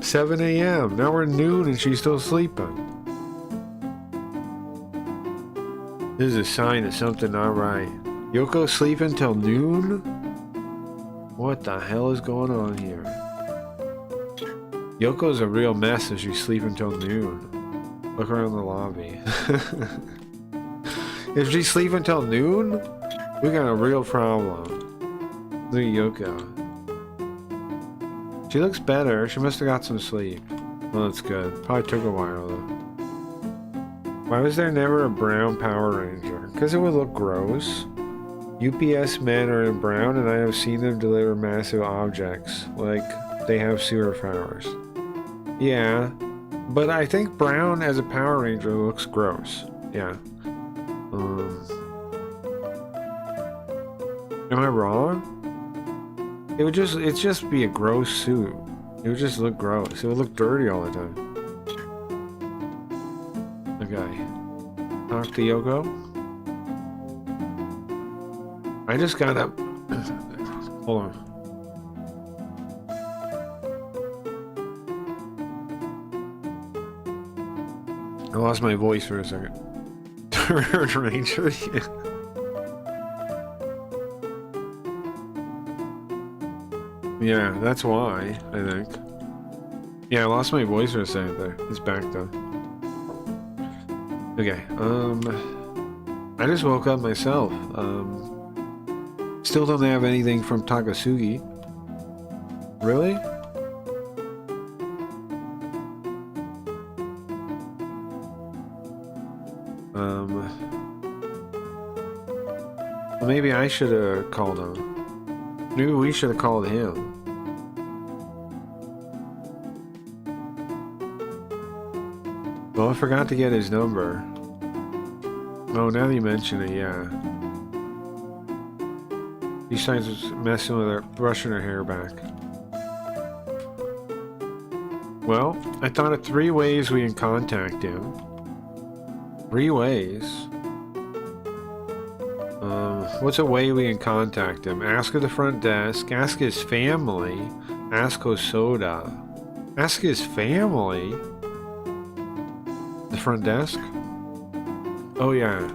7 a.m. Now we're noon and she's still sleeping. This is a sign of something not right. Yoko sleeping till noon? What the hell is going on here? Yoko's a real mess if she's sleeping till noon. Look around the lobby. If she's sleeping till noon, we got a real problem. Look at Yoko. She looks better. She must have got some sleep. Well, that's good. Probably took a while though. Why was there never a brown Power Ranger? Because it would look gross. UPS men are in brown, and I have seen them deliver massive objects, like they have superpowers. Yeah, but I think brown as a Power Ranger looks gross. Yeah. Am I wrong? It'd just be a gross suit. It would just look gross. It would look dirty all the time. Okay. Talk to Yoko. I just got up. Hold on. I lost my voice for a second. Ranger. Yeah, that's why, I think. Yeah, I lost my voice for a second there. It's back though. Okay, I just woke up myself. Still don't have anything from Takasugi. Really? Well, maybe I should have called him. Maybe we should have called him. Well, I forgot to get his number. Oh, now that you mention it, yeah. He starts messing with her, brushing her hair back. Well, I thought of 3 ways we can contact him. 3 ways? What's a way we can contact him? Ask at the front desk, ask his family, ask Hosoda. Ask his family? The front desk? Oh yeah.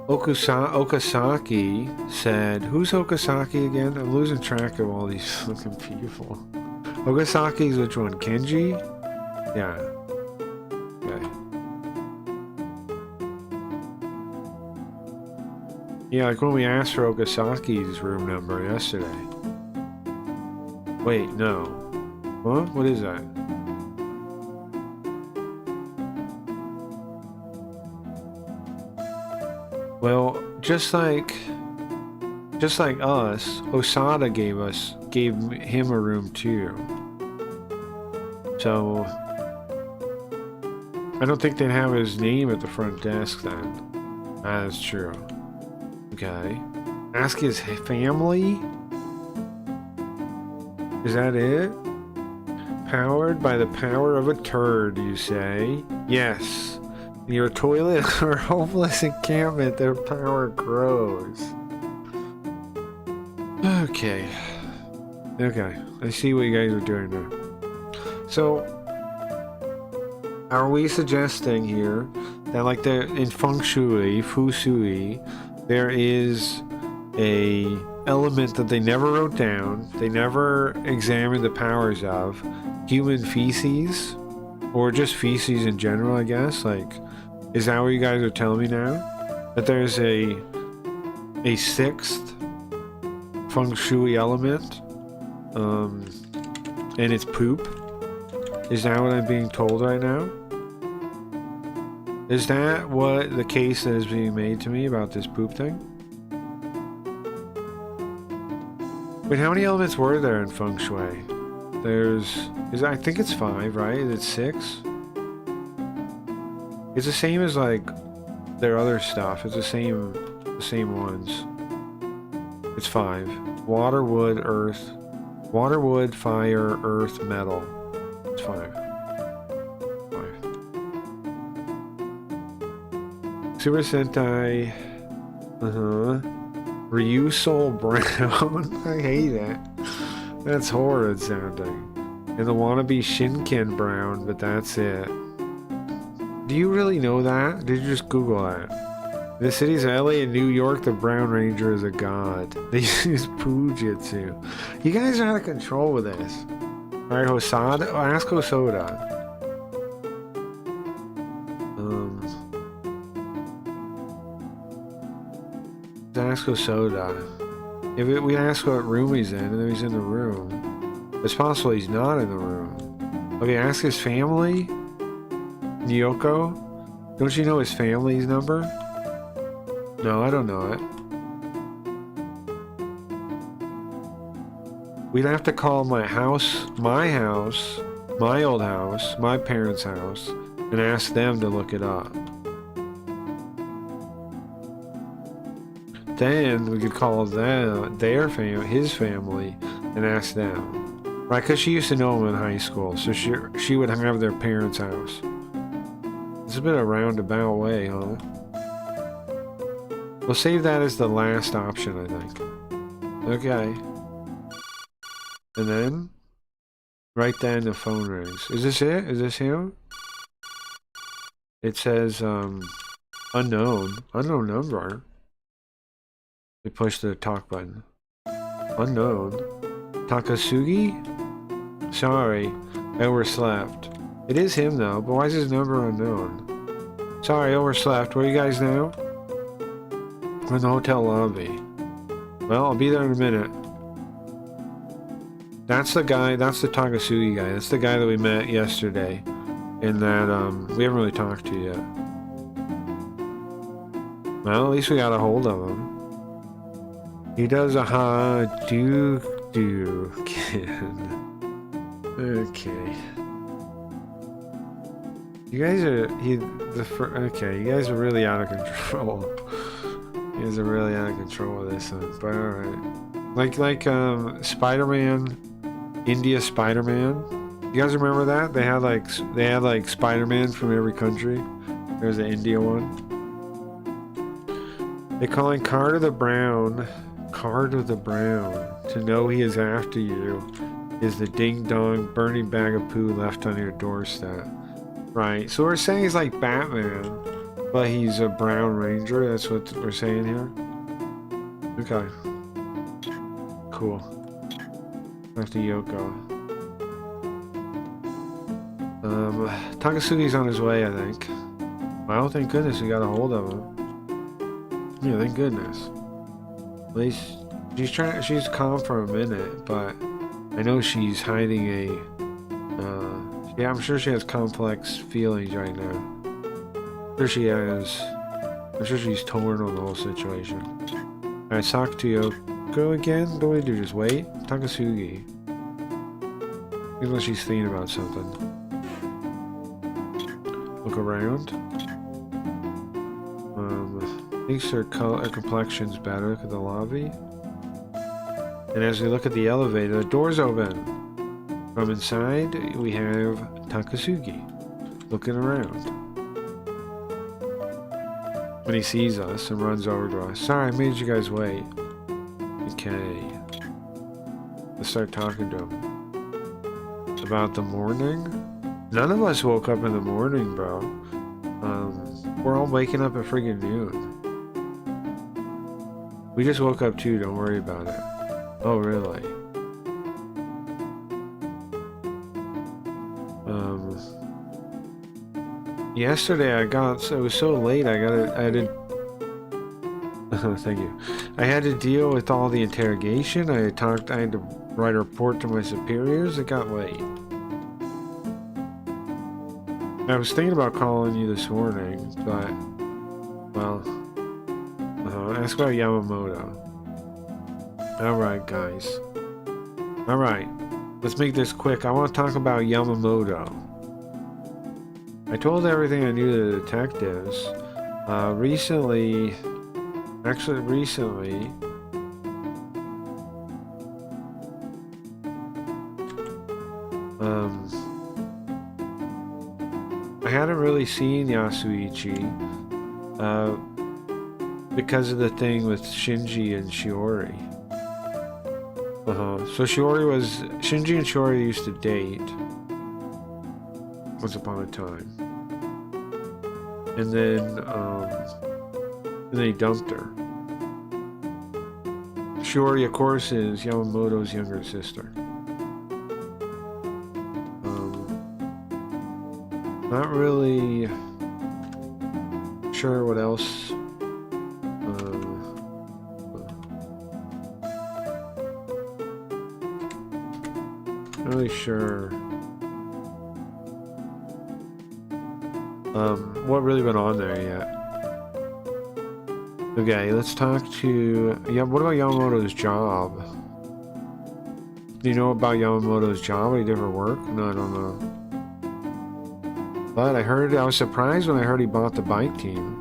Okasaki said, who's Okasaki again? I'm losing track of all these fucking people. Okasaki's which one? Kenji? Yeah. Okay. Yeah, like when we asked for Okasaki's room number yesterday. Wait, no. Huh? What is that? Well, just like us, Osada gave him a room too. So I don't think they'd have his name at the front desk then. That's true. Okay. Ask his family? Is that it? Powered by the power of a turd, you say? Yes. Your toilet or homeless encampment, their power grows. Okay. Okay. I see what you guys are doing now. So, are we suggesting here that like in feng shui, there is a element that they never wrote down, they never examined the powers of, human feces, or just feces in general, I guess. Like, is that what you guys are telling me now? That there's a sixth feng shui element, and it's poop? Is that what I'm being told right now? Is that what the case that is being made to me about this poop thing? Wait, how many elements were there in feng shui? I think it's 5, right? Is it 6? It's the same as like their other stuff. It's the same ones. It's 5. Water, wood, earth. Water, wood, fire, earth, metal. It's 5. 5. Super Sentai. Ryusol Brown. I hate it. That's horrid sounding. And the wannabe Shinken Brown, but that's it. Do you really know that? Did you just Google that? In the cities of LA and New York, the Brown Ranger is a god. They use Pujitsu. You guys are out of control with this. Alright, Hosada? Oh, ask Hosoda. Ask Hosoda. If we ask what room he's in, and then he's in the room. It's possible he's not in the room. Okay, ask his family? Nyoko? Don't you know his family's number? No, I don't know it. We'd have to call my house, my old house, my parents' house, and ask them to look it up. Then we could call them, his family, and ask them. Right, because she used to know him in high school, so she would have their parents' house. It's a bit of a roundabout way, huh? We'll save that as the last option, I think. Okay. And then? Right then the phone rings. Is this it? Is this him? It says, unknown. Unknown number. We push the talk button. Unknown. Takasugi? Sorry, I overslept. It is him though, but why is his number unknown? Sorry, overslept. Where are you guys now? We're in the hotel lobby. Well, I'll be there in a minute. That's the guy, that's the Takasugi guy. That's the guy that we met yesterday. And that, we haven't really talked to yet. Well, at least we got a hold of him. He does a do kid. Okay. You guys are okay. You guys are really out of control. You guys are really out of control with this one. But all right. Like Spider-Man, India Spider-Man. You guys remember that? They had like Spider-Man from every country. There's the India one. They call him Card of the Brown. Card of the Brown. To know he is after you is the ding-dong burning bag of poo left on your doorstep. Right, so we're saying he's like Batman, but he's a Brown Ranger. That's what we're saying here. Okay. Cool. Back to Yoko. Takasugi's on his way, I think. Well, thank goodness we got a hold of him. Yeah, thank goodness. At least she's calm for a minute, but I know she's hiding yeah, I'm sure she has complex feelings right now. I'm sure she's torn on the whole situation. Alright, talk to Yoko again? What do we do? Just wait? Takasugi. Even though she's thinking about something. Look around. Thinks her complexion's better. Look at the lobby. And as we look at the elevator, the door's open. From inside, we have Takasugi looking around. When he sees us and runs over to us. Sorry, I made you guys wait. Okay. Let's start talking to him. About the morning? None of us woke up in the morning, bro. We're all waking up at friggin' noon. We just woke up too, don't worry about it. Oh, really? Yesterday it was so late, I had to thank you. I had to deal with all the interrogation. I had to write a report to my superiors. It got late. I was thinking about calling you this morning, but, well, ask about Yamamoto. Alright, guys. Alright, let's make this quick. I want to talk about Yamamoto. I told everything I knew to the detectives. Recently, I hadn't really seen Yasuichi, because of the thing with Shinji and Shiori. So Shinji and Shiori used to date once upon a time. And then he dumped her. Shiori, of course, is Yamamoto's younger sister. Not really sure what else. Not really sure. What really went on there yet? Okay, let's talk to. Yeah, what about Yamamoto's job? Do you know about Yamamoto's job? What he did for work? No, I don't know. But I was surprised when I heard he bought the bike team.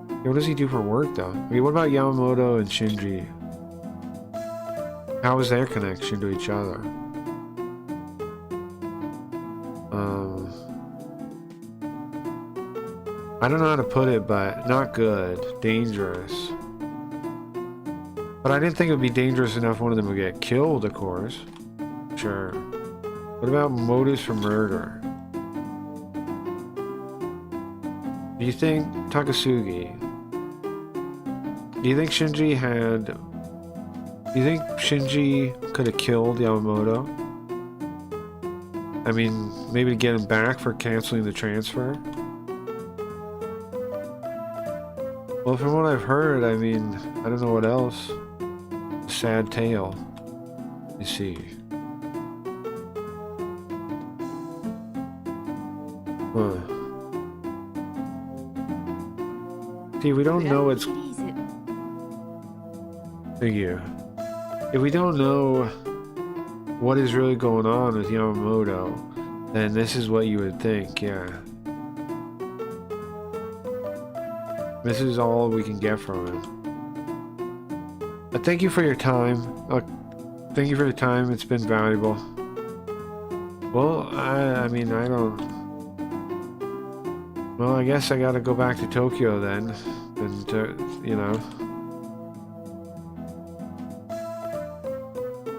Yeah, what does he do for work, though? Okay, what about Yamamoto and Shinji? How was their connection to each other? I don't know how to put it, but not good. Dangerous. But I didn't think it would be dangerous enough one of them would get killed, of course. Sure. What about motives for murder? Do you think Takasugi? Do you think Shinji could have killed Yamamoto? I mean, maybe to get him back for canceling the transfer? Well, from what I've heard, I mean, I don't know what else. Sad tale. You see. Huh. See, we don't know what's... Thank you. If we don't know what is really going on with Yamamoto, then this is what you would think, yeah. This is all we can get from him. But thank you for your time. Thank you for your time. It's been valuable. Well, I mean, I don't... Well, I guess I gotta go back to Tokyo then. And, you know...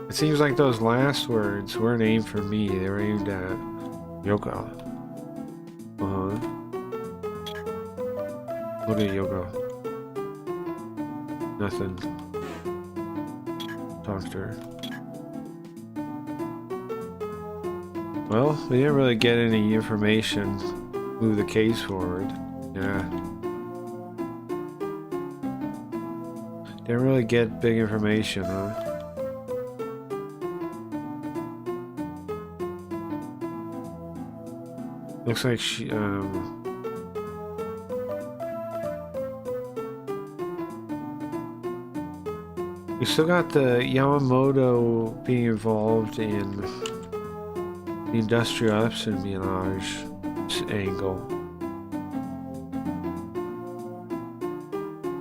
It seems like those last words weren't aimed for me. They were aimed at Yoko. Look at Yoko. Nothing. Talk to her. Well, we didn't really get any information. Move the case forward. Yeah. Didn't really get big information, huh? Looks like she, we still got the Yamamoto being involved in the industrial espionage angle.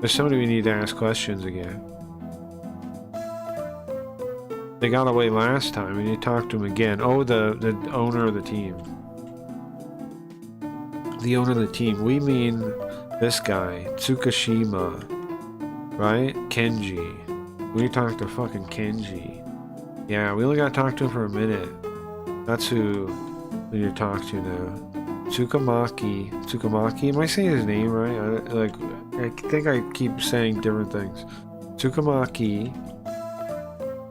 There's somebody we need to ask questions again. They got away last time. We need to talk to him again. Oh, the owner of the team. The owner of the team. We mean this guy, Tsukashima, right? Kenji. We need to talk to fucking Kenji. Yeah, we only gotta talk to him for a minute. That's who we need to talk to now. Tsukamaki. Am I saying his name right? I think I keep saying different things. Tsukamaki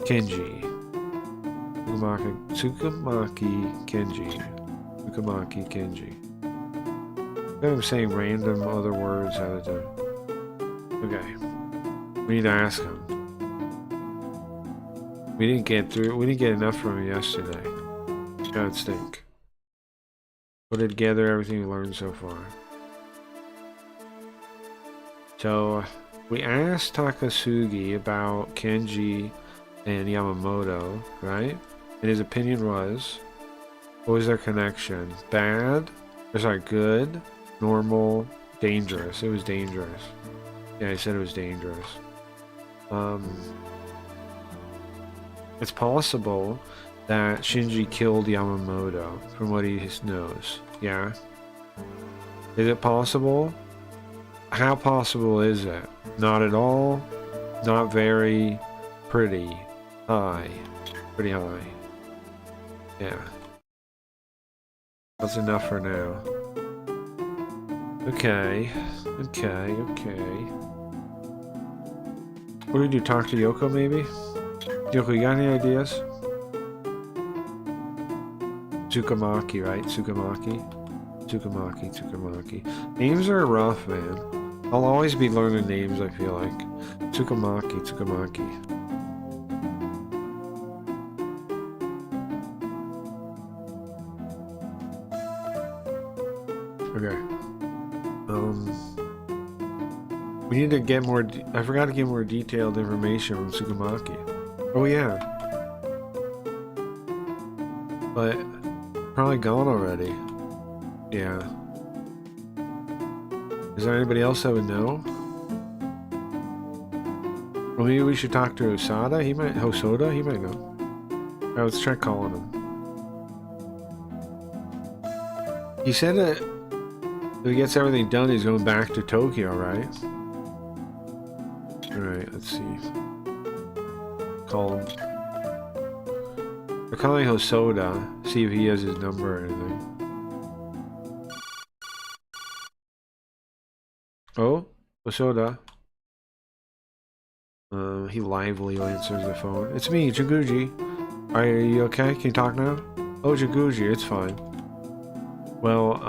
Kenji. Tsukamaki Kenji. I'm saying random other words out of time. Okay. We need to ask him. We didn't get enough from him yesterday. God stink. Put it together, everything we learned so far. So, we asked Takasugi about Kenji and Yamamoto, right? And his opinion was, what was their connection? Bad? Or sorry, good? Normal? Dangerous? It was dangerous. Yeah, I said it was dangerous. It's possible that Shinji killed Yamamoto, from what he knows. Yeah? Is it possible? How possible is it? Not at all? Not very? Pretty high? Pretty high. Yeah. That's enough for now. Okay. What do we do? Talk to Yoko, maybe? Yoko, you got any ideas? Tsukamaki, right? Tsukamaki. Names are rough, man. I'll always be learning names, I feel like. Tsukamaki. Okay. We need to get more... I forgot to get more detailed information from Tsukamaki. Oh, yeah. But... probably gone already. Yeah. Is there anybody else that would know? Well, maybe we should talk to Hosoda? He might know. Alright, let's try calling him. He said that if he gets everything done, he's going back to Tokyo, right? Alright, let's see. Call him. We're calling Hosoda, see if he has his number or anything. Oh, Hosoda. He lively answers the phone. It's me, Jinguji. Are you okay? Can you talk now? Oh, Jinguji, it's fine. Well,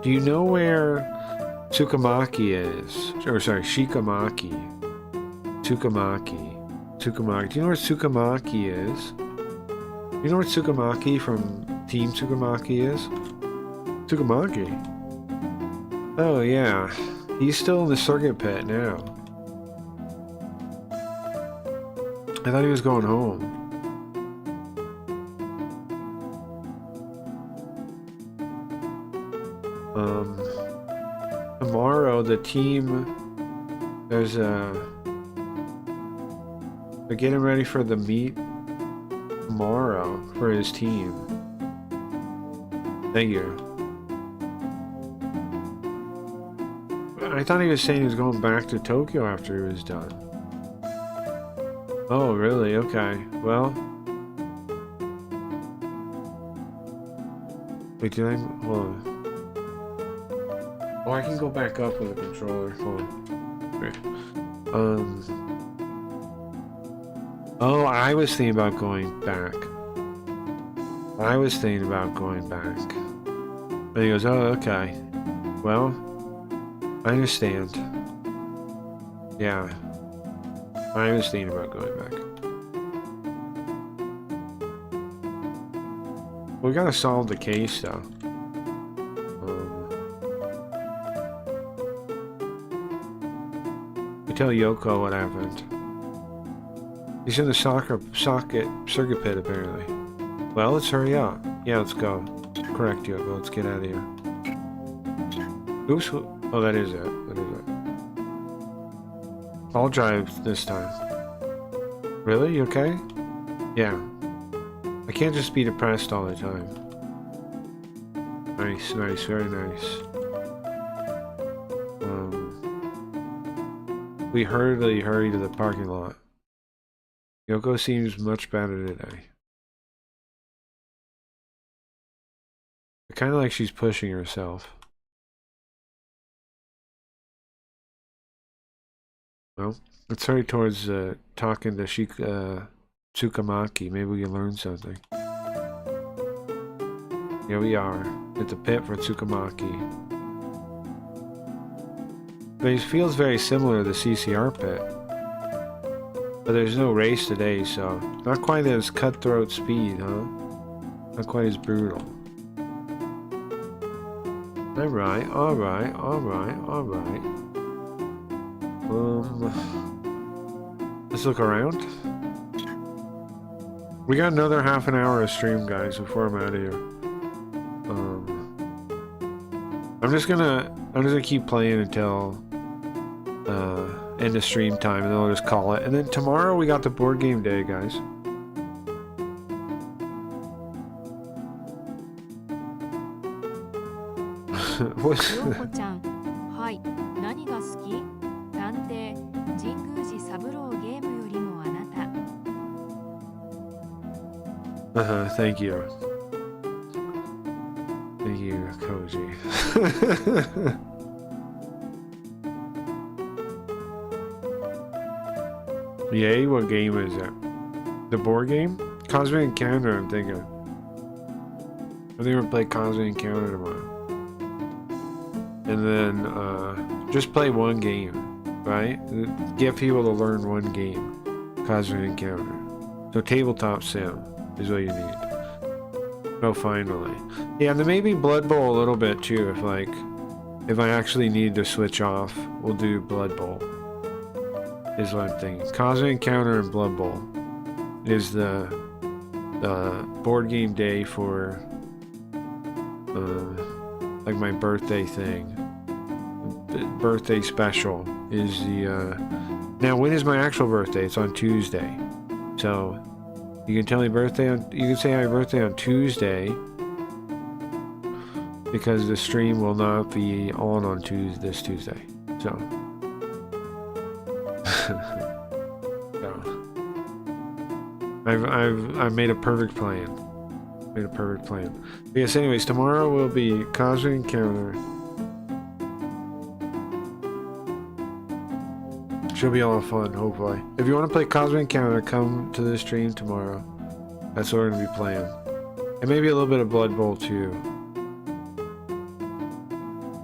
do you know where Tsukamaki is? Or sorry, Shikamaki. Tsukamaki. Do you know where Tsukamaki is? You know where Tsukamaki from Team Tsukamaki is? Tsukamaki? Oh, yeah. He's still in the circuit pit now. I thought he was going home. Tomorrow, the team... There's a... They're getting ready for the meet tomorrow for his team. Thank you. I thought he was saying he was going back to Tokyo after he was done. Oh, really? Okay. Well... Wait, did I... Hold on. Oh, I can go back up with a controller. Hold on. Okay. Oh, I was thinking about going back. And he goes, oh, okay. Well, I understand. Yeah. I was thinking about going back. We gotta solve the case, though. We tell Yoko what happened. He's in the circuit pit, apparently. Well, let's hurry up. Yeah, let's go. Correct, Yoko. Let's get out of here. Oops. Oh, that is it. I'll drive this time. Really? You okay? Yeah. I can't just be depressed all the time. Nice, very nice. We hurry to the parking lot. Yoko seems much better today. Kind of like she's pushing herself. Well, let's hurry towards talking to Tsukamaki. Maybe we can learn something. Here we are at the pit for Tsukamaki. But it feels very similar to the CCR pit. But there's no race today, so not quite as cutthroat speed, huh? Not quite as brutal. Alright, alright, alright, alright. Let's look around. We got another half an hour of stream, guys, before I'm out of here. I'm just gonna keep playing until end of stream time, and then I'll just call it. And then tomorrow we got the board game day, guys. What? 陽子ちゃん、はい、何が好き？探偵、神宮寺三郎ゲームよりもあなた。Thank you. Thank you, Koji. Yay, what game is it? The board game? Cosmic Encounter, I'm thinking. I think we'll play Cosmic Encounter tomorrow. And then, just play one game, right? Get people to learn one game. Cosmic Encounter. So tabletop sim is what you need. Oh, finally. Yeah, and then maybe Blood Bowl a little bit too, if I actually need to switch off, we'll do Blood Bowl. Is what I'm thinking. Cosmic Encounter and Blood Bowl is the board game day for like my birthday thing. Birthday special is the now when is my actual birthday? It's on Tuesday. So you can tell me you can say happy birthday on Tuesday, because the stream will not be on this Tuesday. So I've made a perfect plan. But yes, anyways, tomorrow will be Cosmic Encounter. Should be a lot of fun, hopefully. If you want to play Cosmic Encounter, come to the stream tomorrow. That's what we're going to be playing. And maybe a little bit of Blood Bowl too.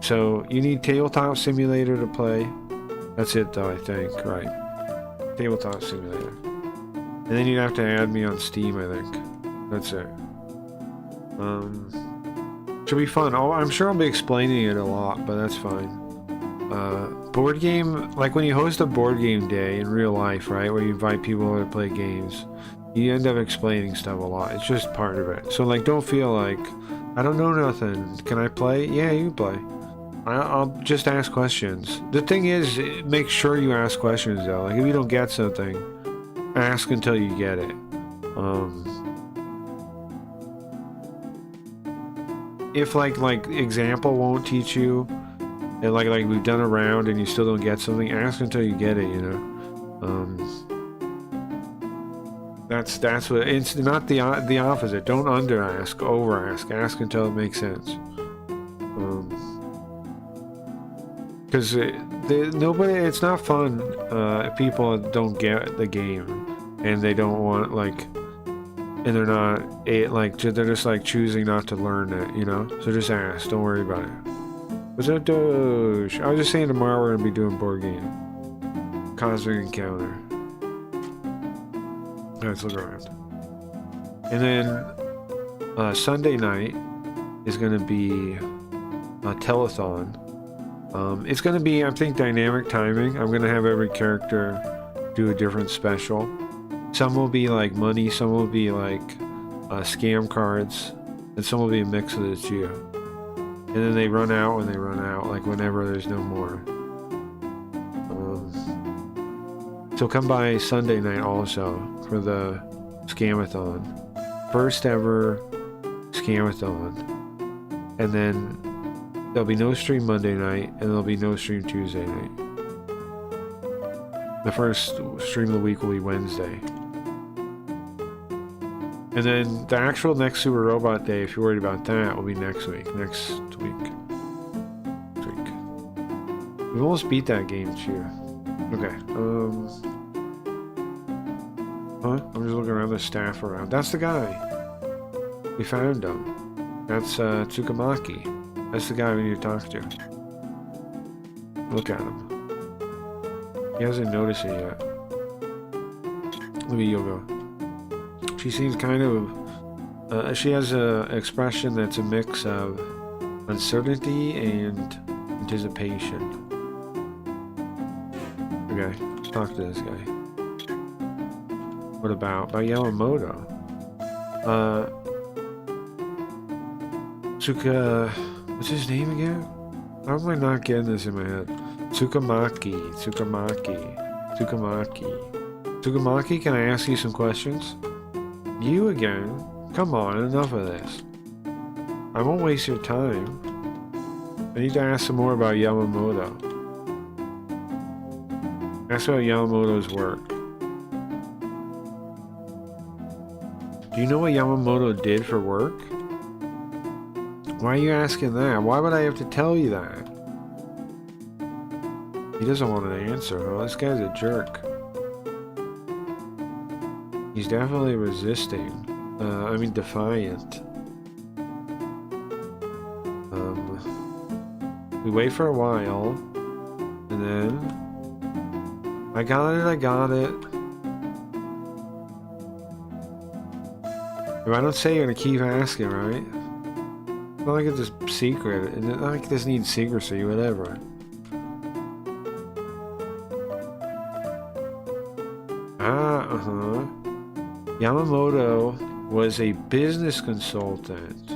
So, you need Tabletop Simulator to play. That's it though, I think, right? Tabletop Simulator. And then you'd have to add me on Steam, I think. That's it. Should be fun. I'm sure I'll be explaining it a lot, but that's fine. Board game, like when you host a board game day in real life, right, where you invite people to play games, you end up explaining stuff a lot. It's just part of it. So like, don't feel like, I don't know nothing. Can I play? Yeah, you play. I'll just ask questions. The thing is, make sure you ask questions though. Like if you don't get something, ask until you get it. If like example won't teach you, and like we've done a round and you still don't get something, ask until you get it, you know. That's what it's not the opposite. Don't under ask, over ask. Ask until it makes sense. Because nobody, it's not fun if people don't get the game and they don't want and they're not they're just like choosing not to learn it, you know. So just ask. Don't worry about it. Was that Doge? I was just saying tomorrow we're gonna be doing board game. Cosmic Encounter. Let's look around. And then Sunday night is gonna be a telethon. It's gonna be, I think, dynamic timing. I'm gonna have every character do a different special. Some will be like money, some will be like scam cards, and some will be a mix of the two. And then they run out when they run out, like whenever there's no more. So come by Sunday night also for the Scamathon. First ever Scamathon. And then there'll be no stream Monday night, and there'll be no stream Tuesday night. The first stream of the week will be Wednesday. And then the actual next Super Robot Day, if you're worried about that, will be next week. Next week. We've almost beat that game too. Okay. Huh? I'm just looking around the staff around. That's the guy. We found him. That's Tsukamaki. That's the guy we need to talk to. Look at him. He hasn't noticed it yet. Look at Yogo. She seems kind of... she has an expression that's a mix of uncertainty and anticipation. Okay, let's talk to this guy. What about Yamamoto? Tsuka... What's his name again? How am I not getting this in my head? Tsukamaki. Tsukamaki, can I ask you some questions? You again? Come on, enough of this. I won't waste your time. I need to ask some more about Yamamoto. Ask about Yamamoto's work. Do you know what Yamamoto did for work? Why are you asking that? Why would I have to tell you that? He doesn't want an answer, huh? This guy's a jerk. He's definitely resisting. I mean defiant. We wait for a while, and then... I got it. If I don't say, you're gonna keep asking, right? It's not like it's a secret. It's not like this needs secrecy, whatever. Yamamoto was a business consultant.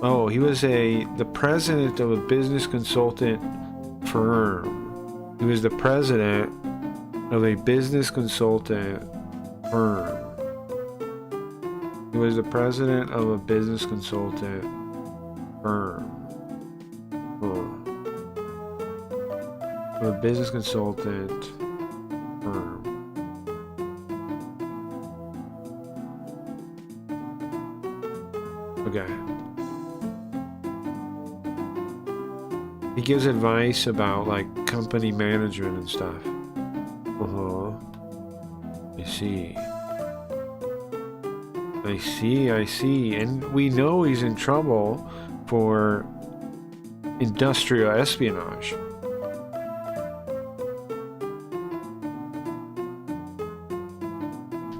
Oh, he was the president of a business consultant firm. He was the president of a business consultant firm. He was the president of a business consultant firm. A business consultant firm. Okay. He gives advice about like company management and stuff. I see. And we know he's in trouble for industrial espionage.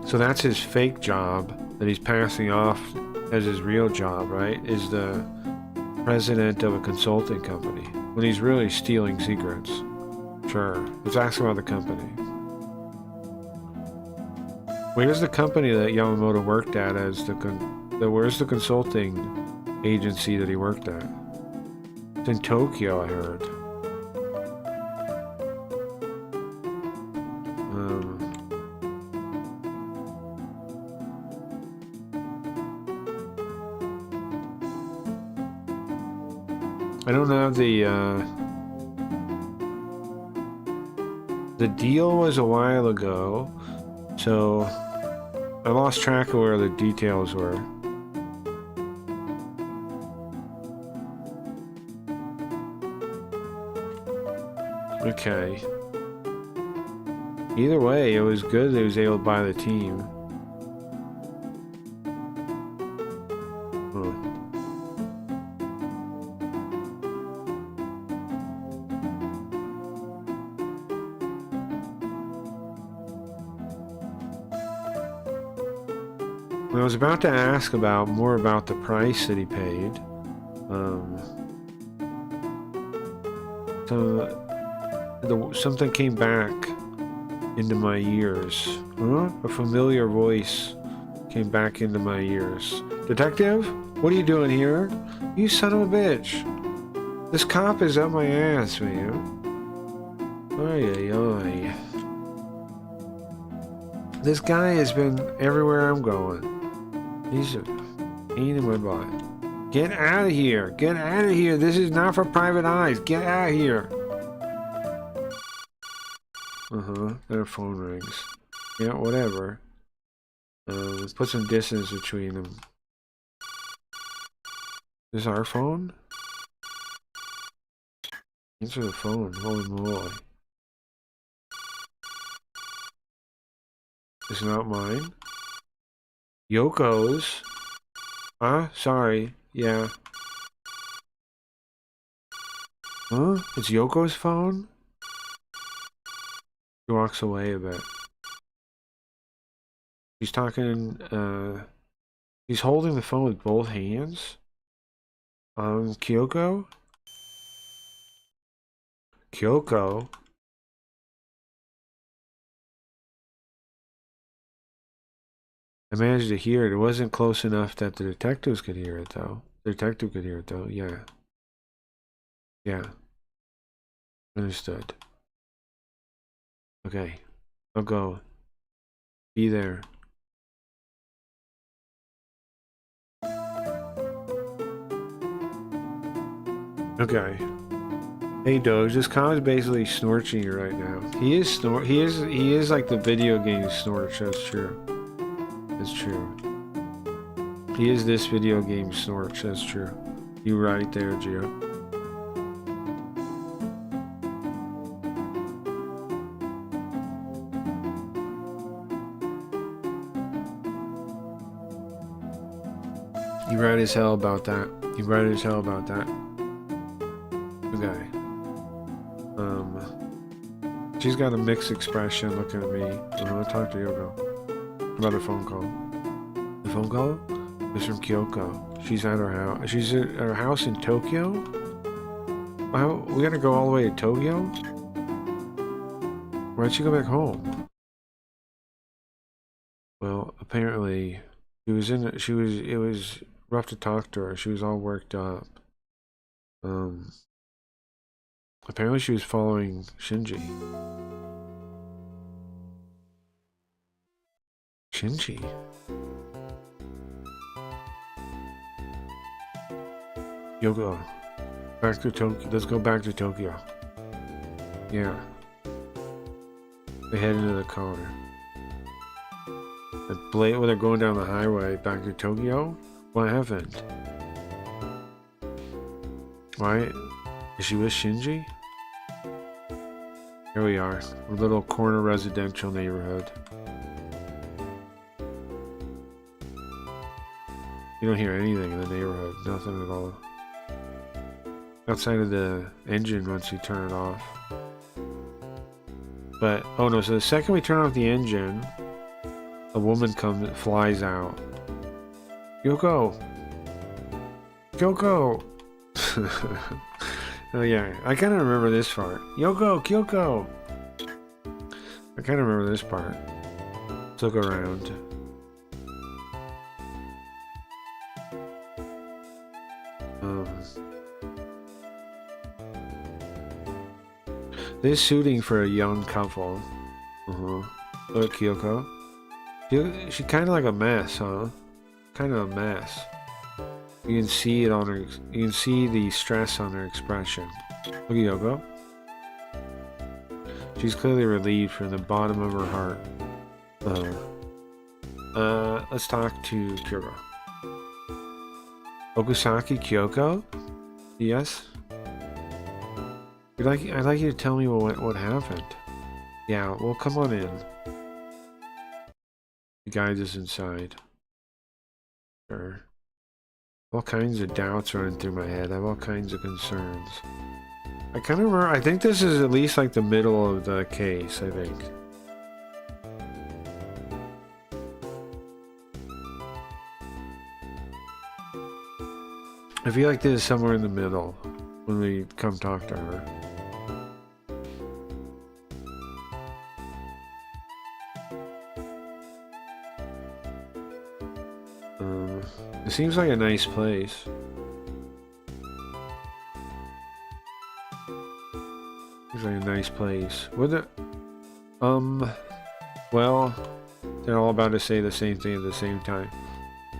So that's his fake job that he's passing off as his real job, right? Is the president of a consulting company when he's really stealing secrets. Sure. Let's ask him about the company. Where's the company that Yamamoto worked at as where's the consulting agency that he worked at? It's in Tokyo, I heard. I don't have the deal was a while ago, so I lost track of where the details were. Okay. Either way, it was good that he was able to buy the team. I was about to ask more about the price that he paid. Something came back into my ears. Huh? A familiar voice came back into my ears. Detective? What are you doing here? You son of a bitch. This cop is up my ass, man. Ay, ay, ay. This guy has been everywhere I'm going. He's a pain in my butt. Get out of here! Get out of here! This is not for private eyes! Get out of here! Their phone rings. Yeah, whatever. Put some distance between them. Is this our phone? Answer the phone. Holy moly. It's not mine. Yoko's. Huh? Sorry. Yeah. Huh? It's Yoko's phone? She walks away a bit. She's talking, he's holding the phone with both hands. Kyoko? Kyoko? I managed to hear it. It wasn't close enough that the detectives could hear it, though. The detective could hear it, though. Yeah. Yeah. Understood. Okay. I'll go. Be there. Okay. Hey Doge, this com's basically snorching you right now. He is like the video game snorch, that's true. That's true. He is this video game snorch, that's true. You right there, Gio. You right as hell about that. You right as hell about that. Okay. She's got a mixed expression looking at me. I'm gonna talk to Yoko about a phone call. The phone call is from Kyoko. She's at her house. She's at her house in Tokyo? Wow, we gotta go all the way to Tokyo? Why'd she go back home? Well, apparently it was rough to talk to her. She was all worked up. Apparently she was following Shinji. Shinji? Yoko. Back to Tokyo. Let's go back to Tokyo. Yeah. They head into the car. When they're going down the highway back to Tokyo? What happened? Why? Is she with Shinji? Here we are. A little corner residential neighborhood. You don't hear anything in the neighborhood. Nothing at all. Outside of the engine once you turn it off. But, oh no, so the second we turn off the engine, a woman flies out. Yoko! Kyoko! Oh yeah, I kind of remember this part. Yoko! Kyoko! I kind of remember this part. Let's look around. This shooting for a young couple. Look, Kyoko. She's kind of like a mess, huh? Kind of a mess. You can see it on her. You can see the stress on her expression. Look at Yoko. She's clearly relieved from the bottom of her heart. Let's talk to Kyoko. Okusaki Kyoko? Yes? I'd like you to tell me what happened. Yeah, well, come on in. The guide is inside. Sure. All kinds of doubts running through my head. I have all kinds of concerns. I kind of remember. I think this is at least like the middle of the case, I think. I feel like this is somewhere in the middle when we come talk to her. It seems like a nice place. Seems like a nice place. Well, they're all about to say the same thing at the same time.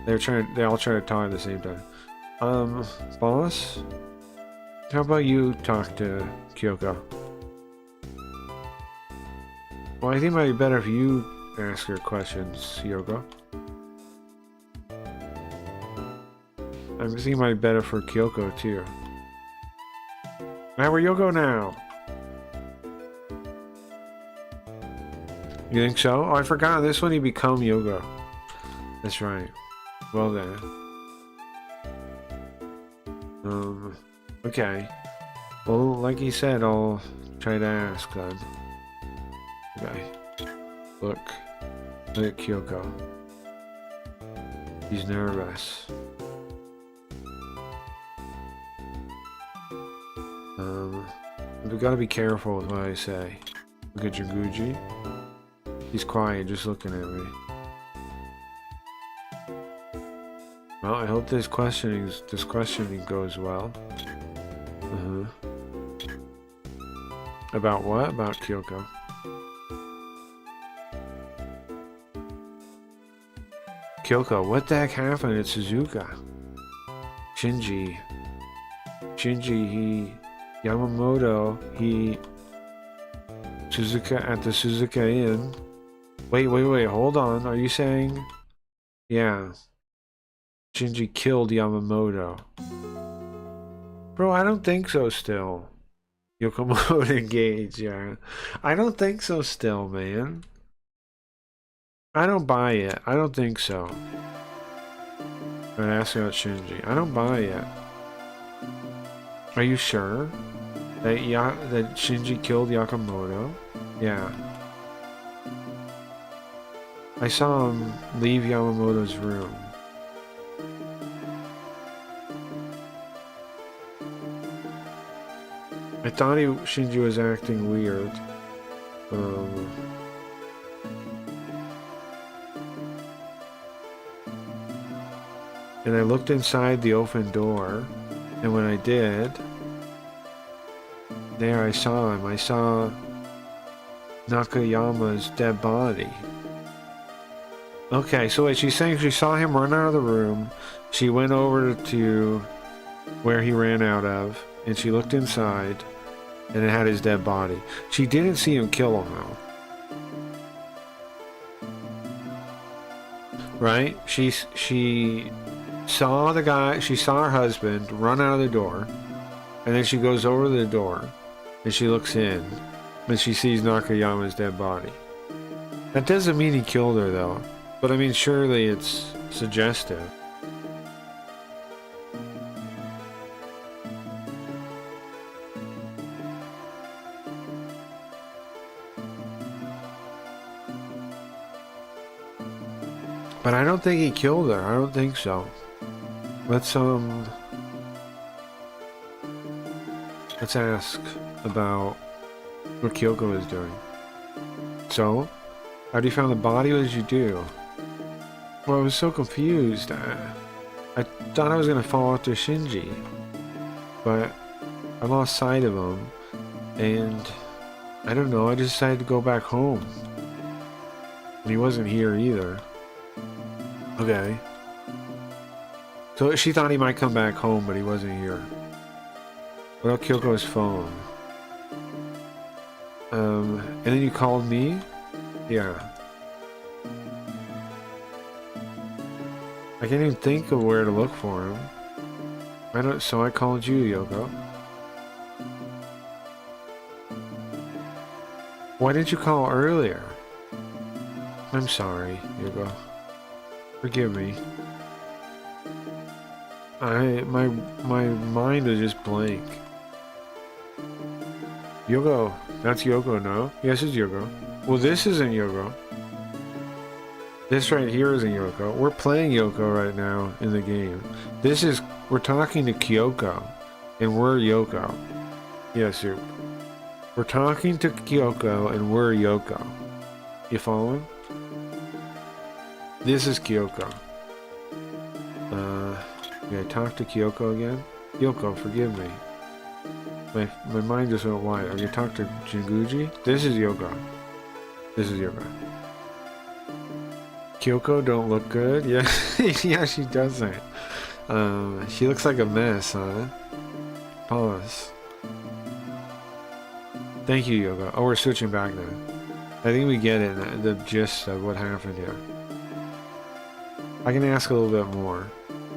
They all try to talk at the same time. Boss? How about you talk to Kyoko? Well, I think it might be better if you ask her questions, Yoko. I'm thinking it might be better for Kyoko too. Now where Yoko now? You think so? Oh, I forgot. This one he become Yoko. That's right. Well then. Okay. Well, like he said, I'll try to ask then. Okay. Look at Kyoko. He's nervous. We gotta be careful with what I say. Look at Jinguji. He's quiet, just looking at me. Well, I hope this questioning goes well. About what? About Kyoko. Kyoko, what the heck happened at Suzuka? Shinji, Yamamoto, Suzuka at the Suzuka Inn. Wait, hold on. Are you saying? Yeah. Shinji killed Yamamoto. Bro, I don't think so still. Yokomoto engaged, yeah. I don't think so still, man. I don't buy it. I don't think so. I'm asking about Shinji. I don't buy it. Are you sure? That Shinji killed Yakamoto? Yeah. I saw him leave Yamamoto's room. I thought Shinji was acting weird. And I looked inside the open door, and when I did, there I saw him. I saw Nakayama's dead body. Okay, so wait, she's saying she saw him run out of the room. She went over to where he ran out of, and she looked inside, and it had his dead body. She didn't see him kill him, though. Right? She saw the guy, she saw her husband run out of the door, and then she goes over to the door, and she looks in, and she sees Nakayama's dead body. That doesn't mean he killed her, though. But I mean, surely it's suggestive. But I don't think he killed her. I don't think so. Let's ask about what Kyoko is doing. So, after you found the body, what did you do? Well, I was so confused. I thought I was gonna fall after Shinji, but I lost sight of him, and I don't know. I just decided to go back home, and he wasn't here either. Okay. So she thought he might come back home, but he wasn't here. What about Kyoko's phone? And then you called me? Yeah. I can't even think of where to look for him. So I called you, Yoko. Why didn't you call earlier? I'm sorry, Yoko. Forgive me. My mind is just blank. Yoko. That's Yoko, no? Yes, it's Yoko. Well, this isn't Yoko. This right here isn't Yoko. We're playing Yoko right now in the game. We're talking to Kyoko, and we're Yoko. Yes, we're talking to Kyoko, and we're Yoko. You following? This is Kyoko. Yeah, talk to Kyoko again? Kyoko, forgive me. My mind just went wide. I'm gonna talk to Jinguji? This is Yoko. This is Yoko. Kyoko don't look good? Yeah, yeah, she doesn't. She looks like a mess, huh? Pause. Thank you, Yoko. Oh, we're switching back now. I think we get it, the gist of what happened here. I can ask a little bit more.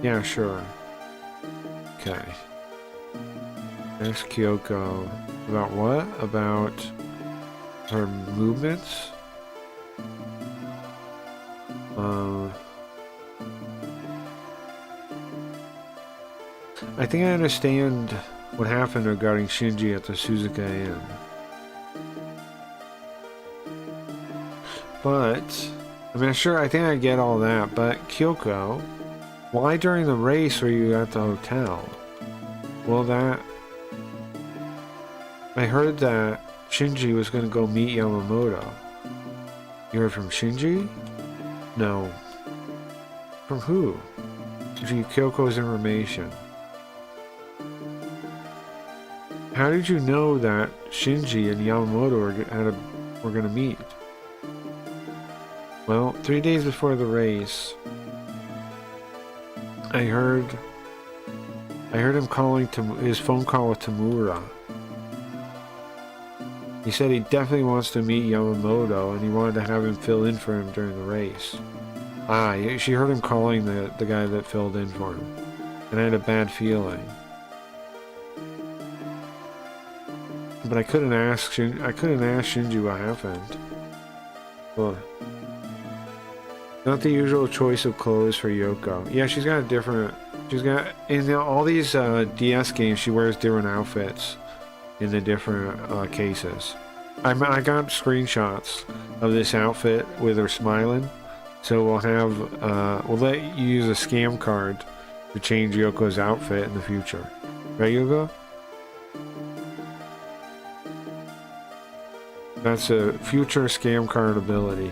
Yeah, sure. Okay. Ask Kyoko. About what? About her movements? I think I understand what happened regarding Shinji at the Suzuka Inn. But, I mean, sure, I think I get all that, but Kyoko, why during the race were you at the hotel? Well, I heard that Shinji was going to go meet Yamamoto. You heard from Shinji? No. From who? Gee, Kyoko's information. How did you know that Shinji and Yamamoto were going to meet? Well, 3 days before the race, I heard him calling his phone call with Tamura. He said he definitely wants to meet Yamamoto and he wanted to have him fill in for him during the race. She heard him calling the guy that filled in for him. And I had a bad feeling. But I couldn't ask Shinji what happened. Well, not the usual choice of clothes for Yoko. Yeah, in all these DS games, she wears different outfits in the different cases. I got screenshots of this outfit with her smiling. So we'll let you use a scam card to change Yoko's outfit in the future. Right, Yoko? That's a future scam card ability.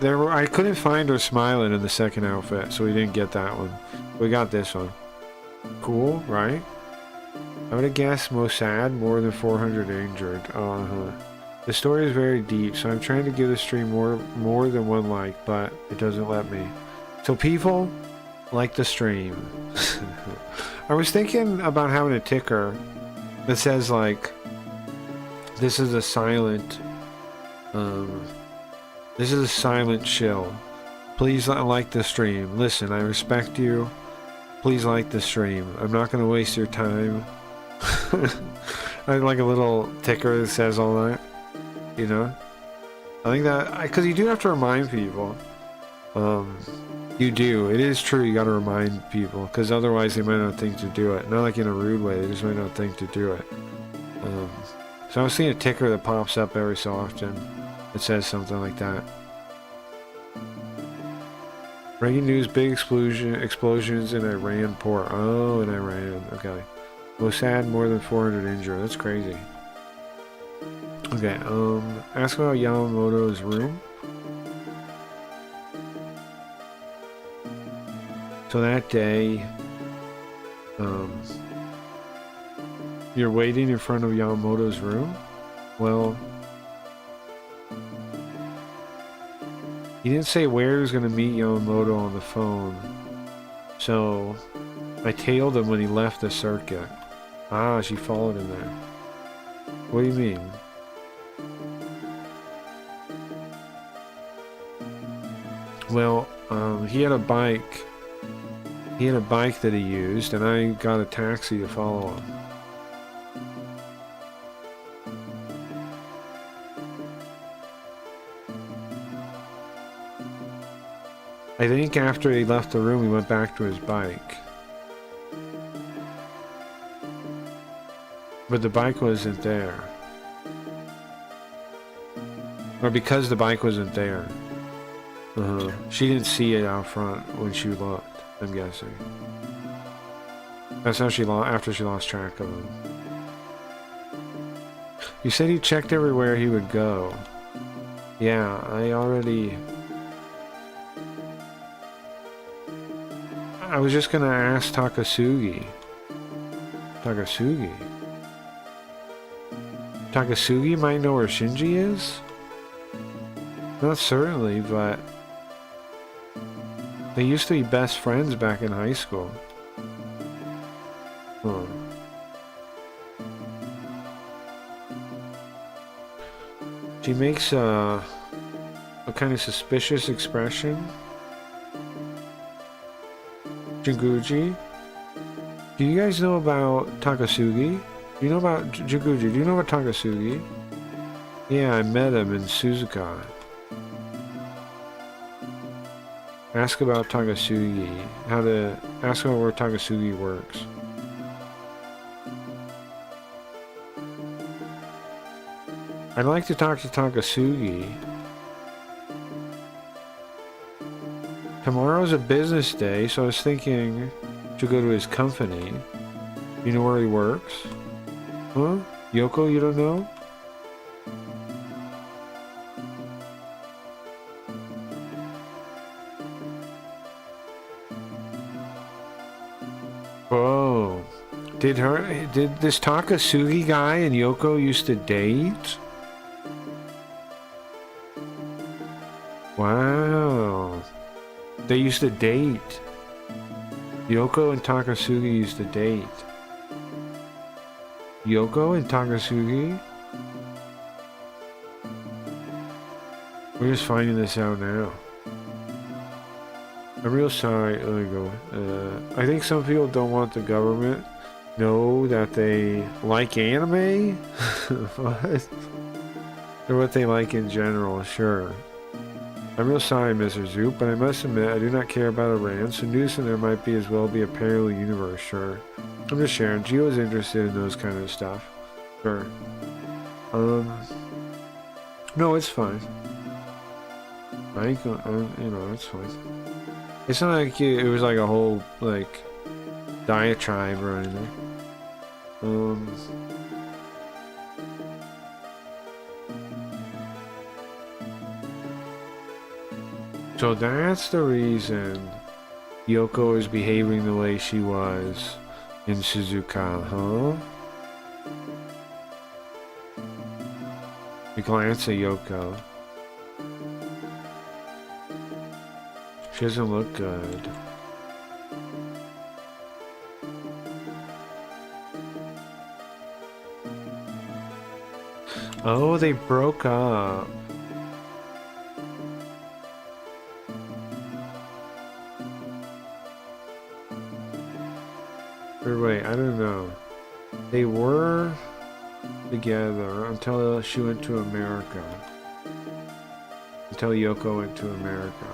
I couldn't find her smiling in the second outfit, so we didn't get that one. We got this one. Cool, right? I would have guessed most sad, more than 400 injured. The story is very deep, so I'm trying to give the stream more than one like, but it doesn't let me. So people like the stream. I was thinking about having a ticker that says like, this is a silent shill. Please like the stream. Listen, I respect you. Please like the stream. I'm not going to waste your time. I like a little ticker that says all that. You know? I think that, because you do have to remind people. You do. It is true, you got to remind people, because otherwise they might not think to do it. Not like in a rude way, they just might not think to do it. So I was seeing a ticker that pops up every so often. It says something like that. Breaking news, big explosions in Iran port. Oh, in Iran. Okay. Most sad, more than 400 injured. That's crazy. Okay, ask about Yamamoto's room. So that day, you're waiting in front of Yamamoto's room? Well, he didn't say where he was going to meet Yamamoto on the phone. So, I tailed him when he left the circuit. Ah, she followed him there. What do you mean? Well, he had a bike. He had a bike that he used, and I got a taxi to follow him. I think after he left the room, he went back to his bike. But the bike wasn't there. Or because the bike wasn't there. She didn't see it out front when she looked, I'm guessing. That's how after she lost track of him. You said he checked everywhere he would go. Yeah, I was just gonna ask Takasugi. Takasugi might know where Shinji is? Not certainly, but they used to be best friends back in high school. She makes a kind of suspicious expression. Jinguji? Do you guys know about Takasugi? Do you know about Jinguji? Do you know about Takasugi? Yeah, I met him in Suzuka. Ask about Takasugi. Ask about where Takasugi works. I'd like to talk to Takasugi. Tomorrow's a business day, so I was thinking to go to his company. You know where he works? Huh? Yoko, you don't know? Whoa. Did this Takasugi guy and Yoko used to date? Wow. They used to date. Yoko and Takasugi used to date. Yoko and Takasugi? We're just finding this out now. I'm real sorry. There we go. I think some people don't want the government know that they like anime. What? Or what they like in general, sure. I'm real sorry, Mr. Zoop, but I must admit I do not care about Iran, so news from there might be as well be a parallel universe, sure. I'm just sharing. Gio is interested in those kind of stuff. Sure. No, it's fine. It's fine. It's not like it was like a whole, like, diatribe or anything. So that's the reason Yoko is behaving the way she was in Suzuka, huh? We glance at Yoko. She doesn't look good. Oh, they broke up. Or wait, I don't know. They were together until she went to America. Until Yoko went to America.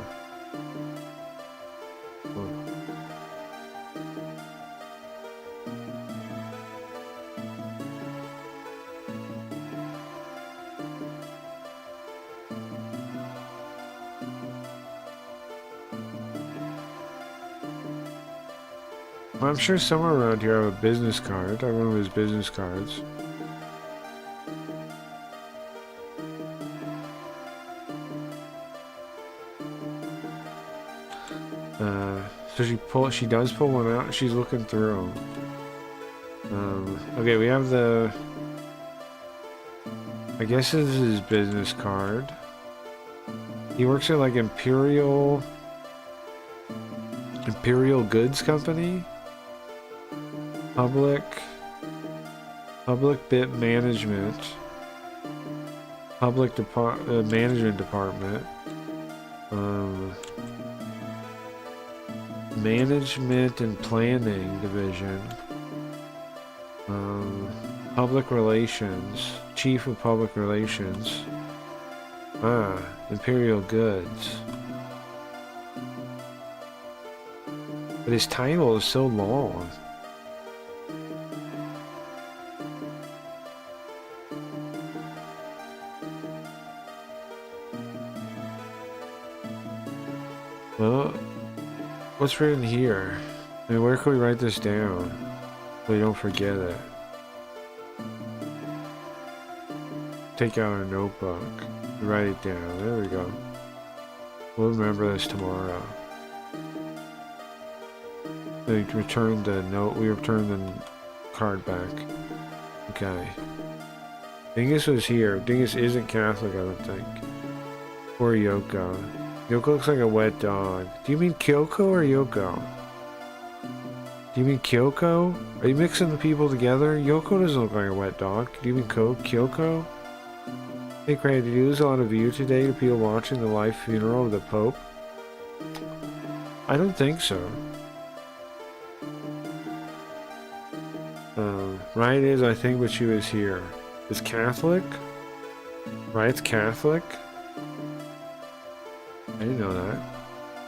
Well, I'm sure somewhere around here I have a business card. I have one of his business cards. So she does pull one out. She's looking through. Okay, we have the, I guess this is his business card. He works at like Imperial Goods Company. Public Bit Management. Management Department. Management and Planning Division. Public Relations. Chief of Public Relations. Imperial Goods. But his title is so long. Well, what's written here? I mean, where can we write this down so we don't forget it? Take out our notebook. Write it down. There we go. We'll remember this tomorrow. We returned the note. We returned the card back. Okay. Dingus was here. Dingus isn't Catholic, I don't think. Or Yoko. Yoko looks like a wet dog. Do you mean Kyoko or Yoko? Do you mean Kyoko? Are you mixing the people together? Yoko doesn't look like a wet dog. Do you mean Kyoko? Hey Craig, did you lose a lot of view today to people watching the live funeral of the Pope? I don't think so. Riot is, I think, but she was here. Is Catholic? Riot's Catholic? I didn't know that.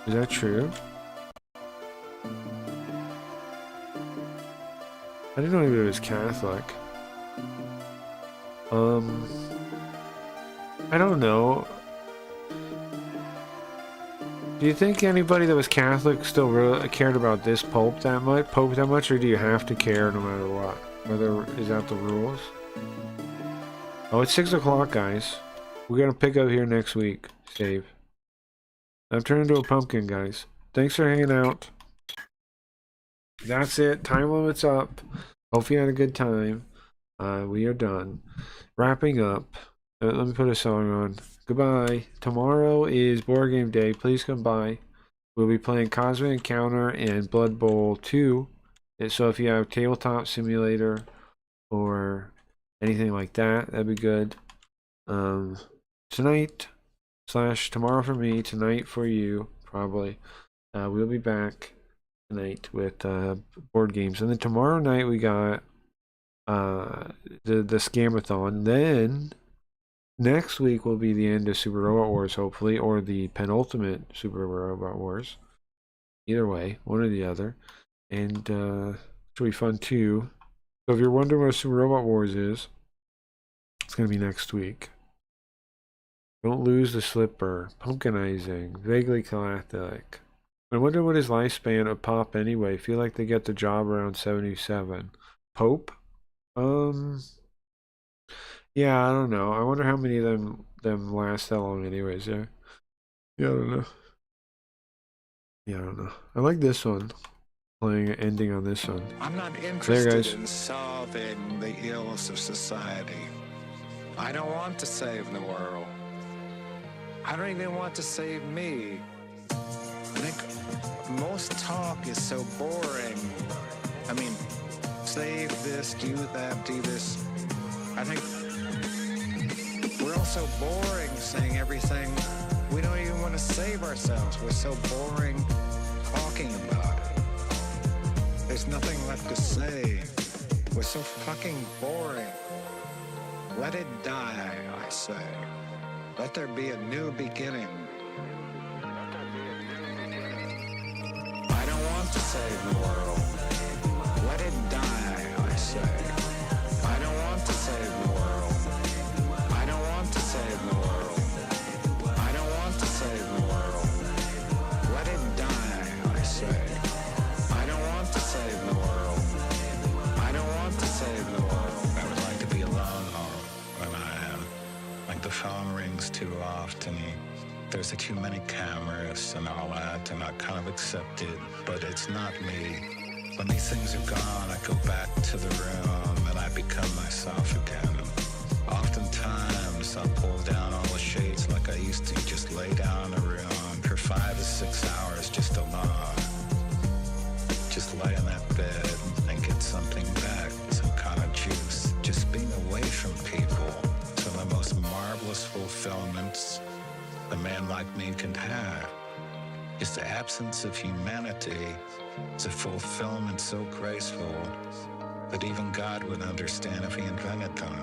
Is that true? I didn't know anybody was Catholic. I don't know. Do you think anybody that was Catholic still really cared about this Pope that much, or do you have to care no matter what? Whether is that the rules? Oh, it's 6 o'clock, guys. We're gonna pick up here next week. Save. I've turned into a pumpkin, guys. Thanks for hanging out. That's it. Time limit's up. Hope you had a good time. We are done. Wrapping up. Let me put a song on. Goodbye. Tomorrow is board game day. Please come by. We'll be playing Cosmic Encounter and Blood Bowl 2. And so if you have Tabletop Simulator or anything like that, that'd be good. Tonight / tomorrow for me, tonight for you, probably. We'll be back tonight with board games. And then tomorrow night we got the Scamathon. Then next week will be the end of Super Robot Wars, hopefully, or the penultimate Super Robot Wars. Either way, one or the other. And it'll be fun too. So if you're wondering what Super Robot Wars is, it's going to be next week. Don't lose the slipper. Pumpkinizing. Vaguely Catholic. I wonder what his lifespan of Pop anyway. Feel like they get the job around 77. Pope? Yeah, I don't know. I wonder how many of them last that long anyways, yeah. Yeah, I don't know. Yeah, I don't know. I like this one. Ending on this one. I'm not There, interested guys. in solving the ills of society. I don't want to save the world. I don't even want to save me. I think most talk is so boring. I mean, save this, do that, do this. I think we're all so boring saying everything. We don't even want to save ourselves. We're so boring talking about it. There's nothing left to say. We're so fucking boring. Let it die, I say. Let there be a new beginning. I don't want to save the world. Let it die, I say. I don't want to save the world. I don't want to save the world. I don't want to save the world. Let it die, I say. I don't want to save the world. I don't want to save the world. I would like to be alone when I am. Like the phone rings too often. There's too many cameras and all that, and I kind of accept it, but it's not me. When these things are gone, I go back to the room and I become myself again. Oftentimes, I'll pull down all the shades like I used to, just lay down in a room for 5 to 6 hours just alone. Just lay in that bed and get something back, some kind of juice. Just being away from people. Some of the most marvelous fulfillments a man like me can have. Just the absence of humanity is a fulfillment so graceful that even God would understand if he invented them.